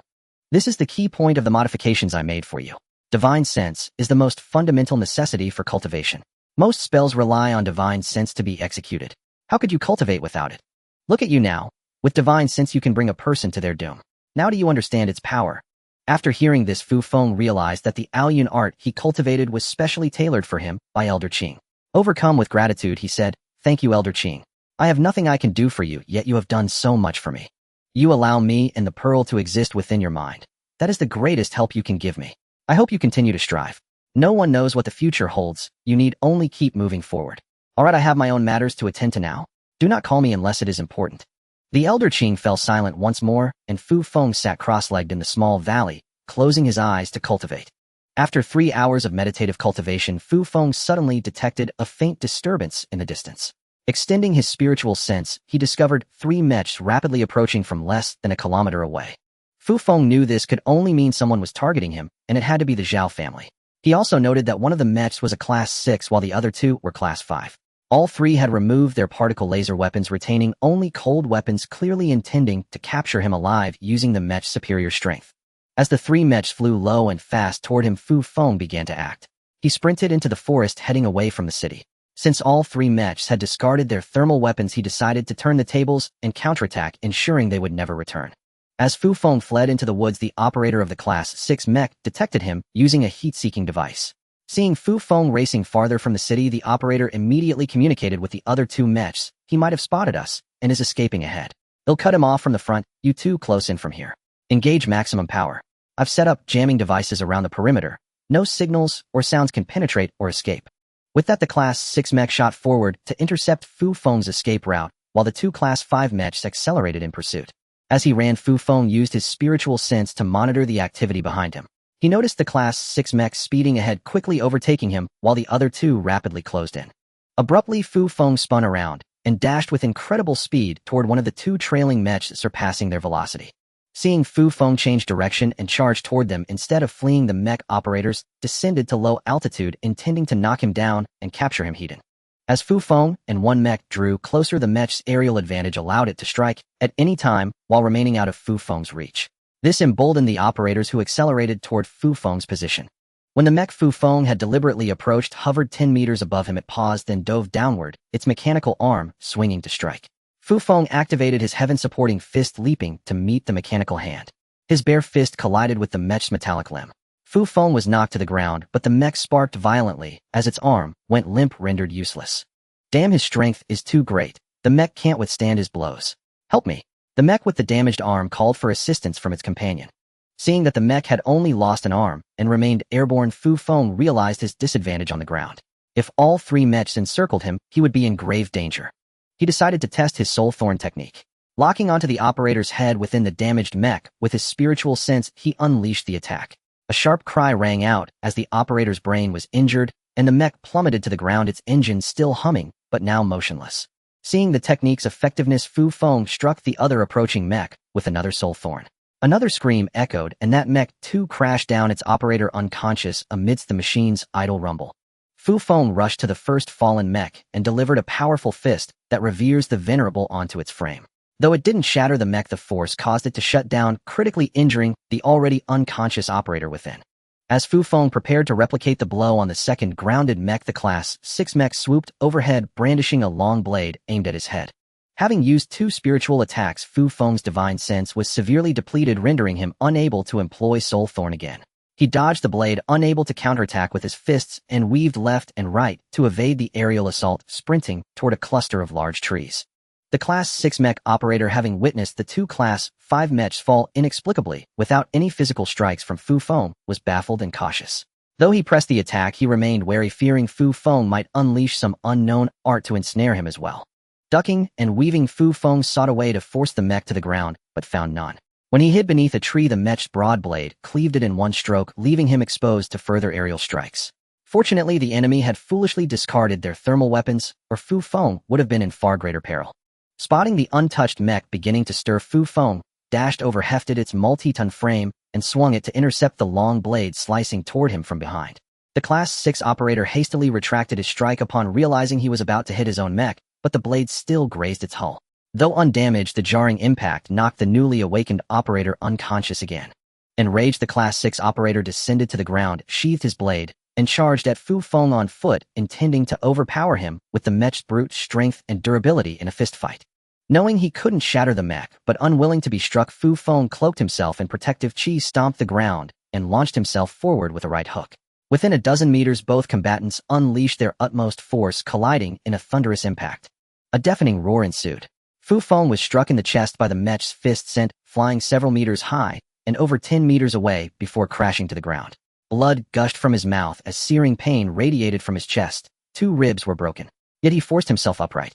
This is the key point of the modifications I made for you. Divine sense is the most fundamental necessity for cultivation. Most spells rely on divine sense to be executed. How could you cultivate without it? Look at you now. With divine sense, you can bring a person to their doom. Now do you understand its power? After hearing this, Fu Feng realized that the alien art he cultivated was specially tailored for him by Elder Qing. Overcome with gratitude, he said, "Thank you, Elder Qing. I have nothing I can do for you, yet you have done so much for me. You allow me and the pearl to exist within your mind. That is the greatest help you can give me. I hope you continue to strive. No one knows what the future holds. You need only keep moving forward. All right, I have my own matters to attend to now. Do not call me unless it is important." The Elder Qing fell silent once more, and Fu Feng sat cross-legged in the small valley, closing his eyes to cultivate. After 3 hours of meditative cultivation, Fu Feng suddenly detected a faint disturbance in the distance. Extending his spiritual sense, he discovered 3 mechs rapidly approaching from less than a kilometer away. Fu Feng knew this could only mean someone was targeting him, and it had to be the Zhao family. He also noted that one of the mechs was a Class 6 while the other 2 were Class 5. All 3 had removed their particle laser weapons, retaining only cold weapons, clearly intending to capture him alive using the mech's superior strength. As the three mechs flew low and fast toward him, Fu Feng began to act. He sprinted into the forest, heading away from the city. Since all three mechs had discarded their thermal weapons, he decided to turn the tables and counterattack, ensuring they would never return. As Fu Feng fled into the woods, the operator of the Class 6 mech detected him using a heat-seeking device. Seeing Fu Feng racing farther from the city, the operator immediately communicated with the other two mechs. He might have spotted us and is escaping ahead. They'll cut him off from the front. You too close in from here. Engage maximum power. I've set up jamming devices around the perimeter. No signals or sounds can penetrate or escape. With that, the Class 6 mech shot forward to intercept Fu Feng's escape route, while the two Class 5 mechs accelerated in pursuit. As he ran, Fu Feng used his spiritual sense to monitor the activity behind him. He noticed the Class 6 mech speeding ahead, quickly overtaking him, while the other two rapidly closed in. Abruptly, Fu Feng spun around and dashed with incredible speed toward one of the two trailing mechs, surpassing their velocity. Seeing Fu Feng change direction and charge toward them instead of fleeing, the mech operators descended to low altitude, intending to knock him down and capture him hidden. As Fu Feng and one mech drew closer, the mech's aerial advantage allowed it to strike at any time while remaining out of Fu Feng's reach. This emboldened the operators, who accelerated toward Fu Feng's position. When the mech Fu Feng had deliberately approached hovered 10 meters above him, it paused, then dove downward, its mechanical arm swinging to strike. Fu Feng activated his heaven-supporting fist, leaping to meet the mechanical hand. His bare fist collided with the mech's metallic limb. Fu Feng was knocked to the ground, but the mech sparked violently as its arm went limp, rendered useless. Damn, his strength is too great. The mech can't withstand his blows. Help me. The mech with the damaged arm called for assistance from its companion. Seeing that the mech had only lost an arm and remained airborne, Fu Feng realized his disadvantage on the ground. If all three mechs encircled him, he would be in grave danger. He decided to test his soul thorn technique. Locking onto the operator's head within the damaged mech with his spiritual sense, he unleashed the attack. A sharp cry rang out as the operator's brain was injured, and the mech plummeted to the ground, its engine still humming, but now motionless. Seeing the technique's effectiveness, Fu Feng struck the other approaching mech with another soul thorn. Another scream echoed, and that mech too crashed down, its operator unconscious amidst the machine's idle rumble. Fu Feng rushed to the first fallen mech and delivered a powerful fist that reveres the venerable onto its frame. Though it didn't shatter the mech, the force caused it to shut down, critically injuring the already unconscious operator within. As Fu Feng prepared to replicate the blow on the second grounded mech, the Class 6 mech swooped overhead, brandishing a long blade aimed at his head. Having used two spiritual attacks, Fu Feng's divine sense was severely depleted, rendering him unable to employ Soul Thorn again. He dodged the blade, unable to counterattack with his fists, and weaved left and right to evade the aerial assault, sprinting toward a cluster of large trees. The Class 6 mech operator, having witnessed the two Class 5 mechs fall inexplicably without any physical strikes from Fu Feng, was baffled and cautious. Though he pressed the attack, he remained wary, fearing Fu Feng might unleash some unknown art to ensnare him as well. Ducking and weaving, Fu Feng sought a way to force the mech to the ground, but found none. When he hid beneath a tree, the mech's broad blade cleaved it in one stroke, leaving him exposed to further aerial strikes. Fortunately, the enemy had foolishly discarded their thermal weapons, or Fu Feng would have been in far greater peril. Spotting the untouched mech beginning to stir, Fu Feng dashed over, hefted its multi-ton frame, and swung it to intercept the long blade slicing toward him from behind. The Class 6 operator hastily retracted his strike upon realizing he was about to hit his own mech, but the blade still grazed its hull. Though undamaged, the jarring impact knocked the newly awakened operator unconscious again. Enraged, the Class 6 operator descended to the ground, sheathed his blade, and charged at Fu Feng on foot, intending to overpower him with the mech's brute strength and durability in a fistfight. Knowing he couldn't shatter the mech, but unwilling to be struck, Fu Feng cloaked himself in protective chi, stomped the ground, and launched himself forward with a right hook. Within a dozen meters, both combatants unleashed their utmost force, colliding in a thunderous impact. A deafening roar ensued. Fu Feng was struck in the chest by the mech's fist, sent flying several meters high and over 10 meters away before crashing to the ground. Blood gushed from his mouth as searing pain radiated from his chest. 2 ribs were broken. Yet he forced himself upright.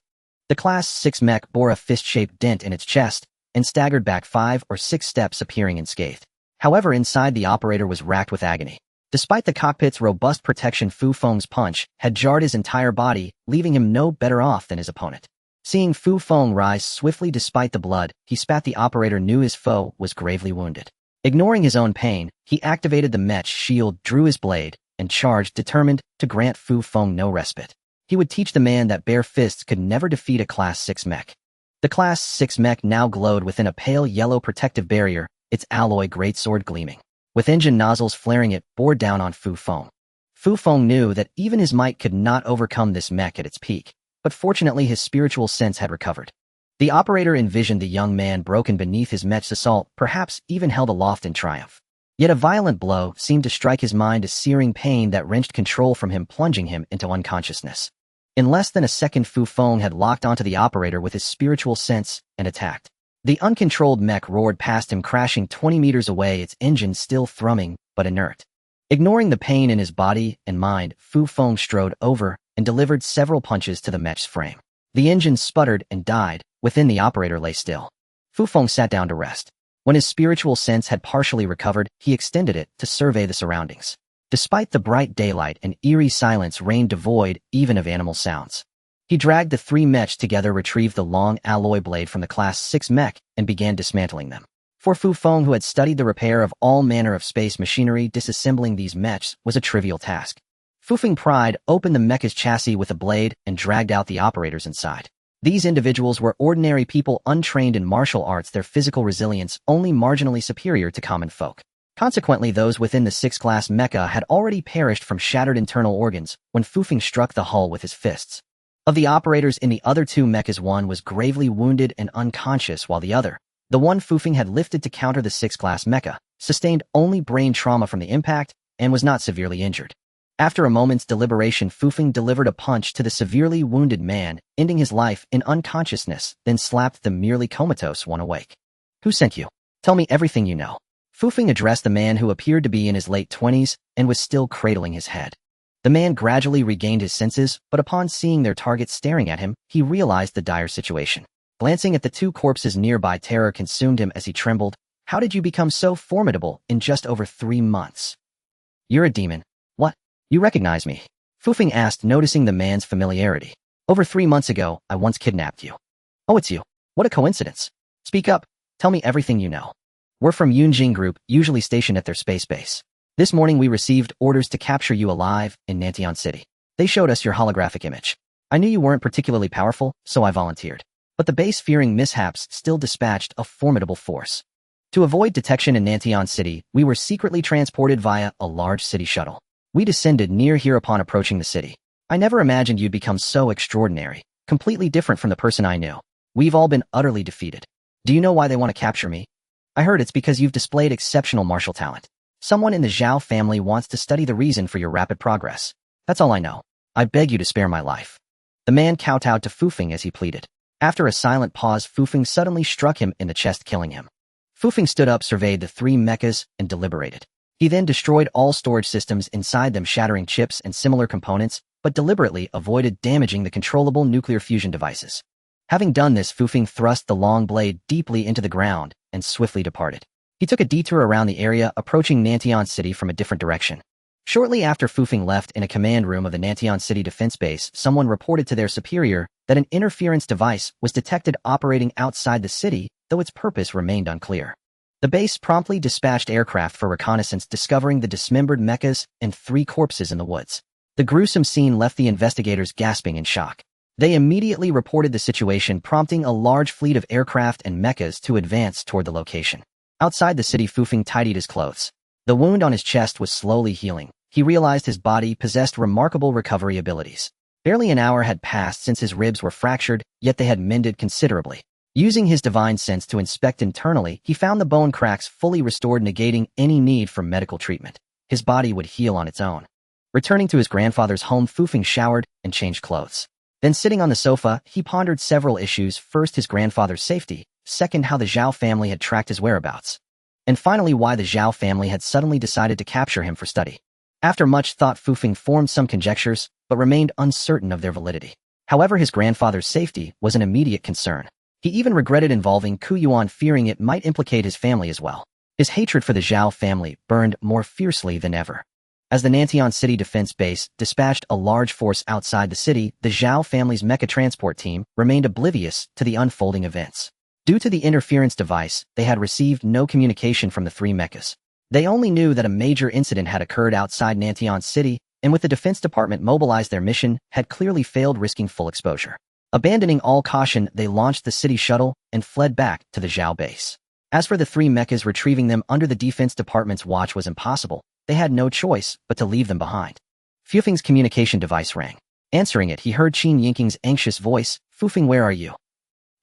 The Class 6 mech bore a fist-shaped dent in its chest and staggered back 5 or 6 steps, appearing unscathed. However, inside, the operator was racked with agony. Despite the cockpit's robust protection, Fu Feng's punch had jarred his entire body, leaving him no better off than his opponent. Seeing Fu Feng rise swiftly despite the blood, he spat. The operator knew his foe was gravely wounded. Ignoring his own pain, he activated the mech's shield, drew his blade, and charged, determined to grant Fu Feng no respite. He would teach the man that bare fists could never defeat a Class 6 mech. The Class 6 mech now glowed within a pale yellow protective barrier, its alloy greatsword gleaming. With engine nozzles flaring, it bore down on Fu Feng. Fu Feng knew that even his might could not overcome this mech at its peak, but fortunately his spiritual sense had recovered. The operator envisioned the young man broken beneath his mech's assault, perhaps even held aloft in triumph. Yet a violent blow seemed to strike his mind, a searing pain that wrenched control from him, plunging him into unconsciousness. In less than a second, Fu Feng had locked onto the operator with his spiritual sense and attacked. The uncontrolled mech roared past him, crashing 20 meters away, its engine still thrumming but inert. Ignoring the pain in his body and mind, Fu Feng strode over and delivered several punches to the mech's frame. The engine sputtered and died. Within, the operator lay still. Fu Feng sat down to rest. When his spiritual sense had partially recovered, he extended it to survey the surroundings. Despite the bright daylight, an eerie silence reigned, devoid even of animal sounds. He dragged the three mechs together, retrieved the long alloy blade from the Class 6 mech, and began dismantling them. For Fu Feng, who had studied the repair of all manner of space machinery, disassembling these mechs was a trivial task. Fu Feng pried open the mech's chassis with a blade and dragged out the operators inside. These individuals were ordinary people, untrained in martial arts, their physical resilience only marginally superior to common folk. Consequently, those within the 6th-class mecha had already perished from shattered internal organs when Fu Feng struck the hull with his fists. Of the operators in the other two mechas, one was gravely wounded and unconscious, while the other, the one Fu Feng had lifted to counter the 6th-class mecha, sustained only brain trauma from the impact and was not severely injured. After a moment's deliberation, Fu Feng delivered a punch to the severely wounded man, ending his life in unconsciousness, then slapped the merely comatose one awake. "Who sent you? Tell me everything you know." Fu Feng addressed the man, who appeared to be in his late 20s and was still cradling his head. The man gradually regained his senses, but upon seeing their target staring at him, he realized the dire situation. Glancing at the two corpses nearby, terror consumed him as he trembled. "How did you become so formidable in just over 3 months?" "You're a demon. What? You recognize me?" Fu Feng asked, noticing the man's familiarity. "Over 3 months ago, I once kidnapped you." "Oh, it's you. What a coincidence. Speak up. Tell me everything you know." "We're from Yunjing Group, usually stationed at their space base. This morning we received orders to capture you alive in Nantian City. They showed us your holographic image. I knew you weren't particularly powerful, so I volunteered. But the base, fearing mishaps, still dispatched a formidable force. To avoid detection in Nantian City, we were secretly transported via a large city shuttle. We descended near here upon approaching the city. I never imagined you'd become so extraordinary, completely different from the person I knew. We've all been utterly defeated. Do you know why they want to capture me? I heard it's because you've displayed exceptional martial talent. Someone in the Zhao family wants to study the reason for your rapid progress. That's all I know. I beg you to spare my life." The man kowtowed to Fu Feng as he pleaded. After a silent pause, Fu Feng suddenly struck him in the chest, killing him. Fu Feng stood up, surveyed the three mechas, and deliberated. He then destroyed all storage systems inside them, shattering chips and similar components, but deliberately avoided damaging the controllable nuclear fusion devices. Having done this, Fu Feng thrust the long blade deeply into the ground and swiftly departed. He took a detour around the area, approaching Nantian City from a different direction. Shortly after Fu Feng left, in a command room of the Nantian City Defense Base, someone reported to their superior that an interference device was detected operating outside the city, though its purpose remained unclear. The base promptly dispatched aircraft for reconnaissance, discovering the dismembered mechas and 3 corpses in the woods. The gruesome scene left the investigators gasping in shock. They immediately reported the situation, prompting a large fleet of aircraft and mechas to advance toward the location. Outside the city, Fu Feng tidied his clothes. The wound on his chest was slowly healing. He realized his body possessed remarkable recovery abilities. Barely an hour had passed since his ribs were fractured, yet they had mended considerably. Using his divine sense to inspect internally, he found the bone cracks fully restored, negating any need for medical treatment. His body would heal on its own. Returning to his grandfather's home, Fu Feng showered and changed clothes. Then, sitting on the sofa, he pondered several issues. First, his grandfather's safety. Second, how the Zhao family had tracked his whereabouts. And finally, why the Zhao family had suddenly decided to capture him for study. After much thought, Fu Feng formed some conjectures, but remained uncertain of their validity. However, his grandfather's safety was an immediate concern. He even regretted involving Ku Yuan, fearing it might implicate his family as well. His hatred for the Zhao family burned more fiercely than ever. As the Nantian City Defense Base dispatched a large force outside the city, the Zhao family's mecha transport team remained oblivious to the unfolding events. Due to the interference device, they had received no communication from the 3 mechas. They only knew that a major incident had occurred outside Nantian City, and with the Defense Department mobilized, their mission had clearly failed, risking full exposure. Abandoning all caution, they launched the city shuttle and fled back to the Zhao base. As for the three mechas, retrieving them under the defense department's watch was impossible. They had no choice but to leave them behind. Fufing's communication device rang. Answering it, he heard Qin Yinqing's anxious voice. Fufing, where are you?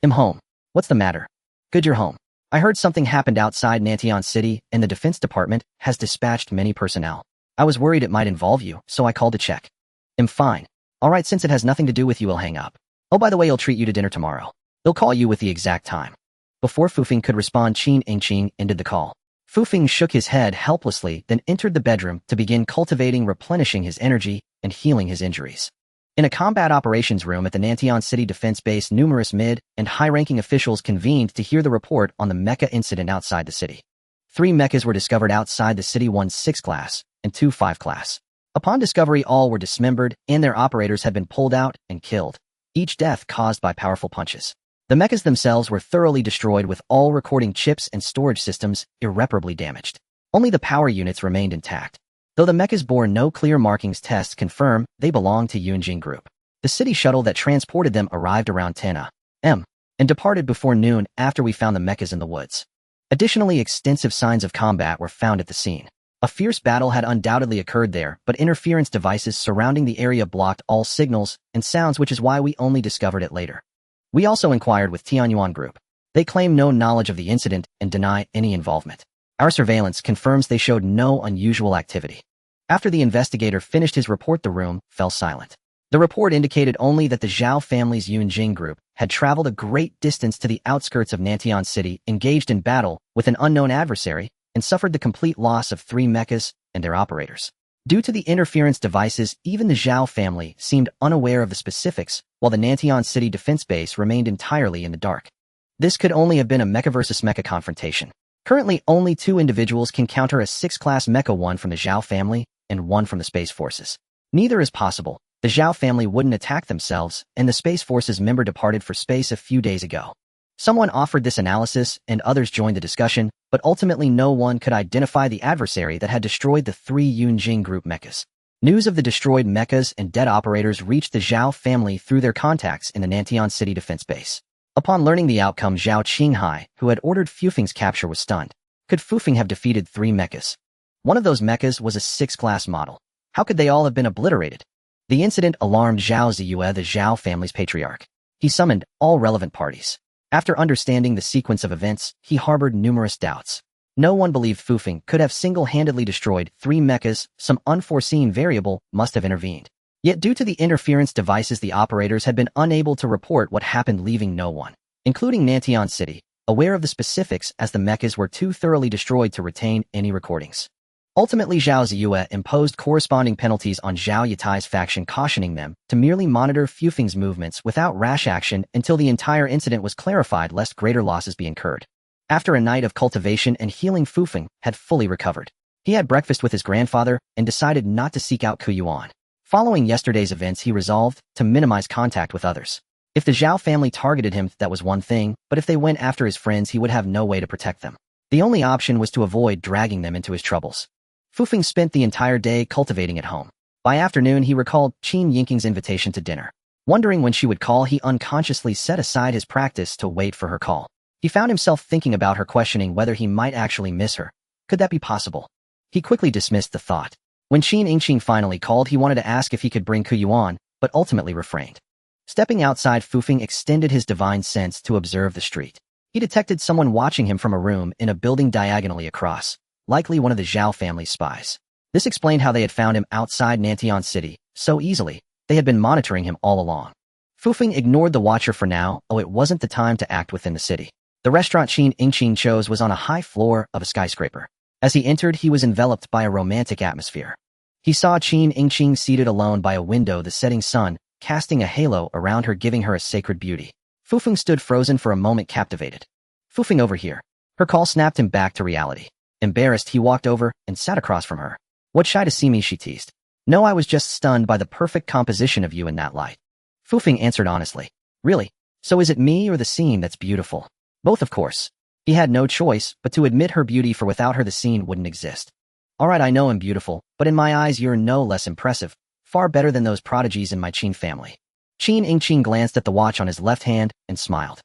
I'm home. What's the matter? Good, you're home. I heard something happened outside Nantian City, and the defense department has dispatched many personnel. I was worried it might involve you, so I called to check. I'm fine. All right, since it has nothing to do with you, I'll hang up. Oh, by the way, I'll treat you to dinner tomorrow. They'll call you with the exact time. Before Fufing could respond, Qin Yinqing ended the call. Fufing shook his head helplessly, then entered the bedroom to begin cultivating, replenishing his energy, and healing his injuries. In a combat operations room at the Nantian City Defense Base, numerous mid- and high-ranking officials convened to hear the report on the mecha incident outside the city. 3 mechas were discovered outside the city, 1 6 class and 2 5 class. Upon discovery, all were dismembered, and their operators had been pulled out and killed, each death caused by powerful punches. The mechas themselves were thoroughly destroyed, with all recording chips and storage systems irreparably damaged. Only the power units remained intact. Though the mechas bore no clear markings, tests confirm they belonged to Yunjing Group. The city shuttle that transported them arrived around 10 a.m. and departed before noon after we found the mechas in the woods. Additionally, extensive signs of combat were found at the scene. A fierce battle had undoubtedly occurred there, but interference devices surrounding the area blocked all signals and sounds, which is why we only discovered it later. We also inquired with Tianyuan Group. They claim no knowledge of the incident and deny any involvement. Our surveillance confirms they showed no unusual activity. After the investigator finished his report, the room fell silent. The report indicated only that the Zhao family's Yunjing Group had traveled a great distance to the outskirts of Nantian City, engaged in battle with an unknown adversary, and suffered the complete loss of 3 mechas and their operators. Due to the interference devices, even the Zhao family seemed unaware of the specifics, while the Nantian City Defense Base remained entirely in the dark. This could only have been a mecha versus mecha confrontation. Currently, only 2 individuals can counter a 6-class mecha, 1 from the Zhao family and 1 from the Space Forces. Neither is possible. The Zhao family wouldn't attack themselves, and the Space Forces member departed for space a few days ago. Someone offered this analysis, and others joined the discussion, but ultimately no one could identify the adversary that had destroyed the 3 Yunjing Group mechas. News of the destroyed mechas and dead operators reached the Zhao family through their contacts in the Nantian City Defense Base. Upon learning the outcome, Zhao Qinghai, who had ordered Fufing's capture, was stunned. Could Fufing have defeated 3 mechas? One of those mechas was a 6-class model. How could they all have been obliterated? The incident alarmed Zhao Ziyue, the Zhao family's patriarch. He summoned all relevant parties. After understanding the sequence of events, he harbored numerous doubts. No one believed Fufing could have single-handedly destroyed 3 mechas. Some unforeseen variable must have intervened. Yet due to the interference devices, the operators had been unable to report what happened, leaving no one, including Nantian City, aware of the specifics, as the mechas were too thoroughly destroyed to retain any recordings. Ultimately, Zhao Ziyue imposed corresponding penalties on Zhao Yatai's faction, cautioning them to merely monitor Fufing's movements without rash action until the entire incident was clarified, lest greater losses be incurred. After a night of cultivation and healing, Fufing had fully recovered. He had breakfast with his grandfather and decided not to seek out Kuyuan. Following yesterday's events, he resolved to minimize contact with others. If the Zhao family targeted him, that was one thing, but if they went after his friends, he would have no way to protect them. The only option was to avoid dragging them into his troubles. Fufing spent the entire day cultivating at home. By afternoon, he recalled Qin Yinqing's invitation to dinner. Wondering when she would call, he unconsciously set aside his practice to wait for her call. He found himself thinking about her, questioning whether he might actually miss her. Could that be possible? He quickly dismissed the thought. When Qin Yinqing finally called, he wanted to ask if he could bring Kuyuan, but ultimately refrained. Stepping outside, Fufing extended his divine sense to observe the street. He detected someone watching him from a room in a building diagonally across, likely one of the Zhao family's spies. This explained how they had found him outside Nantian City so easily. They had been monitoring him all along. Fufing ignored the watcher for now. It wasn't the time to act within the city. The restaurant Qin Yinqing chose was on a high floor of a skyscraper. As he entered, he was enveloped by a romantic atmosphere. He saw Qin Yinqing seated alone by a window, the setting sun casting a halo around her, giving her a sacred beauty. Fufing stood frozen for a moment, captivated. Fufing, over here. Her call snapped him back to reality. Embarrassed, he walked over and sat across from her. What, shy to see me? She teased. No, I was just stunned by the perfect composition of you in that light. Fufing answered honestly. Really? So is it me or the scene that's beautiful? Both, of course. He had no choice but to admit her beauty, for without her the scene wouldn't exist. Alright, I know I'm beautiful, but in my eyes you're no less impressive. Far better than those prodigies in my Qin family. Qin Yinqing glanced at the watch on his left hand and smiled.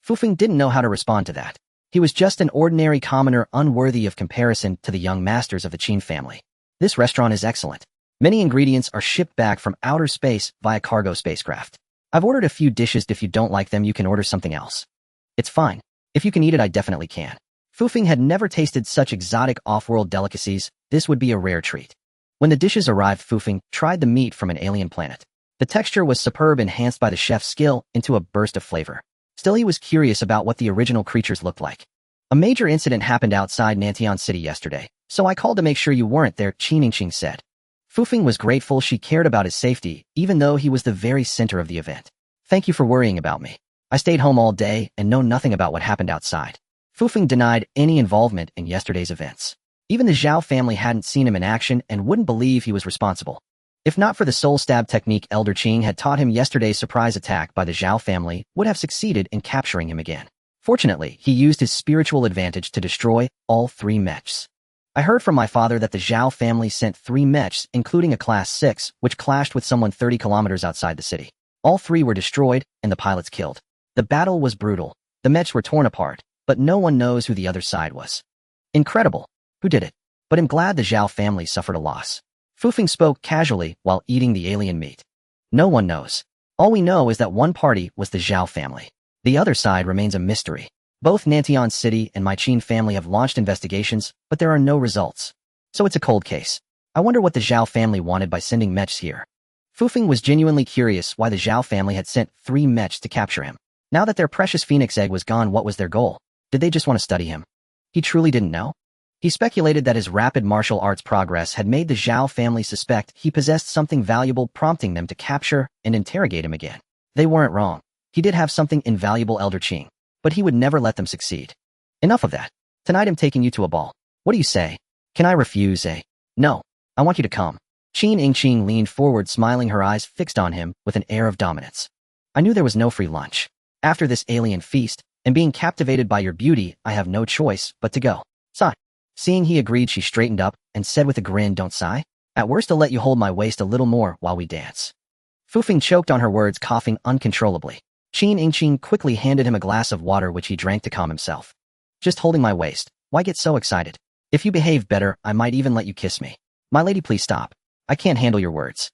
Fufing didn't know how to respond to that. He was just an ordinary commoner unworthy of comparison to the young masters of the Qin family. This restaurant is excellent. Many ingredients are shipped back from outer space via cargo spacecraft. I've ordered a few dishes. If you don't like them, you can order something else. It's fine. If you can eat it, I definitely can. Fufing had never tasted such exotic off-world delicacies. This would be a rare treat. When the dishes arrived, Fufing tried the meat from an alien planet. The texture was superb, enhanced by the chef's skill into a burst of flavor. Still, he was curious about what the original creatures looked like. A major incident happened outside Nantian City yesterday, so I called to make sure you weren't there, Qin Yingqing said. Fufing was grateful she cared about his safety, even though he was the very center of the event. Thank you for worrying about me. I stayed home all day and know nothing about what happened outside. Fufing denied any involvement in yesterday's events. Even the Zhao family hadn't seen him in action and wouldn't believe he was responsible. If not for the soul stab technique Elder Qing had taught him, yesterday's surprise attack by the Zhao family would have succeeded in capturing him again. Fortunately, he used his spiritual advantage to destroy all 3 mechs. I heard from my father that the Zhao family sent 3 mechs, including a Class 6, which clashed with someone 30 kilometers outside the city. All 3 were destroyed, and the pilots killed. The battle was brutal. The mechs were torn apart, but no one knows who the other side was. Incredible. Who did it? But I'm glad the Zhao family suffered a loss. Fufing spoke casually while eating the alien meat. No one knows. All we know is that one party was the Zhao family. The other side remains a mystery. Both Nantian City and my Qin family have launched investigations, but there are no results. So it's a cold case. I wonder what the Zhao family wanted by sending mechs here. Fufing was genuinely curious why the Zhao family had sent 3 mechs to capture him. Now that their precious phoenix egg was gone, what was their goal? Did they just want to study him? He truly didn't know. He speculated that his rapid martial arts progress had made the Zhao family suspect he possessed something valuable, prompting them to capture and interrogate him again. They weren't wrong. He did have something invaluable, Elder Qing, but he would never let them succeed. Enough of that. Tonight I'm taking you to a ball. What do you say? Can I refuse, eh? No. I want you to come. Qin Yingqing leaned forward, smiling, her eyes fixed on him with an air of dominance. I knew there was no free lunch. After this alien feast, and being captivated by your beauty, I have no choice but to go. Sigh. Seeing he agreed, she straightened up and said with a grin, don't sigh. At worst, I'll let you hold my waist a little more while we dance. Fufing choked on her words, coughing uncontrollably. Qin Yingqing quickly handed him a glass of water, which he drank to calm himself. Just holding my waist. Why get so excited? If you behave better, I might even let you kiss me. My lady, please stop. I can't handle your words.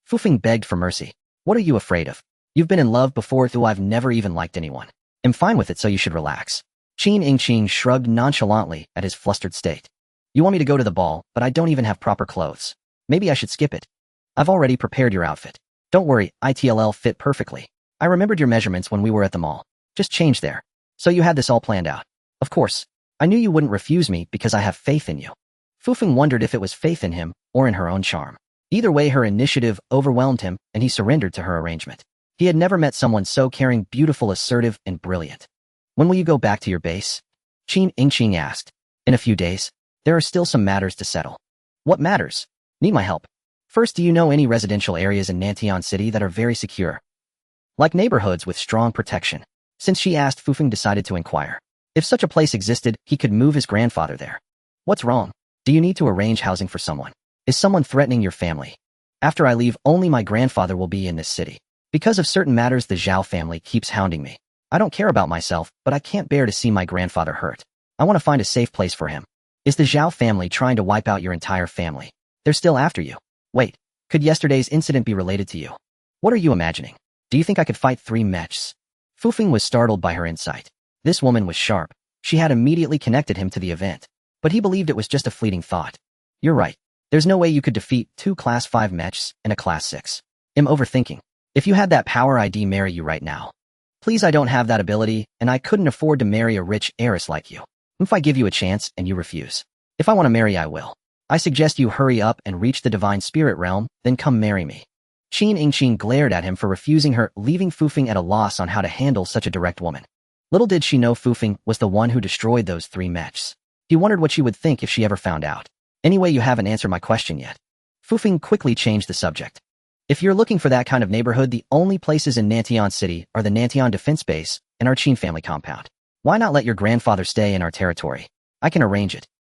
Fufing begged for mercy. What are you afraid of? You've been in love before, though I've never even liked anyone. I'm fine with it, so you should relax. Qin Yingqing shrugged nonchalantly at his flustered state. You want me to go to the ball, but I don't even have proper clothes. Maybe I should skip it. I've already prepared your outfit. Don't worry, it'll fit perfectly. I remembered your measurements when we were at the mall. Just change there. So you had this all planned out. Of course. I knew you wouldn't refuse me because I have faith in you. Fufing wondered if it was faith in him or in her own charm. Either way, her initiative overwhelmed him, and he surrendered to her arrangement. He had never met someone so caring, beautiful, assertive, and brilliant. When will you go back to your base? Qin Yingqing asked. In a few days. There are still some matters to settle. What matters? Need my help. First, do you know any residential areas in Nantian City that are very secure? Like neighborhoods with strong protection. Since she asked, Fufing decided to inquire. If such a place existed, he could move his grandfather there. What's wrong? Do you need to arrange housing for someone? Is someone threatening your family? After I leave, only my grandfather will be in this city. Because of certain matters, the Zhao family keeps hounding me. I don't care about myself, but I can't bear to see my grandfather hurt. I want to find a safe place for him. Is the Zhao family trying to wipe out your entire family? They're still after you. Wait, could yesterday's incident be related to you? What are you imagining? Do you think I could fight 3 mechs? Fufing was startled by her insight. This woman was sharp. She had immediately connected him to the event. But he believed it was just a fleeting thought. You're right. There's no way you could defeat 2 Class 5 mechs and a Class 6. I'm overthinking. If you had that power, I'd marry you right now. Please, I don't have that ability, and I couldn't afford to marry a rich heiress like you. If I give you a chance and you refuse. If I want to marry, I will. I suggest you hurry up and reach the divine spirit realm, then come marry me. Qin Yingqing glared at him for refusing her, leaving Fufing at a loss on how to handle such a direct woman. Little did she know Fufing was the one who destroyed those 3 mechs. He wondered what she would think if she ever found out. Anyway, you haven't answered my question yet. Fufing quickly changed the subject. If you're looking for that kind of neighborhood, the only places in Nantian City are the Nantian Defense Base and our Qin family compound. Why not let your grandfather stay in our territory? I can arrange it.